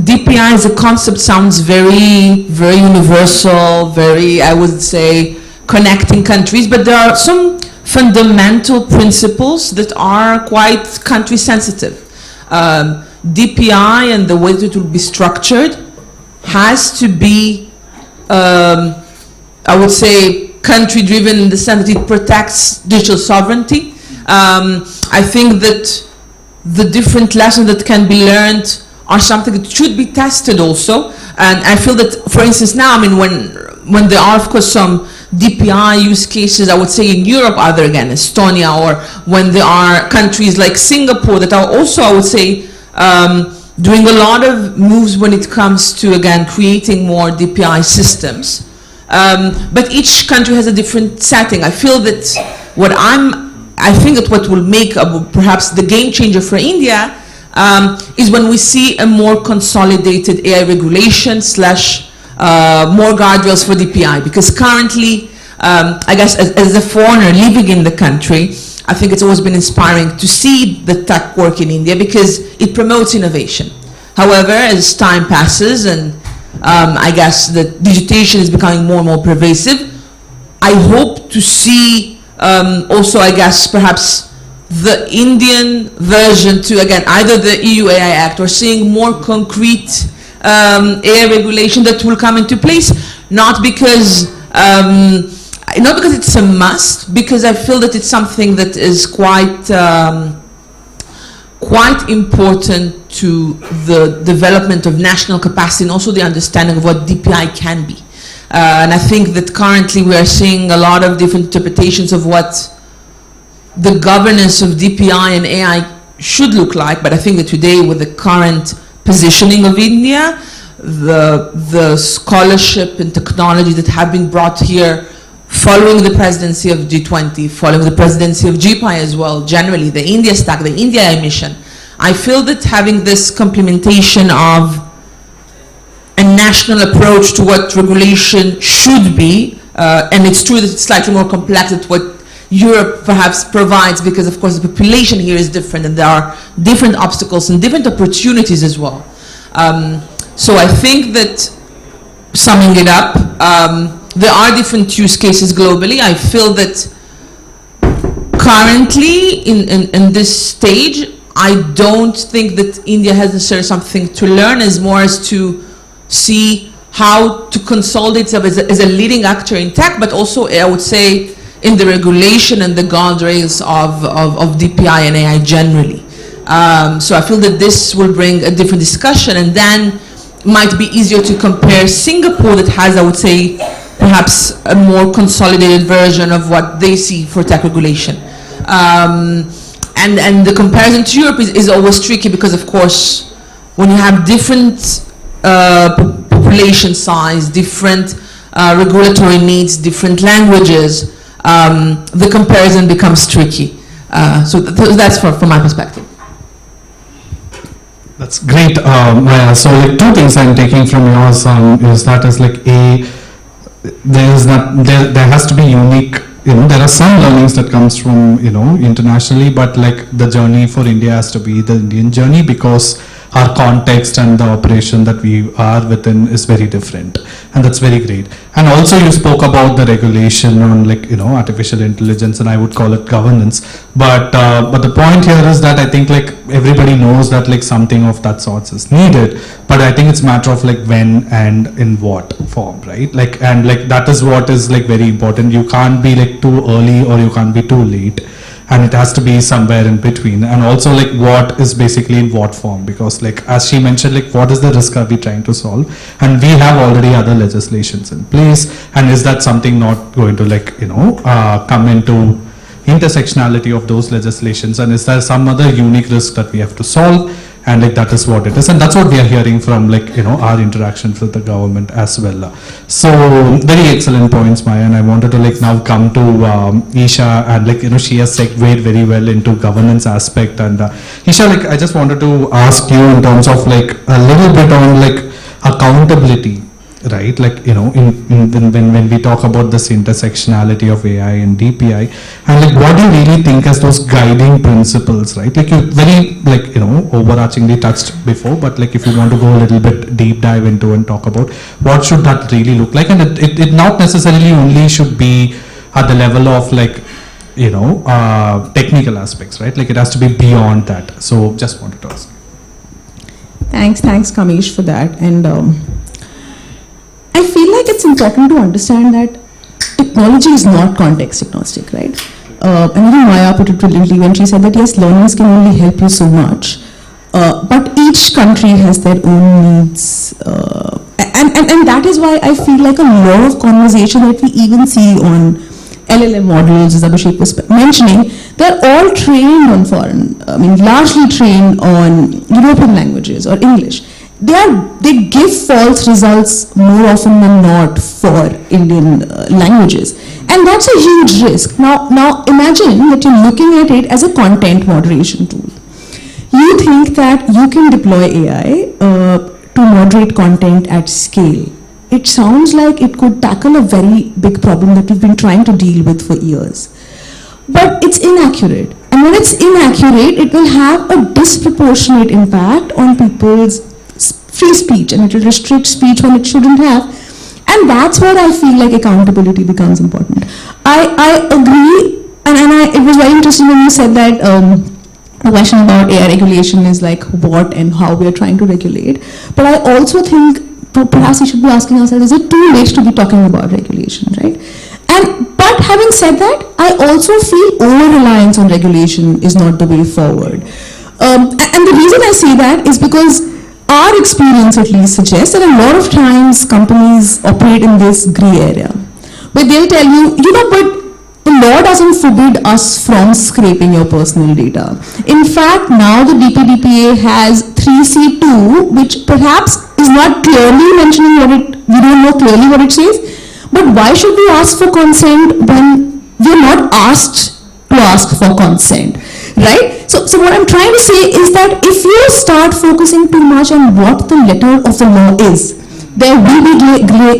DPI as a concept sounds very, very universal, very, I would say, connecting countries, but there are some fundamental principles that are quite country sensitive. DPI and the way that it will be structured has to be, I would say, country driven in the sense that it protects digital sovereignty. I think that the different lessons that can be learned are something that should be tested also. And I feel that, for instance, now, I mean, when there are, of course, some DPI use cases, I would say in Europe, other again, Estonia, or when there are countries like Singapore that are also, I would say, doing a lot of moves when it comes to, again, creating more DPI systems. But each country has a different setting. I feel that I think that what will make perhaps the game changer for India is when we see a more consolidated AI regulation / more guardrails for DPI. Because currently, I guess as a foreigner living in the country, I think it's always been inspiring to see the tech work in India because it promotes innovation. However, as time passes and I guess the digitization is becoming more and more pervasive, I hope to see also, I guess, perhaps the Indian version to, again, either the EU AI Act or seeing more concrete AI regulation that will come into place, not because it's a must, because I feel that it's something that is quite important to the development of national capacity and also the understanding of what DPI can be. And I think that currently we are seeing a lot of different interpretations of what the governance of DPI and AI should look like, but I think that today with the current positioning of India, the scholarship and technology that have been brought here following the presidency of G20, following the presidency of GPI as well, generally the India stack, the India AI mission, I feel that having this complementation of a national approach to what regulation should be, and it's true that it's slightly more complex than what Europe perhaps provides, because of course the population here is different and there are different obstacles and different opportunities as well. So I think that, summing it up, there are different use cases globally. I feel that currently in this stage, I don't think that India has necessarily something to learn, as more as to see how to consolidate itself as a leading actor in tech, but also I would say in the regulation and the guardrails of DPI and AI generally. So I feel that this will bring a different discussion, and then might be easier to compare Singapore that has, I would say, perhaps a more consolidated version of what they see for tech regulation. And the comparison to Europe is always tricky because, of course, when you have different population size, different regulatory needs, different languages, the comparison becomes tricky. So that's from my perspective. That's great, Maya. So like two things I'm taking from yours is that is like there has to be unique, there are some learnings that comes from, internationally, but like the journey for India has to be the Indian journey because our context and the operation that we are within is very different, and that's very great. And also you spoke about the regulation on like artificial intelligence, and I would call it governance, but the point here is that I think like everybody knows that like something of that sorts is needed, but I think it's a matter of like when and in what form, right? Like, and like that is what is like very important. You can't be like too early or you can't be too late. and it has to be somewhere in between, and also like what is basically in what form, because like as she mentioned, like what is the risk are we trying to solve, and we have already other legislations in place, and is that something not going to like come into intersectionality of those legislations, and is there some other unique risk that we have to solve, and like that is what it is, and that's what we are hearing from like our interactions with the government as well. So very excellent points, Maya, and I wanted to like now come to Isha, and like she has segued very well into governance aspect, and Isha, like I just wanted to ask you in terms of like a little bit on like accountability, right? Like when we talk about this intersectionality of AI and DPI, and like what do you really think as those guiding principles, right? Like you very like overarchingly touched before, but like if you want to go a little bit deep dive into and talk about what should that really look like, and it not necessarily only should be at the level of like technical aspects, right? Like it has to be beyond that. So just wanted to ask. Thanks Kamesh for that. And I feel like it's important to understand that technology is not context agnostic, right? And I think Maya put it brilliantly when she said that yes, learnings can only help you so much, but each country has their own needs, and that is why I feel like a lot of conversation that we even see on LLM models, as Abhishek was mentioning, they're all trained on largely trained on European languages or English. They give false results more often than not for Indian languages, and that's a huge risk. Now imagine that you're looking at it as a content moderation tool. You think that you can deploy AI to moderate content at scale. It sounds like it could tackle a very big problem that we've been trying to deal with for years. But it's inaccurate. And when it's inaccurate, it will have a disproportionate impact on people's free speech, and it will restrict speech when it shouldn't have. And that's where I feel like accountability becomes important. I agree, and it was very interesting when you said that the question about AI regulation is like what and how we are trying to regulate. But I also think perhaps we should be asking ourselves, is it too late to be talking about regulation, right? But having said that, I also feel over-reliance on regulation is not the way forward. And the reason I say that is because our experience at least suggests that a lot of times companies operate in this gray area, where they'll tell you, but the law doesn't forbid us from scraping your personal data. In fact, now the DPDPA has 3C2, which perhaps is not clearly mentioning we don't know clearly what it says, but why should we ask for consent when we're not asked to ask for consent, right? So what I'm trying to say is that if you start focusing too much on what the letter of the law is, there will be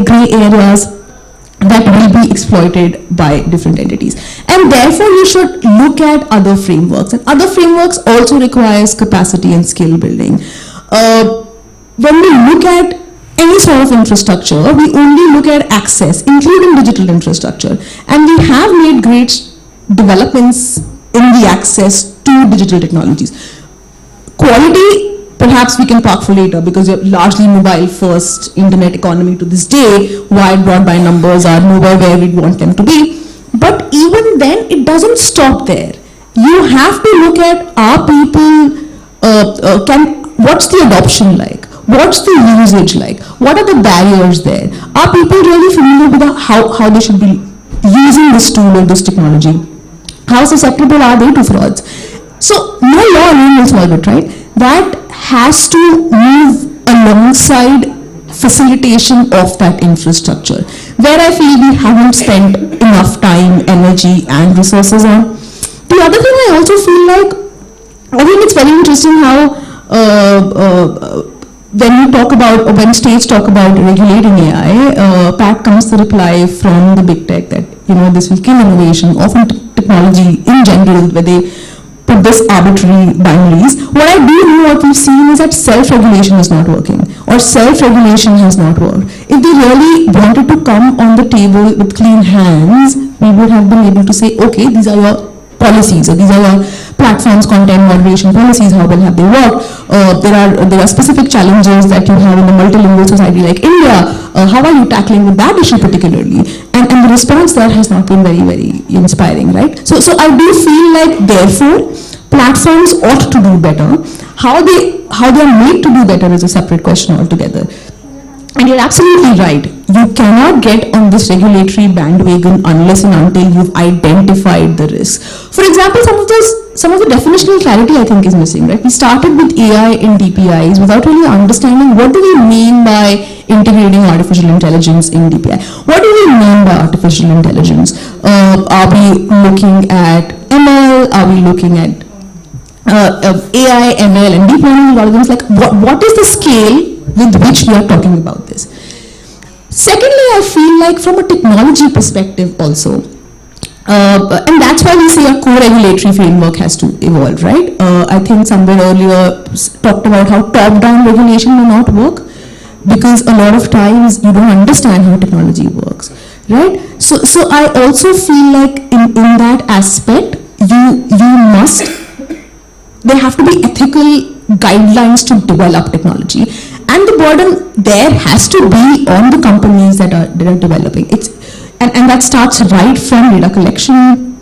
gray areas that will be exploited by different entities. And therefore, you should look at other frameworks. And other frameworks also requires capacity and skill building. When we look at any sort of infrastructure, we only look at access, including digital infrastructure. And we have made great developments in the access to digital technologies. Quality, perhaps we can park for later because you're largely mobile first internet economy to this day. Wide broadband numbers are nowhere where we'd want them to be. But even then, it doesn't stop there. You have to look at, are people, what's the adoption like? What's the usage like? What are the barriers there? Are people really familiar with how they should be using this tool or this technology? How susceptible are they to frauds? So no law alone will solve it, right? That has to move alongside facilitation of that infrastructure, where I feel we haven't spent enough time, energy, and resources on. The other thing I also feel like, I think it's very interesting how when states talk about regulating AI, back comes the reply from the big tech that this will kill innovation, often technology in general, where they put this arbitrary binaries. What I do know, what we've seen is that self-regulation is not working, or self-regulation has not worked. If they really wanted to come on the table with clean hands, we would have been able to say, okay, these are your policies, or these are your platforms, content moderation policies, how well have they worked? There are specific challenges that you have in a multilingual society like India. How are you tackling with that issue particularly? And the response there has not been very, very inspiring, right? So I do feel like, therefore, platforms ought to do better. How they are made to do better is a separate question altogether. And you're absolutely right. You cannot get on this regulatory bandwagon unless and until you've identified the risk. For example, some of the definitional clarity I think is missing, right? We started with AI in DPIs without really understanding what do we mean by integrating artificial intelligence in DPI. What do we mean by artificial intelligence? Are we looking at ML? Are we looking at AI, ML, and deep learning algorithms? Like, what is the scale with which we are talking about this? Secondly, I feel like from a technology perspective also, and that's why we say a co-regulatory framework has to evolve, right? I think somewhere earlier talked about how top-down regulation may not work because a lot of times you don't understand how technology works, right? So I also feel like in that aspect, there have to be ethical guidelines to develop technology, and the burden there has to be on the companies that are developing. And that starts right from data collection.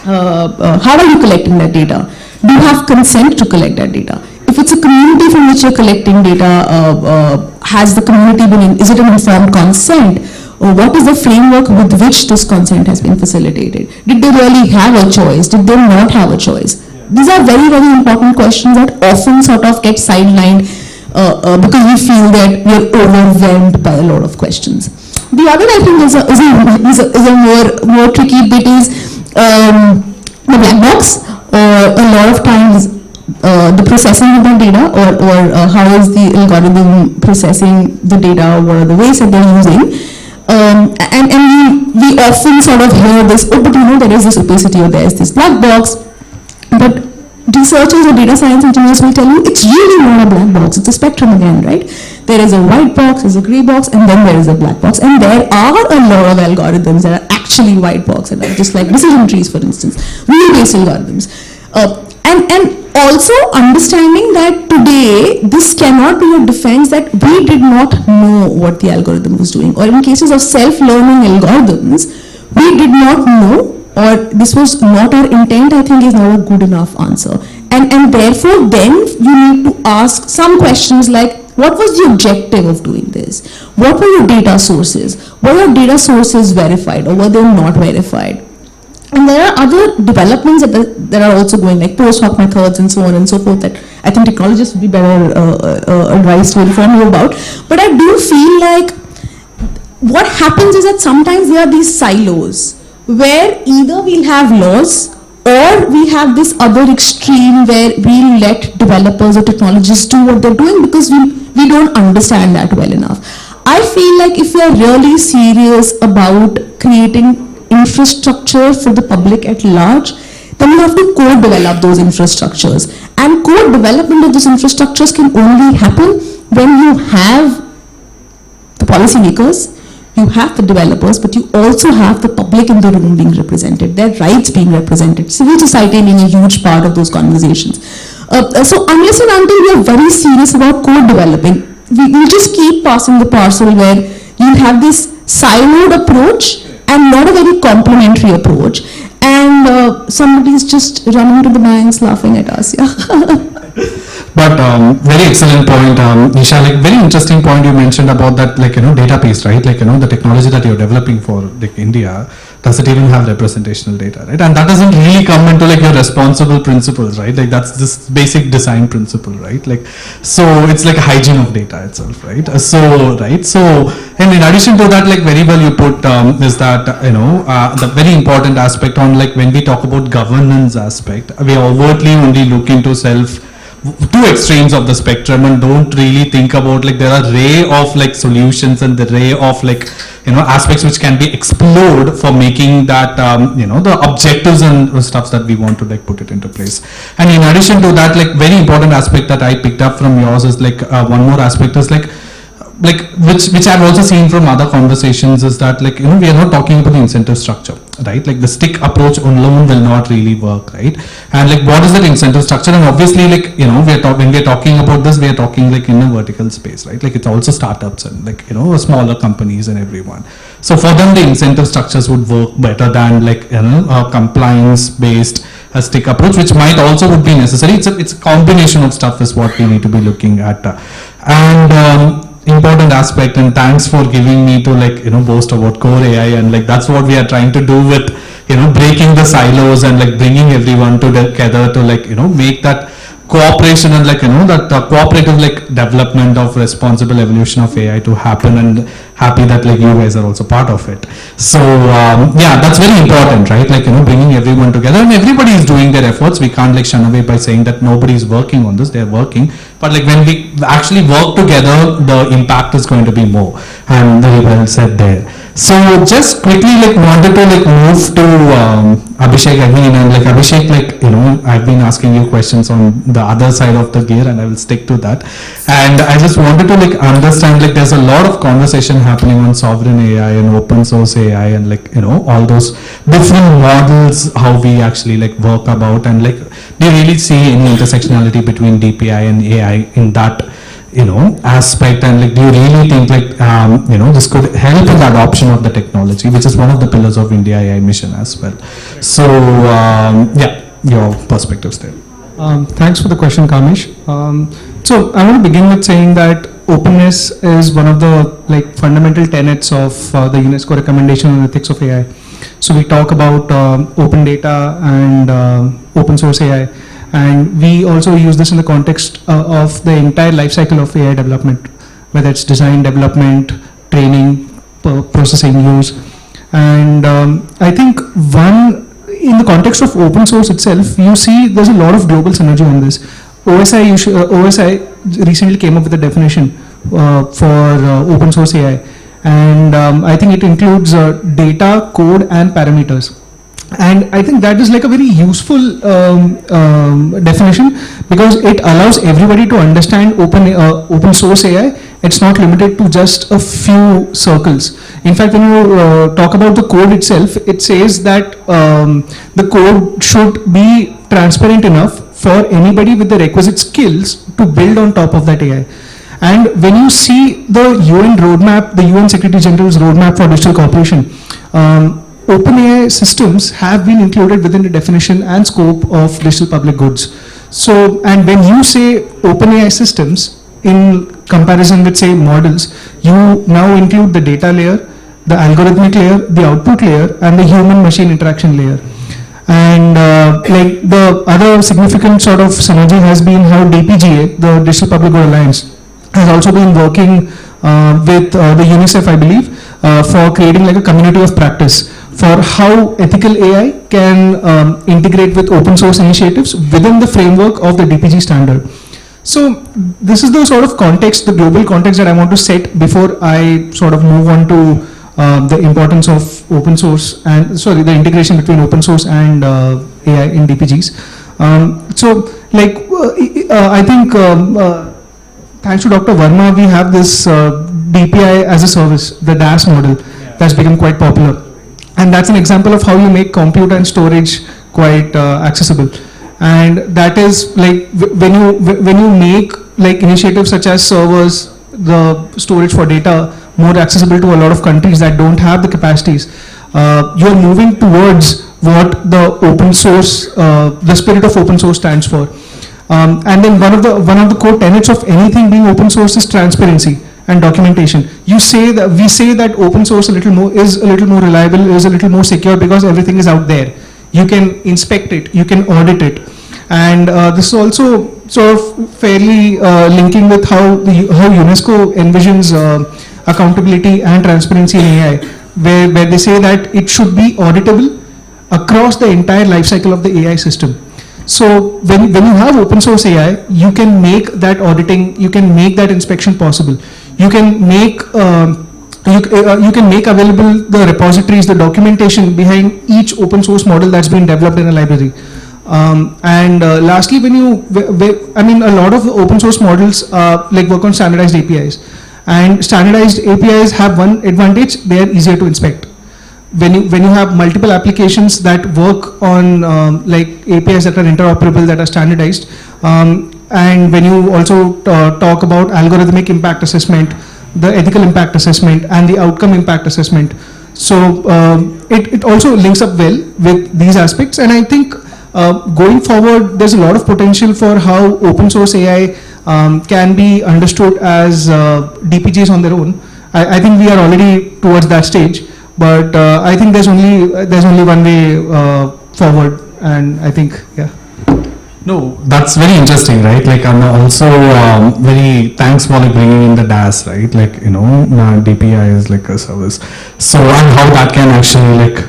How are you collecting that data? Do you have consent to collect that data? If it's a community from which you're collecting data, has the community is it an informed consent? Or what is the framework with which this consent has been facilitated? Did they really have a choice? Did they not have a choice? These are very, very important questions that often sort of get sidelined because we feel that we are overwhelmed by a lot of questions. The other, I think, is a more tricky bit is the black box, or a lot of times the processing of the data, or how is the algorithm processing the data, what are the ways that they're using. And we often sort of hear this, oh, but there is this opacity, or there is this black box. But researchers or data science engineers will tell you it's really not a black box, it's a spectrum again, right? There is a white box, there's a gray box, and then there is a black box. And there are a lot of algorithms that are actually white box, and just like decision trees, for instance, rule-based algorithms. And also understanding that today, this cannot be a defense that we did not know what the algorithm was doing. Or in cases of self-learning algorithms, we did not know, or this was not our intent, I think is not a good enough answer. And therefore, then you need to ask some questions like, what was the objective of doing this? What were your data sources? Were your data sources verified, or were they not verified? And there are other developments that are also going, like post hoc methods and so on and so forth, that I think technologists would be better advised to inform you about. But I do feel like what happens is that sometimes there are these silos where either we'll have laws, or we have this other extreme where we let developers or technologists do what they're doing because we don't understand that well enough. I feel like if we are really serious about creating infrastructure for the public at large, then we have to co-develop those infrastructures. And co-development of those infrastructures can only happen when you have the policymakers, you have the developers, but you also have the public in the room being represented, their rights being represented, civil society being a huge part of those conversations. So unless and until we are very serious about co-developing, we'll just keep passing the parcel where you have this siloed approach and not a very complementary approach, and somebody's just running to the banks laughing at us. Yeah. But very excellent point, Nisha. Like very interesting point you mentioned about that, like database, right? Like the technology that you're developing for like India, does it even have representational data, right? And that doesn't really come into like your responsible principles, right? Like that's this basic design principle, right? Like so it's like a hygiene of data itself, right? So and in addition to that, like very well you put is that the very important aspect on like when we talk about governance aspect, we overtly only look into two extremes of the spectrum and don't really think about like there are array of like solutions and the array of like aspects which can be explored for making that the objectives and stuff that we want to like put it into place. And in addition to that, like very important aspect that I picked up from yours is like one more aspect is like which I've also seen from other conversations is that like we are not talking about the incentive structure. right? Like the stick approach alone will not really work, right? And like what is that incentive structure? And obviously, like, you know, when we're talking about this, we're talking like in a vertical space, right? Like it's also startups and like, you know, smaller companies and everyone. So for them, the incentive structures would work better than like, you know, a compliance based a stick approach, which might also would be necessary. It's a combination of stuff is what we need to be looking at. And important aspect, and thanks for giving me to like, you know, boast about core AI, and like that's what we are trying to do with, you know, breaking the silos and like bringing everyone together to like, you know, make that cooperation and like, you know, that cooperative like development of responsible evolution of AI to happen, and happy that like you guys are also part of it. So yeah, that's very important, right? Like, you know, bringing everyone together, and everybody is doing their efforts. We can't like shun away by saying that nobody is working on this. They're working, but like when we actually work together, the impact is going to be more, and very well said there. So just quickly like wanted to like move to Abhishek again, and like Abhishek, like, you know, I've been asking you questions on the other side of the gear, and I will stick to that. And I just wanted to like understand, like there's a lot of conversation happening on sovereign AI and open source AI, and like, you know, all those different models, how we actually like work about, and like do you really see any intersectionality between DPI and AI in that, you know, aspect? And like do you really think like you know, this could help in the adoption of the technology, which is one of the pillars of India AI mission as well? So yeah, your perspectives there. Thanks for the question, Kamesh. So I want to begin with saying that openness is one of the like fundamental tenets of the UNESCO recommendation on ethics of AI. So we talk about open data and open source AI, and we also use this in the context of the entire life cycle of AI development, whether it's design, development, training, processing, use. And I think in the context of open source itself, you see there's a lot of global synergy on this. OSI recently came up with a definition for open source AI, and I think it includes data, code, and parameters. And I think that is like a very useful definition, because it allows everybody to understand open source AI. It's not limited to just a few circles. In fact, when you talk about the code itself, it says that the code should be transparent enough for anybody with the requisite skills to build on top of that AI. And when you see the UN roadmap, the UN Secretary General's roadmap for digital cooperation, OpenAI systems have been included within the definition and scope of digital public goods. So, and when you say OpenAI systems in comparison with say models, you now include the data layer, the algorithmic layer, the output layer, and the human-machine interaction layer. And like the other significant sort of synergy has been how DPGA, the Digital Public Good Alliance, has also been working with the UNICEF, I believe, for creating like a community of practice for how ethical AI can integrate with open source initiatives within the framework of the DPG standard. So this is the sort of context, the global context that I want to set before I sort of move on to the importance of open source and, sorry, the integration between open source and AI in DPGs. So like I think thanks to Dr. Verma, we have this DPI as a service, the DAS model, that's become quite popular. And that's an example of how you make compute and storage quite accessible. And that is like when you make like initiatives such as servers, the storage for data more accessible to a lot of countries that don't have the capacities, you're moving towards what the open source, the spirit of open source stands for. And then one of the core tenets of anything being open source is transparency and documentation. We say that open source is a little more reliable, is a little more secure because everything is out there. You can inspect it, you can audit it, and this is also sort of fairly linking with how UNESCO envisions accountability and transparency in AI, where they say that it should be auditable across the entire life cycle of the AI system. So when you have open source AI, you can make that auditing, you can make that inspection possible. You can make you can make available the repositories, the documentation behind each open source model that's been developed in a library. And lastly, I mean, a lot of open source models like work on standardized APIs, and standardized APIs have one advantage: they are easier to inspect. when you have multiple applications that work on like APIs that are interoperable, that are standardized, and when you also talk about algorithmic impact assessment, the ethical impact assessment, and the outcome impact assessment. So it also links up well with these aspects, and I think going forward, there's a lot of potential for how open source AI can be understood as DPGs on their own. I think we are already towards that stage, but I think there's only one way forward, and I think, yeah. No, that's very interesting, right? Like, I'm also very thanks for like bringing in the DAS, right? Like, you know, DPI is like a service. So, and how that can actually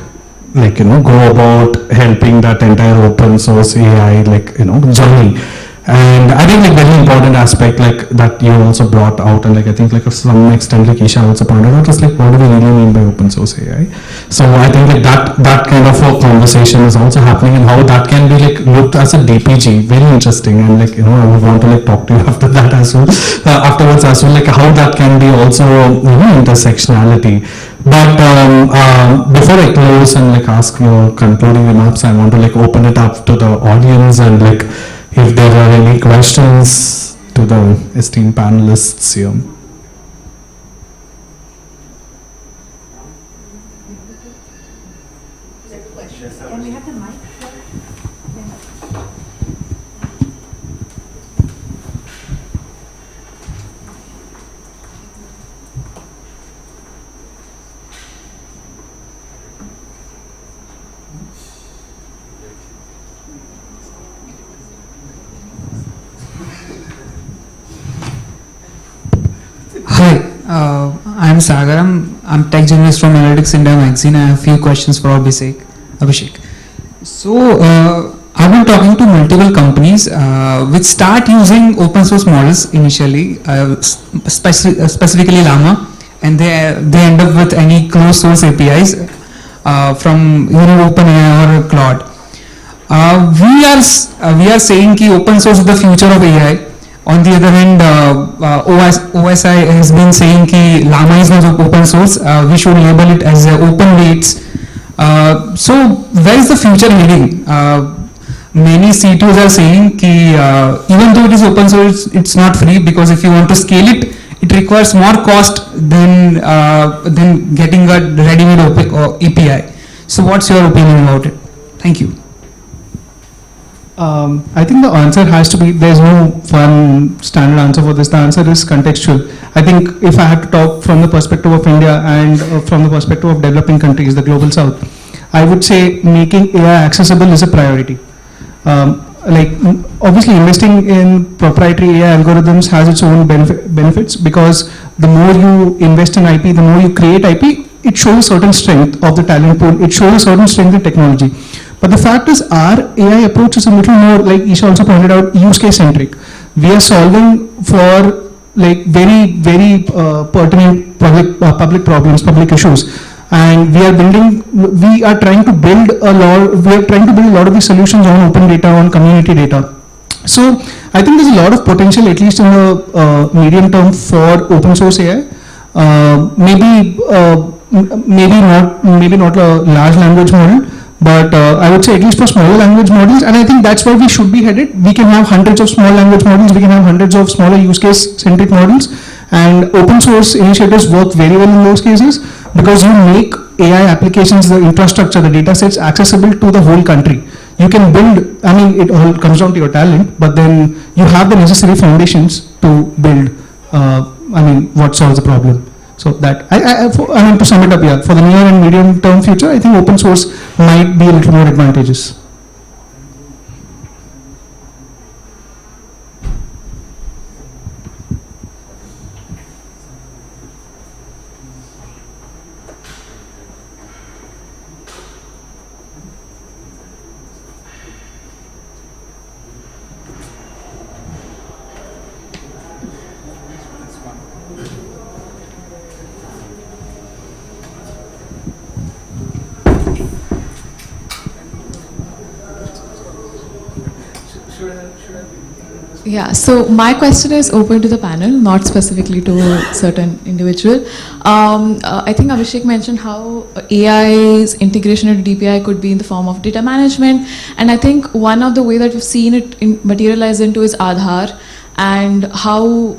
like you know, go about helping that entire open source AI, like, you know, journey. And I think like very important aspect like that you also brought out, and like I think like to some extent like Isha also pointed out, is like what do we really mean by open source AI? So I think like that kind of a conversation is also happening, and how that can be like looked as a DPG, very interesting. And like, you know, I would want to like talk to you after that as well, afterwards as well, like how that can be also, you know, intersectionality. But before I close and like ask your concluding remarks, I want to like open it up to the audience, and like if there are any questions to the esteemed panelists here. Can we have the mic? Hi, I'm Sagar. I'm tech journalist from Analytics India magazine. I have a few questions for Abhishek. So, I've been talking to multiple companies which start using open source models initially, specifically Llama, and they end up with any closed source APIs from OpenAI or Claude. We are saying that open source is the future of AI. On the other hand, OSI has been saying that Llama is not open source. We should label it as open weights. So where is the future heading? Many CTOs are saying that even though it is open source, it's not free, because if you want to scale it, it requires more cost than getting a ready-made API. So what's your opinion about it? Thank you. I think the answer has to be, there's no one standard answer for this. The answer is contextual. I think if I had to talk from the perspective of India and from the perspective of developing countries, the global south, I would say making AI accessible is a priority. Like obviously investing in proprietary AI algorithms has its own benefits, because the more you invest in IP, the more you create IP, it shows a certain strength of the talent pool, it shows a certain strength in technology. But the fact is, our AI approach is a little more, like Isha also pointed out, use case centric. We are solving for like very pertinent public problems, public issues, and we are trying to build a lot of these solutions on open data, on community data. So I think there's a lot of potential, at least in the medium term, for open source AI. Maybe not a large language model, but I would say at least for smaller language models, and I think that's where we should be headed. We can have hundreds of small language models, we can have hundreds of smaller use case centric models, and open source initiatives work very well in those cases, because you make AI applications, the infrastructure, the data sets accessible to the whole country. You can build, I mean, it all comes down to your talent, but then you have the necessary foundations to build, what solves the problem. So that, I mean, to sum it up, yeah, for the near and medium term future, I think open source might be a little more advantageous. Yeah, so my question is open to the panel, not specifically to a certain individual. I think Abhishek mentioned how AI's integration into DPI could be in the form of data management, and I think one of the way that we've seen it materialize into is Aadhaar, and how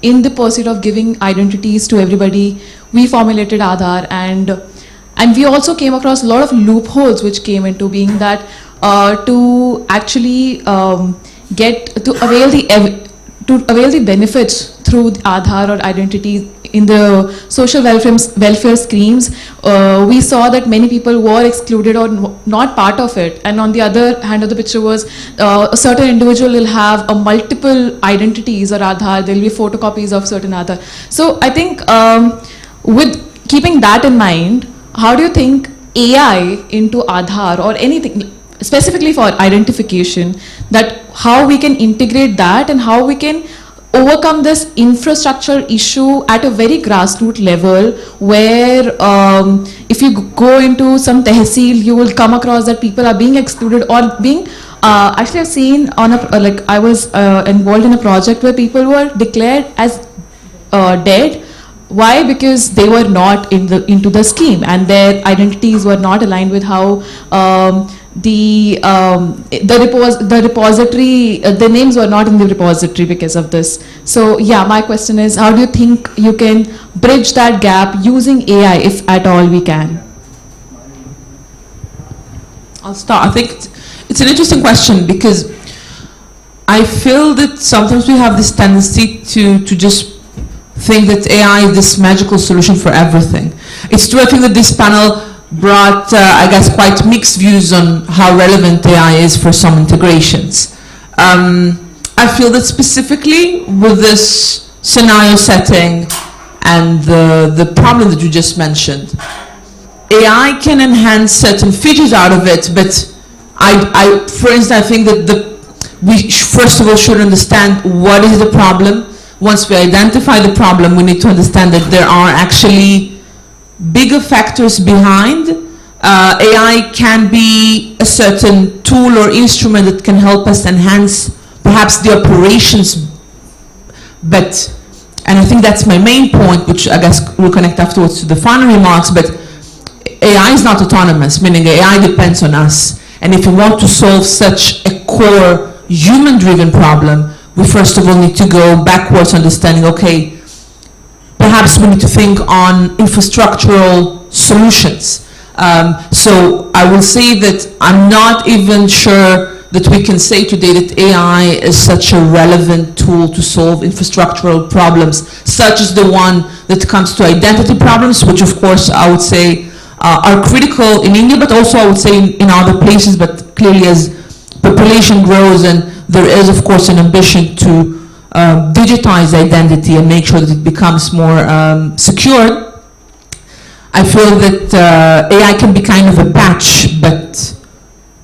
in the pursuit of giving identities to everybody, we formulated Aadhaar, and we also came across a lot of loopholes which came into being that to actually to avail the benefits through the Aadhaar or identity in the social welfare schemes, we saw that many people were excluded or not part of it. And on the other hand of the picture was a certain individual will have a multiple identities or Aadhaar, there will be photocopies of certain Aadhaar. So I think with keeping that in mind, how do you think AI into Aadhaar or anything specifically for identification, that how we can integrate that and how we can overcome this infrastructure issue at a very grassroots level, where if you go into some tehsil, you will come across that people are being excluded or being actually I've seen on a I was involved in a project where people were declared as dead. Why? Because they were not into the scheme and their identities were not aligned with how the repository, the names were not in the repository because of this. So yeah, my question is, how do you think you can bridge that gap using AI, if at all we can? I'll start. I think it's an interesting question, because I feel that sometimes we have this tendency to just think that AI is this magical solution for everything. It's true, I think that this panel brought, I guess, quite mixed views on how relevant AI is for some integrations. I feel that specifically with this scenario setting and the problem that you just mentioned, AI can enhance certain features out of it, but for instance, I think that we first of all should understand what is the problem. Once we identify the problem, we need to understand that there are actually bigger factors behind. AI can be a certain tool or instrument that can help us enhance perhaps the operations, and I think that's my main point, which I guess will connect afterwards to the final remarks, but AI is not autonomous, meaning AI depends on us. And if we want to solve such a core human-driven problem, we first of all need to go backwards, understanding, okay, perhaps we need to think on infrastructural solutions. So I will say that I'm not even sure that we can say today that AI is such a relevant tool to solve infrastructural problems, such as the one that comes to identity problems, which of course I would say are critical in India, but also I would say in other places, but clearly as population grows and there is of course an ambition to digitize identity and make sure that it becomes more secure, I feel that AI can be kind of a patch, but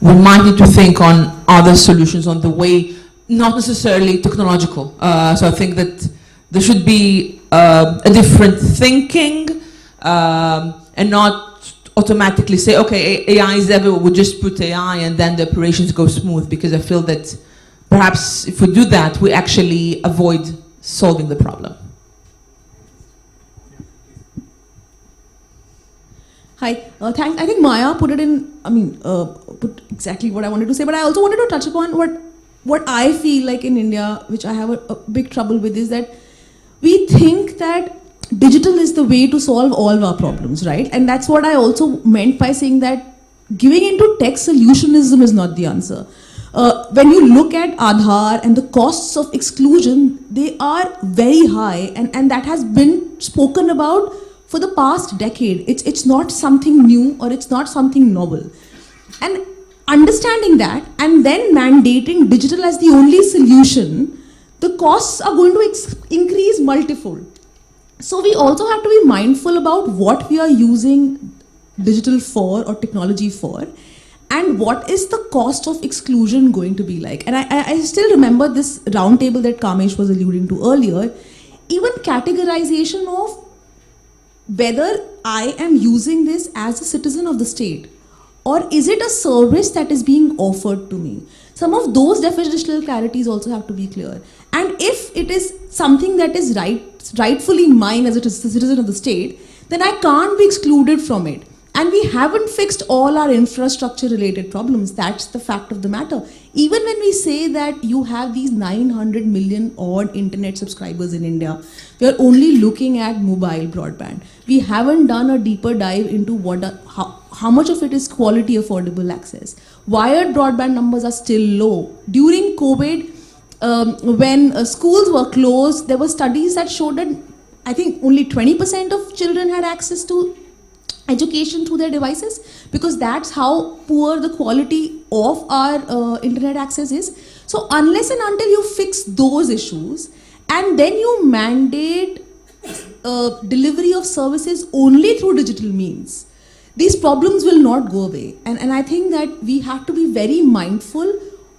we might need to think on other solutions on the way, not necessarily technological. So I think that there should be a different thinking and not automatically say, okay, AI is everywhere, we just put AI and then the operations go smooth, because I feel that perhaps if we do that, we actually avoid solving the problem. Hi, thanks. I think Maya put it in, put exactly what I wanted to say, but I also wanted to touch upon what I feel like in India, which I have a big trouble with, is that we think that digital is the way to solve all our problems, right? And that's what I also meant by saying that giving into tech solutionism is not the answer. When you look at Aadhaar and the costs of exclusion, they are very high, and that has been spoken about for the past decade. It's not something new or it's not something novel. And understanding that and then mandating digital as the only solution, the costs are going to increase multifold. So we also have to be mindful about what we are using digital for or technology for, and what is the cost of exclusion going to be like. And I still remember this roundtable that Kamesh was alluding to earlier, even categorization of whether I am using this as a citizen of the state or is it a service that is being offered to me? Some of those definitional clarities also have to be clear. And if it is something that is rightfully mine as a citizen of the state, then I can't be excluded from it. And we haven't fixed all our infrastructure related problems. That's the fact of the matter. Even when we say that you have these 900 million odd internet subscribers in India, we are only looking at mobile broadband. We haven't done a deeper dive into how much of it is quality affordable access. Wired broadband numbers are still low. During COVID, when schools were closed, there were studies that showed that I think only 20% of children had access to education through their devices, because that's how poor the quality of our internet access is. So unless and until you fix those issues and then you mandate delivery of services only through digital means, these problems will not go away. And I think that we have to be very mindful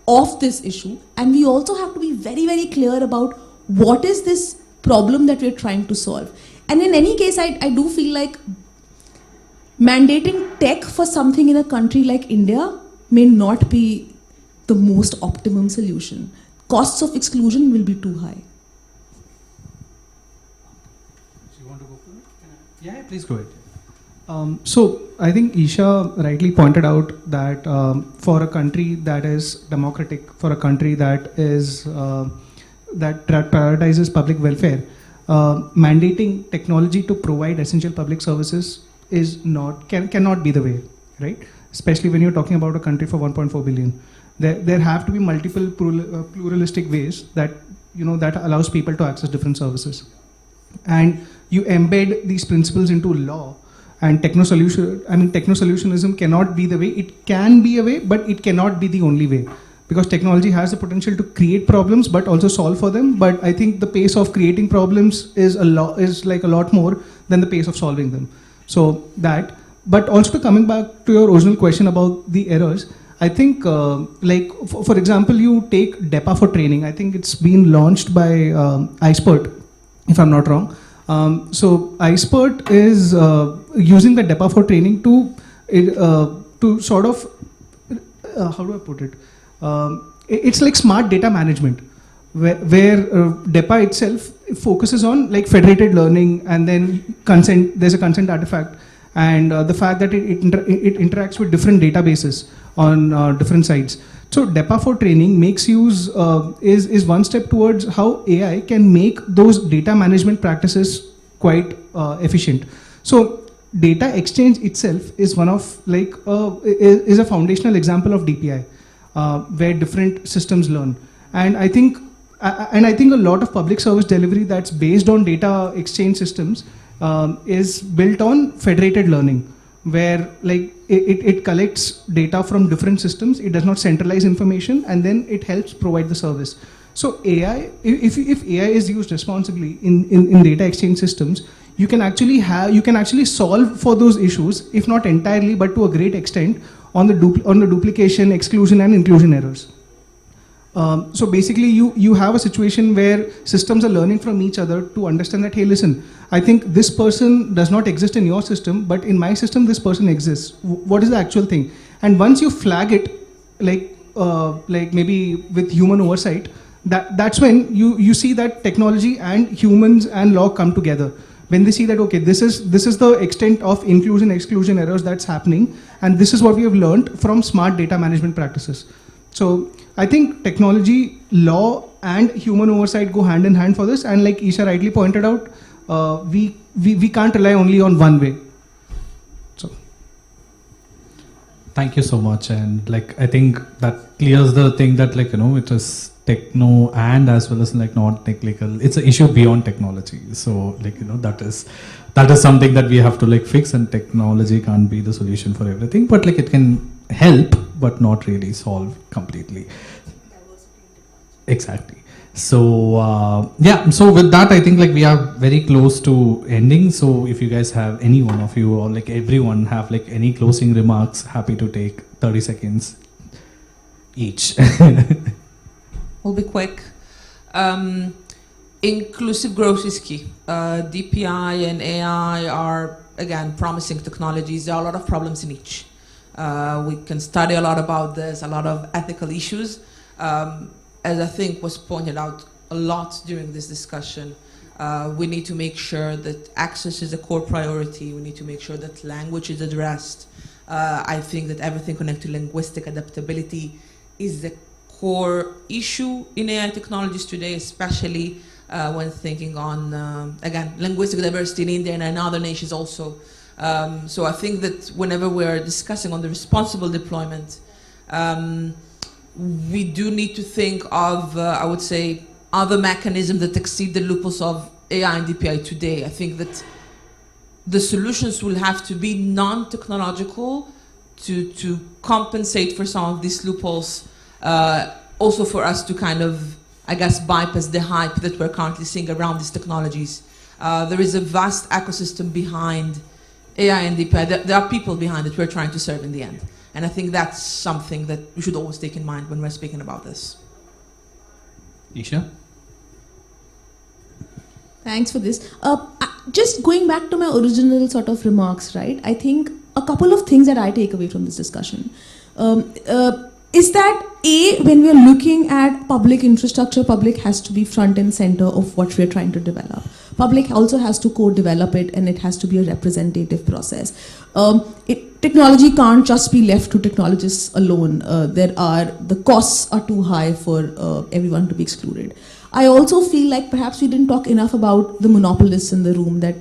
of this issue, and we also have to be very, very clear about what is this problem that we're trying to solve. And in any case, I do feel like mandating tech for something in a country like India may not be the most optimum solution. Costs of exclusion will be too high. So you want to go for it? Yeah, please go ahead. So I think Isha rightly pointed out that for a country that is democratic, for a country that is that prioritizes public welfare, mandating technology to provide essential public services is cannot be the way, right? Especially when you're talking about a country for 1.4 billion. There have to be multiple pluralistic ways that that allows people to access different services, and you embed these principles into law. And techno-solutionism cannot be the way. It can be a way, but it cannot be the only way, because technology has the potential to create problems but also solve for them. But I think the pace of creating problems is a lot more than the pace of solving them. So that, but also coming back to your original question about the errors, I think for example, you take DEPA for training. I think it's been launched by iSpert, if I'm not wrong. So iSpert is using the DEPA for training to sort of, how do I put it? It's like smart data management, where DEPA itself focuses on like federated learning, and then consent. There's a consent artifact, and the fact that it interacts with different databases on different sites. So DEPA for training makes use is one step towards how AI can make those data management practices quite efficient. So data exchange itself is one of is a foundational example of DPI, where different systems learn. And I think a lot of public service delivery that's based on data exchange systems is built on federated learning, where it collects data from different systems. It does not centralize information, and then it helps provide the service. So AI, if AI is used responsibly in data exchange systems, you can actually solve for those issues, if not entirely, but to a great extent, on the duplication, exclusion, and inclusion errors. So basically, you have a situation where systems are learning from each other to understand that, hey, listen, I think this person does not exist in your system, but in my system, this person exists. What is the actual thing? And once you flag it, like maybe with human oversight, that's when you see that technology and humans and law come together. When they see that, okay, this is the extent of inclusion, exclusion errors that's happening, and this is what we have learned from smart data management practices. So I think technology, law, and human oversight go hand in hand for this. And like Isha rightly pointed out, we can't rely only on one way. So thank you so much. And I think that clears the thing that it is techno and as well as non-technical. It's an issue beyond technology. So that is something that we have to fix, and technology can't be the solution for everything, but it can help but not really solve completely. Exactly. So yeah, so with that, I think we are very close to ending. So if you guys have, any one of you or everyone have any closing remarks, happy to take 30 seconds each. We'll be quick. Inclusive growth is key. DPI and AI are, again, promising technologies. There are a lot of problems in each. We can study a lot about this, a lot of ethical issues. As I think was pointed out a lot during this discussion, we need to make sure that access is a core priority. We need to make sure that language is addressed. I think that everything connected to linguistic adaptability is the core issue in AI technologies today, especially when thinking on, again, linguistic diversity in India and in other nations also. So I think that whenever we're discussing on the responsible deployment, we do need to think of, I would say, other mechanisms that exceed the loopholes of AI and DPI today. I think that the solutions will have to be non-technological to compensate for some of these loopholes, also for us to kind of, I guess, bypass the hype that we're currently seeing around these technologies. There is a vast ecosystem behind AI and DPI. There are people behind it we're trying to serve in the end. And I think that's something that we should always take in mind when we're speaking about this. Isha? Thanks for this. Just going back to my original sort of remarks, right? I think a couple of things that I take away from this discussion is that when we are looking at public infrastructure, public has to be front and center of what we are trying to develop. Public also has to co-develop it, and it has to be a representative process. Technology can't just be left to technologists alone. The costs are too high for everyone to be excluded. I also feel like perhaps we didn't talk enough about the monopolists in the room, that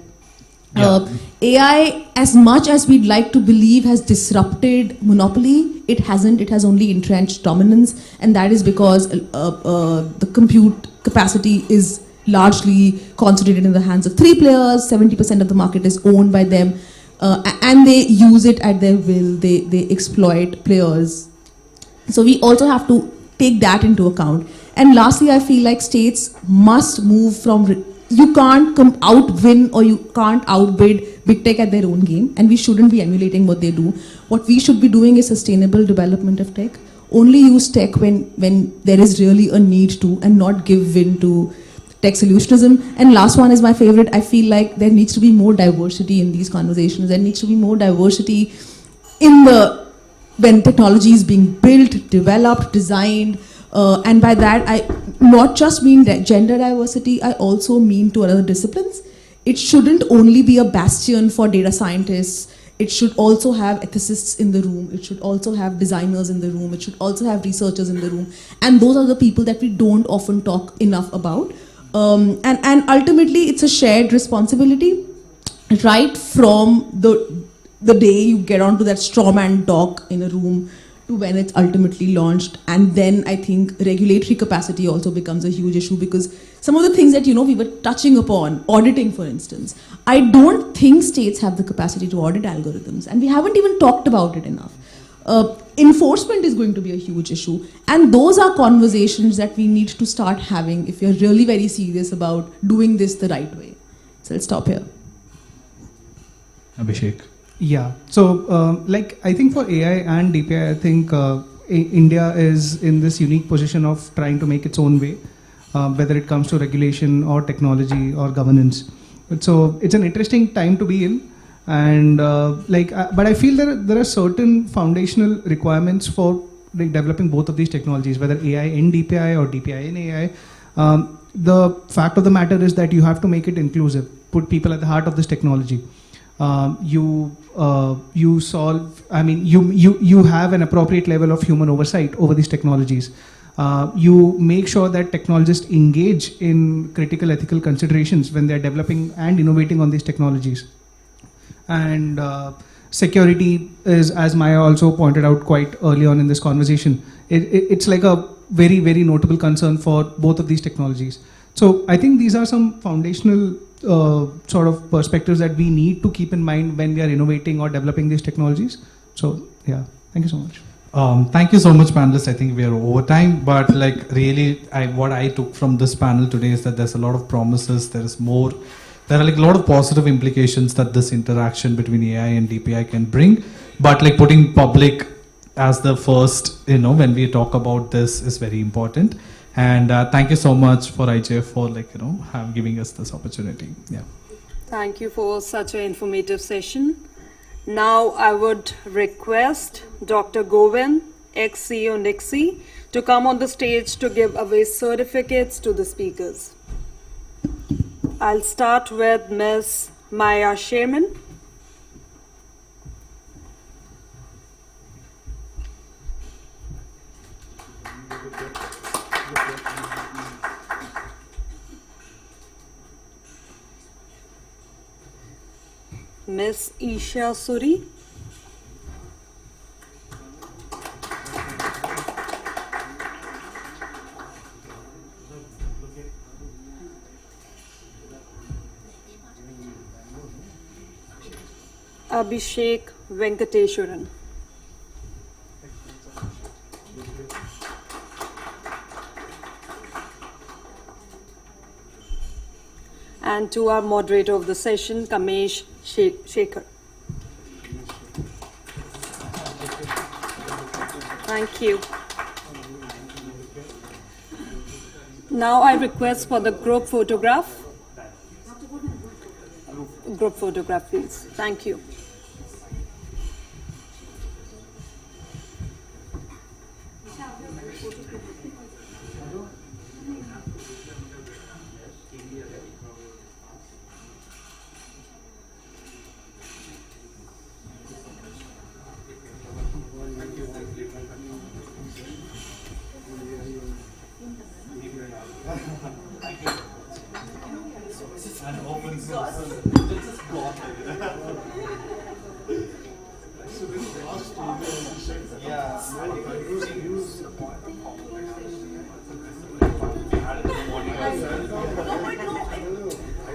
AI, as much as we'd like to believe, has disrupted monopoly. It hasn't. It has only entrenched dominance, and that is because the compute capacity is largely concentrated in the hands of 3 players. 70% of the market is owned by them, and they use it at their will. They exploit players. So we also have to take that into account. And lastly, I feel like states must move from, you can't outwin or you can't outbid big tech at their own game, and we shouldn't be emulating what they do. What we should be doing is sustainable development of tech. Only use tech when there is really a need to, and not give in to tech solutionism. And last one is my favorite. I feel like there needs to be more diversity in these conversations. There needs to be more diversity in when technology is being built, developed, designed. And by that, I not just mean gender diversity, I also mean to other disciplines. It shouldn't only be a bastion for data scientists. It should also have ethicists in the room. It should also have designers in the room. It should also have researchers in the room. And those are the people that we don't often talk enough about. And ultimately, it's a shared responsibility, right from the day you get onto that straw man dock in a room to when it's ultimately launched. And then I think regulatory capacity also becomes a huge issue, because some of the things that we were touching upon, auditing for instance, I don't think states have the capacity to audit algorithms, and we haven't even talked about it enough. Enforcement is going to be a huge issue, and those are conversations that we need to start having if you're really very serious about doing this the right way. So I'll stop here. Abhishek? Yeah, so I think for AI and DPI, I think India is in this unique position of trying to make its own way, whether it comes to regulation or technology or governance. So it's an interesting time to be in, and but I feel there are certain foundational requirements for developing both of these technologies, whether AI in DPI or DPI in AI. The fact of the matter is that you have to make it inclusive, put people at the heart of this technology. You solve, I mean, you have an appropriate level of human oversight over these technologies. You make sure that technologists engage in critical ethical considerations when they're developing and innovating on these technologies. And security is, as Maya also pointed out quite early on in this conversation, it's like a very, very notable concern for both of these technologies. So I think these are some foundational sort of perspectives that we need to keep in mind when we are innovating or developing these technologies. So yeah, thank you so much. Thank you so much, panelists. I think we are over time, but really, what I took from this panel today is that there's a lot of promises. There are a lot of positive implications that this interaction between AI and DPI can bring. But putting public as the first, when we talk about this is very important. And thank you so much for IIGF for giving us this opportunity. Yeah. Thank you for such an informative session. Now I would request Dr. Govind, ex-CEO Nixie, to come on the stage to give away certificates to the speakers. I'll start with Ms. Maya Shaman. Ms. Isha Suri. Abhishek Venkateswaran. And to our moderator of the session, Kamesh Shekhar. Thank you. Now I request for the group photograph. Group photograph, please. Thank you.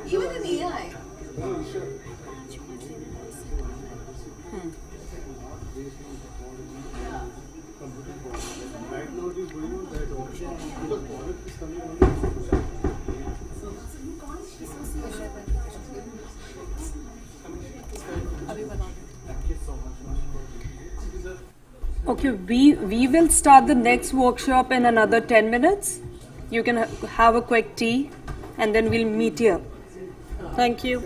Even in AI. Right now it is going on that option because product is coming only. Okay, we will start the next workshop in another 10 minutes. You can have a quick tea and then we'll meet here. Thank you.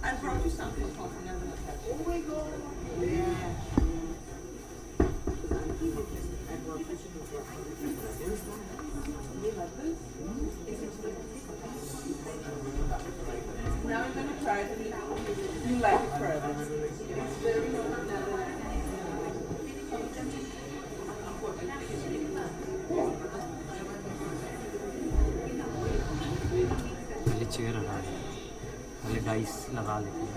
I'll probably start with coffee now. Oh my god. Now I'm going to try it. You like it forever. It's very पहले chair हटा दे, पहले dice लगा लेते हैं।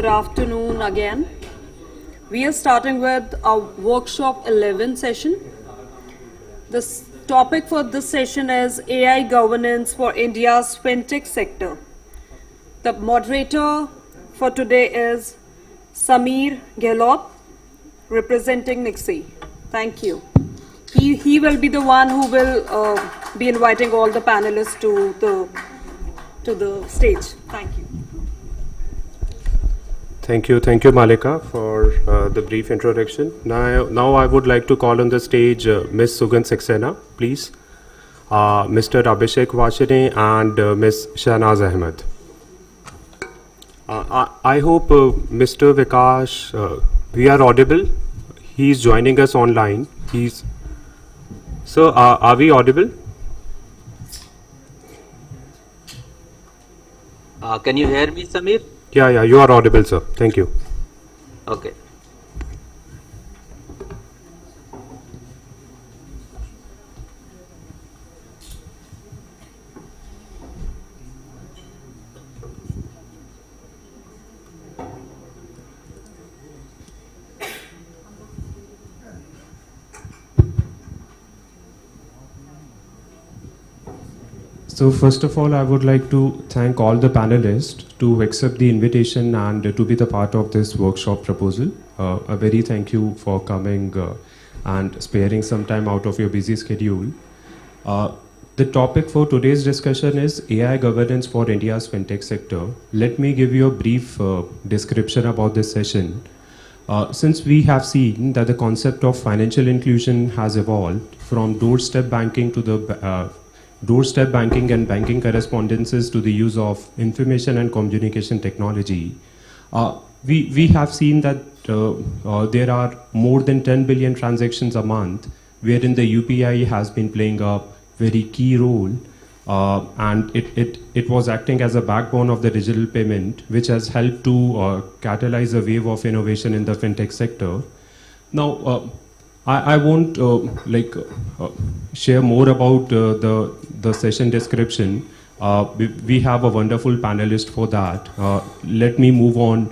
Good afternoon again. We are starting with our workshop 11 session. The topic for this session is AI governance for India's fintech sector. The moderator for today is Sameer Gehlot, representing Nixie. Thank you. He will be the one who will be inviting all the panelists to the stage. Thank you. Thank you, Malika, for the brief introduction. Now I would like to call on the stage Ms. Sugandh Saxena, please, Mr. Abhishek Vashine, and Ms. Shahnaz Ahmed. I hope Mr. Vikash, we are audible. He is joining us online. So, are we audible? Can you hear me, Sameer? Yeah, you are audible, sir. Thank you. Okay. So first of all, I would like to thank all the panelists to accept the invitation and to be the part of this workshop proposal. A very thank you for coming and sparing some time out of your busy schedule. The topic for today's discussion is AI governance for India's fintech sector. Let me give you a brief description about this session. Since we have seen that the concept of financial inclusion has evolved from doorstep banking to the doorstep banking and banking correspondences to the use of information and communication technology, we have seen that there are more than 10 billion transactions a month, wherein the UPI has been playing a very key role, and it was acting as a backbone of the digital payment, which has helped to catalyze a wave of innovation in the fintech sector. Now, I won't share more about the session description. We have a wonderful panelist for that. Let me move on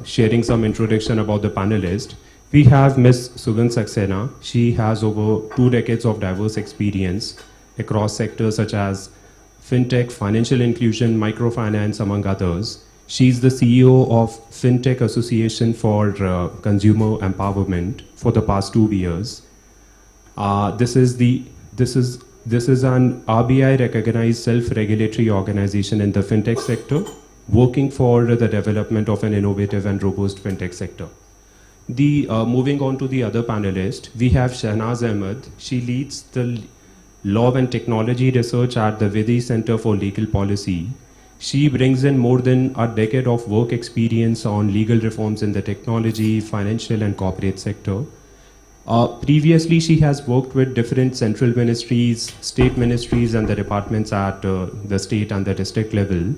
sharing some introduction about the panelist. We have Ms. Sugan Saxena. She has over 2 decades of diverse experience across sectors such as fintech, financial inclusion, microfinance, among others. She's the CEO of Fintech Association for Consumer Empowerment for the past 2 years. This is an RBI recognized self-regulatory organization in the fintech sector, working for the development of an innovative and robust fintech sector. Moving on to the other panelist, we have Shahnaz Ahmed. She leads the Law and Technology Research at the Vidhi Center for Legal Policy. She brings in more than a decade of work experience on legal reforms in the technology, financial and corporate sector. Previously, she has worked with different central ministries, state ministries and the departments at the state and the district level,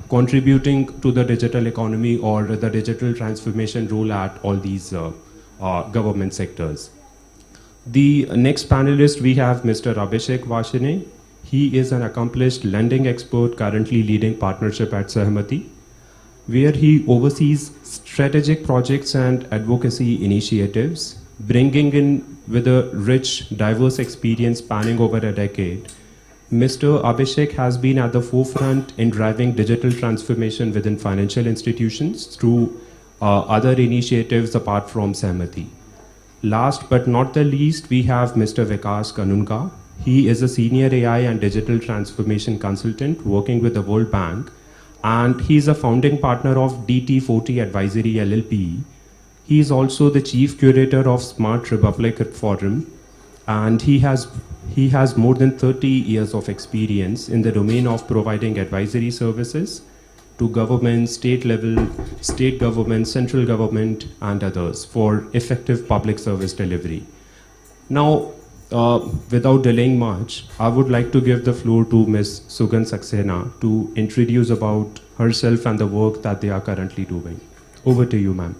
contributing to the digital economy or the digital transformation role at all these government sectors. The next panelist, we have Mr. Abhishek Vashine. He is an accomplished lending expert currently leading partnership at Sahmati, where he oversees strategic projects and advocacy initiatives, bringing in with a rich, diverse experience spanning over a decade. Mr. Abhishek has been at the forefront in driving digital transformation within financial institutions through other initiatives apart from Sahmati. Last but not the least, we have Mr. Vikas Kanunka. He is a senior AI and digital transformation consultant working with the World Bank, and he is a founding partner of DT40 Advisory LLP. He is also the chief curator of Smart Republic Forum, and he has more than 30 years of experience in the domain of providing advisory services to government, state level, state government, central government, and others for effective public service delivery. Now, without delaying much, I would like to give the floor to Ms. Sugan Saxena to introduce about herself and the work that they are currently doing. Over to you, ma'am.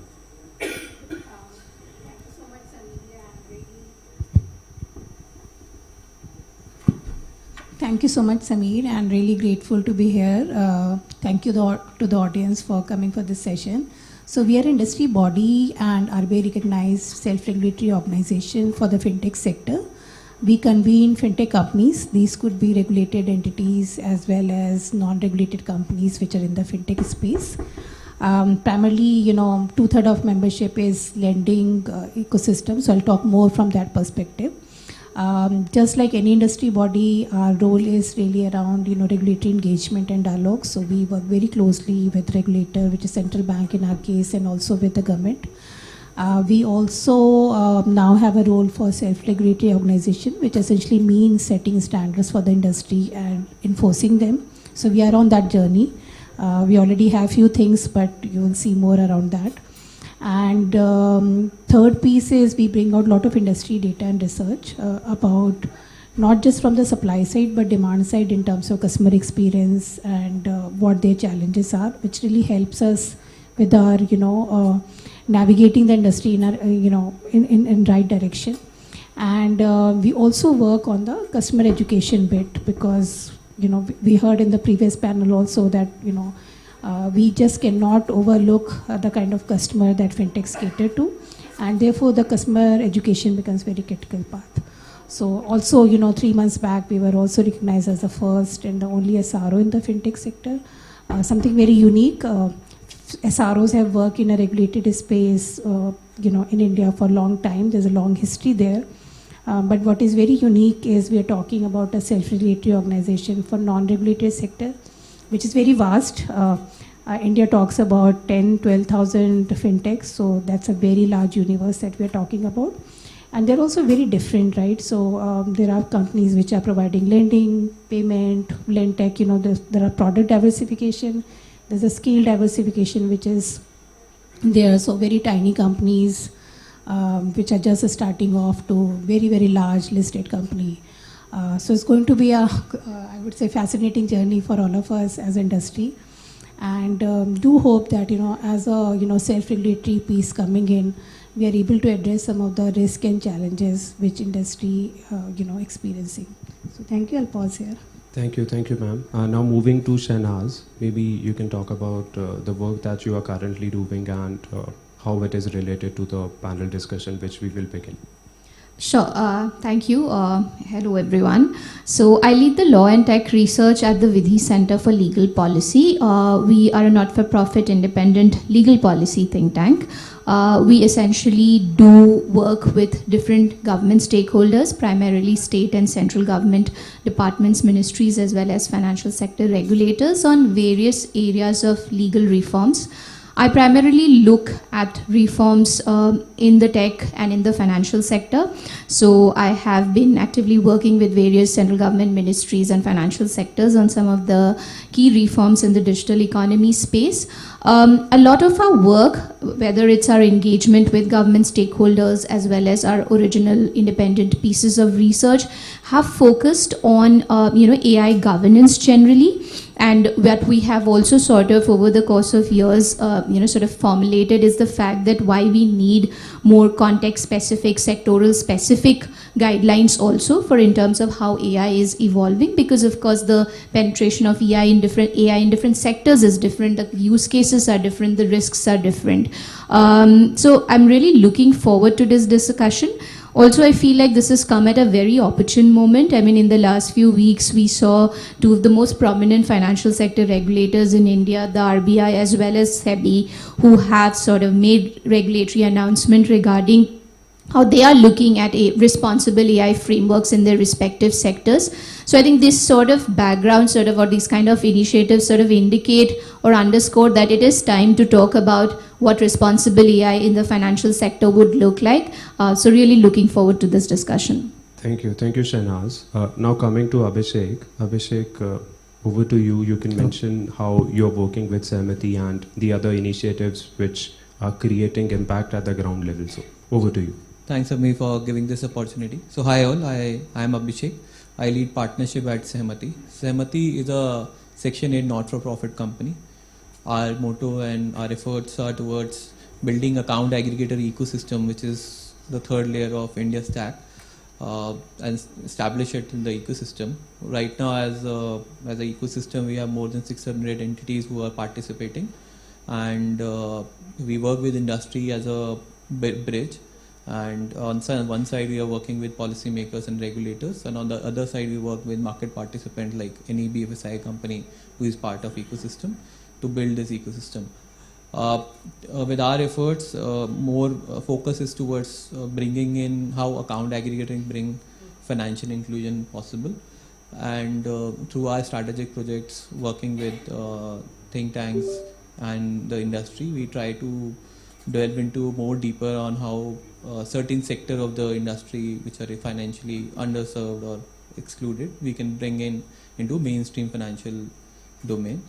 Thank you so much, Sameer, and really grateful to be here. Thank you to the audience for coming for this session. So we are an industry body and RBI recognized self-regulatory organization for the fintech sector. We convene fintech companies. These could be regulated entities as well as non-regulated companies which are in the fintech space. Primarily, 2/3 of membership is lending ecosystem. So I'll talk more from that perspective. Just like any industry body, our role is really around regulatory engagement and dialogue. So we work very closely with regulator, which is central bank in our case, and also with the government. We also now have a role for self-regulatory organization, which essentially means setting standards for the industry and enforcing them. So we are on that journey. We already have few things, but you will see more around that. And third piece is we bring out a lot of industry data and research about not just from the supply side, but demand side in terms of customer experience and what their challenges are, which really helps us with our, navigating the industry in our, in right direction. And we also work on the customer education bit because, we heard in the previous panel also that, we just cannot overlook the kind of customer that fintechs cater to, and therefore the customer education becomes very critical path. So also, 3 months back, we were also recognized as the first and the only SRO in the fintech sector. Something very unique. SROs have worked in a regulated space, in India for a long time. There's a long history there. But what is very unique is we are talking about a self-regulatory organization for non-regulated sector, which is very vast. India talks about 10,000, 12,000 fintechs, so that's a very large universe that we are talking about. And they're also very different, right? So there are companies which are providing lending, payment, lend tech, there are product diversification, there's a skill diversification which is there. So very tiny companies which are just starting off to very, very large listed company. So it's going to be a, I would say, fascinating journey for all of us as industry. And do hope that, as a, self-regulatory piece coming in, we are able to address some of the risk and challenges which industry, experiencing. So thank you, I'll pause here. Thank you, ma'am. Now moving to Shahnaz, maybe you can talk about the work that you are currently doing and how it is related to the panel discussion which we will begin. Sure, thank you. Hello everyone. So I lead the law and tech research at the Vidhi Center for Legal Policy. We are a not-for-profit independent legal policy think tank. We essentially do work with different government stakeholders, primarily state and central government departments, ministries, as well as financial sector regulators on various areas of legal reforms. I primarily look at reforms in the tech and in the financial sector. So I have been actively working with various central government ministries and financial sectors on some of the key reforms in the digital economy space. A lot of our work, whether it's our engagement with government stakeholders as well as our original independent pieces of research, have focused on AI governance generally. And what we have also sort of over the course of years, sort of formulated is the fact that why we need more context-specific, sectoral-specific guidelines also for in terms of how AI is evolving, because of course the penetration of AI in different sectors is different, the use cases are different, the risks are different. So I'm really looking forward to this discussion. Also, I feel like this has come at a very opportune moment. I mean, in the last few weeks, we saw two of the most prominent financial sector regulators in India, the RBI as well as SEBI, who have sort of made regulatory announcement regarding how they are looking at responsible AI frameworks in their respective sectors. So I think this sort of background or these kind of initiatives sort of indicate or underscore that it is time to talk about what responsible AI in the financial sector would look like. So really looking forward to this discussion. Thank you, Shahnaz. Now coming to Abhishek. Abhishek, over to you. You can mention how you're working with Sehmati and the other initiatives which are creating impact at the ground level. So over to you. Thanks, Amir, for giving this opportunity. So hi all, I am Abhishek. I lead partnership at Sehmati. Sehmati is a Section 8 not-for-profit company. Our motto and our efforts are towards building account aggregator ecosystem, which is the third layer of India stack, and establish it in the ecosystem. Right now, as an ecosystem, we have more than 600 entities who are participating, and we work with industry as a bridge. And on one side, we are working with policymakers and regulators, and on the other side, we work with market participants like any BFSI company who is part of ecosystem to build this ecosystem. With our efforts, more focus is towards bringing in how account aggregating bring financial inclusion possible, and through our strategic projects, working with think tanks and the industry, we try to delve into more deeper on how certain sector of the industry which are financially underserved or excluded, we can bring into mainstream financial domain.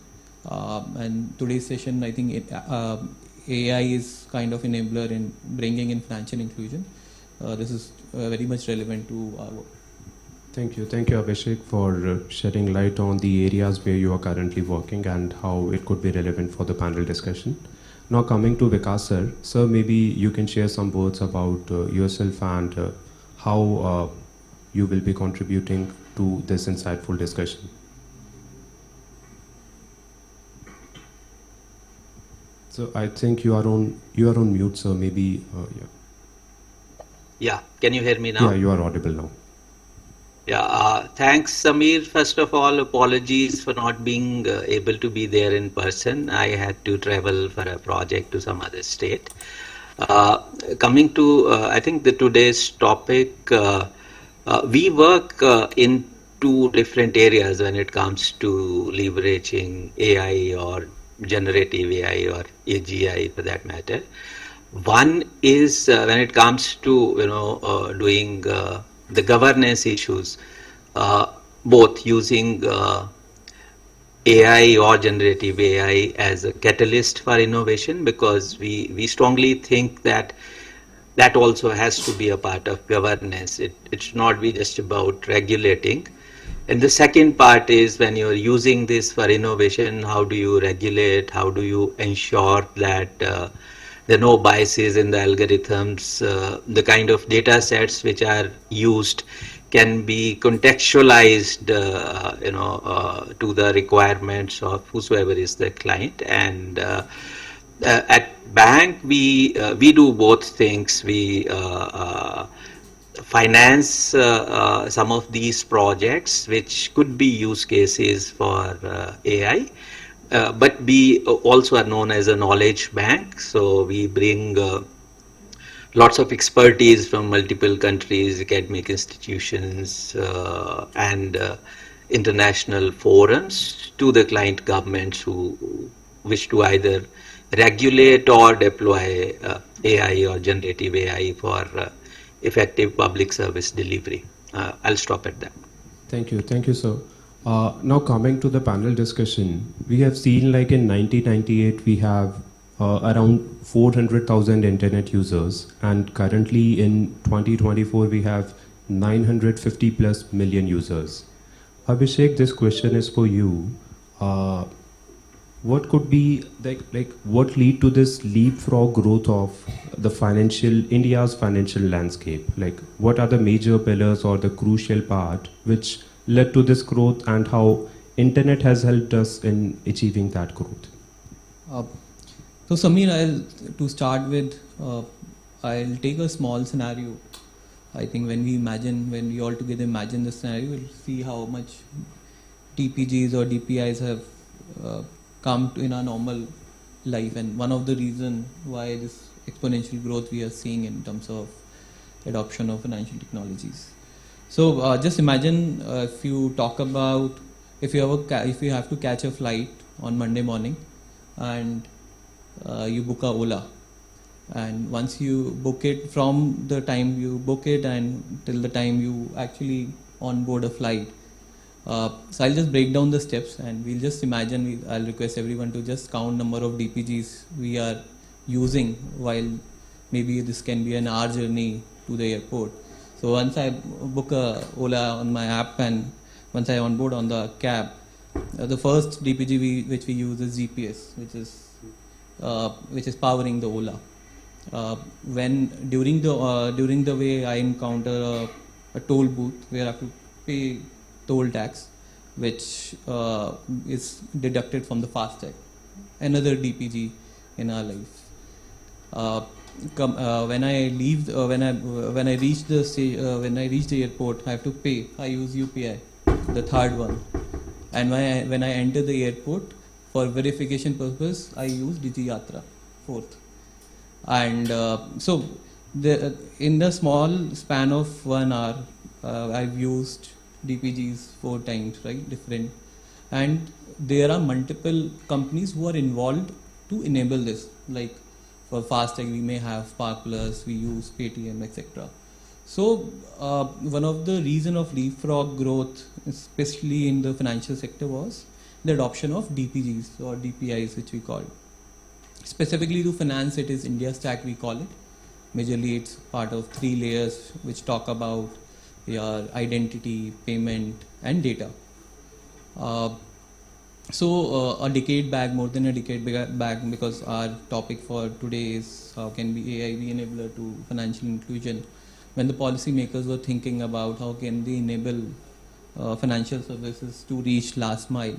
And today's session, I think AI is kind of enabler in bringing in financial inclusion. This is very much relevant to our work. Thank you, Abhishek, for shedding light on the areas where you are currently working and how it could be relevant for the panel discussion. Now coming to Vikas sir. Sir, maybe you can share some words about yourself and how you will be contributing to this insightful discussion. So I think you are on mute, sir. Maybe yeah. Yeah, can you hear me now? Yeah, you are audible now. Yeah, thanks, Samir. First of all, apologies for not being able to be there in person. I had to travel for a project to some other state. Coming to, I think, today's topic, we work in two different areas when it comes to leveraging AI or generative AI or AGI for that matter. One is when it comes to doing the governance issues, both using AI or generative AI as a catalyst for innovation, because we strongly think that that also has to be a part of governance. It should not be just about regulating. And the second part is, when you're using this for innovation, how do you regulate? How do you ensure that there are no biases in the algorithms? The kind of data sets which are used can be contextualized, to the requirements of whosoever is the client. And at bank, we do both things. We finance some of these projects which could be use cases for AI, but we also are known as a knowledge bank. So we bring lots of expertise from multiple countries, academic institutions, and international forums to the client governments who wish to either regulate or deploy AI or generative AI for effective public service delivery. I'll stop at that. Thank you, sir. Now coming to the panel discussion, we have seen, like, in 1998 we have around 400,000 internet users, and currently in 2024 we have 950 plus million users. Abhishek, this question is for you. What could be what lead to this leapfrog growth of the India's financial landscape? Like, what are the major pillars or the crucial part which led to this growth, and how internet has helped us in achieving that growth? So Samir, to start with, I'll take a small scenario. I think when we all together imagine this scenario, we'll see how much TPGs or DPIs have come to in our normal life, and one of the reasons why this exponential growth we are seeing in terms of adoption of financial technologies. So just imagine if you talk about if you have to catch a flight on Monday morning, and you book a Ola, and once you book it, from the time you book it and till the time you actually on board a flight. So I'll just break down the steps, and we'll just imagine, I'll request everyone to just count number of DPGs we are using while maybe this can be an hour journey to the airport. So once I book a Ola on my app, and once I onboard on the cab, the first DPG which we use is GPS, which is powering the Ola. When during the way I encounter a toll booth where I have to pay toll tax, which is deducted from the FASTag, another DPG in our life. When I reach the airport, I have to pay. I use UPI, the third one, and when I enter the airport for verification purpose, I use DigiYatra, fourth. And so in the small span of 1 hour, I've used DPGs 4 times, right? Different, and there are multiple companies who are involved to enable this. Like for FASTag, we may have Spark Plus, we use Paytm, etc. So one of the reason of leapfrog growth, especially in the financial sector, was the adoption of DPGs or DPIs, which we call. Specifically to finance, it is India Stack, we call it. Majorly, it's part of 3 layers which talk about your identity, payment, and data. So a decade back, more than a decade back, because our topic for today is how can AI be enabler to financial inclusion, when the policymakers were thinking about how can they enable financial services to reach last mile,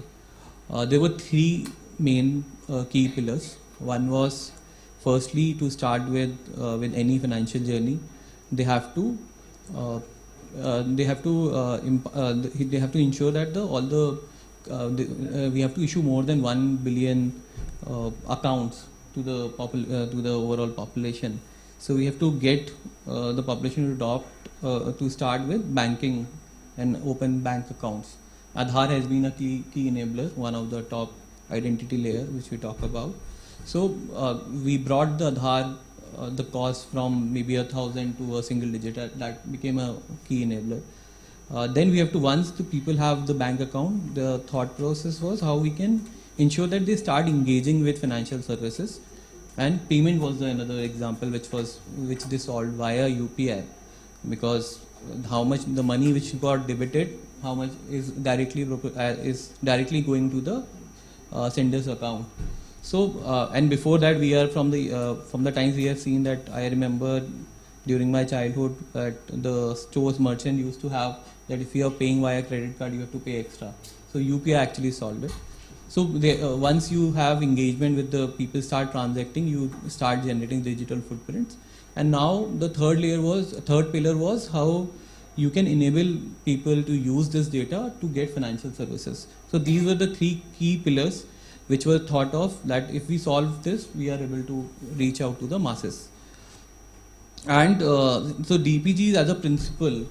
there were 3 main key pillars. One was, firstly, to start with any financial journey, they have to ensure that we have to issue more than 1 billion accounts to the overall population. So we have to get the population to adopt to start with banking and open bank accounts. Aadhaar has been a key enabler, one of the top identity layer which we talk about. So we brought the Aadhaar the cost from maybe 1,000 to a single digit. That became a key enabler. Then we have to, once the people have the bank account, the thought process was how we can ensure that they start engaging with financial services. And payment was another example which they solved via UPI, because how much the money which got debited, how much is directly going to the sender's account. So and before that, we are from the times we have seen that. I remember during my childhood that the stores merchant used to have that if you are paying via credit card, you have to pay extra. So UPI actually solved it. So once you have engagement with the people start transacting, you start generating digital footprints. And now the third pillar was how you can enable people to use this data to get financial services. So these were the three key pillars which were thought of, that if we solve this, we are able to reach out to the masses. And so DPGs as a principle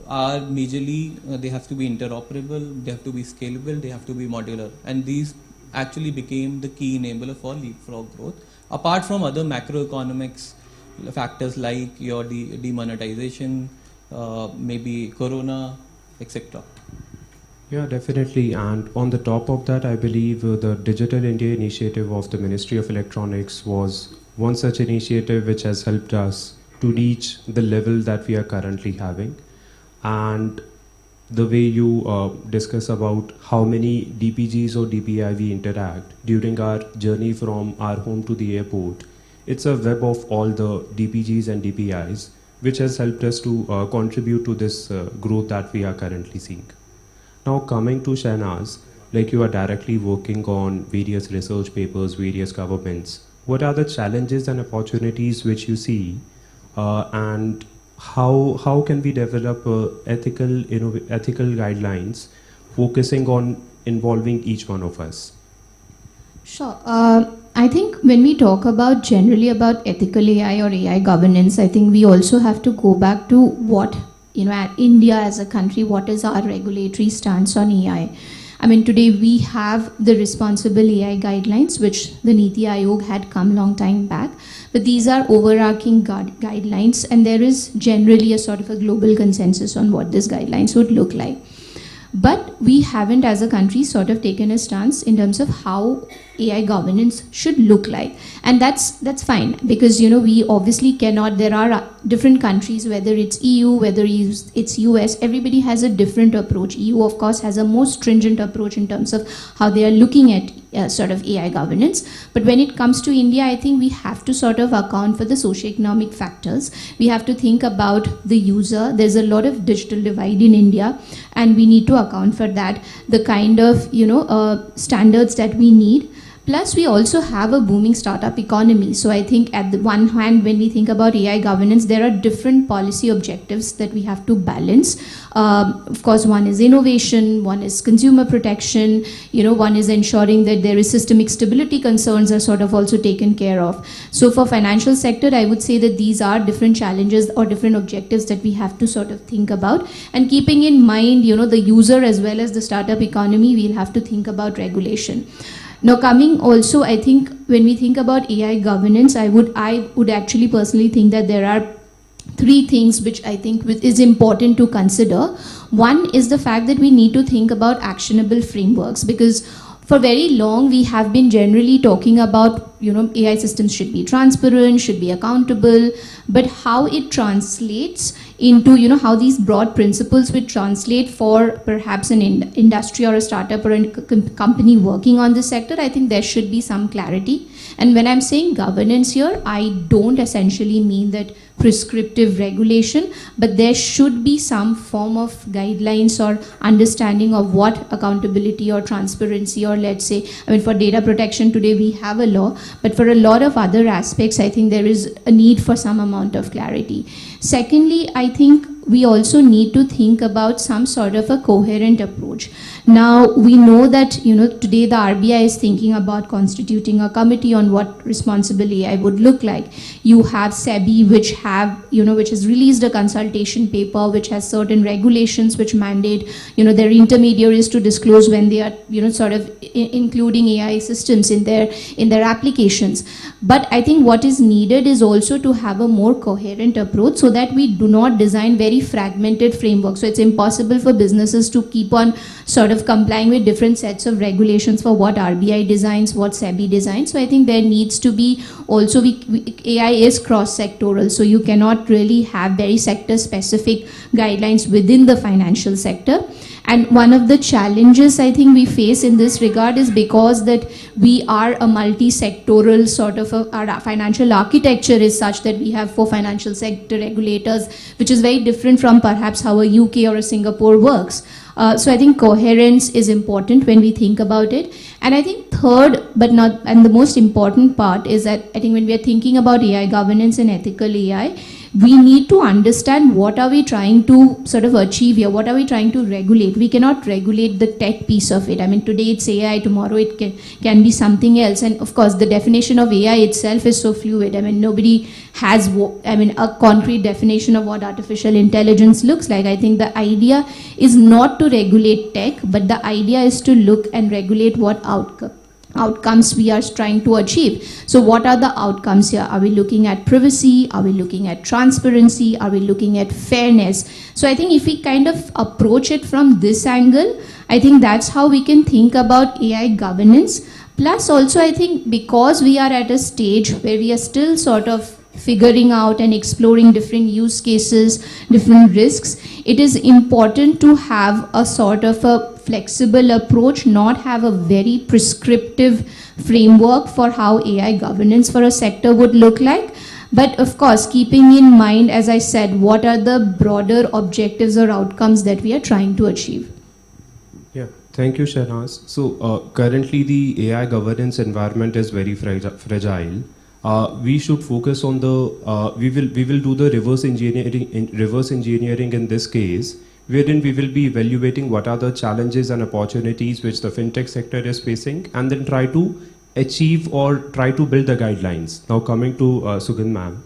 are majorly, they have to be interoperable, they have to be scalable, they have to be modular. And these actually became the key enabler for leapfrog growth. Apart from other macroeconomics factors like your demonetization, maybe Corona, etc. Yeah, definitely. And on the top of that, I believe the Digital India initiative of the Ministry of Electronics was one such initiative which has helped us to reach the level that we are currently having. And the way you discuss about how many DPGs or DPI we interact during our journey from our home to the airport, it's a web of all the DPGs and DPIs which has helped us to contribute to this growth that we are currently seeing. Now coming to Shahnaz, like you are directly working on various research papers, various governments, what are the challenges and opportunities which you see, and how can we develop ethical guidelines focusing on involving each one of us? Sure. I think when we talk about generally about ethical AI or AI governance, I think we also have to go back to what, at India as a country, what is our regulatory stance on AI? I mean, today we have the responsible AI guidelines, which the Niti Aayog had come long time back. But these are overarching guidelines, and there is generally a sort of a global consensus on what these guidelines would look like. But we haven't as a country sort of taken a stance in terms of how AI governance should look like. And that's fine, because we obviously cannot, there are different countries, whether it's EU, whether it's US, everybody has a different approach. EU of course has a more stringent approach in terms of how they are looking at sort of AI governance. But when it comes to India, I think we have to sort of account for the socioeconomic factors. We have to think about the user. There's a lot of digital divide in India, and we need to account for that, the kind of standards that we need. Plus, we also have a booming startup economy. So I think at the one hand, when we think about AI governance, there are different policy objectives that we have to balance. Of course, one is innovation, one is consumer protection, one is ensuring that there is systemic stability concerns are sort of also taken care of. So for financial sector, I would say that these are different challenges or different objectives that we have to sort of think about. And keeping in mind, the user as well as the startup economy, we'll have to think about regulation. Now coming also, I think when we think about AI governance, I would actually personally think that there are three things which I think is important to consider. One is the fact that we need to think about actionable frameworks, because for very long we have been generally talking about AI systems should be transparent, should be accountable, but how it translates into how these broad principles would translate for perhaps an industry or a startup or a company working on this sector, I think there should be some clarity. And when I'm saying governance here, I don't essentially mean that prescriptive regulation, but there should be some form of guidelines or understanding of what accountability or transparency, or let's say, for data protection today we have a law, but for a lot of other aspects, I think there is a need for some amount of clarity. Secondly, I think we also need to think about some sort of a coherent approach. approach. Now, we know that, today the RBI is thinking about constituting a committee on what responsible AI would look like. You have SEBI, which has released a consultation paper, which has certain regulations which mandate, their intermediaries to disclose when they are, including AI assistance in their applications. But I think what is needed is also to have a more coherent approach so that we do not design very fragmented frameworks. So it's impossible for businesses to keep on complying with different sets of regulations for what RBI designs, what SEBI designs. So I think there needs to be also, AI is cross-sectoral, so you cannot really have very sector-specific guidelines within the financial sector. And one of the challenges I think we face in this regard is because that we are a multi-sectoral our financial architecture is such that we have 4 financial sector regulators, which is very different from perhaps how a UK or a Singapore works. So I think coherence is important when we think about it. And I think third, and the most important part is that I think when we are thinking about AI governance and ethical AI, we need to understand what are we trying to achieve here, what are we trying to regulate. We cannot regulate the tech piece of it. I mean, today it's AI, tomorrow it can be something else. And of course, the definition of AI itself is so fluid. I mean, nobody has a concrete definition of what artificial intelligence looks like. I think the idea is not to regulate tech, but the idea is to look and regulate what outcomes we are trying to achieve. So what are the outcomes here? Are we looking at privacy? Are we looking at transparency? Are we looking at fairness? So I think if we kind of approach it from this angle, I think that's how we can think about AI governance. Plus also I think because we are at a stage where we are still figuring out and exploring different use cases, different risks, it is important to have a a flexible approach, not have a very prescriptive framework for how AI governance for a sector would look like. But of course, keeping in mind, as I said, what are the broader objectives or outcomes that we are trying to achieve. Yeah, thank you, Shahnaz. So currently the AI governance environment is very fragile. We should focus on we will do the reverse engineering in this case, wherein we will be evaluating what are the challenges and opportunities which the fintech sector is facing, and then try to achieve or try to build the guidelines. Now coming to Sugandh ma'am,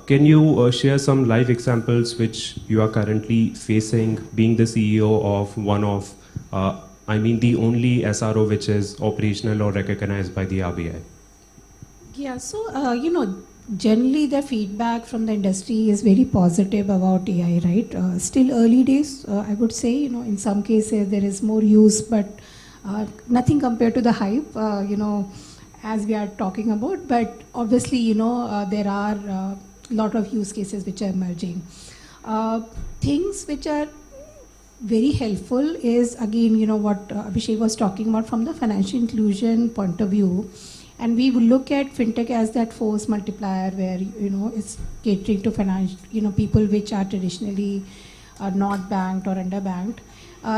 can you share some live examples which you are currently facing, being the CEO of one of, the only SRO which is operational or recognized by the RBI? Yeah, so, generally the feedback from the industry is very positive about AI, right? Still early days, I would say, in some cases there is more use, but nothing compared to the hype, as we are talking about. But obviously, there are a lot of use cases which are emerging. Things which are very helpful is, again, what Abhishek was talking about from the financial inclusion point of view. And we will look at fintech as that force multiplier where, it's catering to finance, people which are traditionally not banked or underbanked.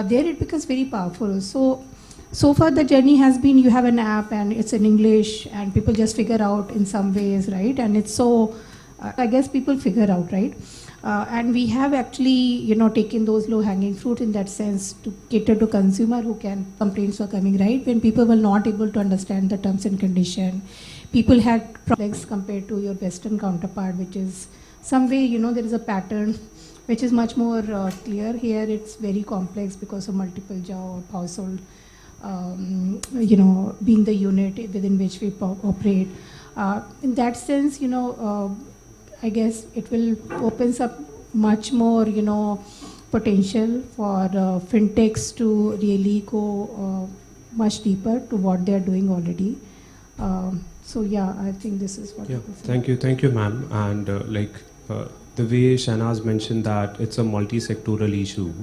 There it becomes very powerful. So far the journey has been, you have an app and it's in English and people just figure out in some ways, right? And it's so, I guess people figure out, right? And we have actually, taken those low-hanging fruit in that sense to cater to consumer who complaints were coming, right? When people were not able to understand the terms and condition, people had problems compared to your Western counterpart, which is some way, there is a pattern which is much more clear. Here it's very complex because of multiple job, household, being the unit within which we operate. In that sense, I guess it will opens up much more, potential for fintechs to really go much deeper to what they are doing already. So yeah, I think this is what. Yeah, thank you, ma'am. And the way Shahnaz mentioned that it's a multi-sectoral issue,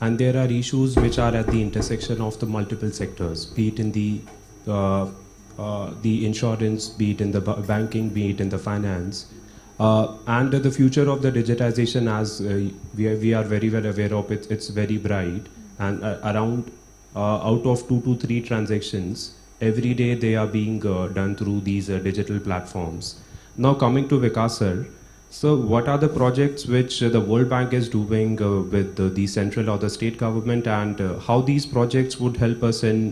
and there are issues which are at the intersection of the multiple sectors, be it in the insurance, be it in the banking, be it in the finance. And the future of the digitization, as we are very well aware of, it's very bright. And around out of 2 to 3 transactions, every day they are being done through these digital platforms. Now coming to Vikas sir, So what are the projects which the World Bank is doing with the central or the state government, and how these projects would help us in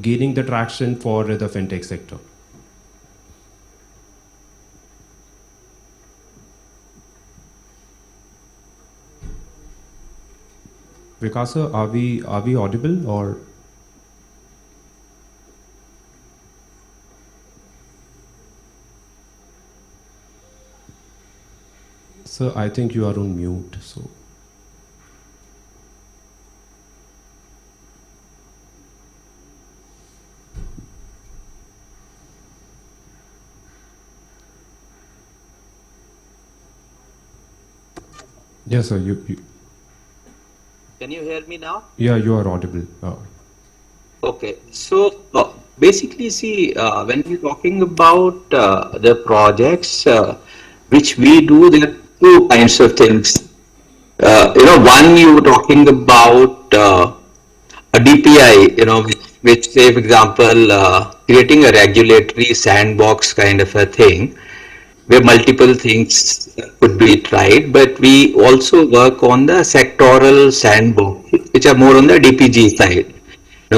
gaining the traction for the fintech sector? Vikasa, are we audible or? Sir, I think you are on mute. So. Yes, sir. Can you hear me now? Yeah, you are audible. Okay, so basically, see, when we're talking about the projects which we do, there are two kinds of things. One you were talking about a DPI, which say, for example, creating a regulatory sandbox kind of a thing, where multiple things could be tried, but we also work on the sectoral sandbox, which are more on the DPG side.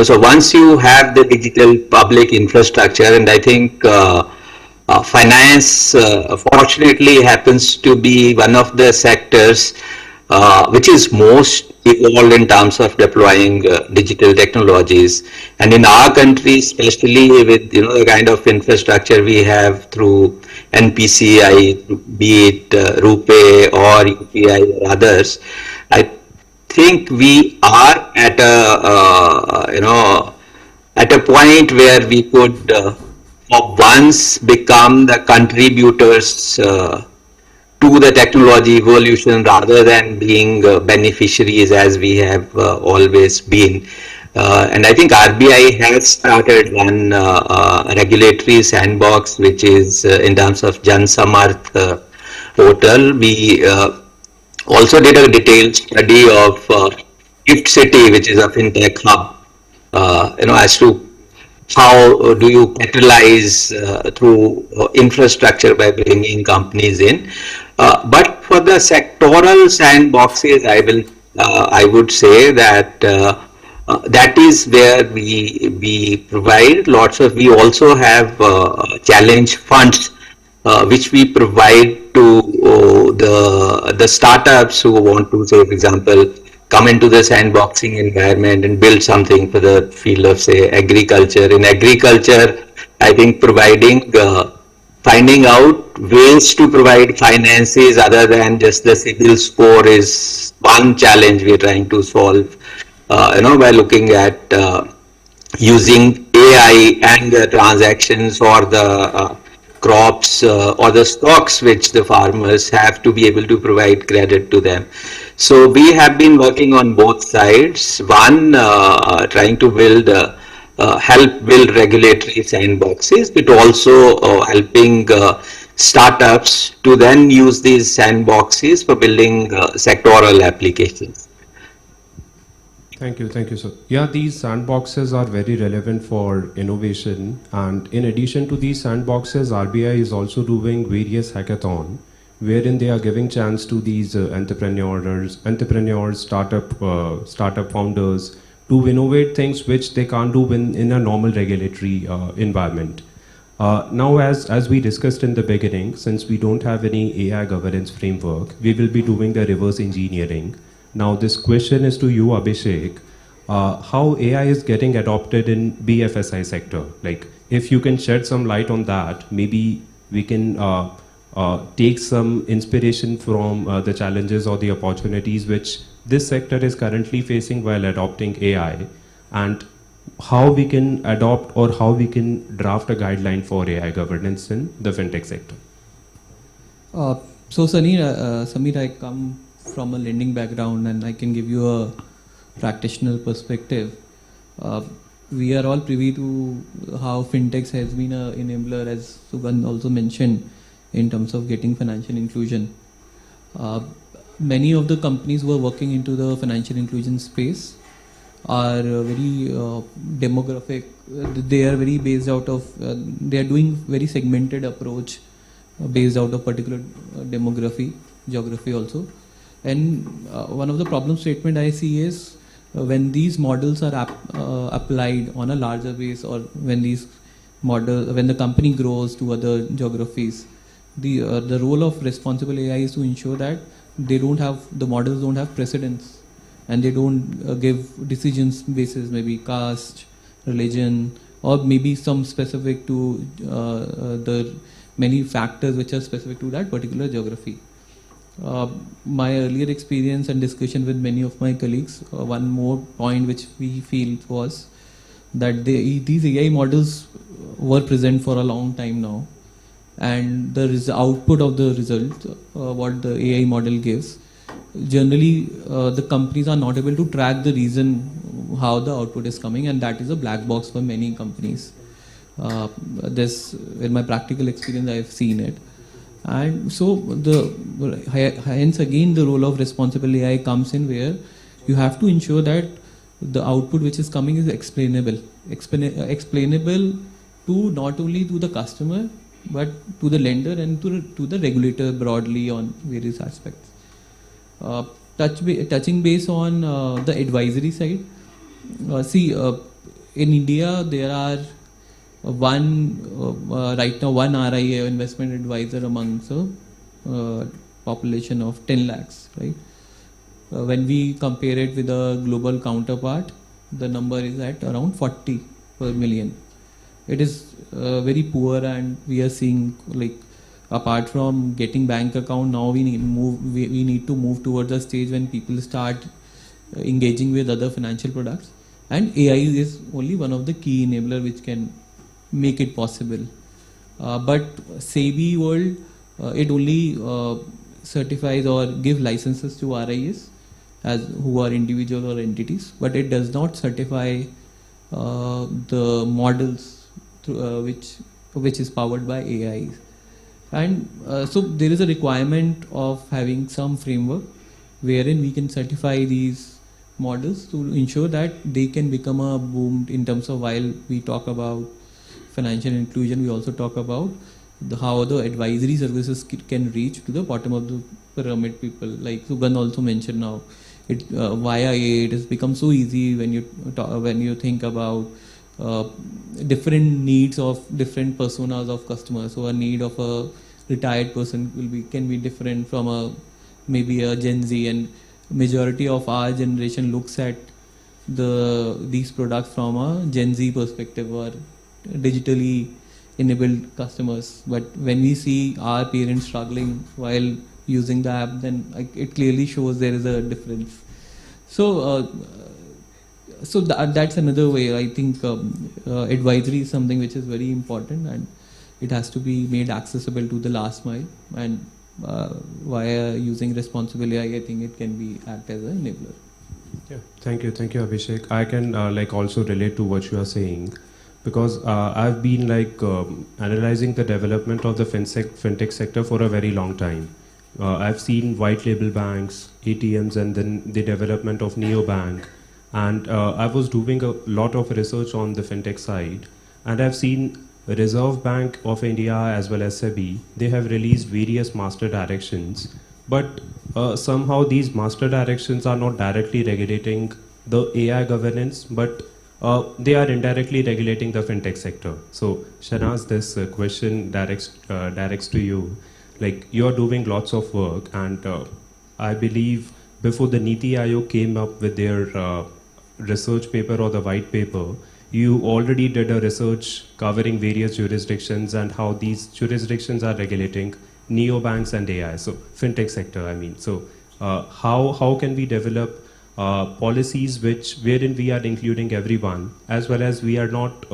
So once you have the digital public infrastructure, and I think finance fortunately happens to be one of the sectors which is most evolved in terms of deploying digital technologies, and in our country, especially with the kind of infrastructure we have through NPCI, be it RuPay or UPI or others, I think we are at a at a point where we could for once become the contributors to the technology evolution rather than being beneficiaries as we have always been. And I think RBI has started one regulatory sandbox, which is in terms of Jan Samarth portal. We also did a detailed study of Gift City, which is a fintech hub, as to how do you catalyze through infrastructure by bringing companies in. But for the sectoral sandboxes, I would say that that is where we provide lots of. We also have challenge funds which we provide to the startups who want to, say, for example, come into the sandboxing environment and build something for the field of, say, agriculture. In agriculture, I think providing, finding out ways to provide finances other than just the CIBIL score is one challenge we're trying to solve, by looking at using AI and the transactions or the crops or the stocks which the farmers have to be able to provide credit to them. So we have been working on both sides. One, trying to build, help build regulatory sandboxes, but also helping startups to then use these sandboxes for building sectoral applications. Thank you, sir. Yeah, these sandboxes are very relevant for innovation, and in addition to these sandboxes, RBI is also doing various hackathons, wherein they are giving chance to these entrepreneurs, startup founders to innovate things which they can't do in a normal regulatory environment. Now, as we discussed in the beginning, since we don't have any AI governance framework, we will be doing the reverse engineering. Now, this question is to you, Abhishek. How AI is getting adopted in BFSI sector? Like, if you can shed some light on that, maybe we can take some inspiration from the challenges or the opportunities which this sector is currently facing while adopting AI, and how we can adopt or how we can draft a guideline for AI governance in the fintech sector. So Samir, I come from a lending background and I can give you a practitioner perspective. We are all privy to how fintechs has been an enabler, as Sugandh also mentioned, in terms of getting financial inclusion. Many of the companies who are working into the financial inclusion space are very demographic. They are very based out of, they are doing very segmented approach based out of particular geography also. And one of the problem statement I see is when these models are applied on a larger base, or when when the company grows to other geographies, the role of responsible AI is to ensure that the models don't have precedence, and they don't give decisions basis maybe caste, religion, or maybe some specific to the many factors which are specific to that particular geography. My earlier experience and discussion with many of my colleagues, one more point which we feel was that these AI models were present for a long time now, and the output of the result, what the AI model gives, generally the companies are not able to track the reason how the output is coming, and that is a black box for many companies. This, in my practical experience, I have seen it. And so hence again the role of responsible AI comes in, where you have to ensure that the output which is coming is explainable to not only to the customer but to the lender and to the regulator broadly on various aspects. Touching base on the advisory side, in India there are right now one RIA, investment advisor, amongst a population of 10 lakhs, right? When we compare it with a global counterpart, the number is at around 40 per million. It is very poor, and we are seeing, like, apart from getting bank account, now we need to move towards a stage when people start engaging with other financial products, and AI is only one of the key enabler which can make it possible. But SEBI world, it only certifies or give licenses to RIAs who are individual or entities, but it does not certify the models which is powered by AI. And so there is a requirement of having some framework wherein we can certify these models to ensure that they can become a boom in terms of, while we talk about financial inclusion, we also talk about how the advisory services can reach to the bottom of the pyramid people. Like Sugandh also mentioned now, via AI it has become so easy when you think about different needs of different personas of customers. So a need of a retired person can be different from maybe a Gen Z, and majority of our generation looks at these products from a Gen Z perspective, or digitally enabled customers. But when we see our parents struggling while using the app, then it clearly shows there is a difference. So that's another way. I think advisory is something which is very important, and it has to be made accessible to the last mile, and via using responsible AI, I think it can be act as an enabler. Yeah, thank you, Abhishek. I can also relate to what you are saying, because I've been analyzing the development of the fintech sector for a very long time. I've seen white label banks, ATMs, and then the development of neobank. And I was doing a lot of research on the fintech side, and I've seen Reserve Bank of India as well as SEBI, they have released various master directions, but somehow these master directions are not directly regulating the AI governance, but they are indirectly regulating the fintech sector. So Shanaz, this question directs to you. Like, you're doing lots of work, and I believe before the Niti Aayog came up with their research paper or the white paper, you already did a research covering various jurisdictions and how these jurisdictions are regulating neobanks and AI, so fintech sector, I mean. So how can we develop policies wherein we are including everyone, as well as we are not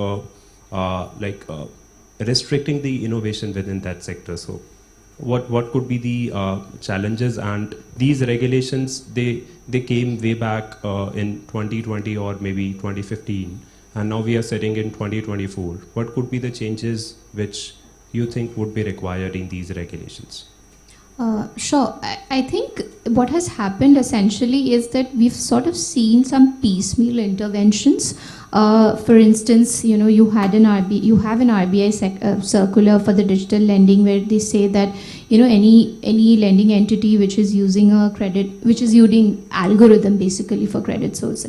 restricting the innovation within that sector? So what could be the challenges? And these regulations, they came way back in 2020 or maybe 2015, and now we are sitting in 2024. What could be the changes which you think would be required in these regulations? Sure. I think what has happened essentially is that we've sort of seen some piecemeal interventions. For instance, you have an RBI circular for the digital lending where they say that any lending entity which is using algorithm basically for credit source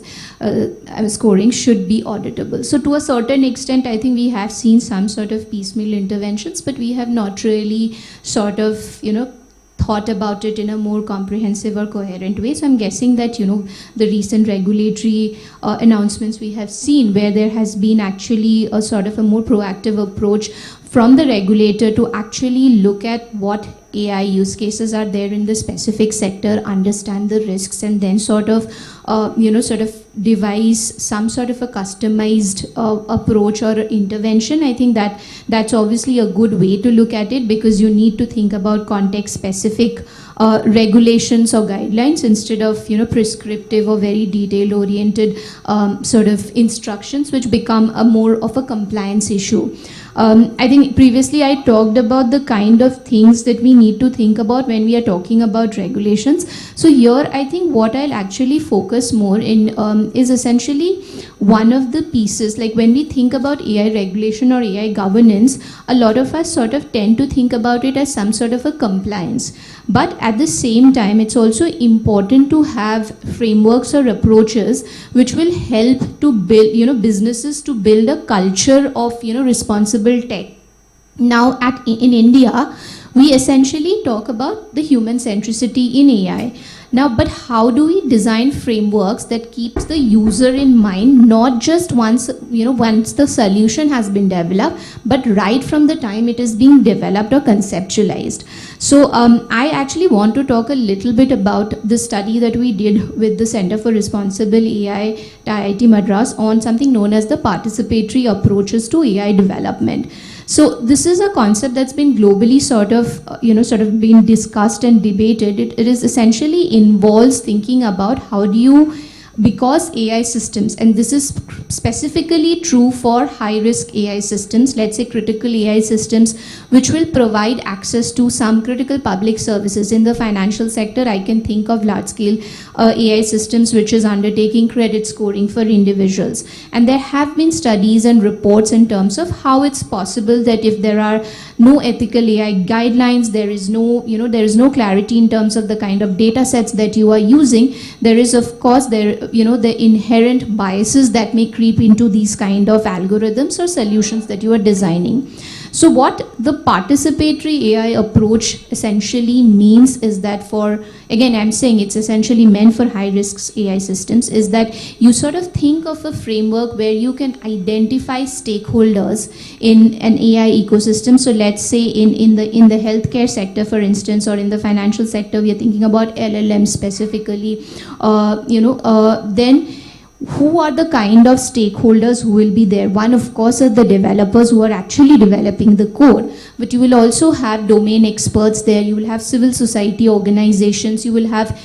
scoring should be auditable. So to a certain extent, I think we have seen some sort of piecemeal interventions, but we have not really sort of thought about it in a more comprehensive or coherent way. So I'm guessing that the recent regulatory announcements we have seen, where there has been actually a sort of a more proactive approach from the regulator to actually look at what AI use cases are there in the specific sector, understand the risks, and then sort of devise some sort of a customized approach or intervention. I think that's obviously a good way to look at it, because you need to think about context specific regulations or guidelines instead of prescriptive or very detail oriented sort of instructions, which become a more of a compliance issue. I think previously I talked about the kind of things that we need to think about when we are talking about regulations. So here I think what I'll actually focus more in is essentially one of the pieces. Like when we think about AI regulation or AI governance, a lot of us sort of tend to think about it as some sort of a compliance. But at the same time, it's also important to have frameworks or approaches which will help to build, businesses to build a culture of, responsible tech. Now, in India, we essentially talk about the human centricity in AI. Now, but how do we design frameworks that keeps the user in mind, not just once the solution has been developed, but right from the time it is being developed or conceptualized. So I actually want to talk a little bit about the study that we did with the Center for Responsible AI at IIT Madras on something known as the participatory approaches to AI development. So this is a concept that's been globally sort of been discussed and debated. It is essentially involves thinking about how do you, because AI systems, and this is specifically true for high-risk AI systems, let's say critical AI systems, which will provide access to some critical public services. In the financial sector, I can think of large-scale AI systems which is undertaking credit scoring for individuals. And there have been studies and reports in terms of how it's possible that if there are no ethical AI guidelines, there is no clarity in terms of the kind of data sets that you are using, there is of course the inherent biases that may creep into these kind of algorithms or solutions that you are designing. So what the participatory AI approach essentially means is that again, I'm saying it's essentially meant for high-risk AI systems, is that you sort of think of a framework where you can identify stakeholders in an AI ecosystem. So let's say in the healthcare sector, for instance, or in the financial sector, we are thinking about LLM specifically, then who are the kind of stakeholders who will be there? One, of course, are the developers who are actually developing the code, but you will also have domain experts there. You will have civil society organizations. You will have,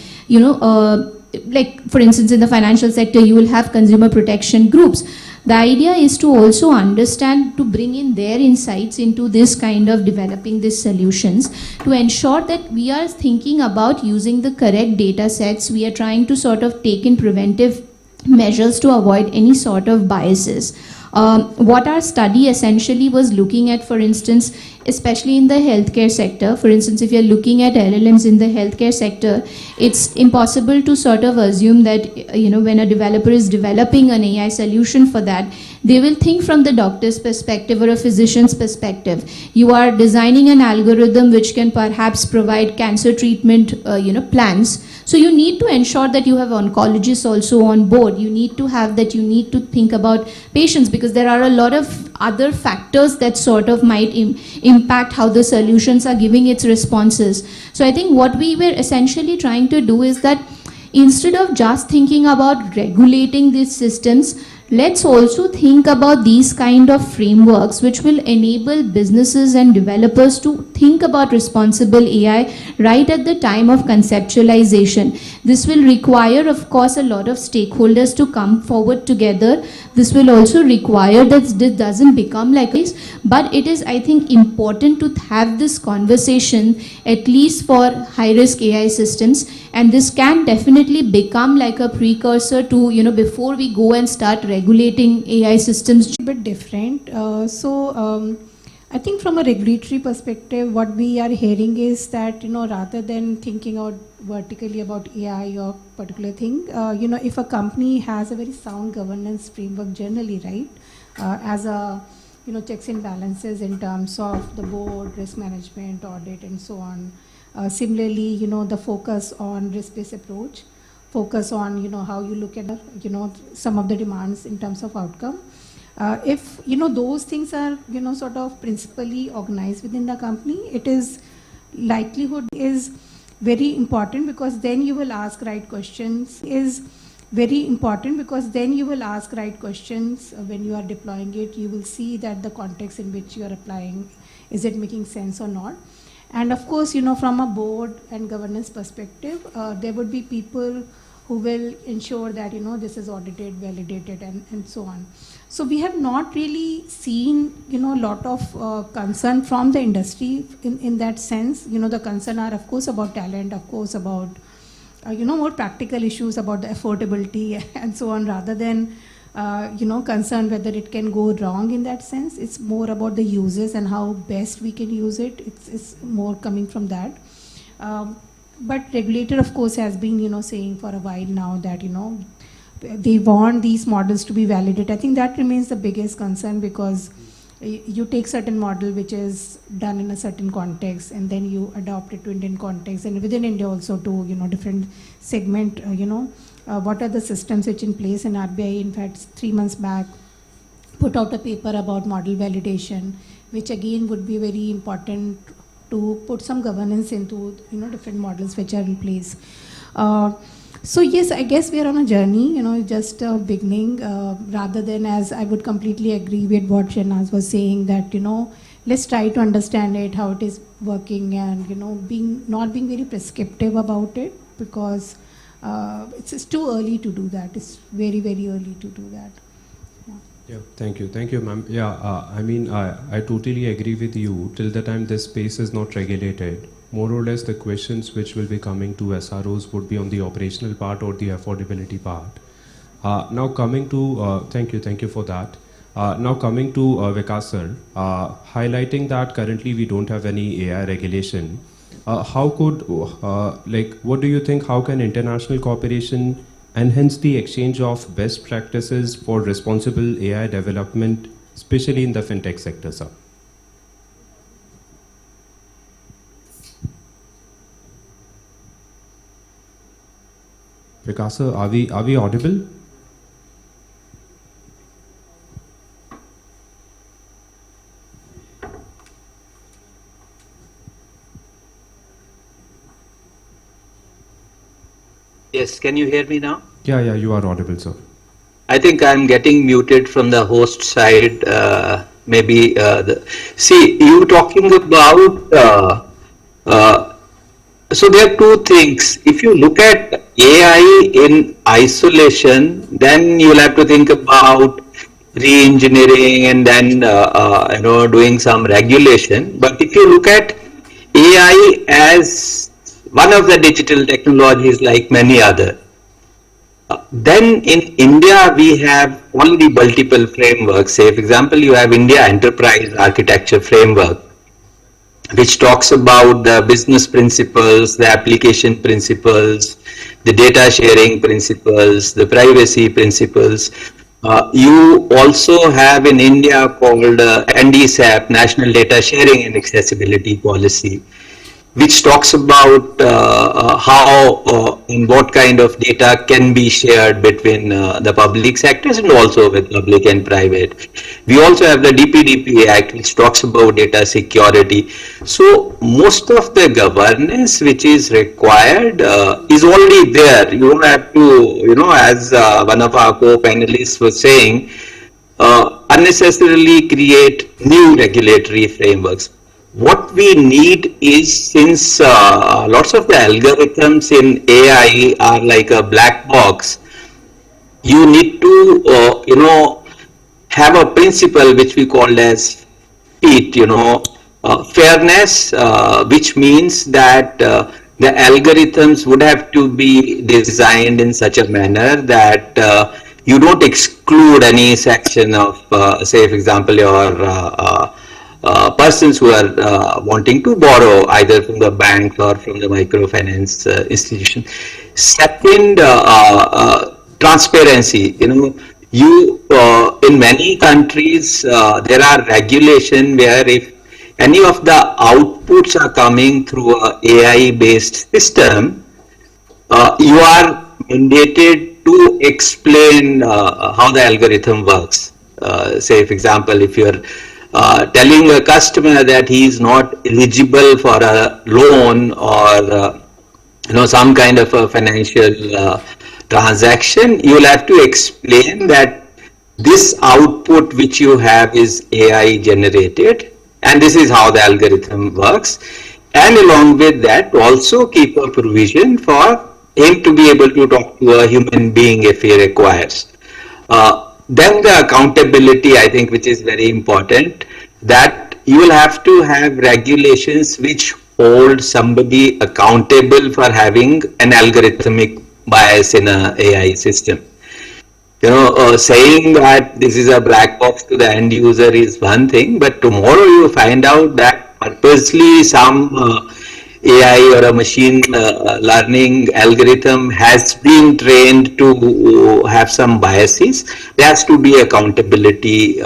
like for instance, in the financial sector, you will have consumer protection groups. The idea is to also understand, to bring in their insights into this kind of developing these solutions, to ensure that we are thinking about using the correct data sets. We are trying to sort of take in preventive measures to avoid any sort of biases. What our study essentially was looking at, for instance, especially in the healthcare sector, for instance, if you're looking at LLMs in the healthcare sector, it's impossible to sort of assume that, when a developer is developing an AI solution for that, they will think from the doctor's perspective or a physician's perspective. You are designing an algorithm which can perhaps provide cancer treatment, plans. So you need to ensure that you have oncologists also on board. You need to have that, you need to think about patients, because there are a lot of other factors that sort of might impact how the solutions are giving its responses. So I think what we were essentially trying to do is that instead of just thinking about regulating these systems, let's also think about these kind of frameworks which will enable businesses and developers to think about responsible AI right at the time of conceptualization. This will require, of course, a lot of stakeholders to come forward together. This will also require that this doesn't become like this, but it is, I think, important to have this conversation at least for high-risk AI systems, and this can definitely become like a precursor to, before we go and start regulating AI systems. A bit different. I think from a regulatory perspective, what we are hearing is that, rather than thinking out vertically about AI or particular thing, if a company has a very sound governance framework generally, right, as a, checks and balances in terms of the board, risk management, audit, and so on. Similarly, the focus on risk-based approach, focus on, how you look at, some of the demands in terms of outcome. If those things are sort of principally organized within the company, it is likelihood is very important, because then you will ask right questions. Is very important because then you will ask right questions when you are deploying it. You will see that the context in which you are applying, is it making sense or not. And of course, from a board and governance perspective, there would be people who will ensure that, this is audited, validated, and so on. So we have not really seen, a lot of concern from the industry in that sense. The concern are, of course, about talent, of course, about, more practical issues about the affordability and so on, rather than, concern whether it can go wrong in that sense. It's more about the uses and how best we can use it. It's more coming from that. But regulator, of course, has been, saying for a while now that, they want these models to be validated. I think that remains the biggest concern, because you take certain model which is done in a certain context, and then you adopt it to Indian context, and within India also to, different segment, what are the systems which in place. And RBI, in fact, 3 months back, put out a paper about model validation, which again would be very important to put some governance into, different models which are in place. So yes, I guess we are on a journey, just beginning, rather than, as I would completely agree with what Shanaz was saying, that, let's try to understand it, how it is working, and, not being very prescriptive about it, because it's too early to do that. It's very, very early to do that. Yeah, thank you, ma'am. Yeah, I totally agree with you. Till the time this space is not regulated, more or less the questions which will be coming to SROs would be on the operational part or the affordability part. Now coming to, thank you for that. Now coming to Vikas sir, highlighting that currently we don't have any AI regulation. How could, what do you think, how can international cooperation enhance the exchange of best practices for responsible AI development, especially in the fintech sector, sir? Vikas sir, are we audible? Yes, can you hear me now? Yeah, you are audible, sir. I think I'm getting muted from the host side. See, you talking about, so there are two things. If you look at AI in isolation, then you'll have to think about re-engineering and then, doing some regulation. But if you look at AI as one of the digital technologies like many other, then in India we have already multiple frameworks. Say, for example, you have India Enterprise Architecture Framework, which talks about the business principles, the application principles, the data sharing principles, the privacy principles. You also have in India called NDSAP, National Data Sharing and Accessibility Policy, which talks about how and what kind of data can be shared between the public sectors and also with public and private. We also have the DPDP Act, which talks about data security. So most of the governance which is required is already there. You don't have to, as one of our co-panelists was saying, unnecessarily create new regulatory frameworks. What we need is, since lots of the algorithms in AI are like a black box, you need to, have a principle which we call as FEAT, fairness, which means that the algorithms would have to be designed in such a manner that you don't exclude any section of, say, for example, your persons who are wanting to borrow either from the bank or from the microfinance institution. Second, transparency. In many countries there are regulation where if any of the outputs are coming through a AI based system, you are mandated to explain how the algorithm works. Say, for example, if you're telling a customer that he is not eligible for a loan or some kind of a financial transaction, you will have to explain that this output which you have is AI generated and this is how the algorithm works, and along with that also keep a provision for him to be able to talk to a human being if he requires. Then the accountability, I think, which is very important, that you will have to have regulations which hold somebody accountable for having an algorithmic bias in an AI system. Saying that this is a black box to the end user is one thing, but tomorrow you find out that purposely some AI or a machine learning algorithm has been trained to have some biases. There has to be accountability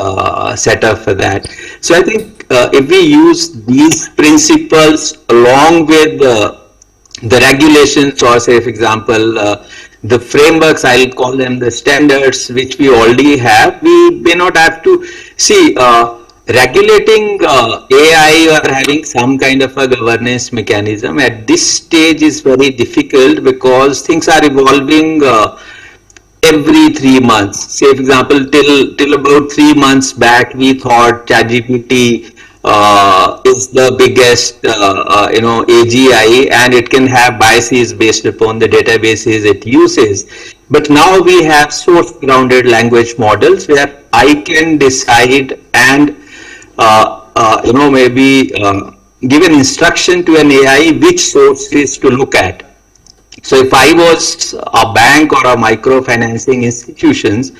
set up for that. So I think if we use these principles along with the regulations, or say, for example, the frameworks, I'll call them the standards, which we already have, we may not have to see regulating AI or having some kind of a governance mechanism at this stage is very difficult because things are evolving every 3 months. Say, for example, till about 3 months back, we thought ChatGPT is the biggest, AGI, and it can have biases based upon the databases it uses. But now we have source-grounded language models where I can decide and maybe give an instruction to an AI which sources to look at. So if I was a bank or a microfinancing institutions,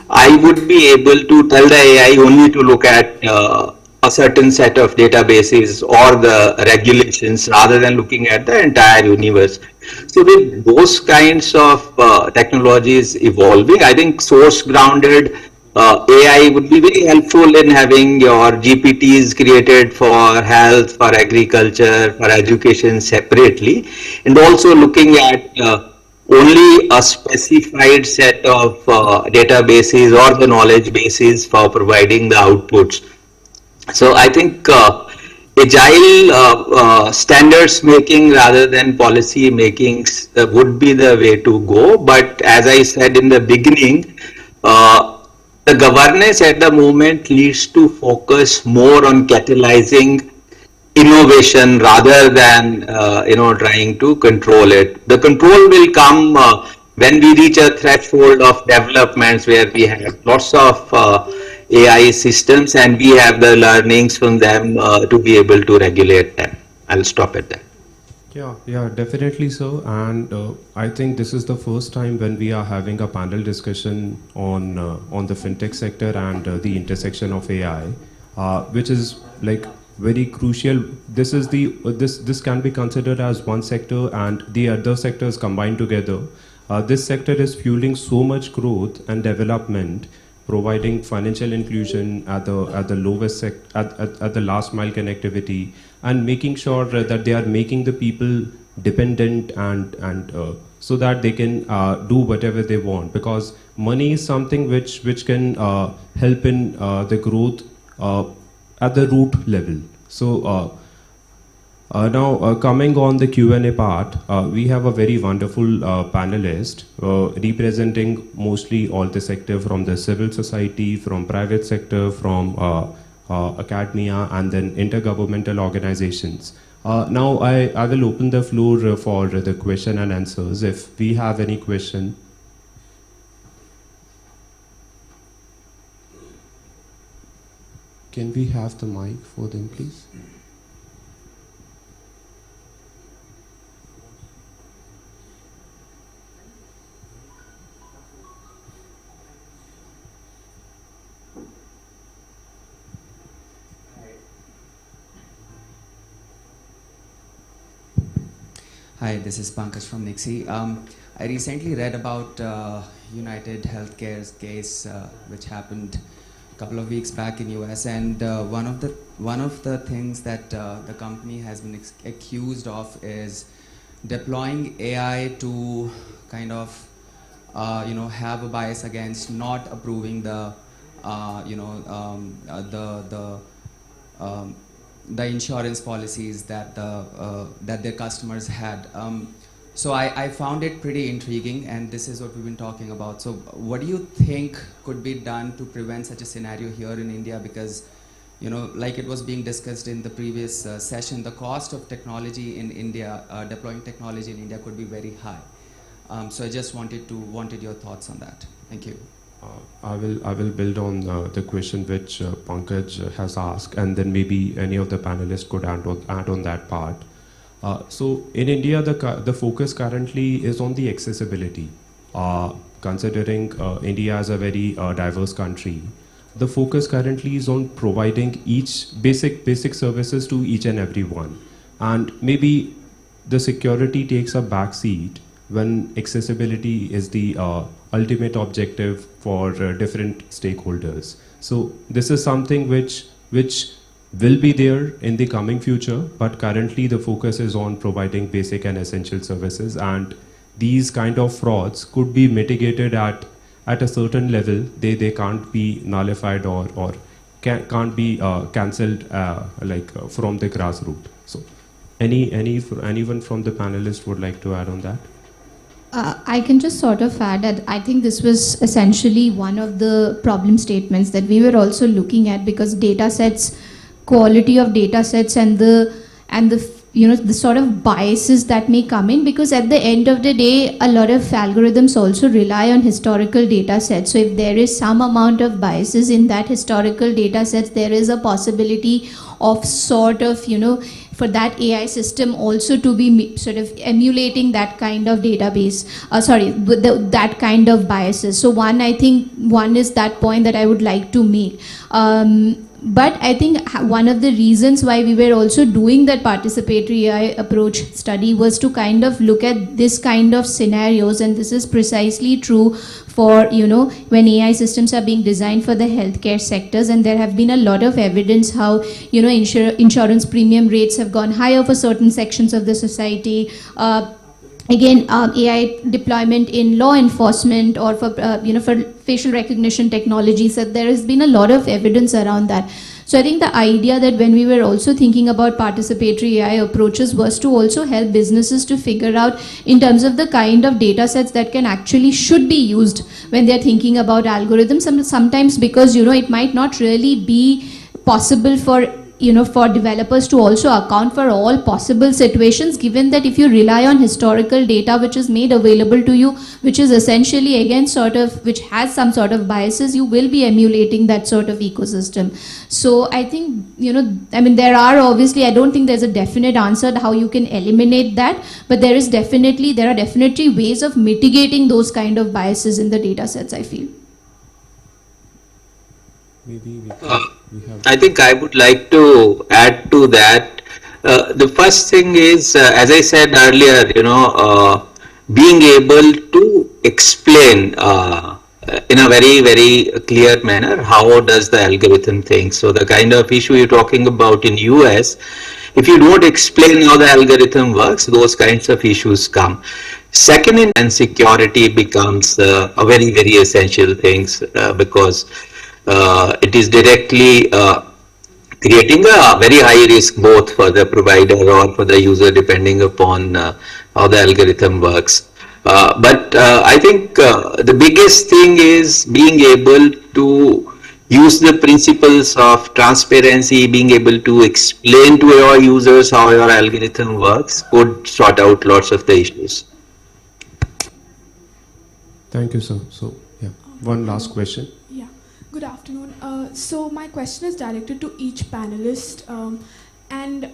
I would be able to tell the AI only to look at a certain set of databases or the regulations rather than looking at the entire universe. So with those kinds of technologies evolving, I think source-grounded AI would be very helpful in having your GPTs created for health, for agriculture, for education separately, and also looking at only a specified set of databases or the knowledge bases for providing the outputs. So I think agile standards making rather than policy making would be the way to go. But as I said in the beginning, the governance at the moment needs to focus more on catalyzing innovation rather than trying to control it. The control will come when we reach a threshold of developments where we have lots of AI systems and we have the learnings from them to be able to regulate them. I'll stop at that. Yeah, definitely so. And I think this is the first time when we are having a panel discussion on the fintech sector and the intersection of AI, which is like very crucial. This is this can be considered as one sector, and the other sectors combined together. This sector is fueling so much growth and development providing financial inclusion at the lowest at the last mile connectivity, and making sure that they are making the people dependent and so that they can do whatever they want, because money is something which can help in the growth at the root level. So now coming on the Q&A part, we have a very wonderful panelist representing mostly all the sector, from the civil society, from private sector, from academia, and then intergovernmental organizations. Now I will open the floor for the question and answers. If we have any question. Can we have the mic for them, please? Hi, this is Pankaj from Nixie. I recently read about United Healthcare's case, which happened a couple of weeks back in US, and one of the things that the company has been accused of is deploying AI to kind of have a bias against not approving the the insurance policies that that their customers had. So I found it pretty intriguing, and this is what we've been talking about. So what do you think could be done to prevent such a scenario here in India? Because, like it was being discussed in the previous session, the cost of technology in India, deploying technology in India could be very high. So I just wanted your thoughts on that. Thank you. I will build on the question which Pankaj has asked, and then maybe any of the panelists could add on that part. So in India, the focus currently is on the accessibility. Considering India as a very diverse country, the focus currently is on providing each basic services to each and every one, and maybe the security takes a back seat when accessibility is the ultimate objective for different stakeholders. So this is something which will be there in the coming future, but currently the focus is on providing basic and essential services, and these kind of frauds could be mitigated at a certain level. They can't be nullified or can't be cancelled from the grassroots. So anyone from the panelists would like to add on that? I can just sort of add that I think this was essentially one of the problem statements that we were also looking at, because data sets, quality of data sets, and the the sort of biases that may come in, because at the end of the day, a lot of algorithms also rely on historical data sets. So if there is some amount of biases in that historical data sets, there is a possibility of sort of, for that AI system also to be sort of emulating that kind of database, that kind of biases. So I think one is that point that I would like to make. But I think one of the reasons why we were also doing that participatory AI approach study was to kind of look at this kind of scenarios, and this is precisely true for, when AI systems are being designed for the healthcare sectors, and there have been a lot of evidence how, insurance premium rates have gone higher for certain sections of the society. Again, AI deployment in law enforcement, or for for facial recognition technologies, that there has been a lot of evidence around that. So I think the idea that when we were also thinking about participatory AI approaches was to also help businesses to figure out in terms of the kind of data sets that should be used when they're thinking about algorithms. Sometimes because it might not really be possible for for developers to also account for all possible situations, given that if you rely on historical data which is made available to you, which is essentially again which has some sort of biases, you will be emulating that sort of ecosystem. So I think, there are obviously, I don't think there's a definite answer to how you can eliminate that, but there are definitely ways of mitigating those kind of biases in the data sets, I feel. Maybe I think I would like to add to that. The first thing is, as I said earlier, being able to explain in a very, very clear manner how does the algorithm think. So the kind of issue you're talking about in US, if you don't explain how the algorithm works, those kinds of issues come. Second, and security becomes a very, very essential things because it is directly creating a very high risk both for the provider or for the user depending upon how the algorithm works. But I think the biggest thing is being able to use the principles of transparency, being able to explain to your users how your algorithm works could sort out lots of the issues. Thank you, sir. So, yeah, one last question. Yeah, good afternoon. So my question is directed to each panelist, and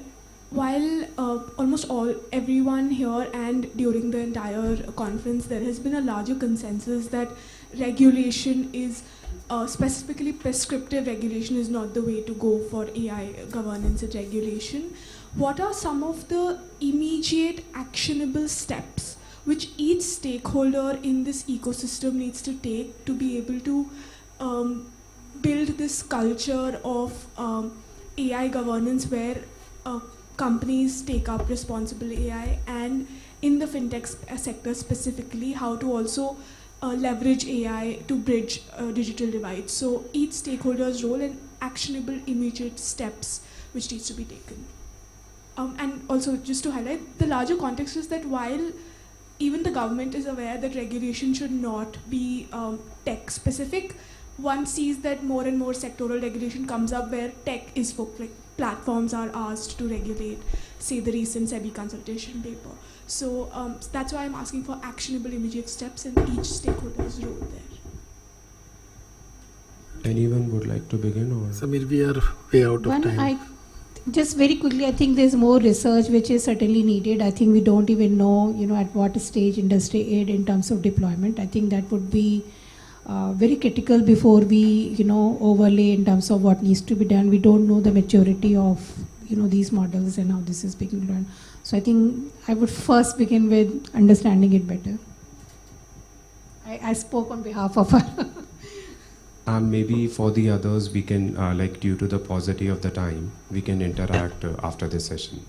while almost everyone here and during the entire conference, there has been a larger consensus that regulation is specifically prescriptive regulation is not the way to go for AI governance and regulation. What are some of the immediate actionable steps which each stakeholder in this ecosystem needs to take to be able to build this culture of AI governance where companies take up responsible AI, and in the fintech sector specifically, how to also leverage AI to bridge digital divides. So each stakeholder's role and actionable immediate steps which needs to be taken. And also just to highlight, the larger context is that while even the government is aware that regulation should not be tech specific, one sees that more and more sectoral regulation comes up where tech is for, like, platforms are asked to regulate, say the recent SEBI consultation paper. So that's why I'm asking for actionable immediate steps and each stakeholder's role there. Anyone would like to begin? Or Samir, we are way out of time. Just very quickly, I think there's more research which is certainly needed. I think we don't even know, at what stage industry is in terms of deployment. I think that would be very critical before we, overlay in terms of what needs to be done. We don't know the maturity of, these models and how this is being run. So I think I would first begin with understanding it better. I spoke on behalf of her. And maybe for the others, we can, due to the paucity of the time, we can interact after this session.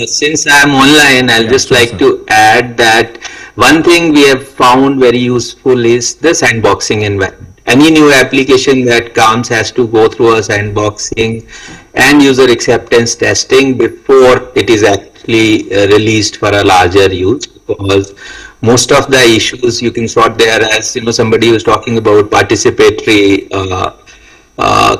Since I'm online, I'll just like to add that one thing we have found very useful is the sandboxing environment. Any new application that comes has to go through a sandboxing and user acceptance testing before it is actually released for a larger use, because most of the issues you can sort there as, somebody was talking about participatory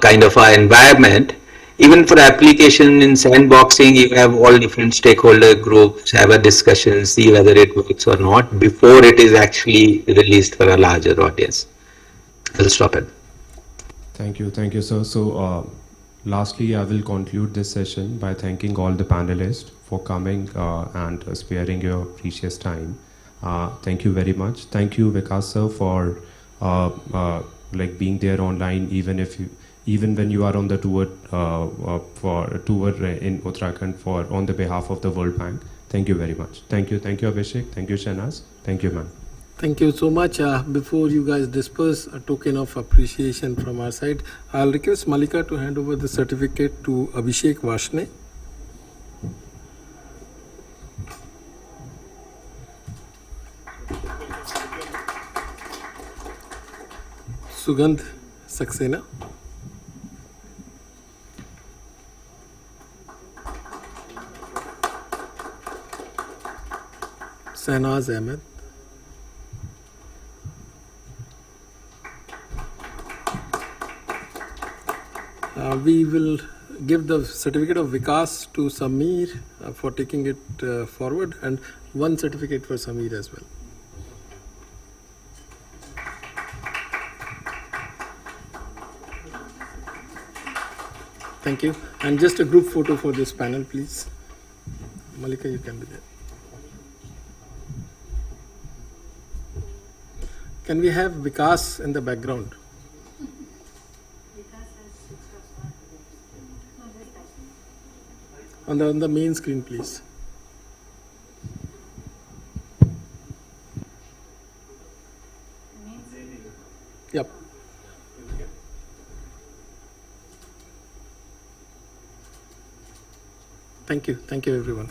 kind of an environment. Even for application in sandboxing, you have all different stakeholder groups, have a discussion, see whether it works or not before it is actually released for a larger audience. I'll stop it. Thank you, sir. So, lastly, I will conclude this session by thanking all the panelists for coming and sparing your precious time. Thank you very much. Thank you, Vikas sir, for being there online, even when you are on the tour in Uttarakhand on the behalf of the World Bank. Thank you very much. Thank you, Abhishek. Thank you, Shahnaz. Thank you, ma'am. Thank you so much. Before you guys disperse, a token of appreciation from our side, I'll request Malika to hand over the certificate to Abhishek Vashne. Sugandh Saxena. Sahnaz Ahmed. We will give the certificate of Vikas to Samir for taking it forward, and one certificate for Samir as well. Thank you. And just a group photo for this panel, please. Malika, you can be there. Can we have Vikas in the background? On the main screen, please. Yep. Thank you. Thank you, everyone.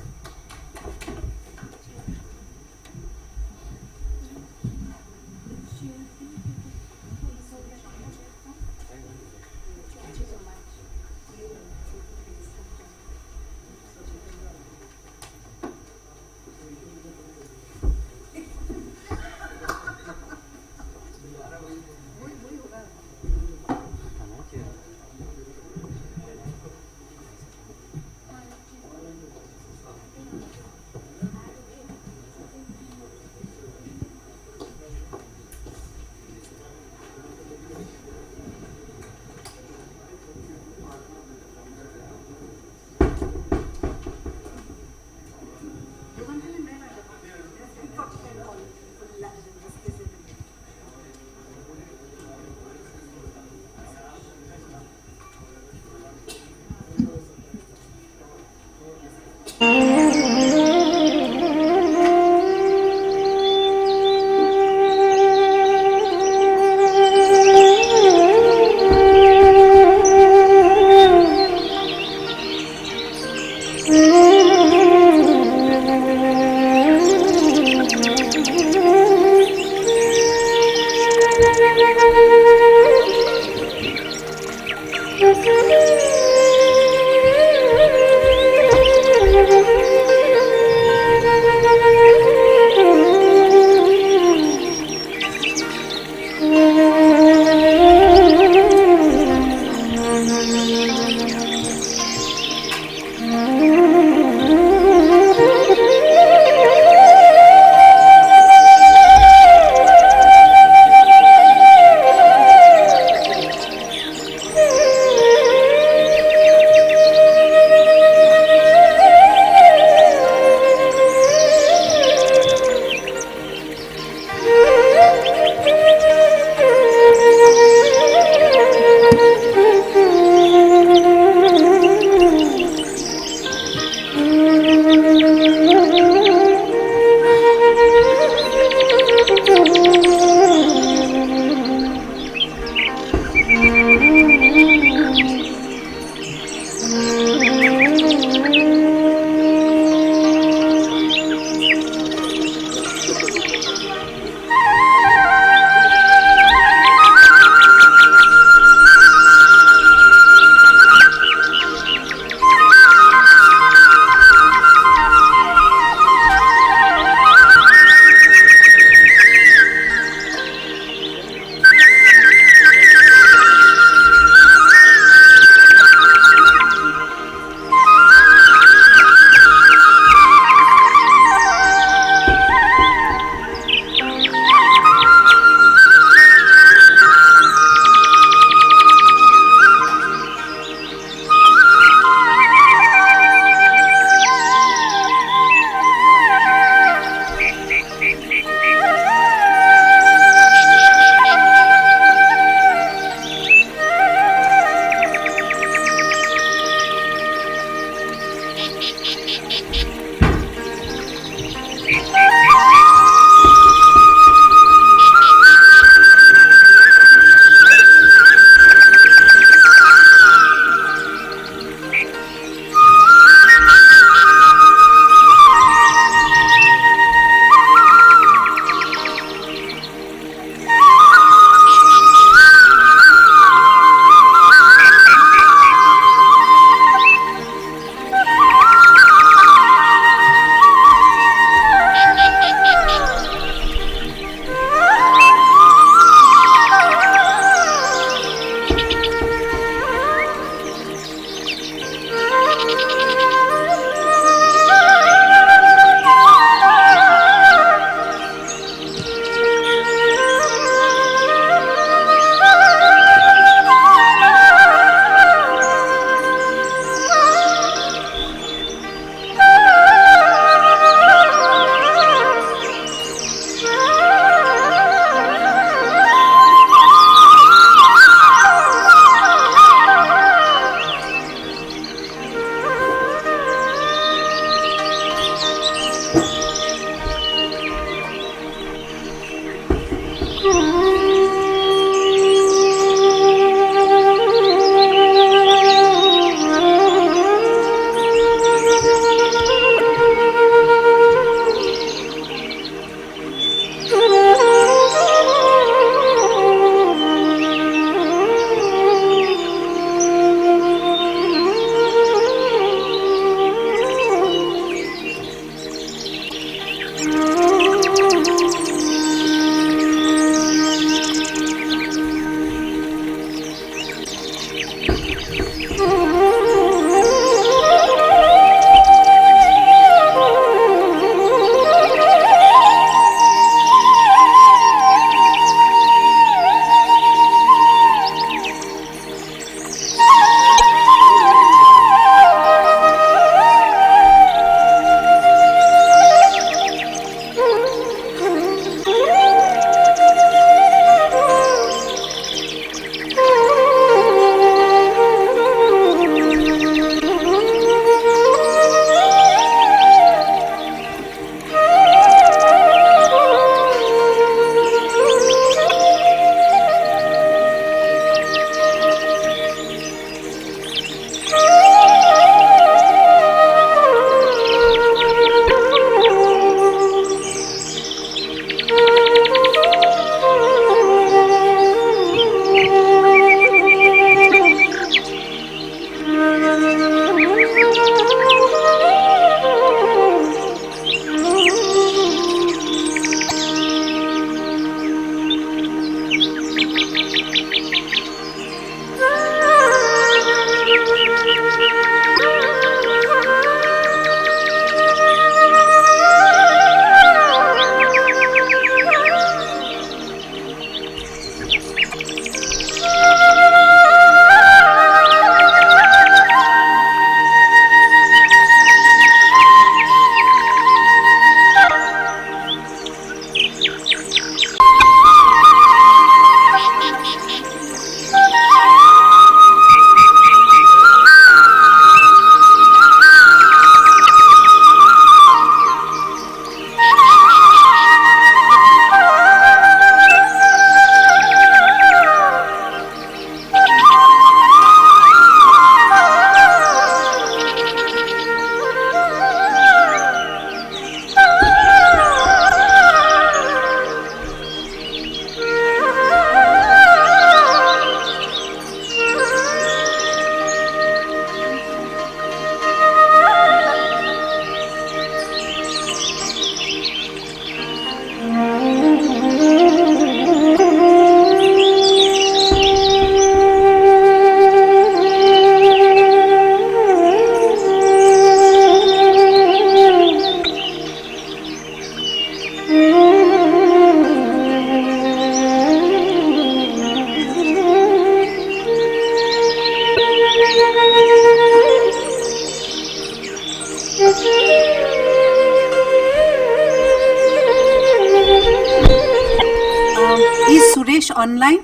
Suresh online?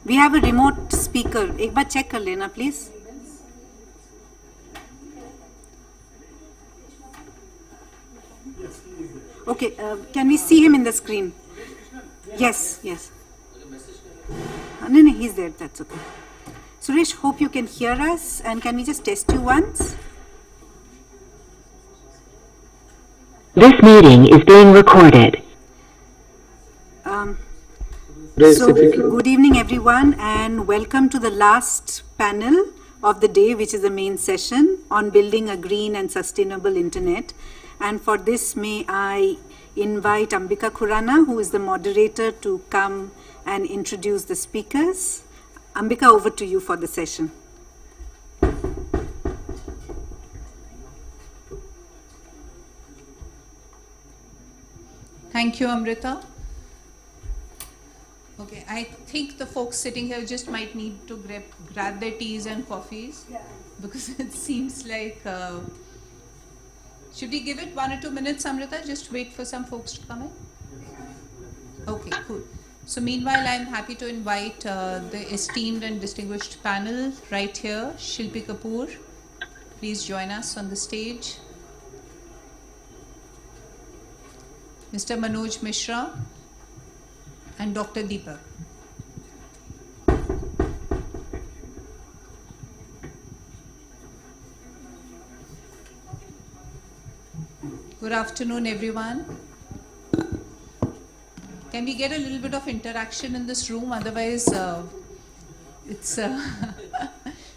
We have a remote speaker. एक बार check कर लेना please. Okay, can we see him in the screen? Yes, yes. No, he's there, that's okay. Suresh, hope you can hear us, and can we just test you once? This meeting is being recorded. So, good evening everyone, and welcome to the last panel of the day, which is the main session on building a green and sustainable internet. And for this, may I invite Ambika Khurana, who is the moderator, to come and introduce the speakers. Ambika, over to you for the session. Thank you, Amrita. Okay, I think the folks sitting here just might need to grab their teas and coffees, because it seems like, should we give it 1 or 2 minutes, Amrita? Just wait for some folks to come in? Okay, cool. So meanwhile, I'm happy to invite the esteemed and distinguished panel right here. Shilpi Kapoor, please join us on the stage. Mr. Manoj Mishra and Dr. Deepak. Good afternoon, everyone. Can we get a little bit of interaction in this room? Otherwise,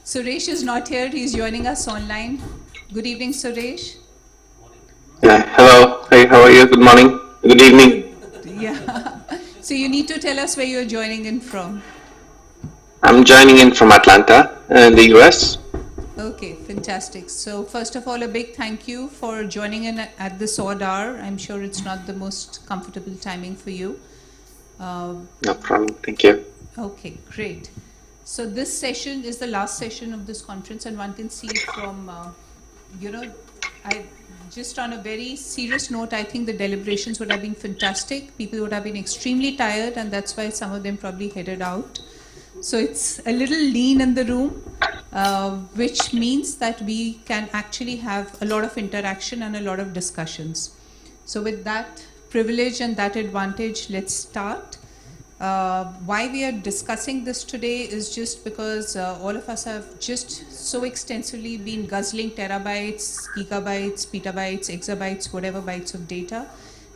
Suresh is not here. He's joining us online. Good evening, Suresh. Hello. Hey, how are you? Good morning. Good evening. Yeah. So you need to tell us where you're joining in from. I'm joining in from Atlanta in the US. Okay, fantastic. So first of all, a big thank you for joining in at this odd hour. I'm sure it's not the most comfortable timing for you. No problem. Thank you. Okay, great. So this session is the last session of this conference, and one can see from, just on a very serious note, I think the deliberations would have been fantastic. People would have been extremely tired, and that's why some of them probably headed out. So it's a little lean in the room, which means that we can actually have a lot of interaction and a lot of discussions. So with that privilege and that advantage, let's start. Why we are discussing this today is just because all of us have just so extensively been guzzling terabytes, gigabytes, petabytes, exabytes, whatever bytes of data,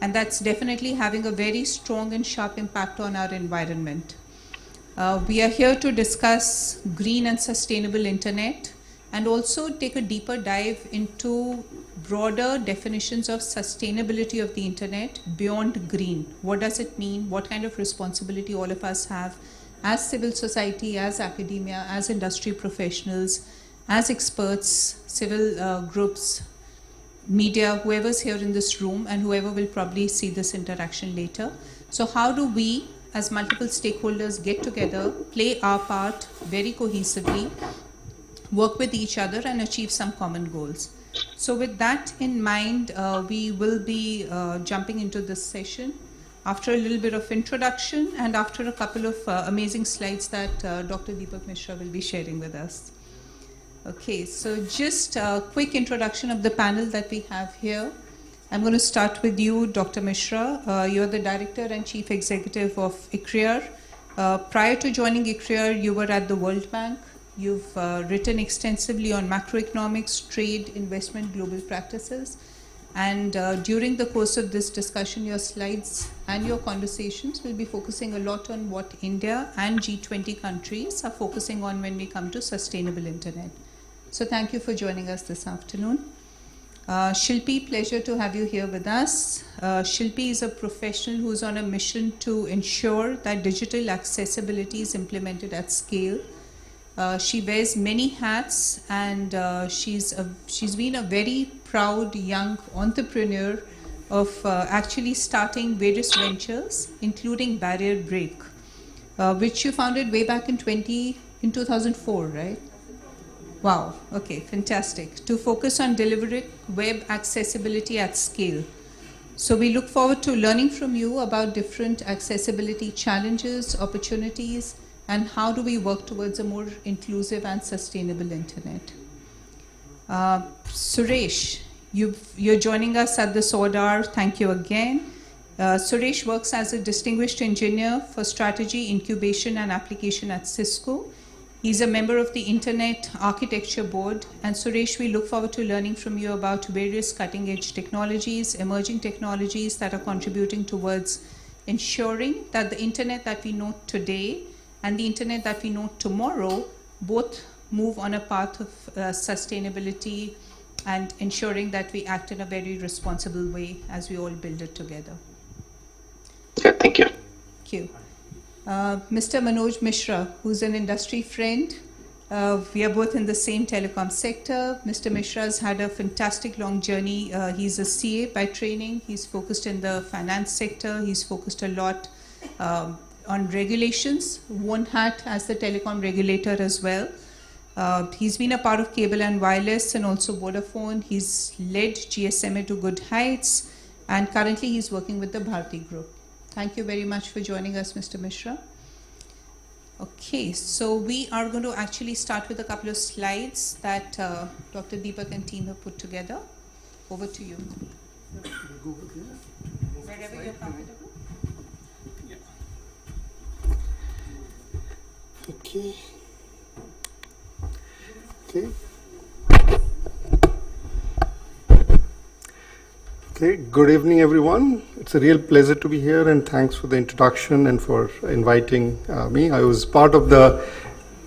and that's definitely having a very strong and sharp impact on our environment. We are here to discuss green and sustainable internet, and also take a deeper dive into broader definitions of sustainability of the internet beyond green. What does it mean? What kind of responsibility all of us have as civil society, as academia, as industry professionals, as experts, civil groups, media, whoever's here in this room, and whoever will probably see this interaction later. So how do we, as multiple stakeholders, get together, play our part very cohesively, work with each other, and achieve some common goals? So with that in mind, we will be jumping into this session after a little bit of introduction and after a couple of amazing slides that Dr. Deepak Mishra will be sharing with us. Okay, so just a quick introduction of the panel that we have here. I'm going to start with you, Dr. Mishra. You're the Director and Chief Executive of IIGF. Prior to joining IIGF, you were at the World Bank. You've written extensively on macroeconomics, trade, investment, global practices. And during the course of this discussion, your slides and your conversations will be focusing a lot on what India and G20 countries are focusing on when we come to sustainable internet. So thank you for joining us this afternoon. Shilpi, pleasure to have you here with us. Shilpi is a professional who's on a mission to ensure that digital accessibility is implemented at scale. She wears many hats, and she's been a very proud young entrepreneur of actually starting various ventures, including Barrier Break, which you founded way back in 2004, right? Wow, okay, fantastic. To focus on delivering web accessibility at scale. So we look forward to learning from you about different accessibility challenges, opportunities, and how do we work towards a more inclusive and sustainable internet. Suresh, you're joining us at the SODAR. Thank you again. Suresh works as a distinguished engineer for strategy, incubation, and application at Cisco. He's a member of the Internet Architecture Board. And Suresh, we look forward to learning from you about various cutting-edge technologies, emerging technologies that are contributing towards ensuring that the Internet that we know today and the Internet that we know tomorrow both move on a path of sustainability and ensuring that we act in a very responsible way as we all build it together. Yeah, thank you. Thank you. Mr. Manoj Mishra, who's an industry friend. We are both in the same telecom sector. Mr. Mishra has had a fantastic long journey. He's a CA by training. He's focused in the finance sector. He's focused a lot on regulations, one hat as the telecom regulator as well. He's been a part of cable and wireless and also Vodafone. He's led GSMA to good heights, and currently he's working with the Bharti Group. Thank you very much for joining us, Mr. Mishra. Okay, so we are going to actually start with a couple of slides that Dr. Deepak and team have put together. Over to you. Wherever you're comfortable. Okay. Okay. Okay, good evening everyone. It's a real pleasure to be here and thanks for the introduction and for inviting me. I was part of the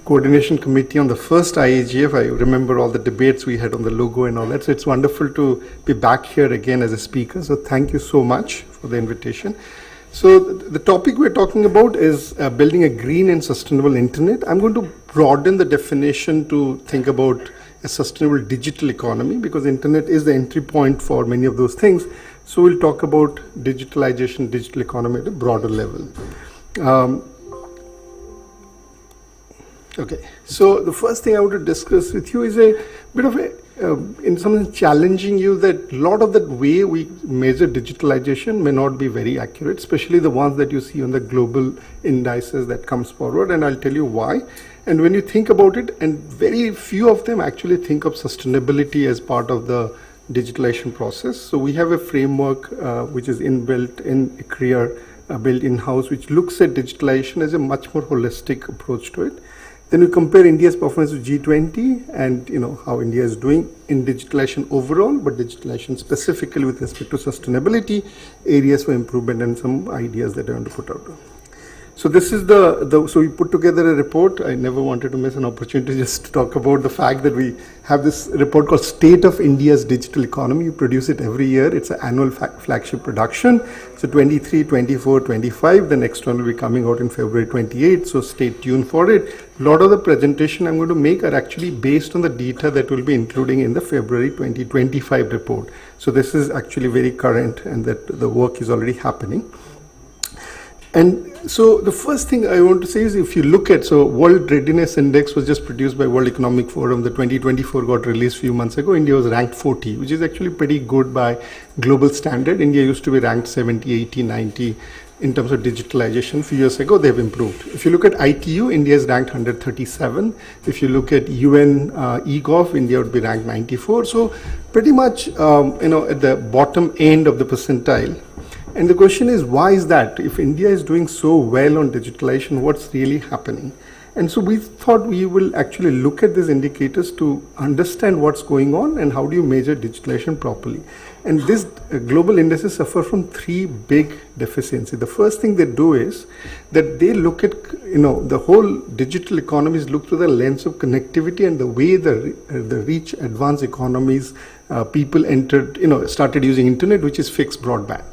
coordination committee on the first IIGF. I remember all the debates we had on the logo and all that. So it's wonderful to be back here again as a speaker. So thank you so much for the invitation. So the topic we're talking about is building a green and sustainable internet. I'm going to broaden the definition to think about a sustainable digital economy because internet is the entry point for many of those things. So we'll talk about digitalization, digital economy at a broader level. Okay, so the first thing I want to discuss with you is a bit of a, in something challenging you that a lot of that way we measure digitalization may not be very accurate, especially the ones that you see on the global indices that comes forward, and I'll tell you why. And when you think about it, and very few of them actually think of sustainability as part of the digitalization process. So we have a framework which is inbuilt in a career built in-house, which looks at digitalization as a much more holistic approach to it. Then we compare India's performance with G20 and how India is doing in digitalization overall, but digitalization specifically with respect to sustainability, areas for improvement and some ideas that I want to put out. So this is so we put together a report. I never wanted to miss an opportunity just to talk about the fact that we have this report called State of India's Digital Economy. We produce it every year. It's an annual flagship production. So 23, 24, 25. The next one will be coming out in February 28. So stay tuned for it. A lot of the presentation I'm going to make are actually based on the data that we'll be including in the February 2025 report. So this is actually very current and that the work is already happening. And so the first thing I want to say is if you look at, so World Readiness Index was just produced by World Economic Forum. The 2024 got released a few months ago. India was ranked 40, which is actually pretty good by global standard. India used to be ranked 70, 80, 90 in terms of digitalization. A few years ago, they've improved. If you look at ITU, India is ranked 137. If you look at UN IIGF, India would be ranked 94. So pretty much, at the bottom end of the percentile. And the question is, why is that? If India is doing so well on digitalization, what's really happening? And so we thought we will actually look at these indicators to understand what's going on and how do you measure digitalization properly. And this global indices suffer from three big deficiencies. The first thing they do is that they look at, the whole digital economies look through the lens of connectivity and the way the rich advanced economies, people started using internet, which is fixed broadband.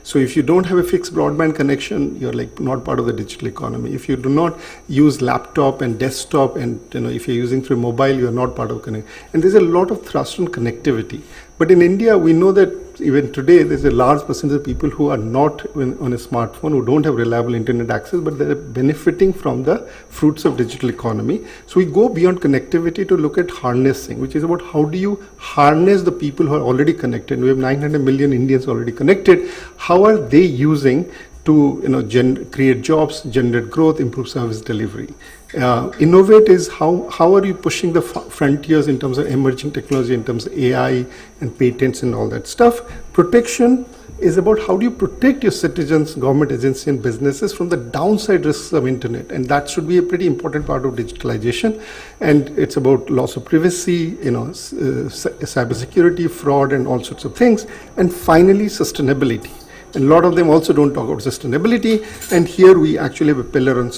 So if you don't have a fixed broadband connection, you're like not part of the digital economy. If you do not use laptop and desktop and if you're using through mobile, you're not part of connect. And there's a lot of thrust on connectivity. But in India, we know that even today, there's a large percentage of people who are not on a smartphone, who don't have reliable internet access, but they're benefiting from the fruits of digital economy. So we go beyond connectivity to look at harnessing, which is about how do you harness the people who are already connected. We have 900 million Indians already connected. How are they using to create jobs, generate growth, improve service delivery? Innovate is how are you pushing the frontiers in terms of emerging technology, in terms of AI and patents and all that stuff. Protection is about how do you protect your citizens, government agencies and businesses from the downside risks of internet, and that should be a pretty important part of digitalization. And it's about loss of privacy, cybersecurity, fraud and all sorts of things. And finally, sustainability. And a lot of them also don't talk about sustainability, and here we actually have a pillar on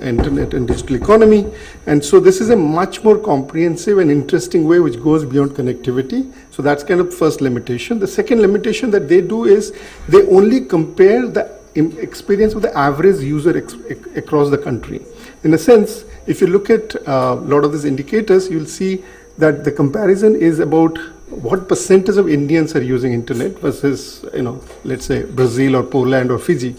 internet and digital economy. And so this is a much more comprehensive and interesting way which goes beyond connectivity. So that's kind of first limitation. The second limitation that they do is they only compare the experience of the average user across the country. In a sense, if you look at a lot of these indicators, you'll see that the comparison is about what percentage of Indians are using internet versus, let's say Brazil or Poland or Fiji.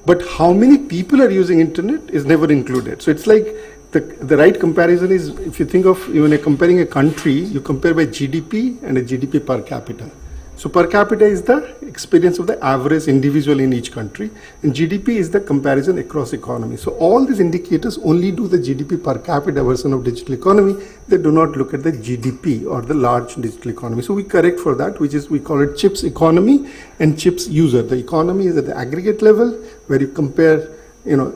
But how many people are using internet is never included. So it's like the right comparison is, if you think of when you're comparing a country, you compare by GDP and a GDP per capita. So per capita is the experience of the average individual in each country, and GDP is the comparison across economies. So all these indicators only do the GDP per capita version of digital economy. They do not look at the GDP or the large digital economy. So we correct for that, which is we call it CHIPS economy and CHIPS user. The economy is at the aggregate level where you compare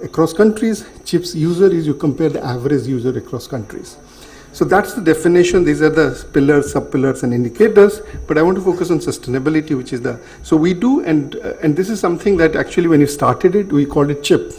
across countries. CHIPS user is you compare the average user across countries. So that's the definition. These are the pillars, sub-pillars, and indicators. But I want to focus on sustainability, which is so we do, and this is something that actually when you started it, we called it CHIP,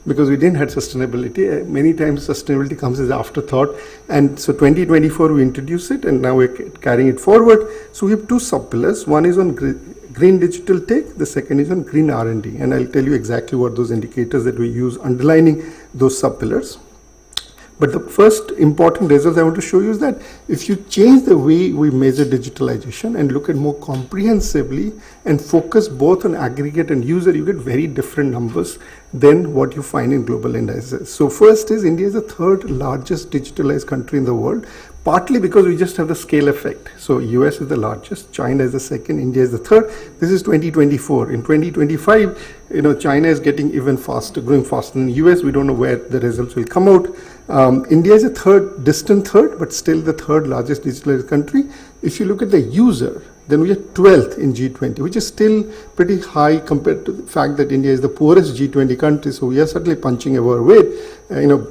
because we didn't have sustainability. Many times sustainability comes as an afterthought. And so 2024, we introduced it, and now we're carrying it forward. So we have two sub-pillars. One is on green digital tech. The second is on green R&D. And I'll tell you exactly what those indicators that we use underlining those sub-pillars. But the first important results I want to show you is that if you change the way we measure digitalization and look at more comprehensively and focus both on aggregate and user, you get very different numbers than what you find in global indices. So first is India is the third largest digitalized country in the world, partly because we just have the scale effect. So US is the largest, China is the second, India is the third. This is 2024. In 2025, China is getting even faster, growing faster than US. We don't know where the results will come out. India is a distant third, but still the third largest digitalized country. If you look at the user, then we are 12th in G20, which is still pretty high compared to the fact that India is the poorest G20 country. So we are certainly punching above our weight,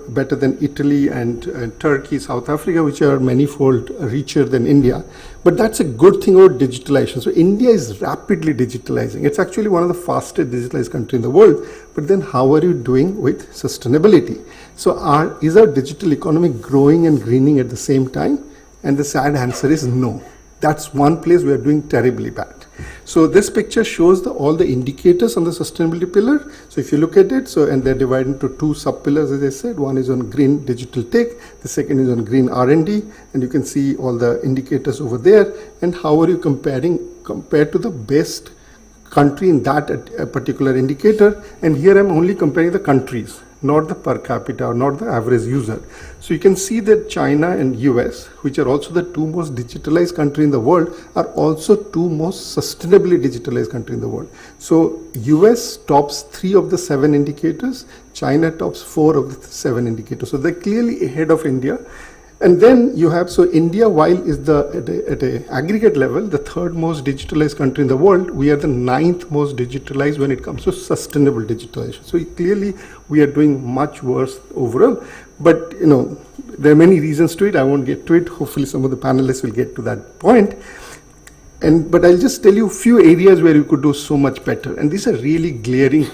better than Italy and Turkey, South Africa, which are manifold richer than India. But that's a good thing about digitalization. So India is rapidly digitalizing. It's actually one of the fastest digitalized countries in the world. But then how are you doing with sustainability? So is our digital economy growing and greening at the same time? And the sad answer is no. That's one place we are doing terribly bad. So this picture shows all the indicators on the sustainability pillar. So if you look at it, and they're divided into two sub-pillars, as I said. One is on green digital tech, the second is on green R&D, and you can see all the indicators over there. And how are you compared to the best country in that particular indicator? And here I'm only comparing the countries, not the per capita or not the average user. So you can see that China and US, which are also the two most digitalized countries in the world, are also two most sustainably digitalized countries in the world. So US tops 3 of the 7 indicators, China tops 4 of the 7 indicators. So they're clearly ahead of India. And then you have, so India, while is at an aggregate level, the third most digitalized country in the world, we are the 9th most digitalized when it comes to sustainable digitalization. So clearly we are doing much worse overall. But, there are many reasons to it. I won't get to it. Hopefully some of the panelists will get to that point. But I'll just tell you a few areas where you could do so much better. And these are really glaring,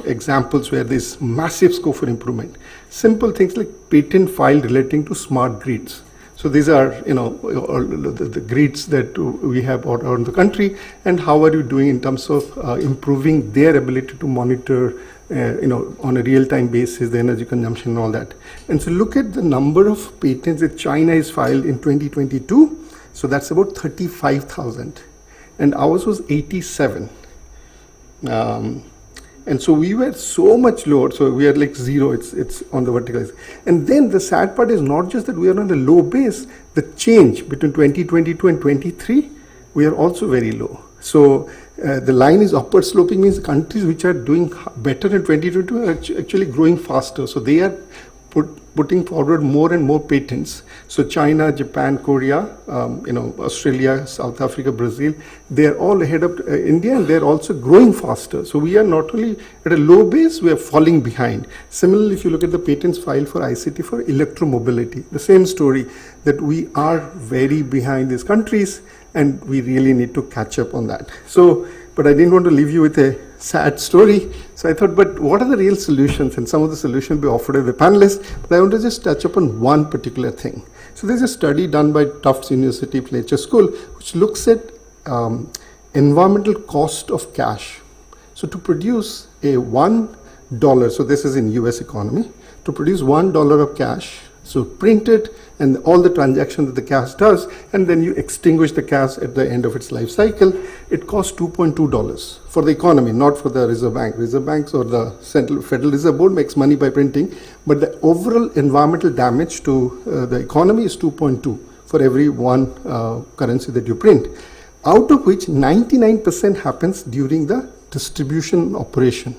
examples where there's massive scope for improvement. Simple things like patent file relating to smart grids. So these are, the grids that we have around the country, and how are you doing in terms of improving their ability to monitor, on a real-time basis, the energy consumption and all that. And so look at the number of patents that China has filed in 2022. So that's about 35,000. and ours was 87. And so we were so much lower, so we are like zero, it's on the vertical. And then the sad part is not just that we are on a low base, the change between 2022 and 23, we are also very low. So the line is upward sloping, means countries which are doing better in 2022 are actually growing faster. So they are putting forward more and more patents. So China, Japan, Korea, Australia, South Africa, Brazil, they are all ahead of India, and they are also growing faster. So we are not only at a low base, we are falling behind. Similarly, if you look at the patents filed for ICT for electromobility, the same story, that we are very behind these countries, and we really need to catch up on that. So, but I didn't want to leave you with a sad story. So I thought, but what are the real solutions? And some of the solutions be offered by the panelists, but I want to just touch upon one particular thing. So there's a study done by Tufts University Fletcher School, which looks at environmental cost of cash. So to produce a $1, so this is in US economy, to produce $1 of cash, so print it and all the transactions that the cash does, and then you extinguish the cash at the end of its life cycle, it costs $2.2 for the economy, not for the Reserve Bank. Reserve Banks or the Federal Reserve Board makes money by printing, but the overall environmental damage to the economy is 2.2 for every one currency that you print, out of which 99% happens during the distribution operation.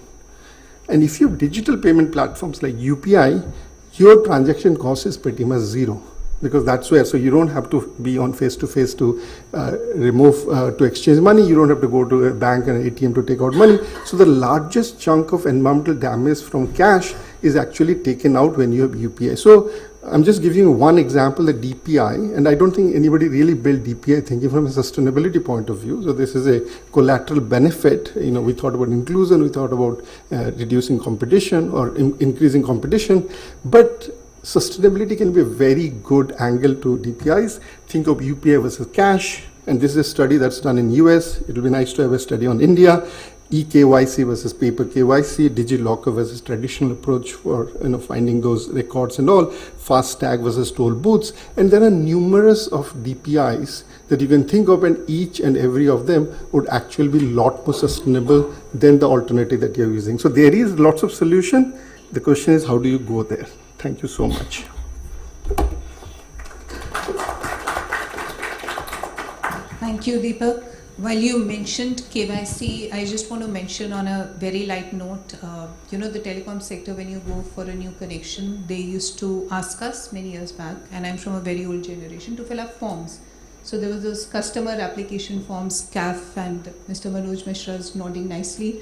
And if you have digital payment platforms like UPI, your transaction cost is pretty much zero, because that's where, so you don't have to be on face-to-face to to exchange money, you don't have to go to a bank and ATM to take out money. So the largest chunk of environmental damage from cash is actually taken out when you have UPI. So I'm just giving you one example, the DPI, and I don't think anybody really built DPI thinking from a sustainability point of view. So this is a collateral benefit. We thought about inclusion, we thought about reducing competition or increasing competition, but sustainability can be a very good angle to DPIs. Think of UPI versus cash, and this is a study that's done in US. It will be nice to have a study on India. eKYC versus paper KYC, DigiLocker versus traditional approach for finding those records and all, FASTag versus toll booths, and there are numerous of DPIs that you can think of, and each and every of them would actually be a lot more sustainable than the alternative that you're using. So there is lots of solution. The question is, how do you go there? Thank you so much. Thank you, Deepak. While you mentioned KYC, I just want to mention on a very light note, the telecom sector, when you go for a new connection, they used to ask us many years back, and I'm from a very old generation, to fill up forms. So there was those customer application forms, CAF, and Mr. Manoj Mishra is nodding nicely.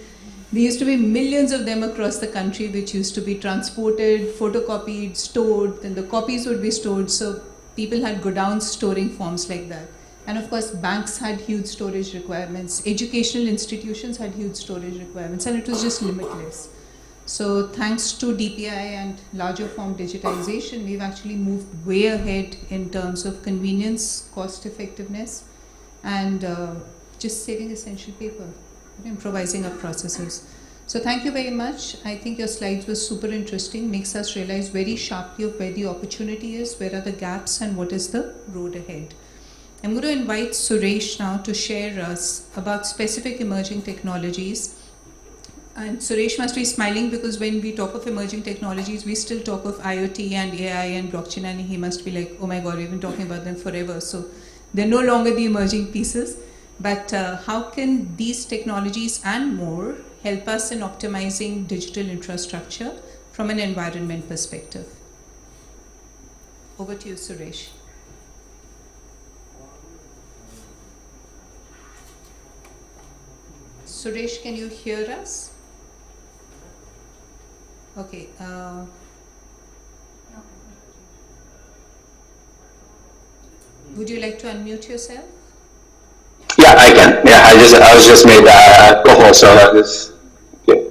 There used to be millions of them across the country, which used to be transported, photocopied, stored, then the copies would be stored. So people had godowns storing forms like that. And of course, banks had huge storage requirements. Educational institutions had huge storage requirements, and it was just limitless. So thanks to DPI and larger form digitization, we've actually moved way ahead in terms of convenience, cost effectiveness, and just saving essential paper, improvising our processes. So thank you very much. I think your slides were super interesting, makes us realize very sharply of where the opportunity is, where are the gaps, and what is the road ahead. I'm going to invite Suresh now to share us about specific emerging technologies. And Suresh must be smiling, because when we talk of emerging technologies, we still talk of IoT and AI and blockchain, and he must be like, oh my God, we've been talking about them forever. So they're no longer the emerging pieces. But how can these technologies and more help us in optimizing digital infrastructure from an environment perspective? Over to you, Suresh. Suresh, can you hear us? Okay. Would you like to unmute yourself? Yeah, I can. Yeah, I was just made a co-host, so that is okay.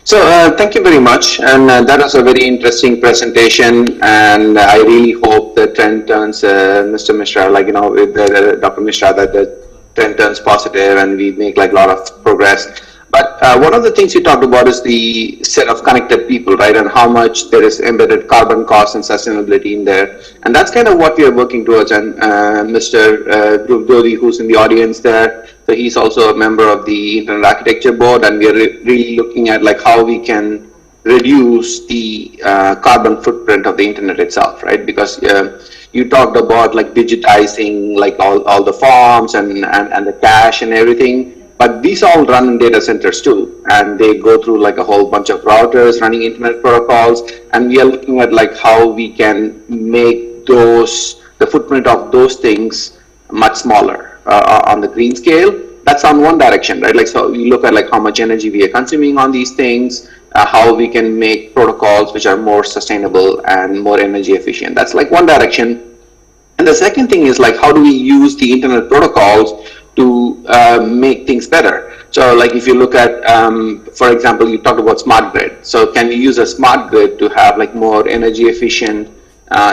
So thank you very much, and that was a very interesting presentation, and I really hope the trend turns, Mr. Mishra, with Dr. Mishra, that the trend turns positive and we make a lot of progress. But one of the things you talked about is the set of connected people, right? And how much there is embedded carbon cost and sustainability in there. And that's kind of what we are working towards. And Mr. Dhruv Jodi, who's in the audience there, so he's also a member of the Internet Architecture Board, and we are really looking at like how we can reduce the carbon footprint of the internet itself, right? Because you talked about like digitizing like all the forms and the cache and everything. But these all run in data centers too, and they go through like a whole bunch of routers running internet protocols, and we are looking at like how we can make the footprint of those things much smaller on the green scale. That's on one direction, right? Like, so we look at like how much energy we are consuming on these things, how we can make protocols which are more sustainable and more energy efficient. That's like one direction. And the second thing is like, how do we use the internet protocols to make things better? So like if you look at, for example, you talked about smart grid. So can we use a smart grid to have like more energy efficient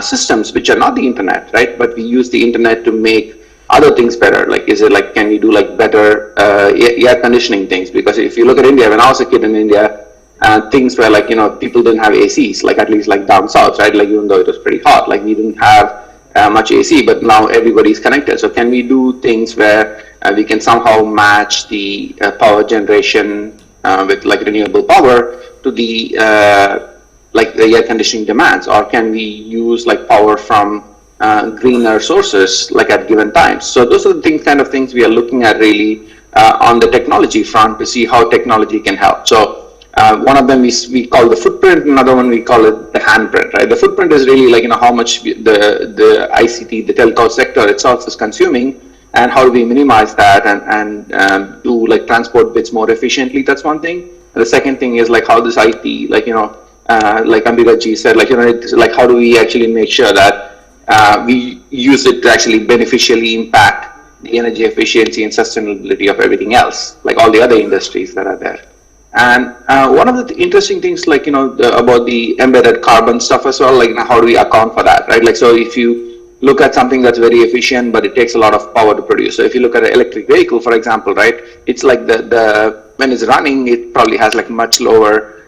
systems, which are not the internet, right? But we use the internet to make other things better. Like, is it like, can we do like better air conditioning things? Because if you look at India, when I was a kid in India, things were like, you know, people didn't have ACs, like at least like down south, right? Like even though it was pretty hot, like we didn't have much AC, but now everybody's connected. So can we do things where we can somehow match the power generation with like renewable power to the like the air conditioning demands? Or can we use like power from greener sources like at given times? So those are the kind of things we are looking at really on the technology front to see how technology can help. So one of them is we call the footprint, another one we call it the handprint, right? The footprint is really like, you know, how much the ICT, the telco sector itself is consuming, and how do we minimize that and do like transport bits more efficiently. That's one thing. And the second thing is like how this IT, like, you know, like Ambikaji said, like, you know, it's like how do we actually make sure that we use it to actually beneficially impact the energy efficiency and sustainability of everything else, like all the other industries that are there. And one of the interesting things, like, you know, about the embedded carbon stuff as well, like, you know, how do we account for that, right? Like, so if you look at something that's very efficient, but it takes a lot of power to produce. So if you look at an electric vehicle, for example, right, it's like when it's running, it probably has like much lower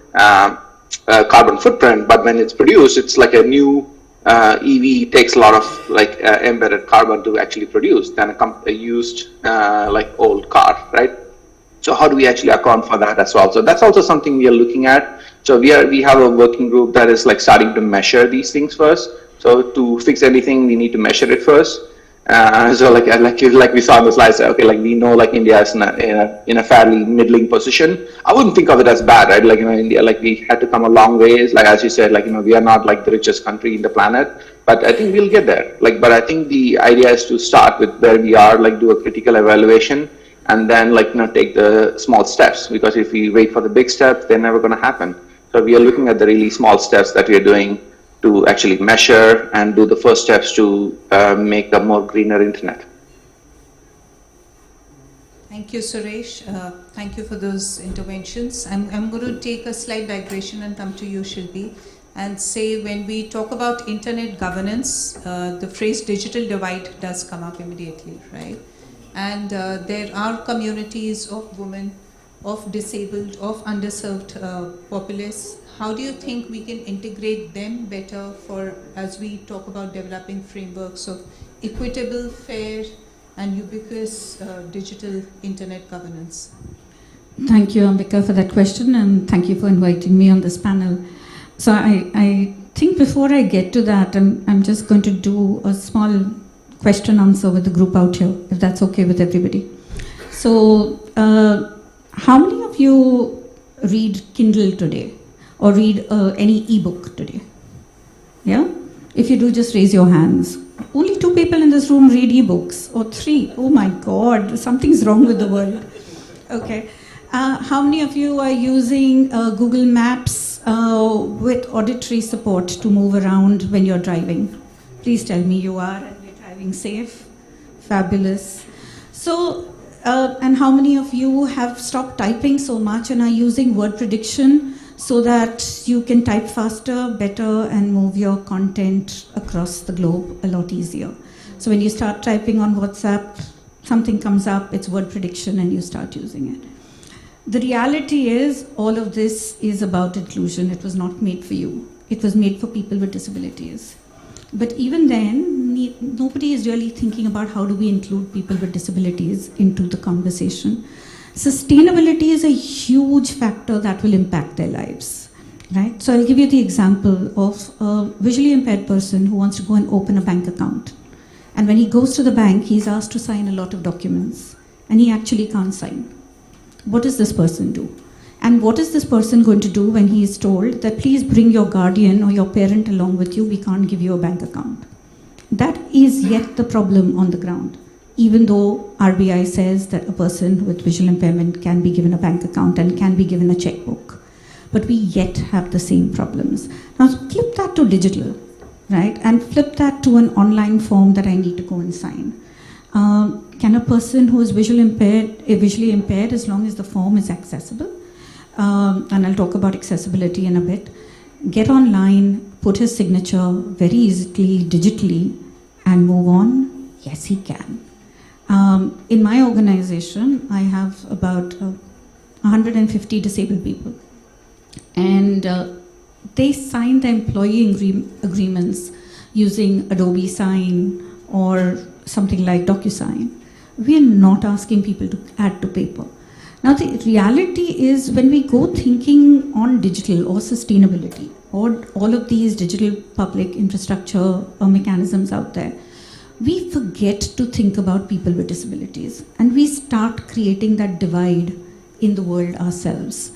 carbon footprint, but when it's produced, it's like a new EV takes a lot of like embedded carbon to actually produce than a used like old car, right? So how do we actually account for that as well? So that's also something we are looking at. So we have a working group that is like starting to measure these things first. So to fix anything, we need to measure it first. So like we saw on the slides, okay, like we know like India is in a fairly middling position. I wouldn't think of it as bad, right? Like, you know, India, like we had to come a long ways. Like, as you said, like, you know, we are not like the richest country in the planet, but I think we'll get there. Like, but I think the idea is to start with where we are, like do a critical evaluation, and then like, you know, take the small steps, because if we wait for the big steps, they're never going to happen. So we are looking at the really small steps that we are doing to actually measure and do the first steps to make a more greener internet. Thank you, Suresh. Thank you for those interventions. I'm going to take a slight digression and come to you, Shilpi, and say when we talk about internet governance, the phrase digital divide does come up immediately, right? And there are communities of women, of disabled, of underserved populace. How do you think we can integrate them better for, as we talk about developing frameworks of equitable, fair, and ubiquitous digital internet governance? Thank you, Ambika, for that question, and thank you for inviting me on this panel. So I think before I get to that, I'm just going to do a small question answer with the group out here, if that's okay with everybody. So how many of you read Kindle today or read any ebook today? Yeah? If you do, just raise your hands. Only 2 people in this room read ebooks, or 3. Oh my God, something's wrong with the world. Okay. How many of you are using Google Maps with auditory support to move around when you're driving? Please tell me you are. Safe, fabulous. So, and how many of you have stopped typing so much and are using word prediction so that you can type faster, better, and move your content across the globe a lot easier? So when you start typing on WhatsApp, something comes up, it's word prediction, and you start using it. The reality is, all of this is about inclusion. It was not made for you. It was made for people with disabilities. But even then, nobody is really thinking about how do we include people with disabilities into the conversation. Sustainability is a huge factor that will impact their lives, right? So I'll give you the example of a visually impaired person who wants to go and open a bank account. And when he goes to the bank, he's asked to sign a lot of documents, and he actually can't sign. What does this person do? And what is this person going to do when he is told that please bring your guardian or your parent along with you, we can't give you a bank account? That is yet the problem on the ground. Even though RBI says that a person with visual impairment can be given a bank account and can be given a checkbook. But we yet have the same problems. Now flip that to digital, right? And flip that to an online form that I need to go and sign. Can a person who is visually impaired, as long as the form is accessible, and I'll talk about accessibility in a bit, get online, put his signature very easily, digitally, and move on? Yes, he can. In my organization, I have about 150 disabled people. And they sign the employee agreements using Adobe Sign or something like DocuSign. We are not asking people to add to paper. Now the reality is, when we go thinking on digital or sustainability or all of these digital public infrastructure or mechanisms out there, we forget to think about people with disabilities, and we start creating that divide in the world ourselves.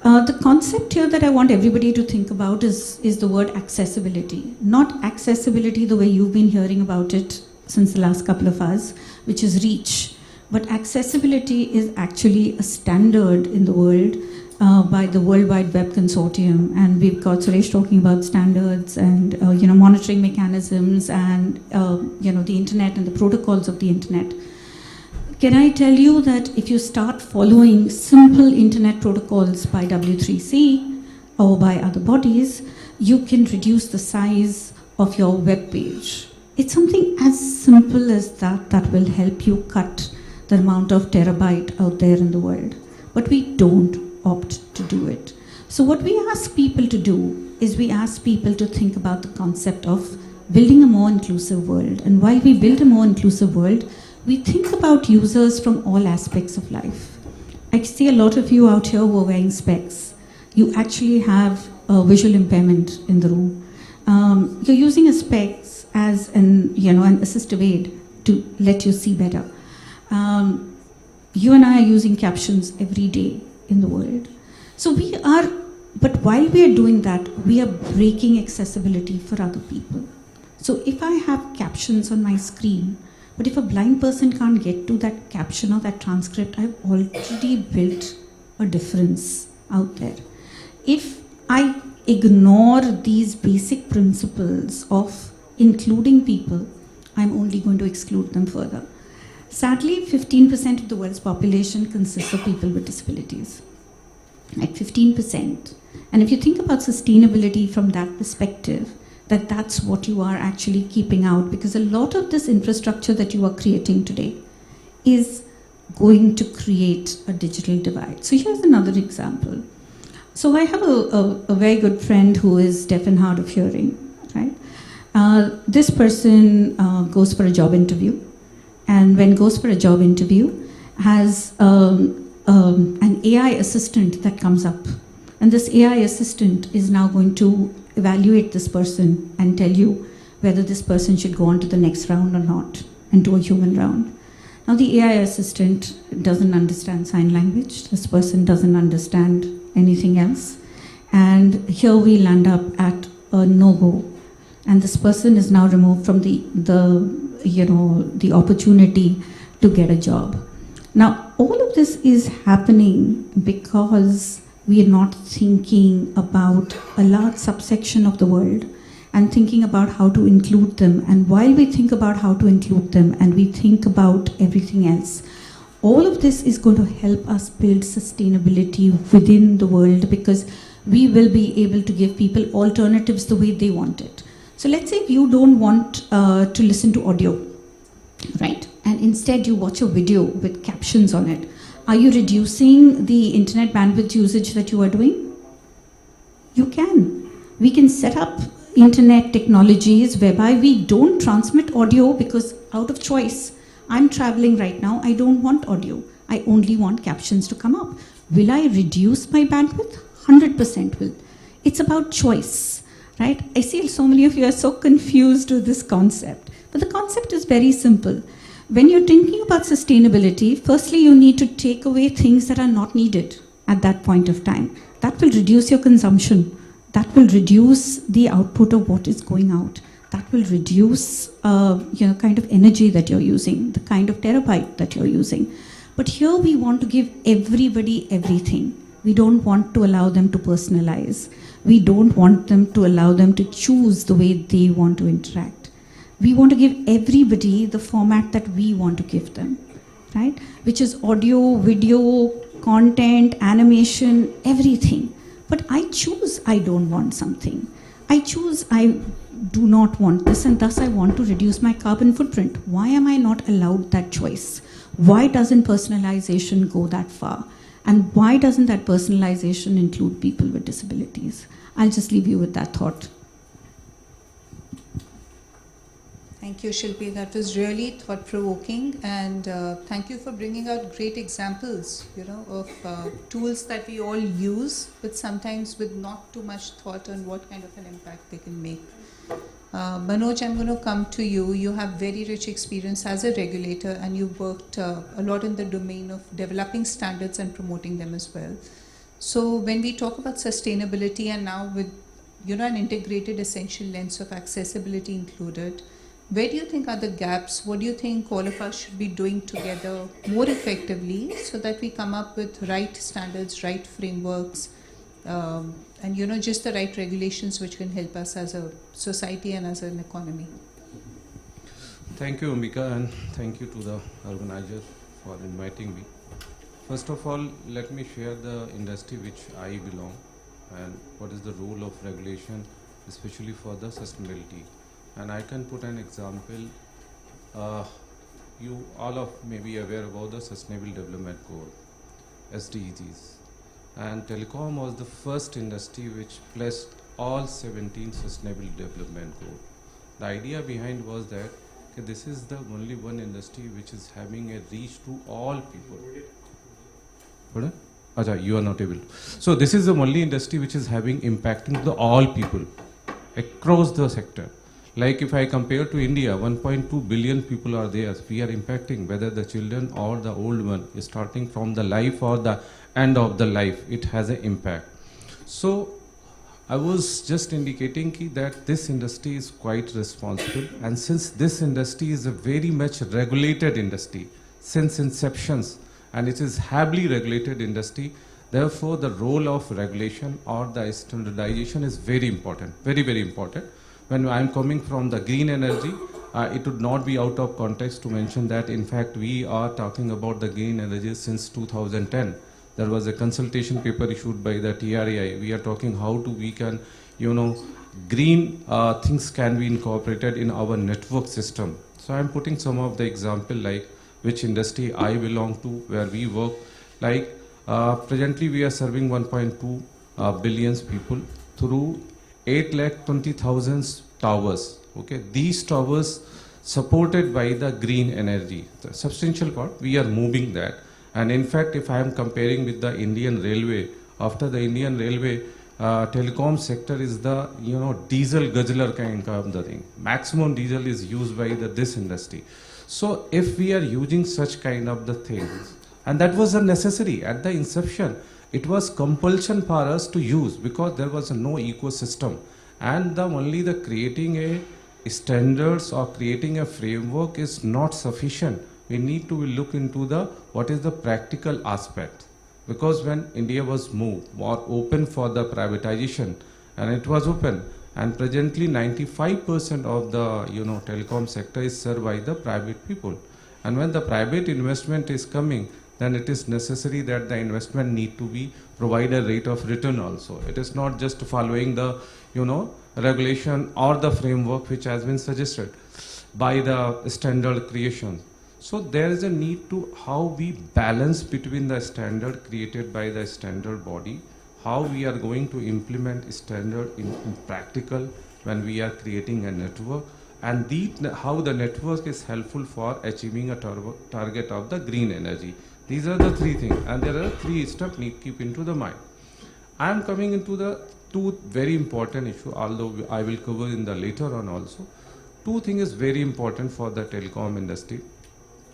The concept here that I want everybody to think about is the word accessibility. Not accessibility the way you've been hearing about it since the last couple of hours, which is reach. But accessibility is actually a standard in the world by the World Wide Web Consortium. And we've got Suresh talking about standards and monitoring mechanisms and the internet and the protocols of the internet. Can I tell you that if you start following simple internet protocols by W3C or by other bodies, you can reduce the size of your web page. It's something as simple as that will help you cut the amount of terabyte out there in the world. But we don't opt to do it. So what we ask people to do is we ask people to think about the concept of building a more inclusive world. And while we build a more inclusive world, we think about users from all aspects of life. I see a lot of you out here who are wearing specs. You actually have a visual impairment in the room. You're using a specs as an assistive aid to let you see better. You and I are using captions every day in the world. So but while we are doing that, we are breaking accessibility for other people. So if I have captions on my screen, but if a blind person can't get to that caption or that transcript, I've already built a difference out there. If I ignore these basic principles of including people, I'm only going to exclude them further. Sadly, 15% of the world's population consists of people with disabilities. Like 15%. And if you think about sustainability from that perspective, that's what you are actually keeping out, because a lot of this infrastructure that you are creating today is going to create a digital divide. So here's another example. So I have a very good friend who is deaf and hard of hearing, right? This person goes for a job interview, and when goes for a job interview, has an AI assistant that comes up. And this AI assistant is now going to evaluate this person and tell you whether this person should go on to the next round or not, and do a human round. Now the AI assistant doesn't understand sign language. This person doesn't understand anything else. And here we land up at a no-go. And this person is now removed from the opportunity to get a job. Now, all of this is happening because we are not thinking about a large subsection of the world and thinking about how to include them. And while we think about how to include them and we think about everything else, all of this is going to help us build sustainability within the world, because we will be able to give people alternatives the way they want it. So let's say if you don't want to listen to audio, right? And instead you watch a video with captions on it. Are you reducing the internet bandwidth usage that you are doing? You can. We can set up internet technologies whereby we don't transmit audio because out of choice. I'm traveling right now, I don't want audio. I only want captions to come up. Will I reduce my bandwidth? 100% will. It's about choice, right? I see so many of you are so confused with this concept, but the concept is very simple. When you're thinking about sustainability, firstly, you need to take away things that are not needed at that point of time. That will reduce your consumption. That will reduce the output of what is going out. That will reduce, kind of energy that you're using, the kind of terabyte that you're using. But here we want to give everybody everything. We don't want to allow them to personalize. We don't want them to allow them to choose the way they want to interact. We want to give everybody the format that we want to give them, right? Which is audio, video, content, animation, everything. But I choose I don't want something. I choose I do not want this, and thus I want to reduce my carbon footprint. Why am I not allowed that choice? Why doesn't personalization go that far? And why doesn't that personalization include people with disabilities? I'll just leave you with that thought. Thank you, Shilpi. That was really thought-provoking, and thank you for bringing out great examples, of tools that we all use, but sometimes with not too much thought on what kind of an impact they can make. Manoj, I'm going to come to you. You have very rich experience as a regulator, and you've worked a lot in the domain of developing standards and promoting them as well. So when we talk about sustainability, and now with an integrated essential lens of accessibility included, where do you think are the gaps? What do you think all of us should be doing together more effectively so that we come up with right standards, right frameworks, and just the right regulations which can help us as a society and as an economy? Thank you, Ambika, and thank you to the organizer for inviting me. First of all, let me share the industry which I belong and what is the role of regulation, especially for the sustainability. And I can put an example. You all of may be aware about the Sustainable Development Goal, SDGs. And telecom was the first industry which placed all 17 Sustainable Development Goals. The idea behind was that this is the only one industry which is having a reach to all people. Pardon? Acha, you are not able to. So this is the only industry which is having impacting the all people across the sector. Like if I compare to India, 1.2 billion people are there. We are impacting whether the children or the old one is starting from the life or the end of the life. It has an impact. So I was just indicating that this industry is quite responsible, and since this industry is a very much regulated industry since inceptions, and it is heavily regulated industry, therefore the role of regulation or the standardization is very important, very, very important. When I'm coming from the green energy, it would not be out of context to mention that in fact we are talking about the green energy since 2010. There was a consultation paper issued by the TRAI. We are talking how we can, green things can be incorporated in our network system. So I'm putting some of the example like which industry I belong to, where we work. Like presently we are serving 1.2 billion people through 8,20,000 towers. Okay, these towers supported by the green energy. The substantial part, we are moving that. And in fact, if I am comparing with the Indian Railway, after the Indian Railway, telecom sector is the diesel guzzler kind of the thing. Maximum diesel is used by this industry. So if we are using such kind of the things, and that was a necessary at the inception, it was compulsion for us to use because there was no ecosystem, and only the creating a standards or creating a framework is not sufficient. We need to look into what is the practical aspect, because when India was moved or open for the privatization, and it was open, and presently 95% of the telecom sector is served by the private people, and when the private investment is coming, then it is necessary that the investment need to be provide a rate of return also. It is not just following the regulation or the framework which has been suggested by the standard creation. So there is a need to how we balance between the standard created by the standard body, how we are going to implement standard in practical when we are creating a network, and how the network is helpful for achieving a target of the green energy. These are the three things, and there are three steps need keep into the mind. I am coming into the two very important issue, although I will cover in the later on also. Two things is very important for the telecom industry,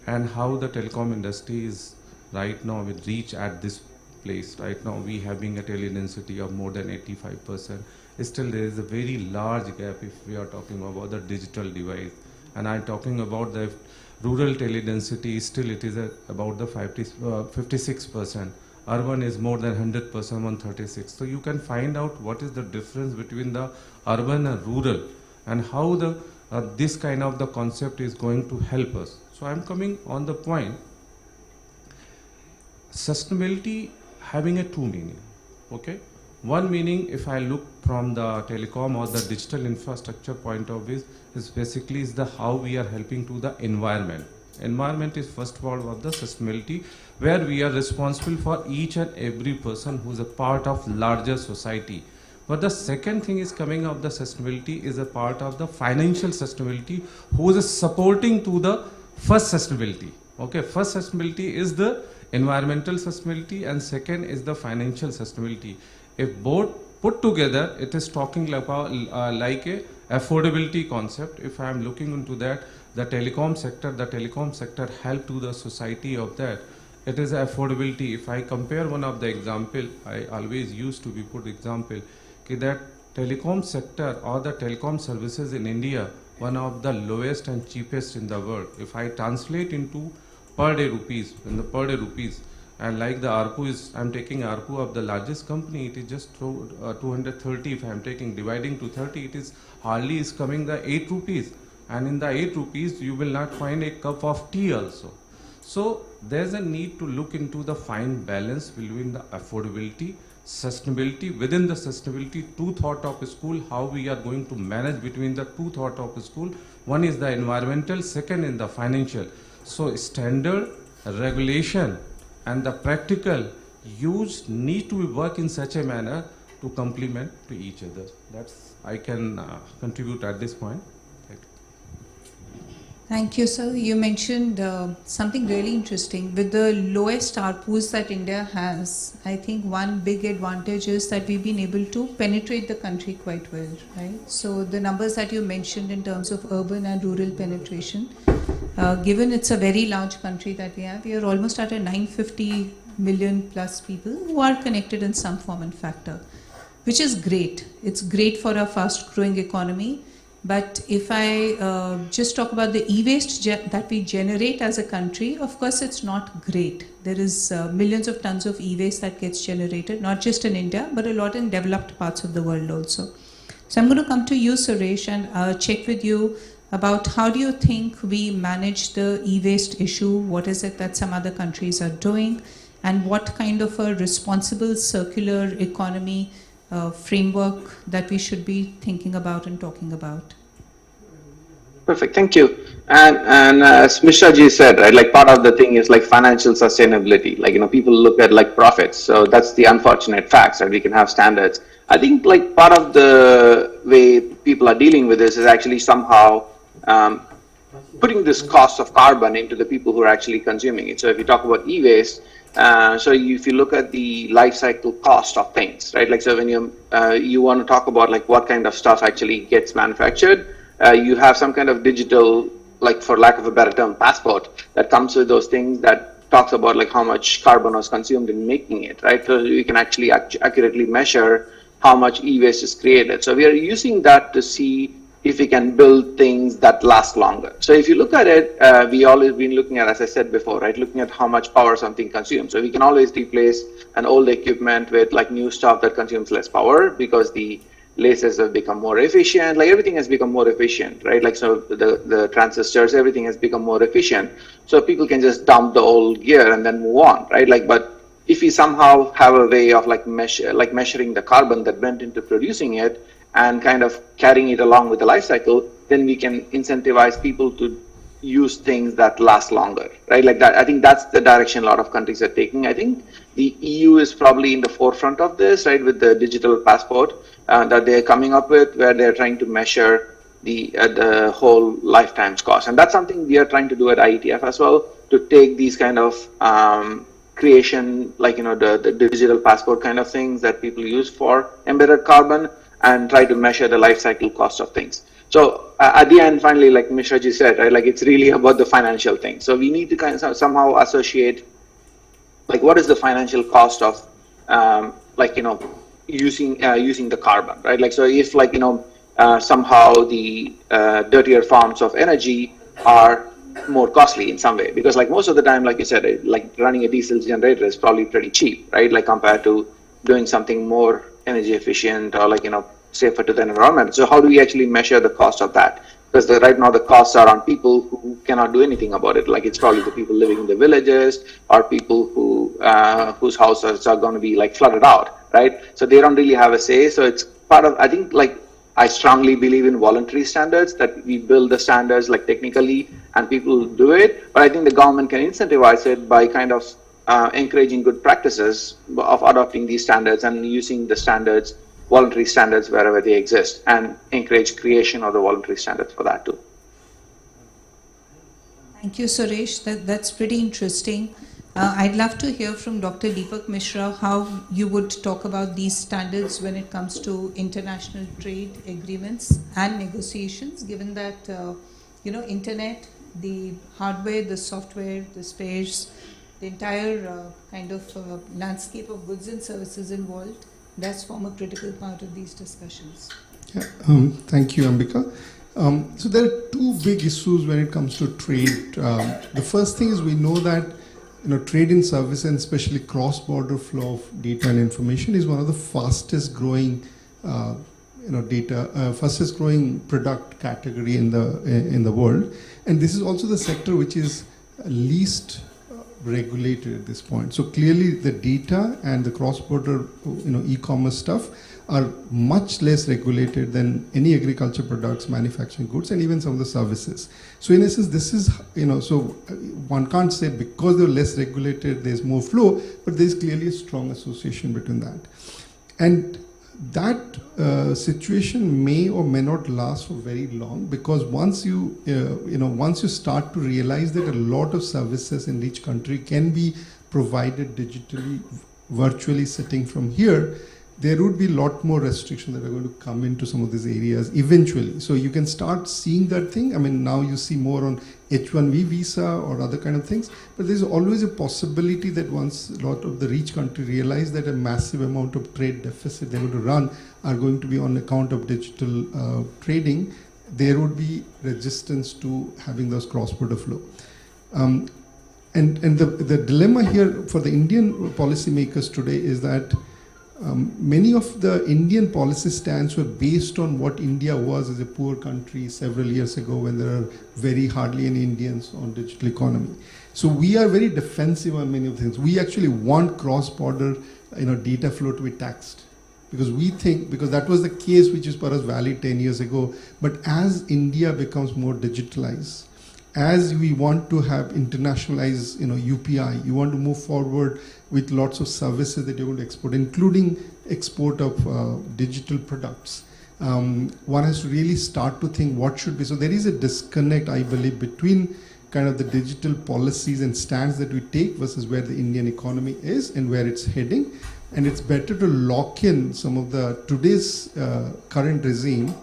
and how the telecom industry is right now with reach at this place. Right now we having a tele density of more than 85%. Still there is a very large gap if we are talking about the digital divide. And I'm talking about the rural tele density, still it is about the 56%. Urban is more than 100%, 136. So you can find out what is the difference between the urban and rural, and how the this kind of the concept is going to help us. So I'm coming on the point. Sustainability having a two meaning. Okay, one meaning, if I look from the telecom or the digital infrastructure point of view, is basically is the how we are helping to the environment. Environment is first of all of the sustainability, where we are responsible for each and every person who is a part of larger society. But the second thing is coming of the sustainability is a part of the financial sustainability, who is supporting to the first sustainability. Okay, first sustainability is the environmental sustainability, and second is the financial sustainability. If both put together, it is talking about like a affordability concept. If I am looking into that, the telecom sector help to the society of that. It is affordability. If I compare one of the example, I always used to be put example, that telecom sector or the telecom services in India, one of the lowest and cheapest in the world. If I translate into per day rupees, and like the ARPU is, I'm taking ARPU of the largest company, it is just 230. If I'm taking dividing to 30, it is hardly is coming the 8 rupees. And in the 8 rupees, you will not find a cup of tea also. So there's a need to look into the fine balance between the affordability, sustainability. Within the sustainability, two thought of school, how we are going to manage between the two thought of school. One is the environmental, second is the financial. So standard, regulation, and the practical use need to work in such a manner to complement to each other. That's I can contribute at this point. Thank you, sir. You mentioned something really interesting. With the lowest ARPUs that India has, I think one big advantage is that we've been able to penetrate the country quite well, right? So the numbers that you mentioned in terms of urban and rural penetration, given it's a very large country that we are almost at a 950 million plus people who are connected in some form and factor, which is great. It's great for a fast growing economy. But if I just talk about the e-waste that we generate as a country, of course it's not great. There is millions of tons of e-waste that gets generated, not just in India, but a lot in developed parts of the world also. So I'm going to come to you, Suresh, and check with you about how do you think we manage the e-waste issue? What is it that some other countries are doing? And what kind of a responsible circular economy framework that we should be thinking about and talking about? Perfect, thank you. And as Mishra ji said, right, like part of the thing is like financial sustainability. Like, you know, people look at like profits. So that's the unfortunate facts that we can have standards. I think like part of the way people are dealing with this is actually somehow putting this cost of carbon into the people who are actually consuming it. So if you talk about e-waste, so if you look at the life cycle cost of things, right? Like, so when you want to talk about like what kind of stuff actually gets manufactured, you have some kind of digital, like for lack of a better term, passport that comes with those things that talks about like how much carbon was consumed in making it, right? So you can actually accurately measure how much e-waste is created. So we are using that to see if we can build things that last longer. So if you look at it, we always been looking at, as I said before, right, looking at how much power something consumes. So we can always replace an old equipment with like new stuff that consumes less power because the lasers have become more efficient, like everything has become more efficient, right? Like, so the transistors, everything has become more efficient. So people can just dump the old gear and then move on, right? Like, but if we somehow have a way of like measuring the carbon that went into producing it and kind of carrying it along with the life cycle, then we can incentivize people to use things that last longer, right? Like that. I think that's the direction a lot of countries are taking. I think the EU is probably in the forefront of this, right, with the digital passport that they're coming up with, where they're trying to measure the whole lifetime's cost. And that's something we are trying to do at IETF as well, to take these kind of creation, like, the digital passport kind of things that people use for embedded carbon, and try to measure the life cycle cost of things. So at the end, finally, like Mishraji said, right, like it's really about the financial thing. So we need to kind of somehow associate, like, what is the financial cost of, using the carbon, right? Like, so if, like, somehow the dirtier forms of energy are more costly in some way, because, like, most of the time, like you said, like running a diesel generator is probably pretty cheap, right? Like, compared to doing something more energy efficient, or, like, safer to the environment. So how do we actually measure the cost of that? Because right now the costs are on people who cannot do anything about it. Like, it's probably the people living in the villages, or people who whose houses are going to be, like, flooded out, right? So they don't really have a say. So it's part of, I think, like, I strongly believe in voluntary standards, that we build the standards, like, technically, and people do it. But I think the government can incentivize it by kind of encouraging good practices of adopting these standards and using the standards, voluntary standards, wherever they exist, and encourage creation of the voluntary standards for that too. Thank you, Suresh. That's pretty interesting. I'd love to hear from Dr. Deepak Mishra how you would talk about these standards when it comes to international trade agreements and negotiations, given that, internet, the hardware, the software, the space, the entire kind of landscape of goods and services involved does form a critical part of these discussions. Yeah, thank you, Ambika. So there are two big issues when it comes to trade. The first thing is, we know that trade in service, and especially cross-border flow of data and information, is one of the fastest growing fastest growing product category in the world, and this is also the sector which is least regulated at this point. So clearly the data and the cross-border e-commerce stuff are much less regulated than any agriculture products, manufacturing goods, and even some of the services. So in essence, this is, so one can't say because they're less regulated there's more flow, but there's clearly a strong association between that. And that situation may or may not last for very long, because once you once you start to realize that a lot of services in each country can be provided digitally, virtually sitting from here, there would be a lot more restrictions that are going to come into some of these areas eventually. So you can start seeing that thing. I mean, now you see more on H1B visa or other kind of things, but there's always a possibility that once a lot of the rich countries realize that a massive amount of trade deficit they're going to run are going to be on account of digital trading, there would be resistance to having those cross-border flow. And the dilemma here for the Indian policymakers today is that many of the Indian policy stands were based on what India was as a poor country several years ago, when there are very hardly any Indians on digital economy. So we are very defensive on many of the things. We actually want cross-border data flow to be taxed, because we think, because that was the case which is perhaps valid 10 years ago. But as India becomes more digitalized, as we want to have internationalized UPI, you want to move forward with lots of services that you're going to export, including export of digital products. One has to really start to think what should be. So there is a disconnect, I believe, between kind of the digital policies and stands that we take versus where the Indian economy is and where it's heading. And it's better to lock in some of the today's current regime,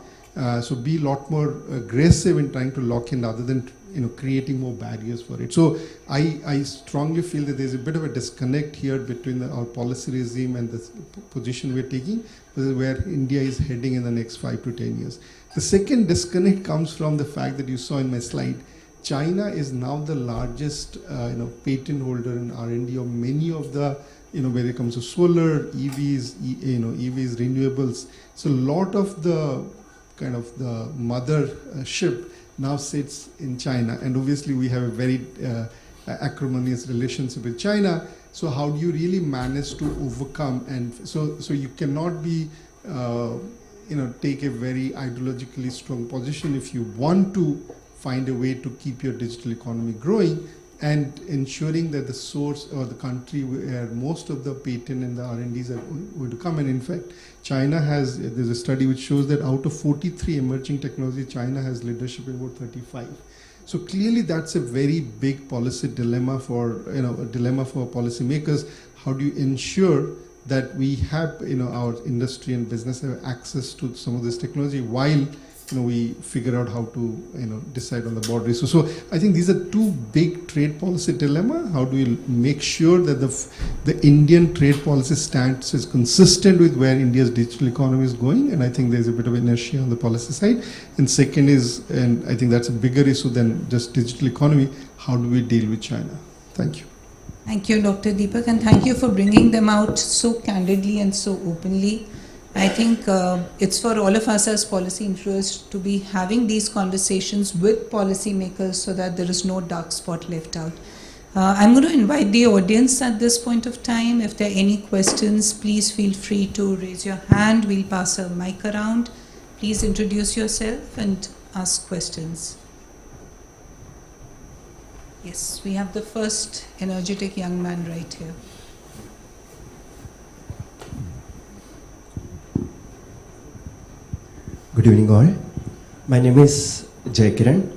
so be a lot more aggressive in trying to lock in rather than creating more barriers for it. So I strongly feel that there's a bit of a disconnect here between our policy regime and the position we're taking, where India is heading in the next 5 to 10 years. The second disconnect comes from the fact that you saw in my slide. China is now the largest patent holder in R&D of many of the, when it comes to solar, EVs, EVs, renewables. So a lot of the kind of the mothership now sits in China, and obviously we have a very acrimonious relationship with China. So how do you really manage to overcome? And so you cannot be, take a very ideologically strong position if you want to find a way to keep your digital economy growing, and ensuring that the source or the country where most of the patent and the R&Ds are going to come. And in fact, China has, there's a study which shows that out of 43 emerging technologies, China has leadership in about 35. So clearly that's a very big policy dilemma for, a dilemma for policymakers. How do you ensure that we have, our industry and business have access to some of this technology while we figure out how to, decide on the boundaries. So I think these are two big trade policy dilemma. How do we make sure that the Indian trade policy stance is consistent with where India's digital economy is going? And I think there's a bit of inertia on the policy side. And second is, and I think that's a bigger issue than just digital economy, how do we deal with China? Thank you. Thank you, Dr. Deepak, and thank you for bringing them out so candidly and so openly. I think it's for all of us as policy influencers to be having these conversations with policymakers so that there is no dark spot left out. I'm going to invite the audience at this point of time. If there are any questions, please feel free to raise your hand. We'll pass a mic around. Please introduce yourself and ask questions. Yes, we have the first energetic young man right here. Good evening all. My name is Jai Kiran.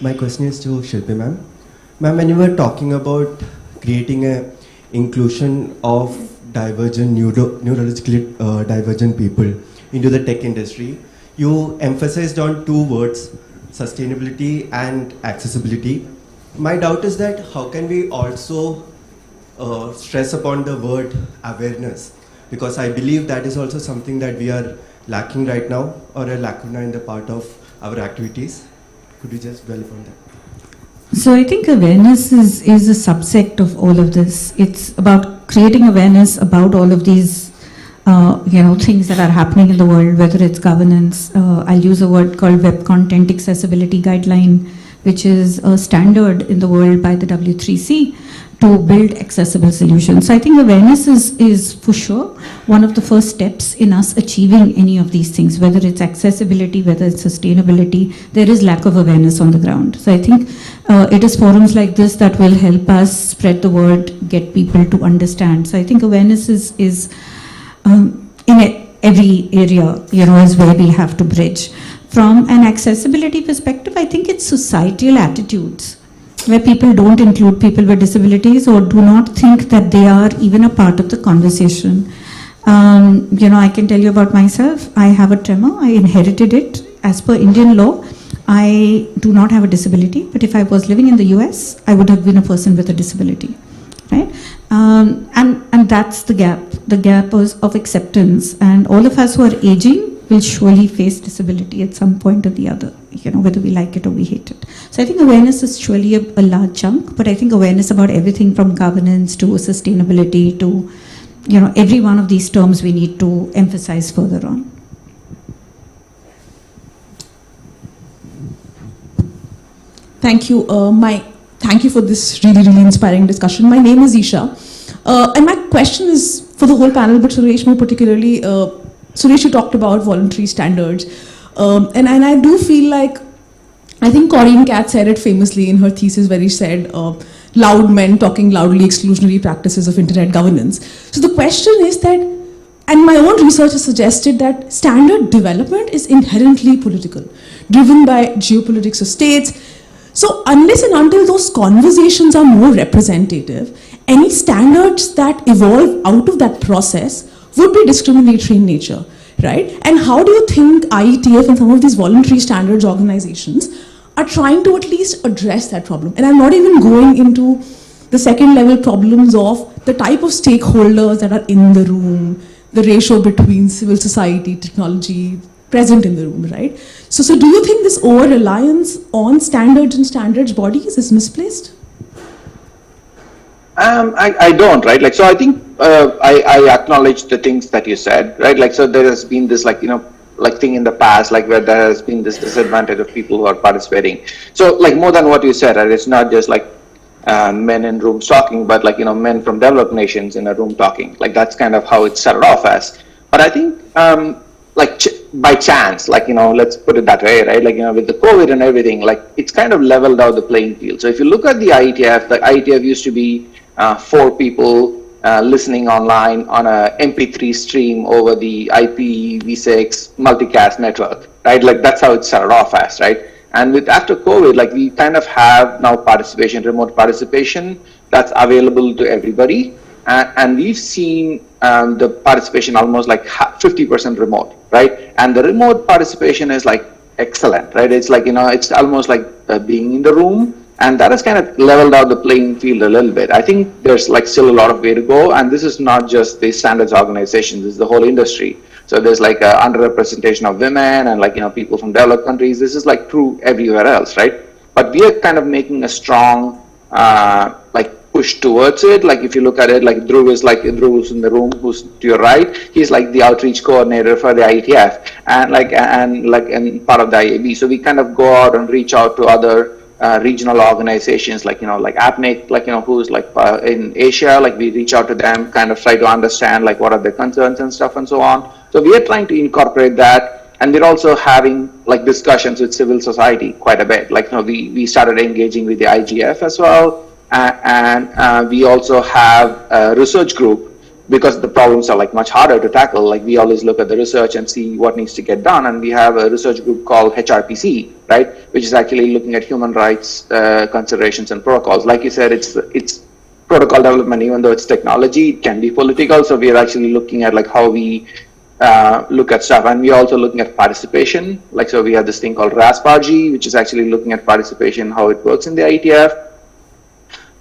My question is to Shilpi ma'am. Ma'am, when you were talking about creating a inclusion of divergent, neurologically divergent people into the tech industry, you emphasized on two words, sustainability and accessibility. My doubt is that how can we also stress upon the word awareness? Because I believe that is also something that we are lacking right now, or a lacuna in the part of our activities. Could you just dwell upon that? So I think awareness is a subset of all of this. It's about creating awareness about all of these things that are happening in the world, whether it's governance. I'll use a word called Web Content Accessibility Guideline, which is a standard in the world by the W3C to build accessible solutions. So I think awareness is for sure one of the first steps in us achieving any of these things, whether it's accessibility, whether it's sustainability. There is lack of awareness on the ground. So I think it is forums like this that will help us spread the word, get people to understand. So I think awareness is in every area, is where we have to bridge. From an accessibility perspective, I think it's societal attitudes where people don't include people with disabilities or do not think that they are even a part of the conversation. I can tell you about myself. I have a tremor. I inherited it. As per Indian law, I do not have a disability, but if I was living in the US, I would have been a person with a disability, right? And that's the gap of acceptance. And all of us who are aging will surely face disability at some point or the other, whether we like it or we hate it. So I think awareness is surely a large chunk, but I think awareness about everything from governance to sustainability to, every one of these terms we need to emphasize further on. Thank you. Thank you for this really, really inspiring discussion. My name is Isha. And my question is for the whole panel, but Suresh more particularly. Suresh, you talked about voluntary standards. And I do feel like, I think Corinne Katz said it famously in her thesis where he said, loud men talking loudly exclusionary practices of internet governance. So the question is that, and my own research has suggested that standard development is inherently political, driven by geopolitics of states. So unless and until those conversations are more representative, any standards that evolve out of that process would be discriminatory in nature, right? And how do you think IETF and some of these voluntary standards organizations are trying to at least address that problem? And I'm not even going into the second level problems of the type of stakeholders that are in the room, the ratio between civil society, technology, present in the room, right? So do you think this over-reliance on standards and standards bodies is misplaced? I don't, right? Like, so I think I acknowledge the things that you said, right? Like, so there has been this, thing in the past, like where there has been this disadvantage of people who are participating. So, like, more than what you said, right? It's not just like men in rooms talking, but men from developed nations in a room talking. Like, that's kind of how it started off as. But I think, by chance, like, let's put it that way, right? Like, with the COVID and everything, like, it's kind of leveled out the playing field. So if you look at the IIGF used to be 4 people listening online on a MP3 stream over the IPv6 multicast network, right? Like, that's how it started off as, right? And with after COVID, like, we kind of have now remote participation that's available to everybody. And we've seen the participation almost like 50% remote, right? And the remote participation is like excellent, right? It's like, it's almost like being in the room. And that has kind of leveled out the playing field a little bit. I think there's like still a lot of way to go. And this is not just the standards organization, this is the whole industry. So there's like a underrepresentation of women and like, people from developed countries. This is like true everywhere else, right? But we are kind of making a strong, push towards it. Like, if you look at it, like Dhruv is in the room, who's to your right. He's like the outreach coordinator for the IETF and part of the IAB. So we kind of go out and reach out to other regional organizations, like, like APNIC, like, who's like in Asia. Like, we reach out to them, kind of try to understand like what are their concerns and stuff and so on. So we are trying to incorporate that. And we're also having like discussions with civil society quite a bit. Like, we started engaging with the IGF as well. And we also have a research group, because the problems are like much harder to tackle. Like, we always look at the research and see what needs to get done. And we have a research group called HRPC, right, which is actually looking at human rights considerations and protocols. Like you said, it's protocol development. Even though it's technology, it can be political. So we are actually looking at like how we look at stuff. And we're also looking at participation. Like, so we have this thing called RASPARG, which is actually looking at participation, how it works in the IETF.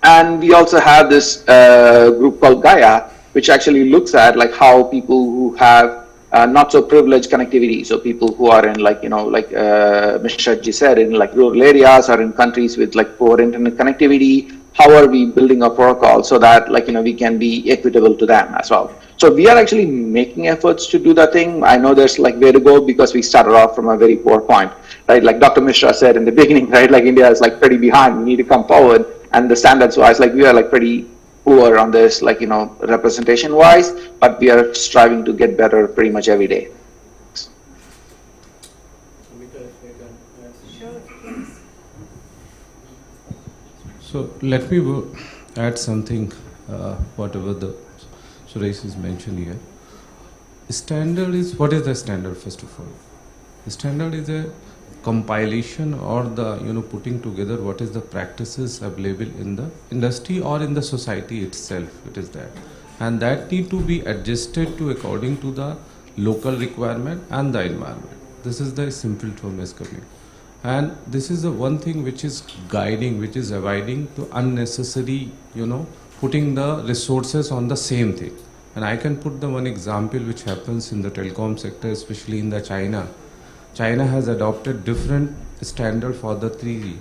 And we also have this group called Gaia, which actually looks at like how people who have not so privileged connectivity, so people who are in like, Mr. Shetty said, in like rural areas or in countries with like poor internet connectivity, how are we building a protocol so that like, we can be equitable to them as well. So we are actually making efforts to do that thing. I know there's like way to go because we started off from a very poor point, right? Like Dr. Mishra said in the beginning, right? Like India is like pretty behind, we need to come forward. And the standards wise, like we are like pretty poor on this, like, representation wise, but we are striving to get better pretty much every day. So let me add something, whatever the Suresh is mentioned here. Standard is, what is the standard first of all? The standard is a compilation or the, putting together what is the practices available in the industry or in the society itself, it is that. And that need to be adjusted to according to the local requirement and the environment. This is the simple term is coming. And this is the one thing which is guiding, which is avoiding to unnecessary, putting the resources on the same thing. And I can put the one example which happens in the telecom sector, especially in the China. China has adopted different standard for the 3G.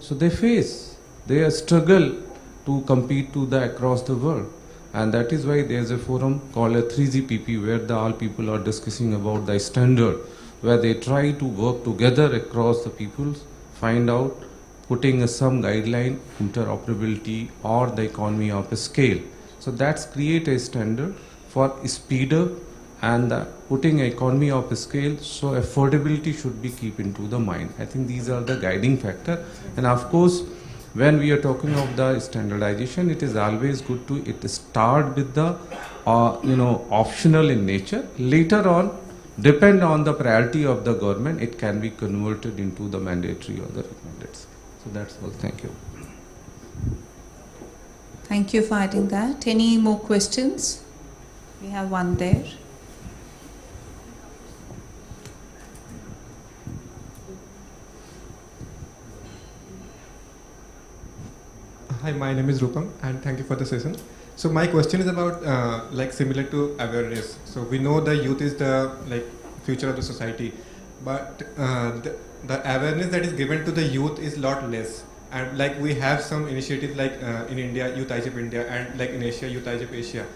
So they struggle to compete to the across the world. And that is why there is a forum called a 3GPP where all people are discussing about the standard, where they try to work together across the peoples, find out, putting some guideline, interoperability or the economy of a scale. So that's create a standard for speed up and putting economy of a scale, so affordability should be keep into the mind. I think these are the guiding factor. And of course, when we are talking of the standardization, it is always good to start with the optional in nature. Later on, depend on the priority of the government, it can be converted into the mandatory or the recommended. So that's all. Thank you. Thank you for adding that. Any more questions? We have one there. Hi, my name is Rupam and thank you for the session. So my question is about like similar to awareness. So we know the youth is the future of the society, but the awareness that is given to the youth is lot less. And like we have some initiatives like in India, Youth IGF India, and like in Asia, Youth IGF Asia,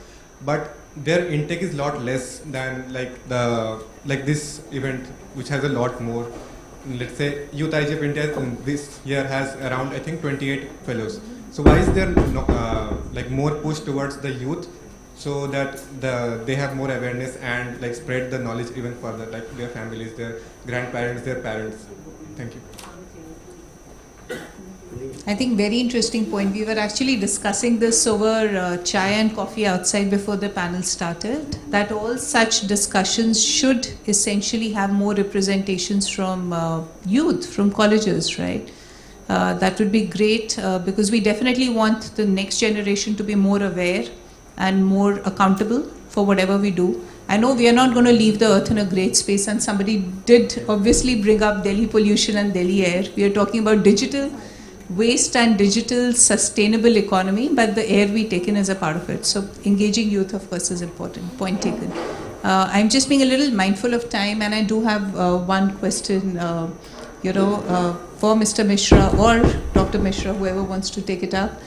but their intake is lot less than this event, which has a lot more. Let's say Youth IGF India this year has around, I think, 28 fellows. So why is there more push towards the youth so that they have more awareness and like spread the knowledge even further, like their families, their grandparents, their parents. Thank you. I think very interesting point. We were actually discussing this over chai and coffee outside before the panel started, that all such discussions should essentially have more representations from youth, from colleges, right? That would be great because we definitely want the next generation to be more aware and more accountable for whatever we do. I know we are not going to leave the earth in a great space, and somebody did obviously bring up Delhi pollution and Delhi air. We are talking about digital waste and digital sustainable economy, but the air we take in is a part of it. So engaging youth, of course, is important. Point taken. I'm just being a little mindful of time, and I do have one question, for Mr. Mishra or Dr. Mishra, whoever wants to take it up,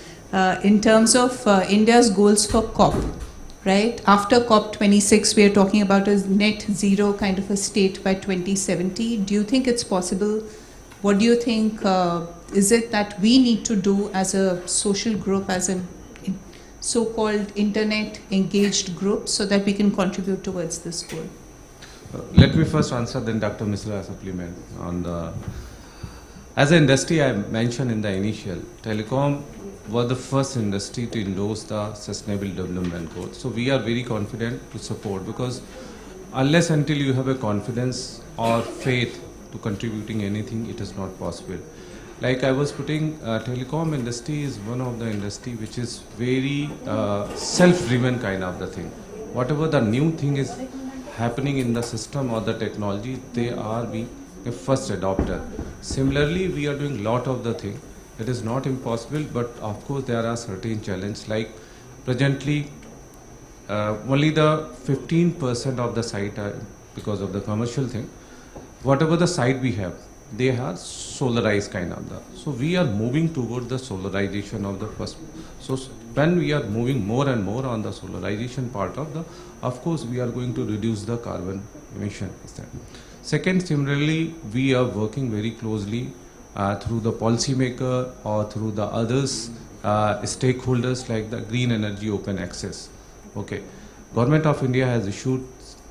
in terms of India's goals for COP. Right? After COP26, we are talking about a net zero kind of a state by 2070. Do you think it's possible? What do you think is it that we need to do as a social group, as a so-called internet engaged group, so that we can contribute towards this goal? Let me first answer, then Dr. Misra supplement on the. As an industry, I mentioned in the initial, telecom was the first industry to endorse the Sustainable Development Goals. So we are very confident to support, because unless until you have a confidence or faith to contributing anything, it is not possible. Like I was putting, telecom industry is one of the industry which is very self-driven kind of the thing. Whatever the new thing is happening in the system or the technology, they are being a first adopter. Similarly, we are doing lot of the thing. It is not impossible, but of course there are certain challenges. Like presently, only the 15% of the site are, because of the commercial thing. Whatever the site we have, they are solarized kind of the. So we are moving toward the solarization of the first. So when we are moving more and more on the solarization part of the, of course we are going to reduce the carbon emission. Second, similarly, we are working very closely through the policymaker or through the others stakeholders, like the green energy open access. Okay, Government of India has issued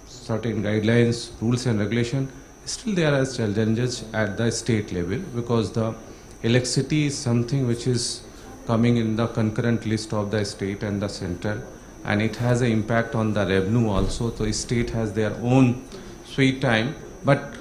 certain guidelines, rules and regulation. Still there are challenges at the state level, because the electricity is something which is coming in the concurrent list of the state and the central, and it has an impact on the revenue also. So the state has their own sweet time, but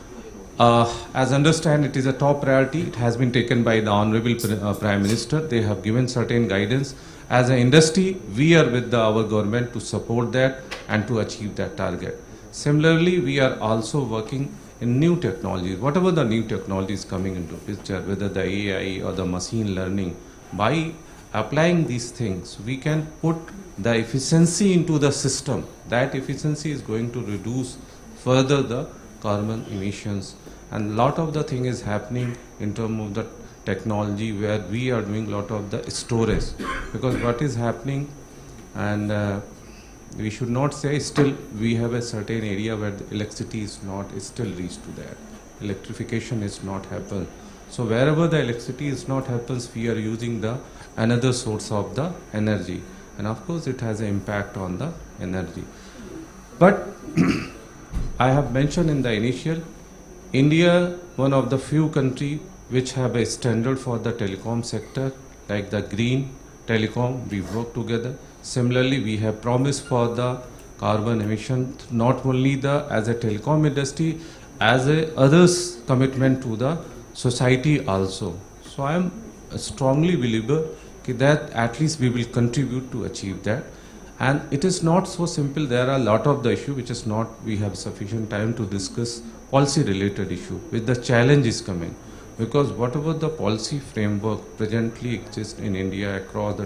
as understand, it is a top priority. It has been taken by the Honorable Prime Minister. They have given certain guidance. As an industry, we are with our government to support that and to achieve that target. Similarly, we are also working in new technologies. Whatever the new technologies coming into picture, whether the AI or the machine learning, by applying these things, we can put the efficiency into the system. That efficiency is going to reduce further the carbon emissions. And lot of the thing is happening in terms of the technology, where we are doing lot of the storage. Because what is happening, and we should not say still we have a certain area where the electricity is not still reached to that. Electrification is not happen. So wherever the electricity is not happens, we are using the another source of the energy. And of course it has an impact on the energy. But I have mentioned in the initial, India, one of the few countries which have a standard for the telecom sector, like the green telecom, we work together. Similarly, we have promised for the carbon emission, not only the as a telecom industry, as a others commitment to the society also. So I am a strongly believer that at least we will contribute to achieve that. And it is not so simple. There are a lot of the issue which is not, we have sufficient time to discuss policy related issue with the challenges coming. Because whatever the policy framework presently exists in India across the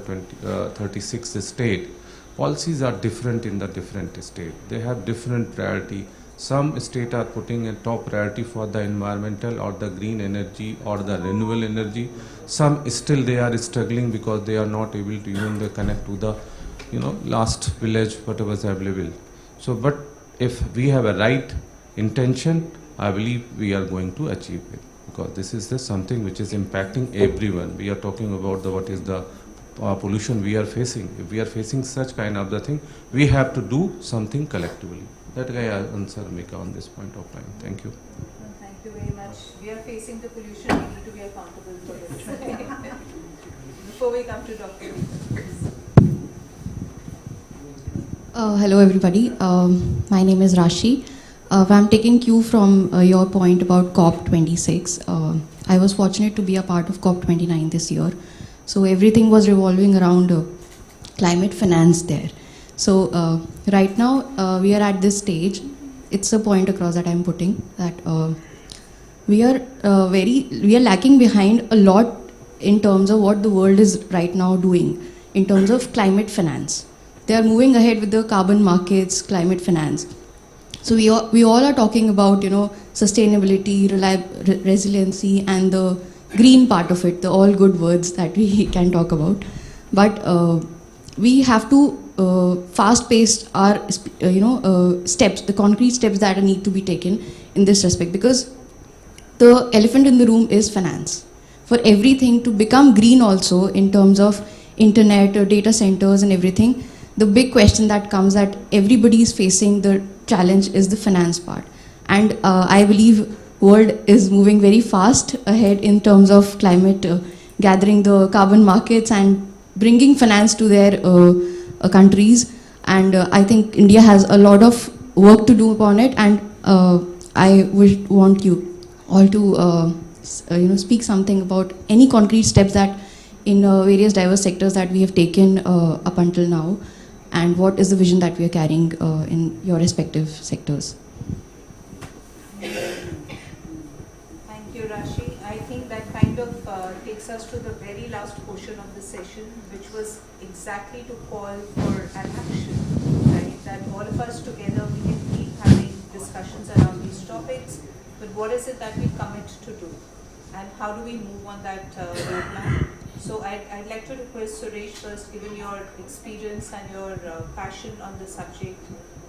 36 states, policies are different in the different states. They have different priority. Some states are putting a top priority for the environmental or the green energy or the renewable energy. Some still they are struggling because they are not able to even connect to the last village, whatever is available. So, but if we have a right intention, I believe we are going to achieve it, because this is something which is impacting everyone. We are talking about what is the pollution we are facing, if we are facing such kind of the thing, we have to do something collectively. That I answer Mika on this point of time. Thank you. Thank you very much. We are facing the pollution, we need to be accountable for it. Before we come to Dr. Hello everybody, my name is Rashi. I'm taking cue from your point about COP26. I was fortunate to be a part of COP29 this year. So everything was revolving around climate finance there. So right now we are at this stage. It's a point across that I'm putting that we are lacking behind a lot in terms of what the world is right now doing in terms of climate finance. They are moving ahead with the carbon markets, climate finance. So we all are talking about, sustainability, resiliency, and the green part of it, the all good words that we can talk about. But we have to fast-pace our, steps, the concrete steps that need to be taken in this respect, because the elephant in the room is finance. For everything to become green also in terms of internet, data centers and everything, the big question that comes that everybody is facing the challenge is the finance part. And I believe world is moving very fast ahead in terms of climate, gathering the carbon markets and bringing finance to their countries. And I think India has a lot of work to do upon it. And I would want you all to speak something about any concrete steps that in various diverse sectors that we have taken up until now, and what is the vision that we are carrying in your respective sectors. Thank you, Rashi. I think that kind of takes us to the very last portion of the session, which was exactly to call for an action, right? That all of us together, we can keep having discussions around these topics, but what is it that we commit to do? And how do we move on that roadmap? So I'd like to request Suresh first, given your experience and your passion on the subject.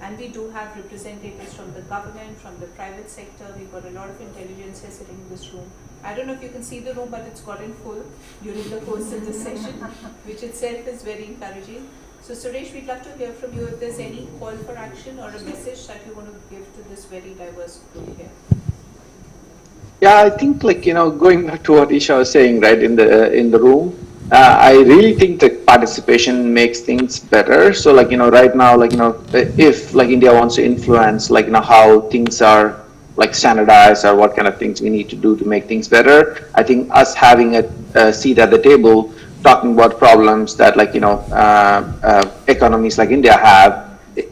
And we do have representatives from the government, from the private sector. We've got a lot of intelligentsia sitting in this room. I don't know if you can see the room, but it's gotten full during the course of this session, which itself is very encouraging. So Suresh, we'd love to hear from you if there's any call for action or a message that you want to give to this very diverse group here. Yeah, I think going back to what Isha was saying, right, in the room, I really think that participation makes things better. So right now, if India wants to influence how things are standardized or what kind of things we need to do to make things better, I think us having a seat at the table, talking about problems that economies like India have,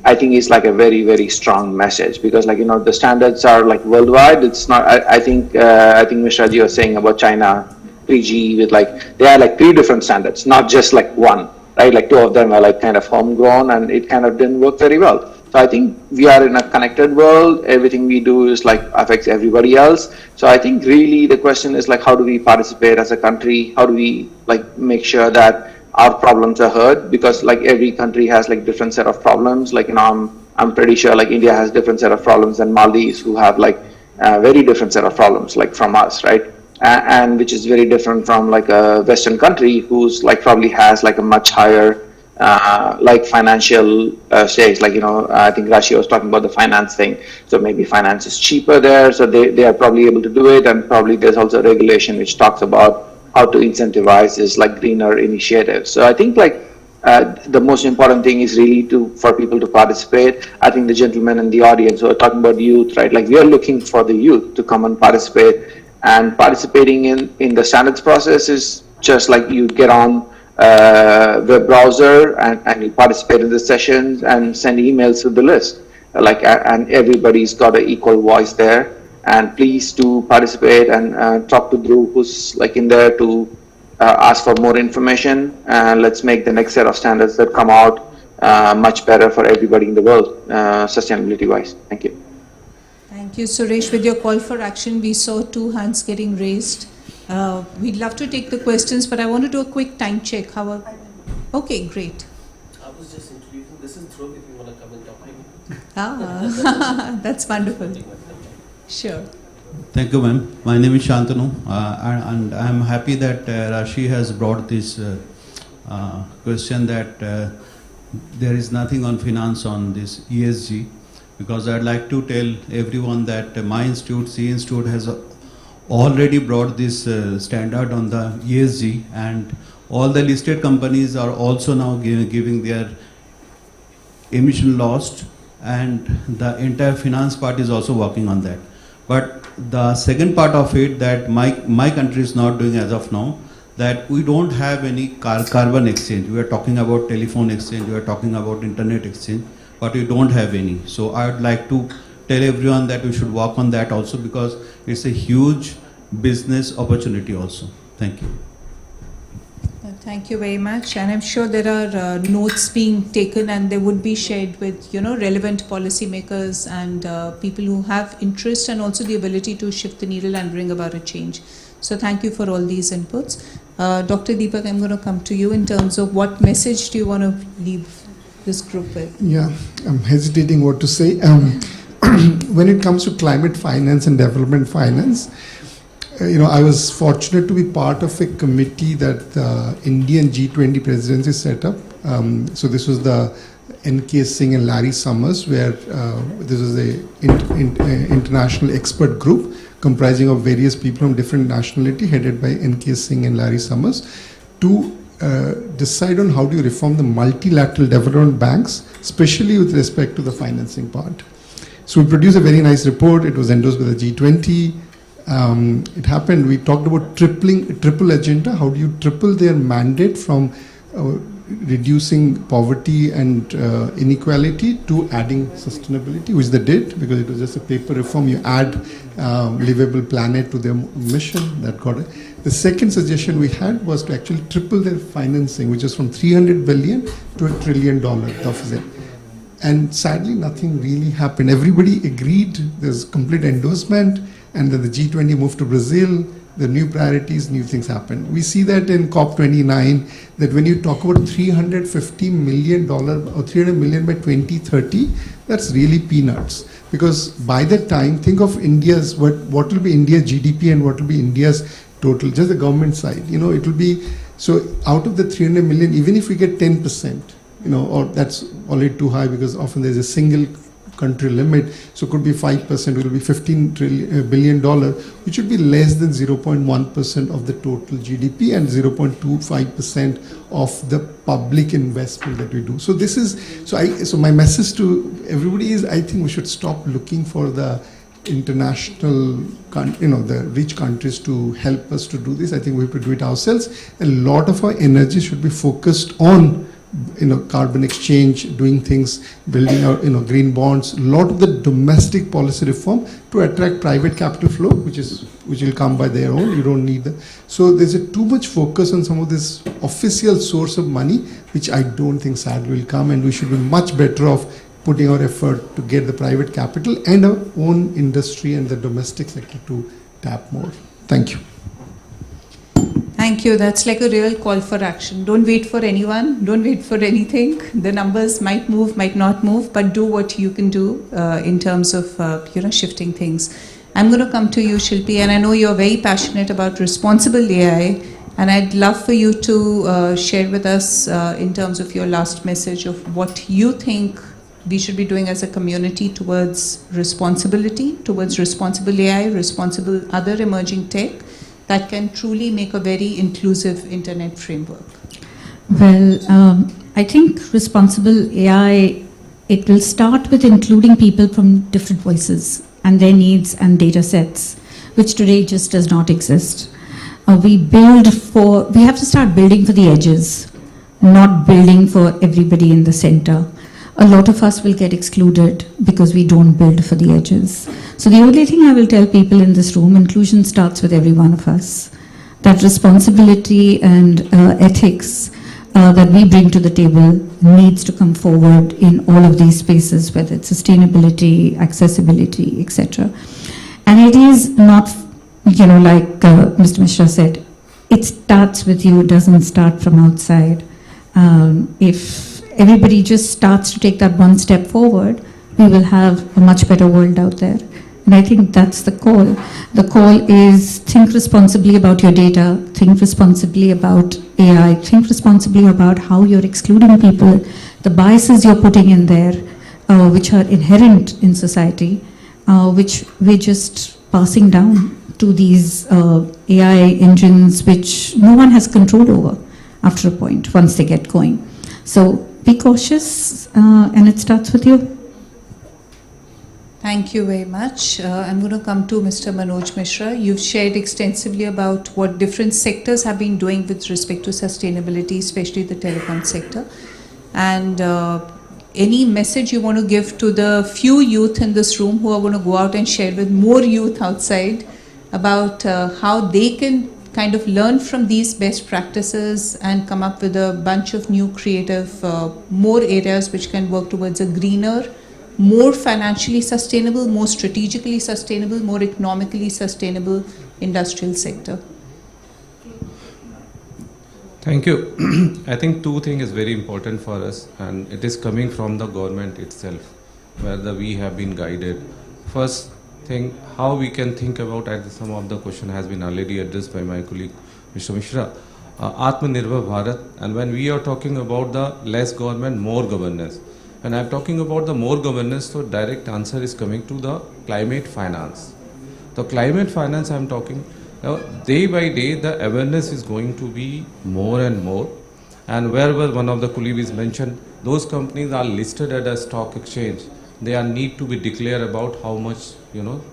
I think is a very, very strong message, because the standards are worldwide. It's not, I think Mr. Ji was saying about China 3G with they are 3 different standards, not just one, right? 2 of them are kind of homegrown, and it kind of didn't work very well. So I think we are in a connected world. Everything we do is affects everybody else. So I think really the question is how do we participate as a country? How do we make sure that our problems are heard? Because every country has different set of problems. I'm pretty sure India has different set of problems than Maldives, who have very different set of problems from us, right? And which is very different from a Western country who's probably has a much higher financial stakes. I think Rashi was talking about the finance thing. So maybe finance is cheaper there, so they are probably able to do it. And probably there's also regulation which talks about how to incentivize this greener initiatives. So I think the most important thing is really for people to participate. I think the gentlemen in the audience who are talking about youth, right? We are looking for the youth to come and participate. And participating in the standards process is just you get on web browser and you participate in the sessions and send emails with the list. And everybody's got an equal voice there. And please do participate and talk to Dhruv, who's in there, to ask for more information. And let's make the next set of standards that come out much better for everybody in the world, sustainability-wise. Thank you. Thank you, Suresh. With your call for action, we saw 2 hands getting raised. We'd love to take the questions, but I want to do a quick time check. Okay, great. I was just introducing. This is Dhruv, if you want to come and talk to me. That's wonderful. Sure. Thank you, ma'am. My name is Shantanu, and I'm happy that Rashi has brought this question that there is nothing on finance on this ESG, because I'd like to tell everyone that my institute, C Institute, has already brought this standard on the ESG, and all the listed companies are also now giving their emission loss, and the entire finance part is also working on that. But the second part of it that my country is not doing as of now, that we don't have any carbon exchange. We are talking about telephone exchange, we are talking about internet exchange, but we don't have any. So I would like to tell everyone that we should work on that also, because it's a huge business opportunity also. Thank you. Thank you very much, and I'm sure there are notes being taken, and they would be shared with relevant policymakers and people who have interest and also the ability to shift the needle and bring about a change. So thank you for all these inputs. Dr. Deepak, I'm going to come to you in terms of what message do you want to leave this group with? Yeah, I'm hesitating what to say. When it comes to climate finance and development finance, I was fortunate to be part of a committee that the Indian G20 presidency set up. So this was the N.K. Singh and Larry Summers, where this was a international expert group comprising of various people from different nationality, headed by N.K. Singh and Larry Summers, to decide on how do you reform the multilateral development banks, especially with respect to the financing part. So we produced a very nice report. It was endorsed by the G20. It happened, we talked about triple agenda. How do you triple their mandate from reducing poverty and inequality to adding sustainability, which they did, because it was just a paper reform. You add livable planet to their mission. That got it. The second suggestion we had was to actually triple their financing, which is from $300 billion to $1 trillion deficit. And sadly, nothing really happened. Everybody agreed. There's complete endorsement. And then the G20 moved to Brazil, the new priorities, new things happened. We see that in COP29, that when you talk about $350 million or $300 million by 2030, that's really peanuts. Because by that time, think of India's, what will be India's GDP and what will be India's total, just the government side. It will be, so out of the 300 million, even if we get 10%, or that's already too high, because often there's a single country limit, so it could be 5%, it will be $15 billion, which would be less than 0.1% of the total GDP and 0.25% of the public investment that we do. So this is, so my message to everybody is, I think we should stop looking for the international, the rich countries to help us to do this. I think we have to do it ourselves. A lot of our energy should be focused on carbon exchange, doing things, building out, green bonds, a lot of the domestic policy reform to attract private capital flow, which will come by their own. You don't need that. So there's too much focus on some of this official source of money, which I don't think sadly will come, and we should be much better off putting our effort to get the private capital and our own industry and the domestic sector to tap more. Thank you. Thank you. That's like a real call for action. Don't wait for anyone. Don't wait for anything. The numbers might move, might not move, but do what you can do in terms of shifting things. I'm going to come to you, Shilpi, and I know you're very passionate about responsible AI, and I'd love for you to share with us in terms of your last message of what you think we should be doing as a community towards responsibility, towards responsible AI, responsible other emerging tech, that can truly make a very inclusive internet framework? Well, I think responsible AI, it will start with including people from different voices and their needs and data sets, which today just does not exist. We have to start building for the edges, not building for everybody in the center. A lot of us will get excluded because we don't build for the edges. So the only thing I will tell people in this room, inclusion starts with every one of us. That responsibility and ethics that we bring to the table needs to come forward in all of these spaces, whether it's sustainability, accessibility, etc. And it is not, like Mr. Mishra said, it starts with you, it doesn't start from outside. If everybody just starts to take that one step forward, we will have a much better world out there. And I think that's the call. The call is think responsibly about your data, think responsibly about AI, think responsibly about how you're excluding people, the biases you're putting in there, which are inherent in society, which we're just passing down to these AI engines, which no one has control over after a point, once they get going. So be cautious, and it starts with you. Thank you very much. I'm going to come to Mr. Manoj Mishra. You've shared extensively about what different sectors have been doing with respect to sustainability, especially the telecom sector. And any message you want to give to the few youth in this room who are going to go out and share with more youth outside about how they can kind of learn from these best practices and come up with a bunch of new creative, more areas which can work towards a greener, more financially sustainable, more strategically sustainable, more economically sustainable industrial sector. Thank you. I think two things is very important for us, and it is coming from the government itself, where we have been guided. First thing, how we can think about, and some of the question has been already addressed by my colleague, Mr. Mishra, Atmanirbhar Bharat, and when we are talking about the less government, more governance. When I'm talking about the more governance, so direct answer is coming to the climate finance. The climate finance I'm talking, now, day by day the awareness is going to be more and more, and wherever one of the colleagues mentioned, those companies are listed at a stock exchange, they are need to be declared about how much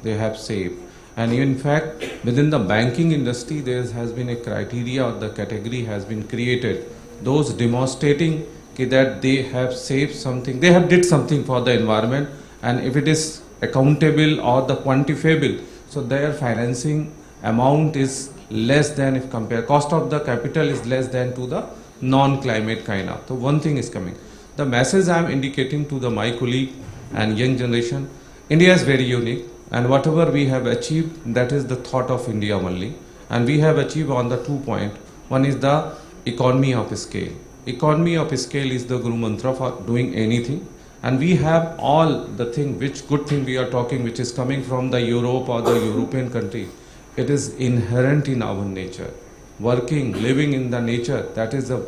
they have saved. And in fact, within the banking industry, there has been a criteria or the category has been created, those demonstrating that they have saved something, they have did something for the environment, and if it is accountable or the quantifiable, so their financing amount is less than, if compare, cost of the capital is less than to the non-climate kind of. So one thing is coming. The message I am indicating to my colleague and young generation, India is very unique, and whatever we have achieved, that is the thought of India only, and we have achieved on the 2 points. One is the economy of scale. Economy of scale is the guru mantra for doing anything, and we have all the thing, which good thing we are talking, which is coming from the Europe or the European country. It is inherent in our nature. Working, living in the nature, that is a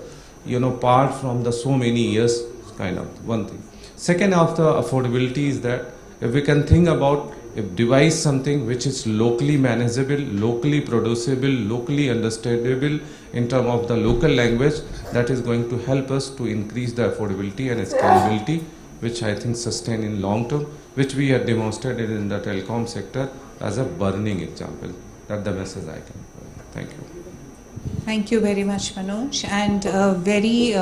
part from the so many years kind of one thing. Second, after affordability is that if we can think about, if devise something which is locally manageable, locally producible, locally understandable in terms of the local language, that is going to help us to increase the affordability and scalability, which I think sustain in long term, which we have demonstrated in the telecom sector as a burning example. That's the message I can. Thank you. Thank you very much, Manoj, and a very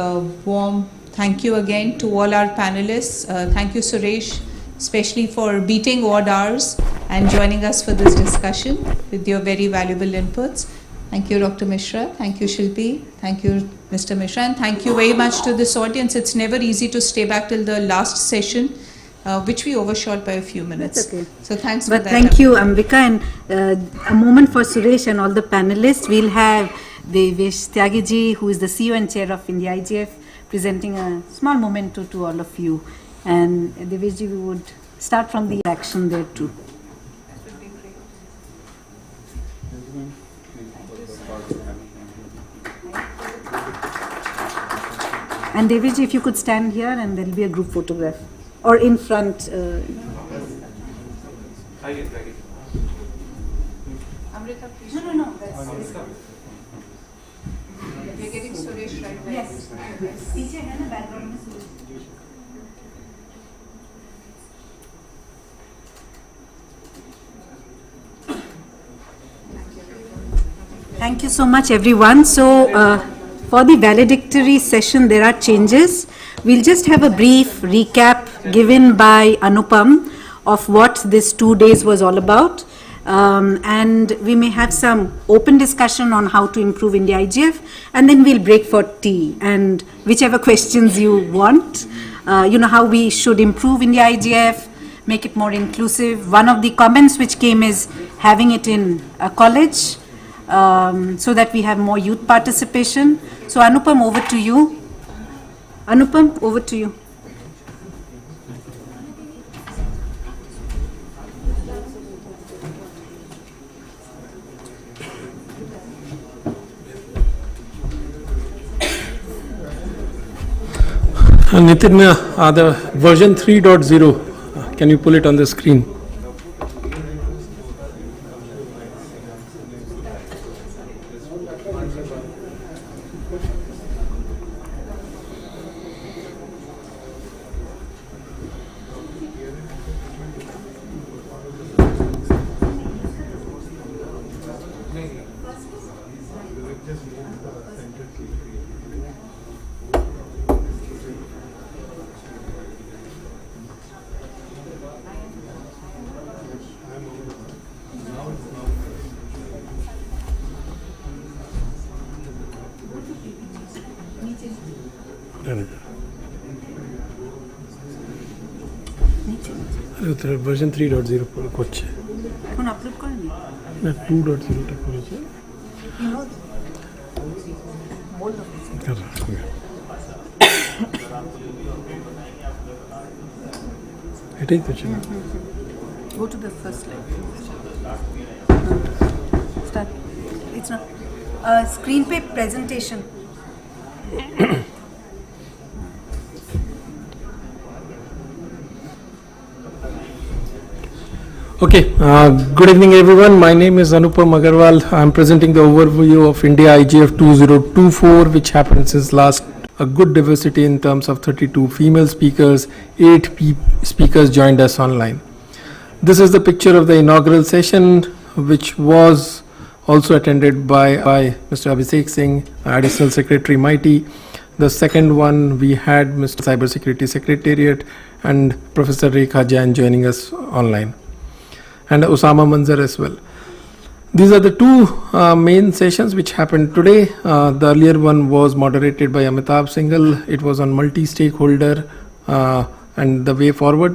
warm thank you again to all our panelists. Thank you, Suresh, especially for beating odd hours and joining us for this discussion with your very valuable inputs. Thank you, Dr. Mishra. Thank you, Shilpi. Thank you, Mr. Mishra. And thank you very much to this audience. It's never easy to stay back till the last session, which we overshot by a few minutes. That's okay. So thanks for that. But thank you, Ambika. And a moment for Suresh and all the panelists. We'll have Devesh Tyagiji, who is the CEO and Chair of IIGF, presenting a small memento to all of you. And Deveshji, we would start from the action there too. And Deveshji, if you could stand here, and there will be a group photograph. Or in front. Amrita, please. No. We're getting Suresh right there. Yes. पीछे है ना background में Suresh. Thank you so much, everyone. So, for the valedictory session, there are changes. We'll just have a brief recap given by Anupam of what this 2 days was all about. And we may have some open discussion on how to improve India IGF, and then we'll break for tea and whichever questions you want. How we should improve India IGF, make it more inclusive. One of the comments which came is having it in a college, so that we have more youth participation. So Anupam, over to you. Anupam, over to you. Nitin, the version 3.0, can you pull it on the screen? Version 3.0 করছে এখন upload করেনি না 2.0 টা করেছে এটাই তো ছিল go to the first slide start it's not screen pe presentation Okay, good evening everyone. My name is Anupam Agarwal. I am presenting the overview of India IIGF 2024, which happened since last. A good diversity in terms of 32 female speakers, 8 speakers joined us online. This is the picture of the inaugural session, which was also attended by Mr. Abhishek Singh, Additional Secretary MIT. The second one, we had Mr. Cybersecurity Secretariat and Professor Rekha Jain joining us online, and Osama Manzar as well. These are the two main sessions which happened today. The earlier one was moderated by Amitabh Singhal. It was on multi-stakeholder and the way forward,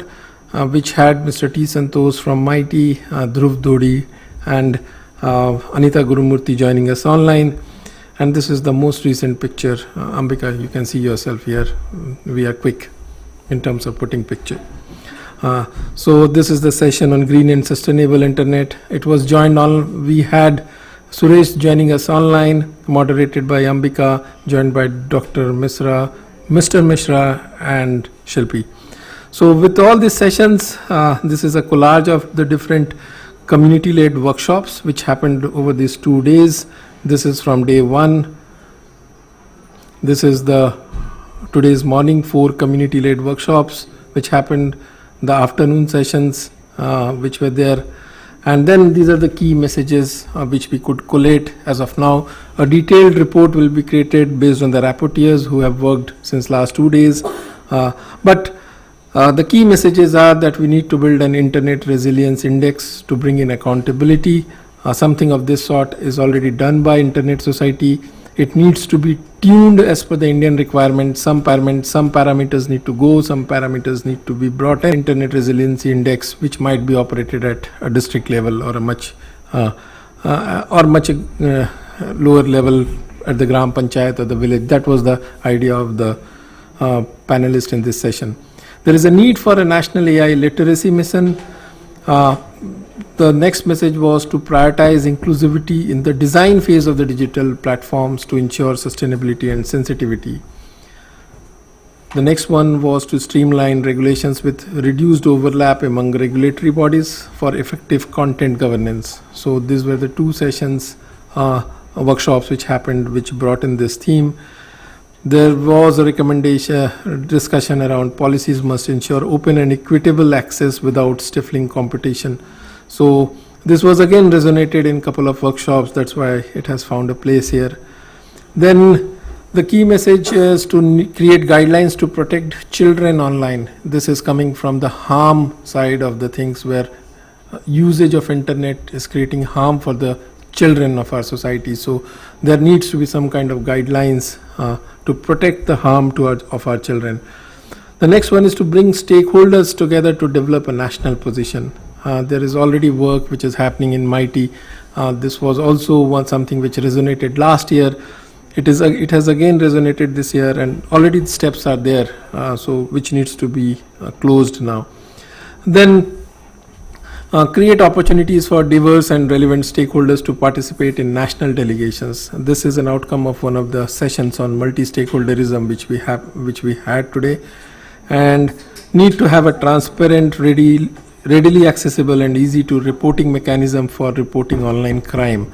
which had Mr. T. Santosh from MIT, Dhruv Dodi and Anita Gurumurthy joining us online. And this is the most recent picture. Ambika, you can see yourself here. We are quick in terms of putting picture. So this is the session on green and sustainable internet. It was joined on, we had Suresh joining us online, moderated by Ambika, joined by Dr. Misra, Mr. Mishra and Shilpi. So with all these sessions, this is a collage of the different community-led workshops which happened over these 2 days. This is from day 1. This is the today's morning 4 community-led workshops which happened, the afternoon sessions which were there, and then these are the key messages which we could collate as of now. A detailed report will be created based on the rapporteurs who have worked since last 2 days, but the key messages are that we need to build an internet resilience index to bring in accountability. Something of this sort is already done by Internet Society. It needs to be tuned as per the Indian requirements. Some parameters need to go, some parameters need to be brought in. Internet Resiliency Index, which might be operated at a district level or a much lower level at the Gram Panchayat or the village. That was the idea of the panelists in this session. There is a need for a national AI literacy mission. The next message was to prioritize inclusivity in the design phase of the digital platforms to ensure sustainability and sensitivity. The next one was to streamline regulations with reduced overlap among regulatory bodies for effective content governance. So these were the 2 sessions, workshops which happened, which brought in this theme. There was a discussion around policies must ensure open and equitable access without stifling competition. So this was again resonated in a couple of workshops. That's why it has found a place here. Then the key message is to create guidelines to protect children online. This is coming from the harm side of the things, where usage of internet is creating harm for the children of our society. So there needs to be some kind of guidelines to protect the harm of our children. The next one is to bring stakeholders together to develop a national position. There is already work which is happening in MIT. This was also something which resonated last year. It has again resonated this year, and already the steps are there, so which needs to be closed now. Then Create opportunities for diverse and relevant stakeholders to participate in national delegations. This is an outcome of one of the sessions on multi-stakeholderism which we had today. And need to have a transparent, readily accessible and easy to reporting mechanism for reporting online crime.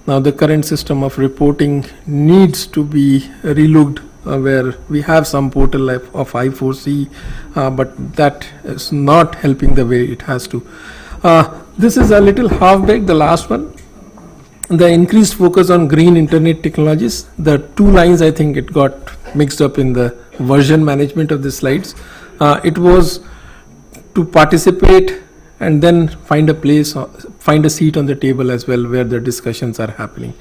Now the current system of reporting needs to be relooked, where we have some portal of I4C, but that is not helping the way it has to. This is a little half-baked, the last one. The increased focus on green internet technologies. The 2 lines, I think it got mixed up in the version management of the slides. It was to participate and then find a seat on the table as well where the discussions are happening.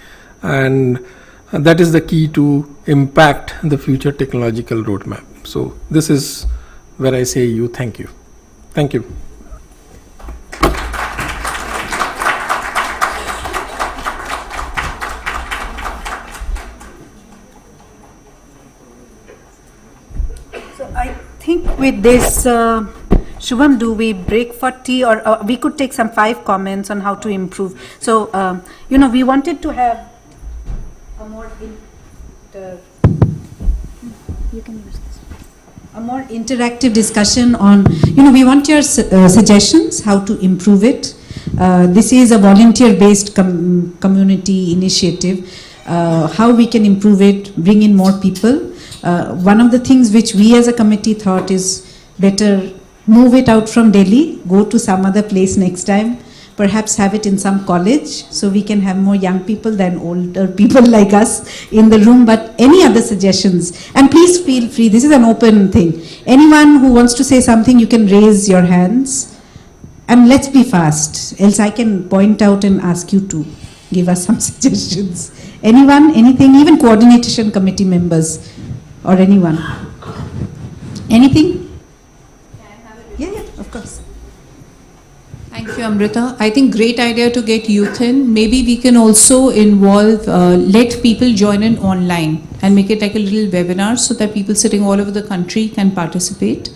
And that is the key to impact the future technological roadmap. So this is where I say thank you. Thank you. I think with this, Shubham, do we break for tea, or we could take some 5 comments on how to improve? So, we wanted to have a more interactive discussion on, we want your suggestions, how to improve it. This is a volunteer-based community initiative. How we can improve it, bring in more people. One of the things which we as a committee thought is better move it out from Delhi, go to some other place next time, perhaps have it in some college so we can have more young people than older people like us in the room. But any other suggestions, and please feel free, this is an open thing. Anyone who wants to say something, you can raise your hands, and let's be fast, else I can point out and ask you to give us some suggestions. Anyone, anything, even coordination committee members or anyone. Anything? Yeah, of course. Thank you, Amrita. I think great idea to get youth in. Maybe we can also involve, let people join in online and make it like a little webinar so that people sitting all over the country can participate.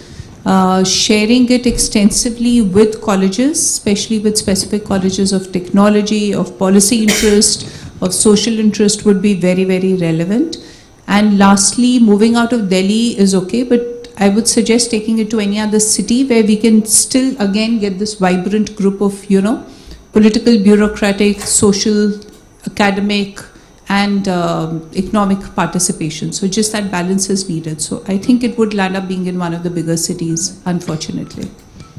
Sharing it extensively with colleges, especially with specific colleges of technology, of policy interest, of social interest would be very, very relevant. And lastly, moving out of Delhi is okay, but I would suggest taking it to any other city where we can still again get this vibrant group of, political, bureaucratic, social, academic and economic participation. So just that balance is needed. So I think it would land up being in one of the bigger cities, unfortunately.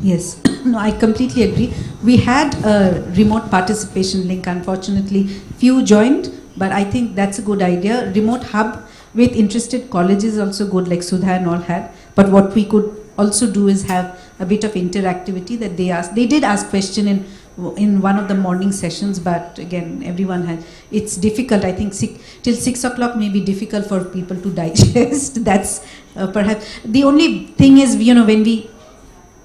Yes, no, I completely agree. We had a remote participation link. Unfortunately, few joined, but I think that's a good idea. Remote hub with interested colleges also good, like Sudha and all had. But what we could also do is have a bit of interactivity that they asked. They did ask question in one of the morning sessions, but again, everyone had. It's difficult. I think till 6 o'clock may be difficult for people to digest. That's perhaps the only thing is, when we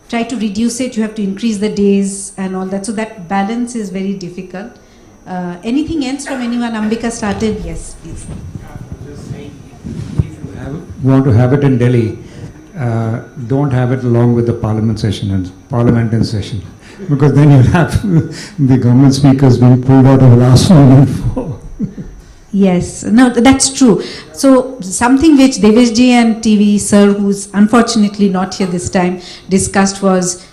try to reduce it, you have to increase the days and all that. So that balance is very difficult. Anything else from anyone? Ambika started. Yes, please. Want to have it in Delhi, don't have it along with the parliament session, because then you'll have the government speakers being pulled out of the last moment for. Yes, no, that's true. So something which Deveshji and TV sir, who's unfortunately not here this time, discussed was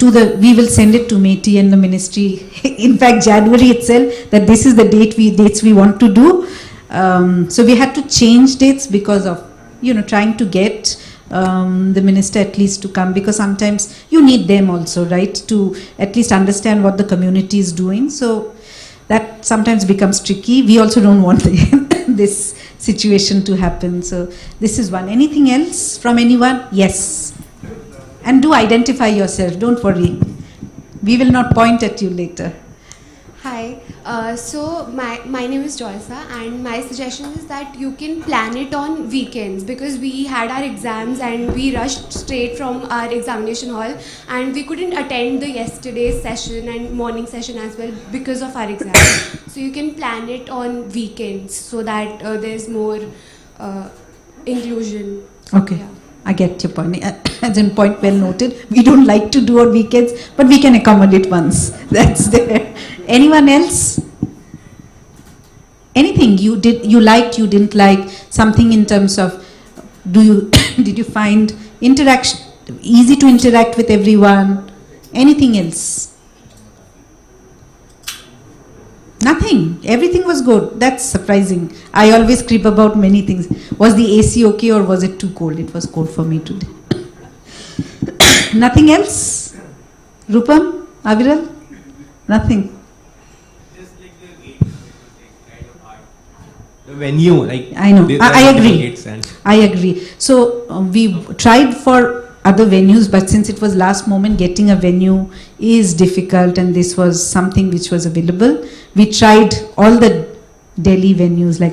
we will send it to MeitY and the ministry. In fact, January itself, that this is the dates we want to do. So we had to change dates because of trying to get the minister at least to come, because sometimes you need them also, right, to at least understand what the community is doing. So that sometimes becomes tricky. We also don't want this situation to happen. So this is one. Anything else from anyone? Yes. And do identify yourself. Don't worry. We will not point at you later. Hi, so my name is Joysa, and my suggestion is that you can plan it on weekends, because we had our exams and we rushed straight from our examination hall and we couldn't attend the yesterday's session and morning session as well because of our exams. So you can plan it on weekends so that there's more inclusion. Okay, yeah. I get your point. as in point well noted, we don't like to do on weekends, but we can accommodate once. That's there. Anyone else? Anything you liked, you didn't like, something in terms of, did you find interaction easy to interact with everyone? Anything else? Nothing. Everything was good. That's surprising. I always creep about many things. Was the AC okay or was it too cold? It was cold for me today. Nothing else? Rupam? Aviral? Nothing. The venue, like I know. I agree. And I agree. So we tried for other venues, but since it was last moment, getting a venue is difficult, and this was something which was available. We tried all the Delhi venues like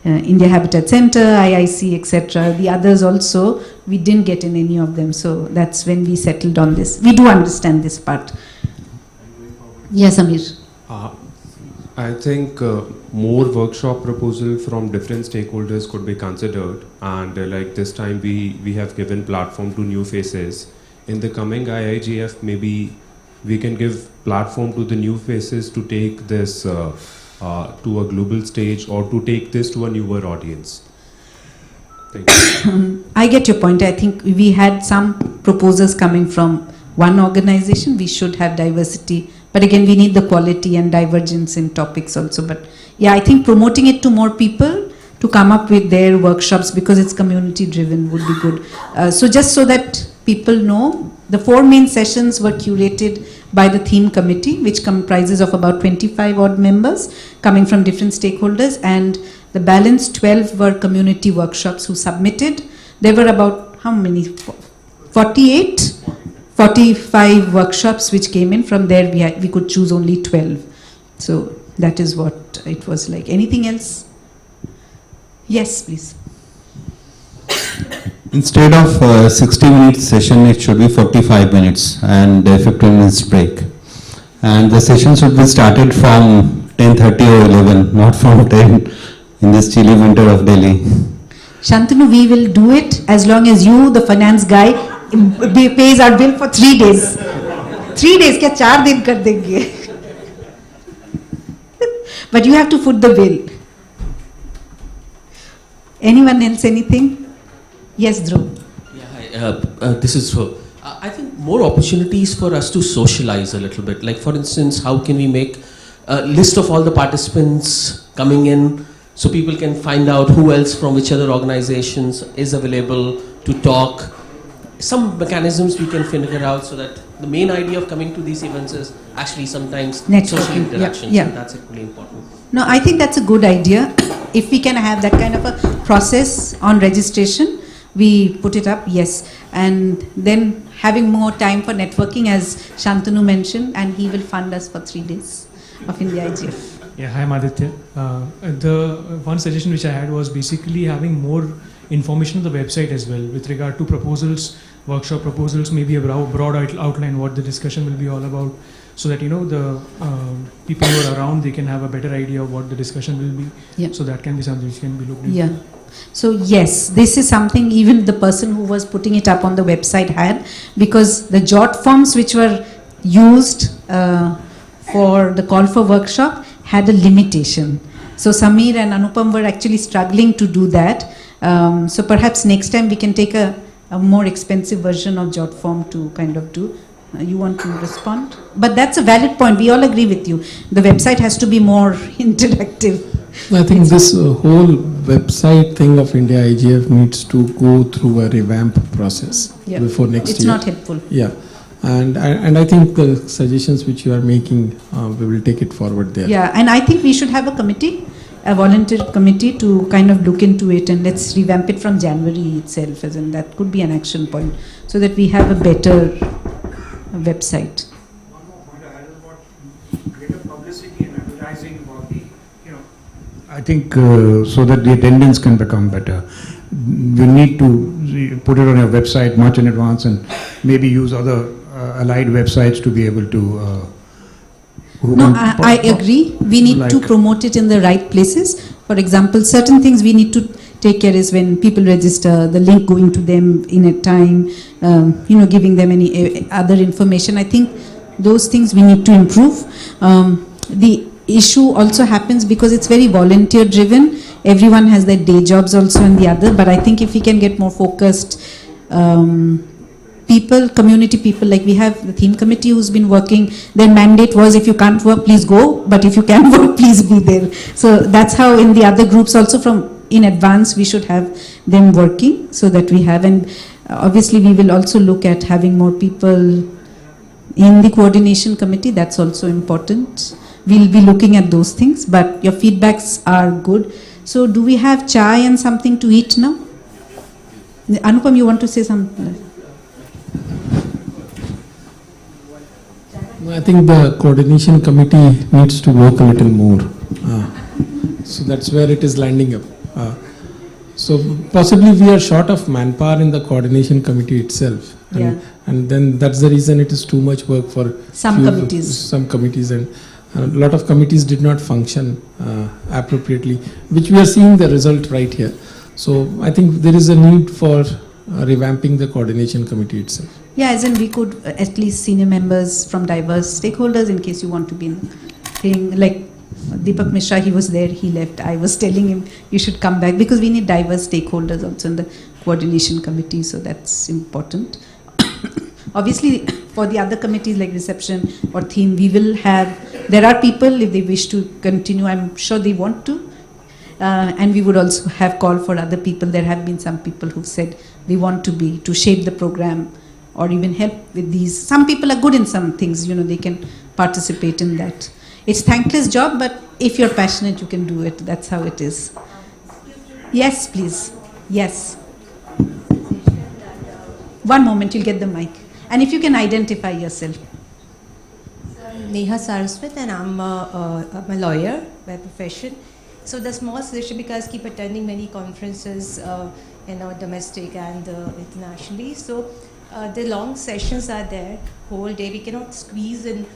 India Habitat Center, IIC, etc. The others also, we didn't get in any of them. So that's when we settled on this. We do understand this part. Yes, Amir. I think more workshop proposal from different stakeholders could be considered, and like this time we have given platform to new faces. In the coming IIGF, maybe we can give platform to the new faces to take this to a global stage, or to take this to a newer audience. Thank you. I get your point. I think we had some proposals coming from one organization. We should have diversity. But again, we need the quality and divergence in topics also. But yeah, I think promoting it to more people to come up with their workshops, because it's community driven, would be good. So just so that people know, the 4 main sessions were curated by the theme committee, which comprises of about 25 odd members coming from different stakeholders, and the balance 12 were community workshops who submitted. There were about, how many? 48? 45 workshops which came in. From there we could choose only 12. So that is what it was like. Anything else? Yes, please. Instead of 60 minutes session, it should be 45 minutes and 15 minutes break. And the session should be started from 10:30 or 11, not from 10 in this chilly winter of Delhi. Shantanu, we will do it as long as you, the finance guy, pays our bill for 3 days. 3 days, क्या 4 दिन कर देंगे? But you have to foot the bill. Anyone else, anything? Yes, Dhruv. Yeah, hi, this is Dhruv. I think more opportunities for us to socialize a little bit. Like for instance, how can we make a list of all the participants coming in so people can find out who else from which other organizations is available to talk. Some mechanisms we can figure out so that the main idea of coming to these events is actually sometimes social interaction. Yeah. So that's really important. No, I think that's a good idea. If we can have that kind of a process on registration, we put it up, yes. And then having more time for networking, as Shantanu mentioned, and he will fund us for 3 days of India IGF. Yeah, hi, Maditya. The one suggestion which I had was basically having more information on the website as well with regard to proposals, workshop proposals, maybe a broad outline what the discussion will be all about, so that the people who are around, they can have a better idea of what the discussion will be. Yeah. So that can be something which can be looked into. Yeah. So yes, this is something even the person who was putting it up on the website had, because the jot forms which were used for the call for workshop had a limitation. So Samir and Anupam were actually struggling to do that. So perhaps next time we can take a more expensive version of jot form to kind of do. You want to respond? But that's a valid point. We all agree with you. The website has to be more interactive. I think this whole website thing of India IGF needs to go through a revamp process before next year. It's not helpful. Yeah. And I think the suggestions which you are making, we will take it forward there. Yeah, and I think we should have a committee, a volunteer committee to kind of look into it, and let's revamp it from January itself, as in that could be an action point, so that we have a better website. One more point I had is about greater publicity and advertising about the, I think so that the attendance can become better. You need to put it on your website much in advance, and maybe use other allied websites to be able to. No, I agree. We need to promote it in the right places. For example, certain things we need to take care is when people register, the link going to them in a time, giving them any other information. I think those things we need to improve. The issue also happens because it's very volunteer driven. Everyone has their day jobs also and the other, but I think if we can get more focused people, community people, like we have the theme committee who's been working, their mandate was if you can't work, please go, but if you can work, please be there. So that's how in the other groups also from in advance we should have them working so that we have, and obviously we will also look at having more people in the coordination committee. That's also important. We'll be looking at those things, but your feedbacks are good. So do we have chai and something to eat now? Anupam, you want to say something? I think the coordination committee needs to work a little more. So that's where it is landing up. So possibly we are short of manpower in the coordination committee itself. And then that's the reason it is too much work for some committees, and a lot of committees did not function appropriately, which we are seeing the result right here. So I think there is a need for revamping the coordination committee itself. Yeah, as in we could at least senior members from diverse stakeholders in case you want to be in thing, like Deepak Mishra, he was there, he left. I was telling him you should come back because we need diverse stakeholders also in the coordination committee, so that's important. Obviously, for the other committees like reception or theme, we will have, there are people, if they wish to continue, I'm sure they want to. And we would also have call for other people. There have been some people who said they want to shape the program or even help with these. Some people are good in some things, they can participate in that. It's thankless job, but if you're passionate, you can do it. That's how it is. Yes, please. Yes. One moment, you'll get the mic. And if you can identify yourself. Neha Saraswat, and I'm a lawyer by profession. So the small suggestion, because I keep attending many conferences, domestic and internationally. So the long sessions are there, whole day. We cannot squeeze in,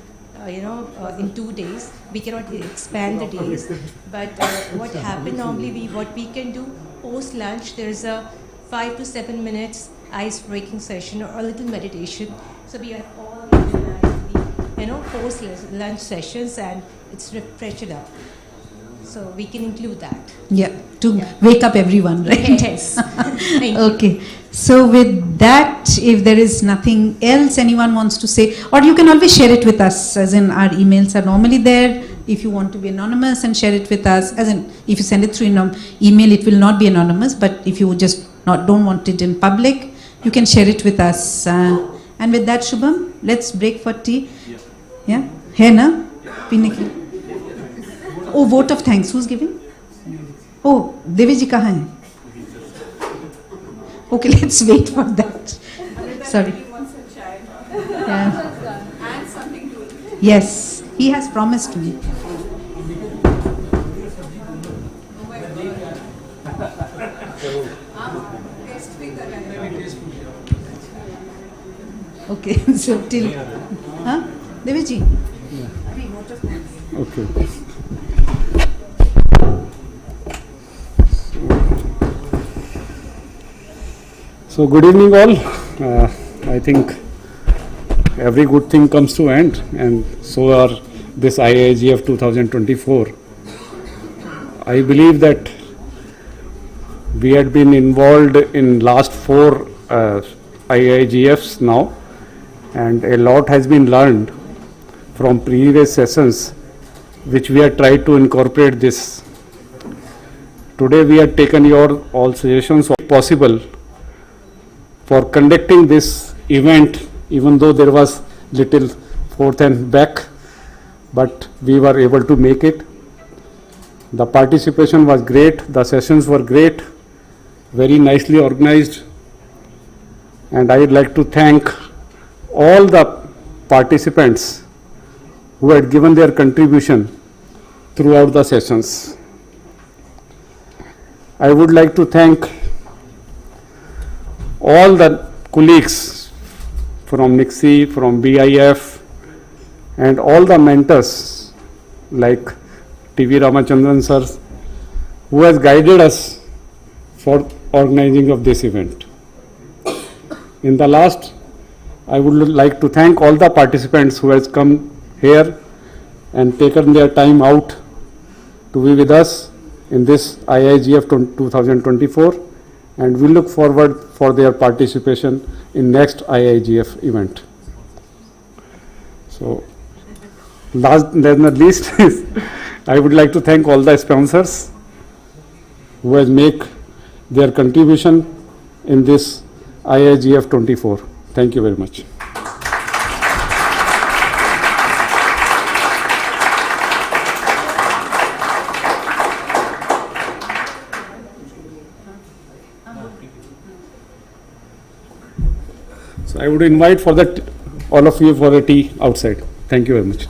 in 2 days. We cannot expand the days. But what happened normally, what we can do post lunch, there's a 5 to 7 minutes ice breaking session or a little meditation. So we have all the post lunch sessions, and it's refreshed up. So we can include that. Yeah, to wake up everyone, right? Yes. Thank you. Okay. So with that, if there is nothing else anyone wants to say, or you can always share it with us, as in our emails are normally there. If you want to be anonymous and share it with us, as in if you send it through email, it will not be anonymous, but if you just don't want it in public, you can share it with us. And with that, Shubham, let's break for tea. Yeah? Hai na? Peene ki. Oh, vote of thanks. Who's giving? Oh, Devi ji kahan hai? Okay, let's wait for that. Sorry. Yeah. And something to eat. Yes, he has promised me. Okay, so till, huh? Devi ji? Okay. So good evening all. I think every good thing comes to end, and so are this IIGF 2024. I believe that we had been involved in last 4 IIGFs now, and a lot has been learned from previous sessions, which we have tried to incorporate this. Today we have taken your all suggestions possible for conducting this event, even though there was little forth and back, but we were able to make it. The participation was great, the sessions were great, very nicely organized, and I would like to thank all the participants who had given their contribution throughout the sessions. I would like to thank all the colleagues from NIXI, from BIF, and all the mentors like TV Ramachandran sir, who has guided us for organizing of this event. In the last, I would like to thank all the participants who has come here and taken their time out to be with us in this IIGF 2024, and we look forward for their participation in next IIGF event. So, last but not least, I would like to thank all the sponsors who has made their contribution in this IIGF 24. Thank you very much. So I would invite for that all of you for a tea outside. Thank you very much.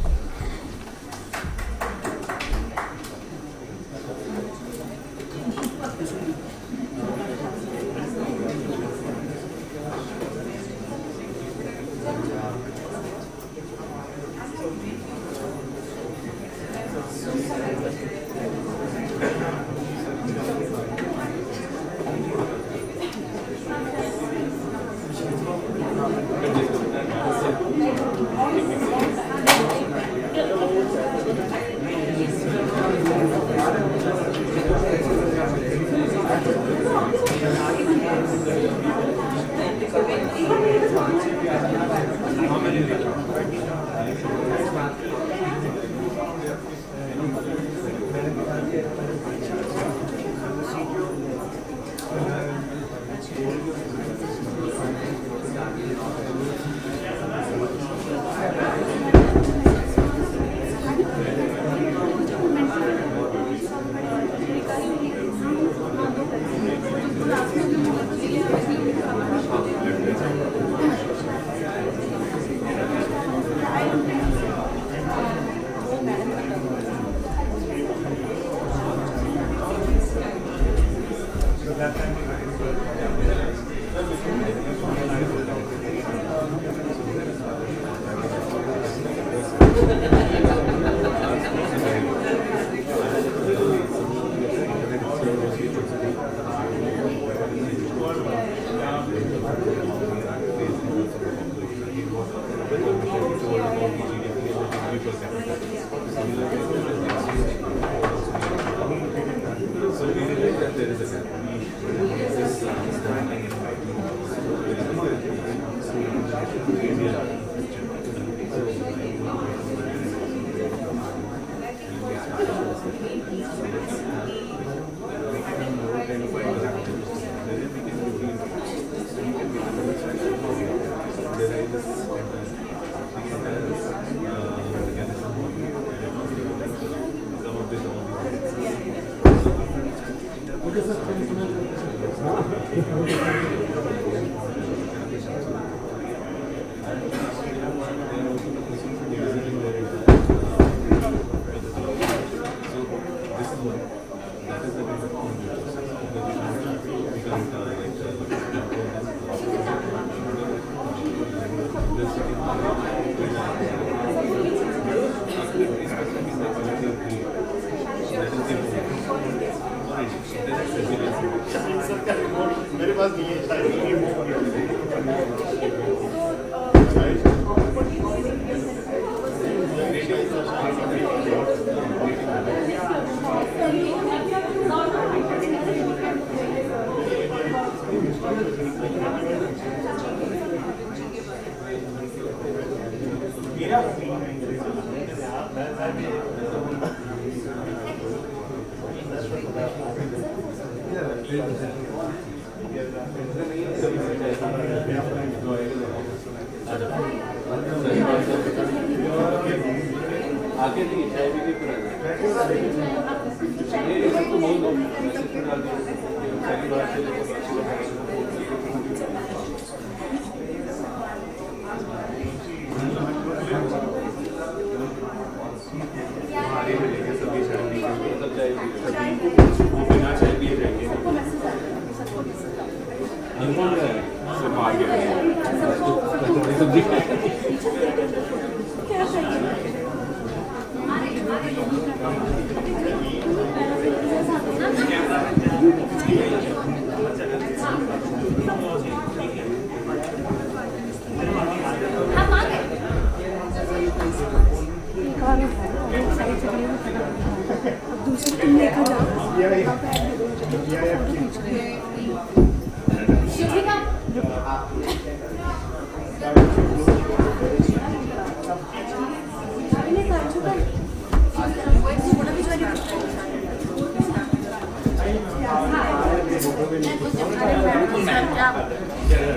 दूसरी तुम देखा जाओ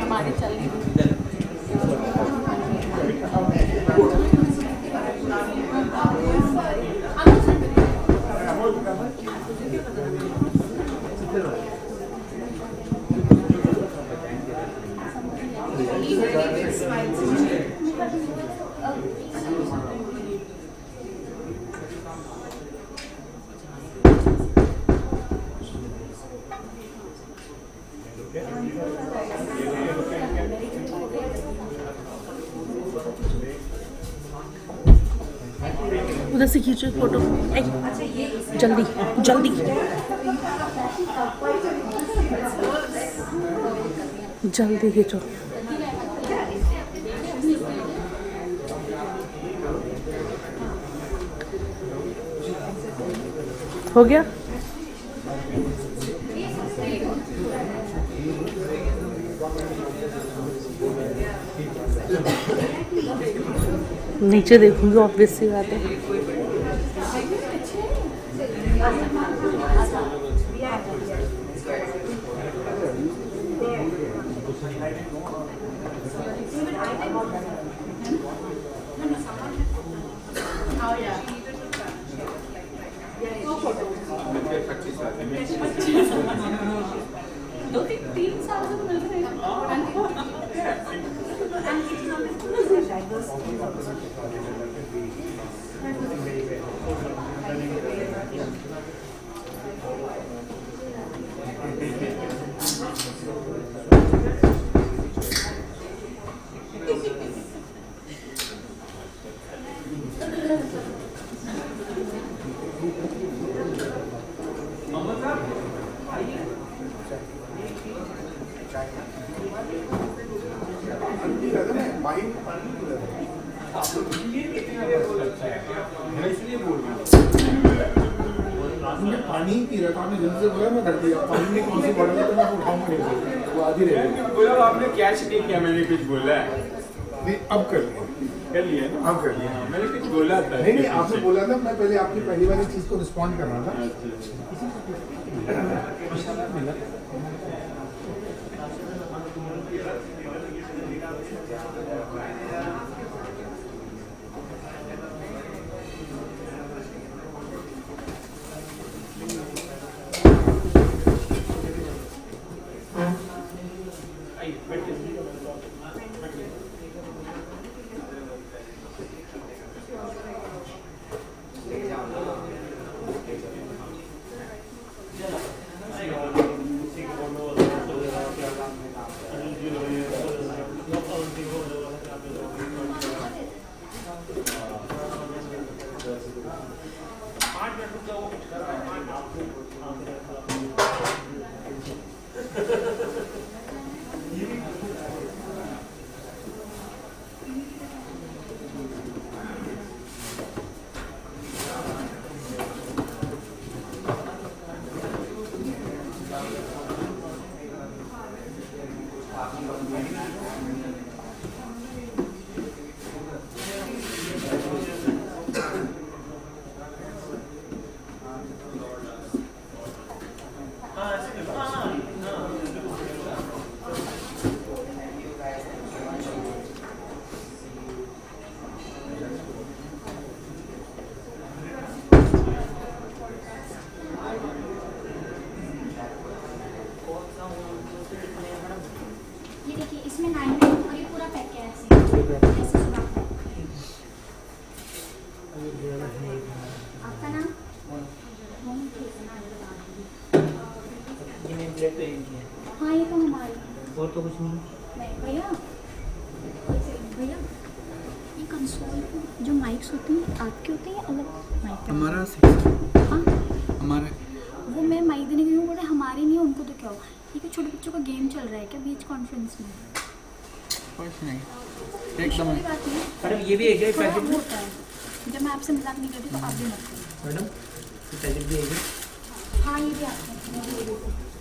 हमारी चल रही उधर से खींचो फोटो। जल्दी जल्दी जल्दी खींचो। हो गया? नीचे देखूंगी, ऑब्वियस सी बात है। दो तीन साल से तो मिल रहे हैं। पानी पी रहा था, आपने जल्दी से बोला मैं कर दिया। पानी में कौन सी बॉटल है तो मैं उठाऊंगा नहीं, वो आधी रह गई। बोला आपने कैच नहीं किया, मैंने कुछ बोला है। नहीं, अब कर लिया ना, अब कर लिया। मैंने कुछ बोला था। नहीं, आपने बोला था, मैं पहले आपकी पहली वाली चीज को रिस्पॉन्ड कर रहा था। हाँ ये तो हमारे और तो कुछ नहीं भैया भैया ये कंसोल जो माइक्स होते हैं आपके होते हैं या अलग माइक हमारा हाँ हमारे वो मैं माइक देने गई हूँ बोले हमारे नहीं उनको तो क्या हो ठीक है छोटे बच्चों का गेम चल रहा है क्या बीच कॉन्फ्रेंस में कुछ नहीं एकदम मैडम ये भी एक होता है जब मैं आपसे मजाक नहीं करती तो आप भी मत करो मैडम हाँ ये भी आपने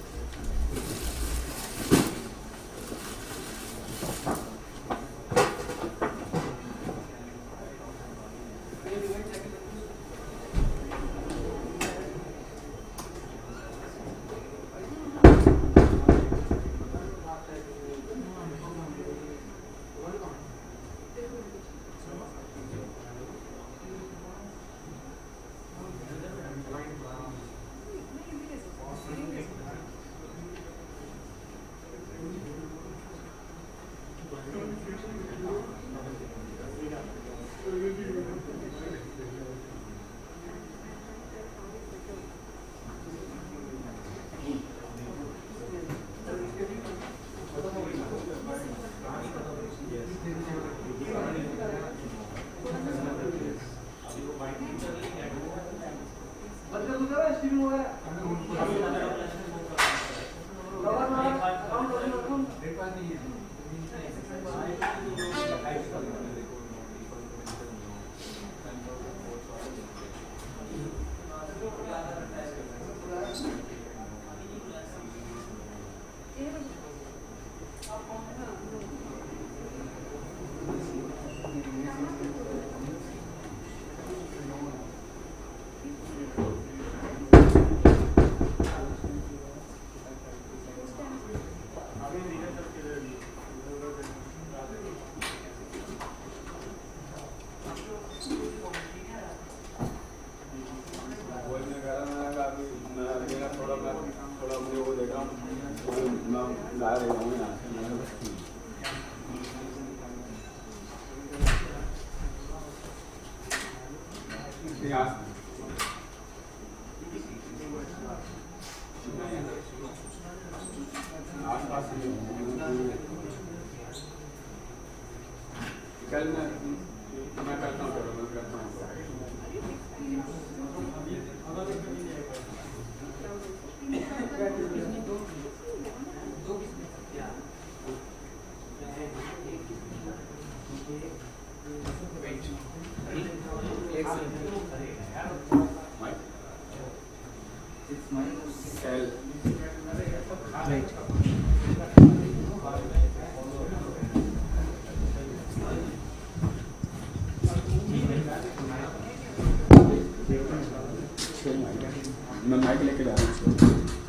मैं माइक लेके जा रहा हूँ।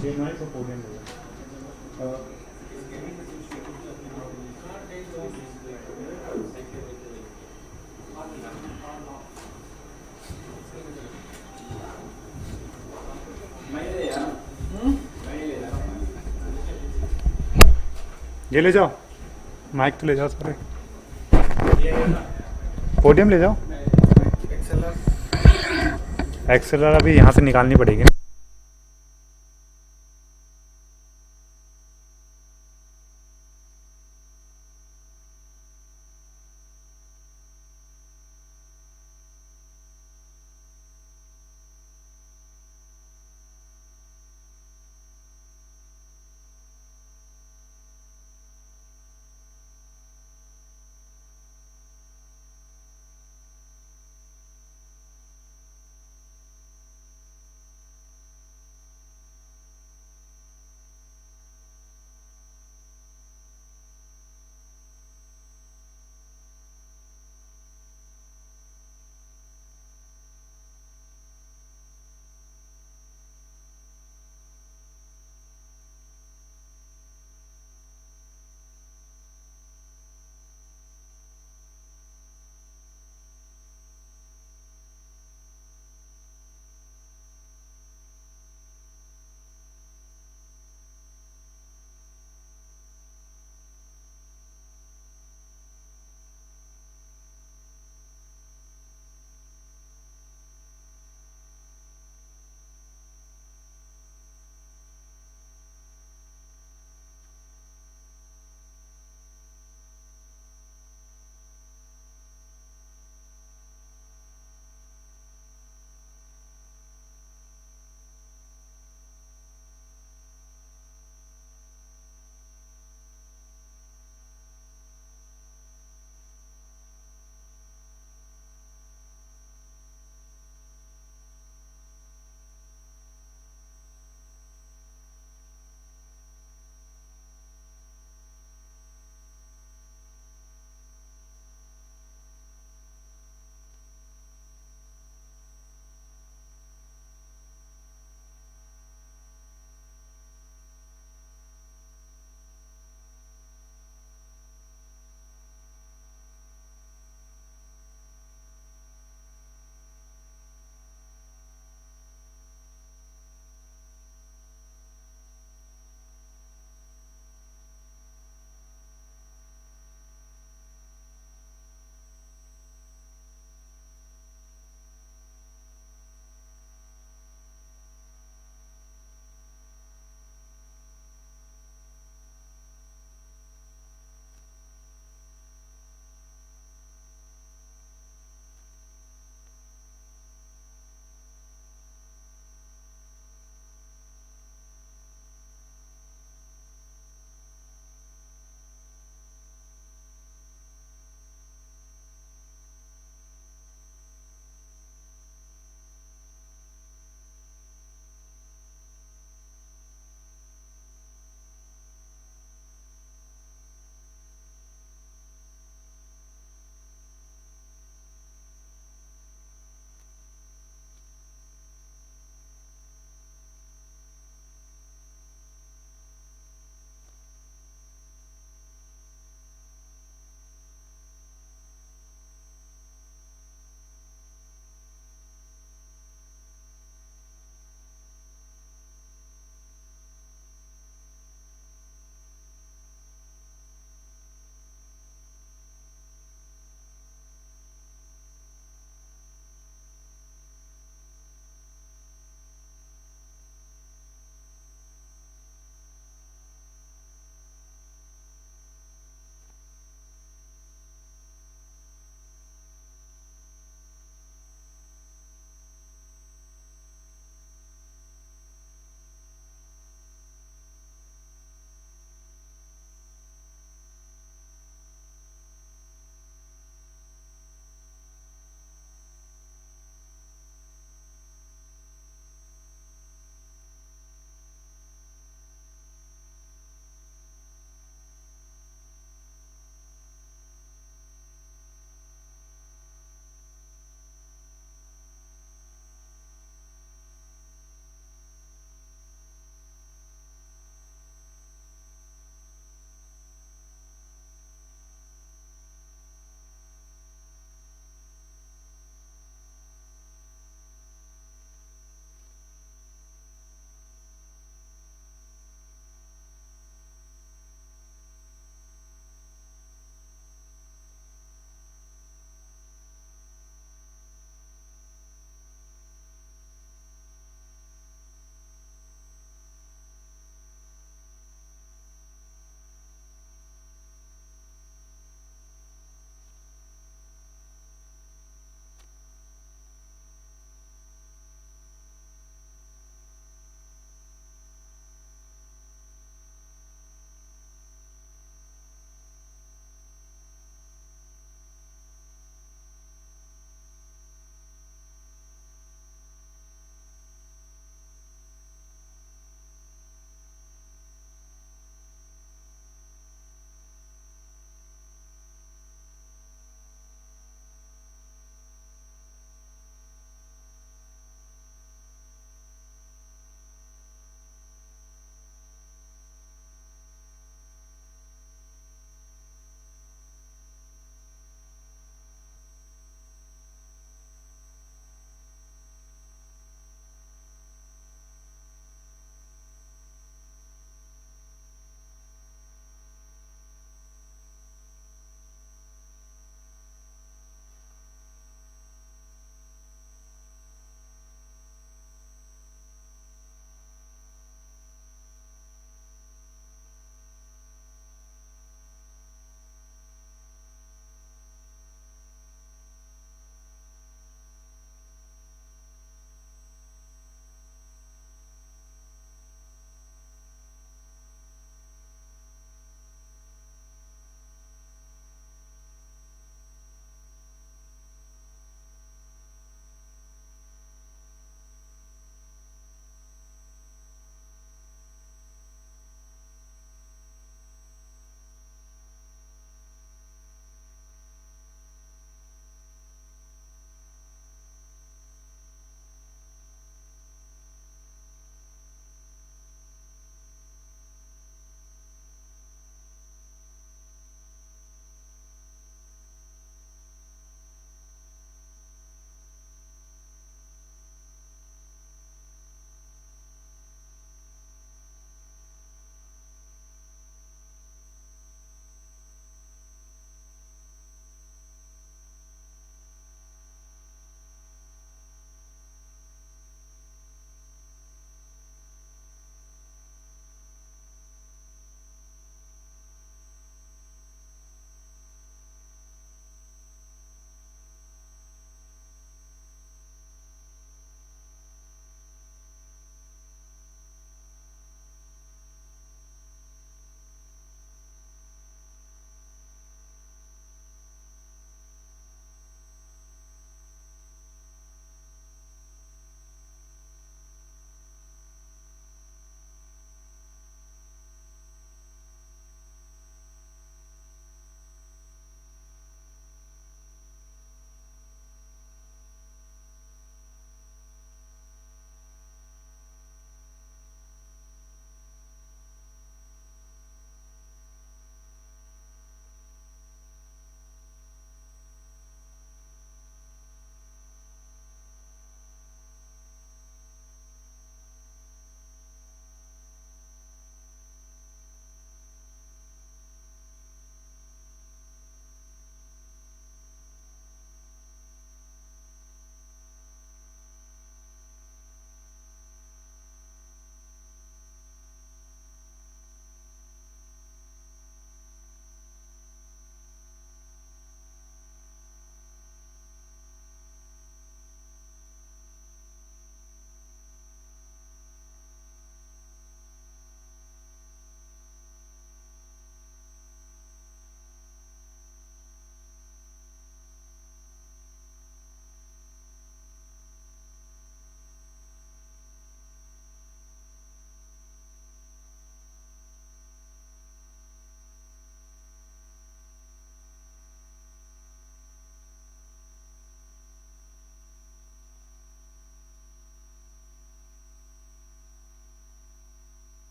6 माइक और पोडियम होगा। ये ले जाओ, माइक तो ले जाओ सारे, पोडियम ले जाओ। एक्सेलर अभी यहाँ से निकालनी पड़ेगी।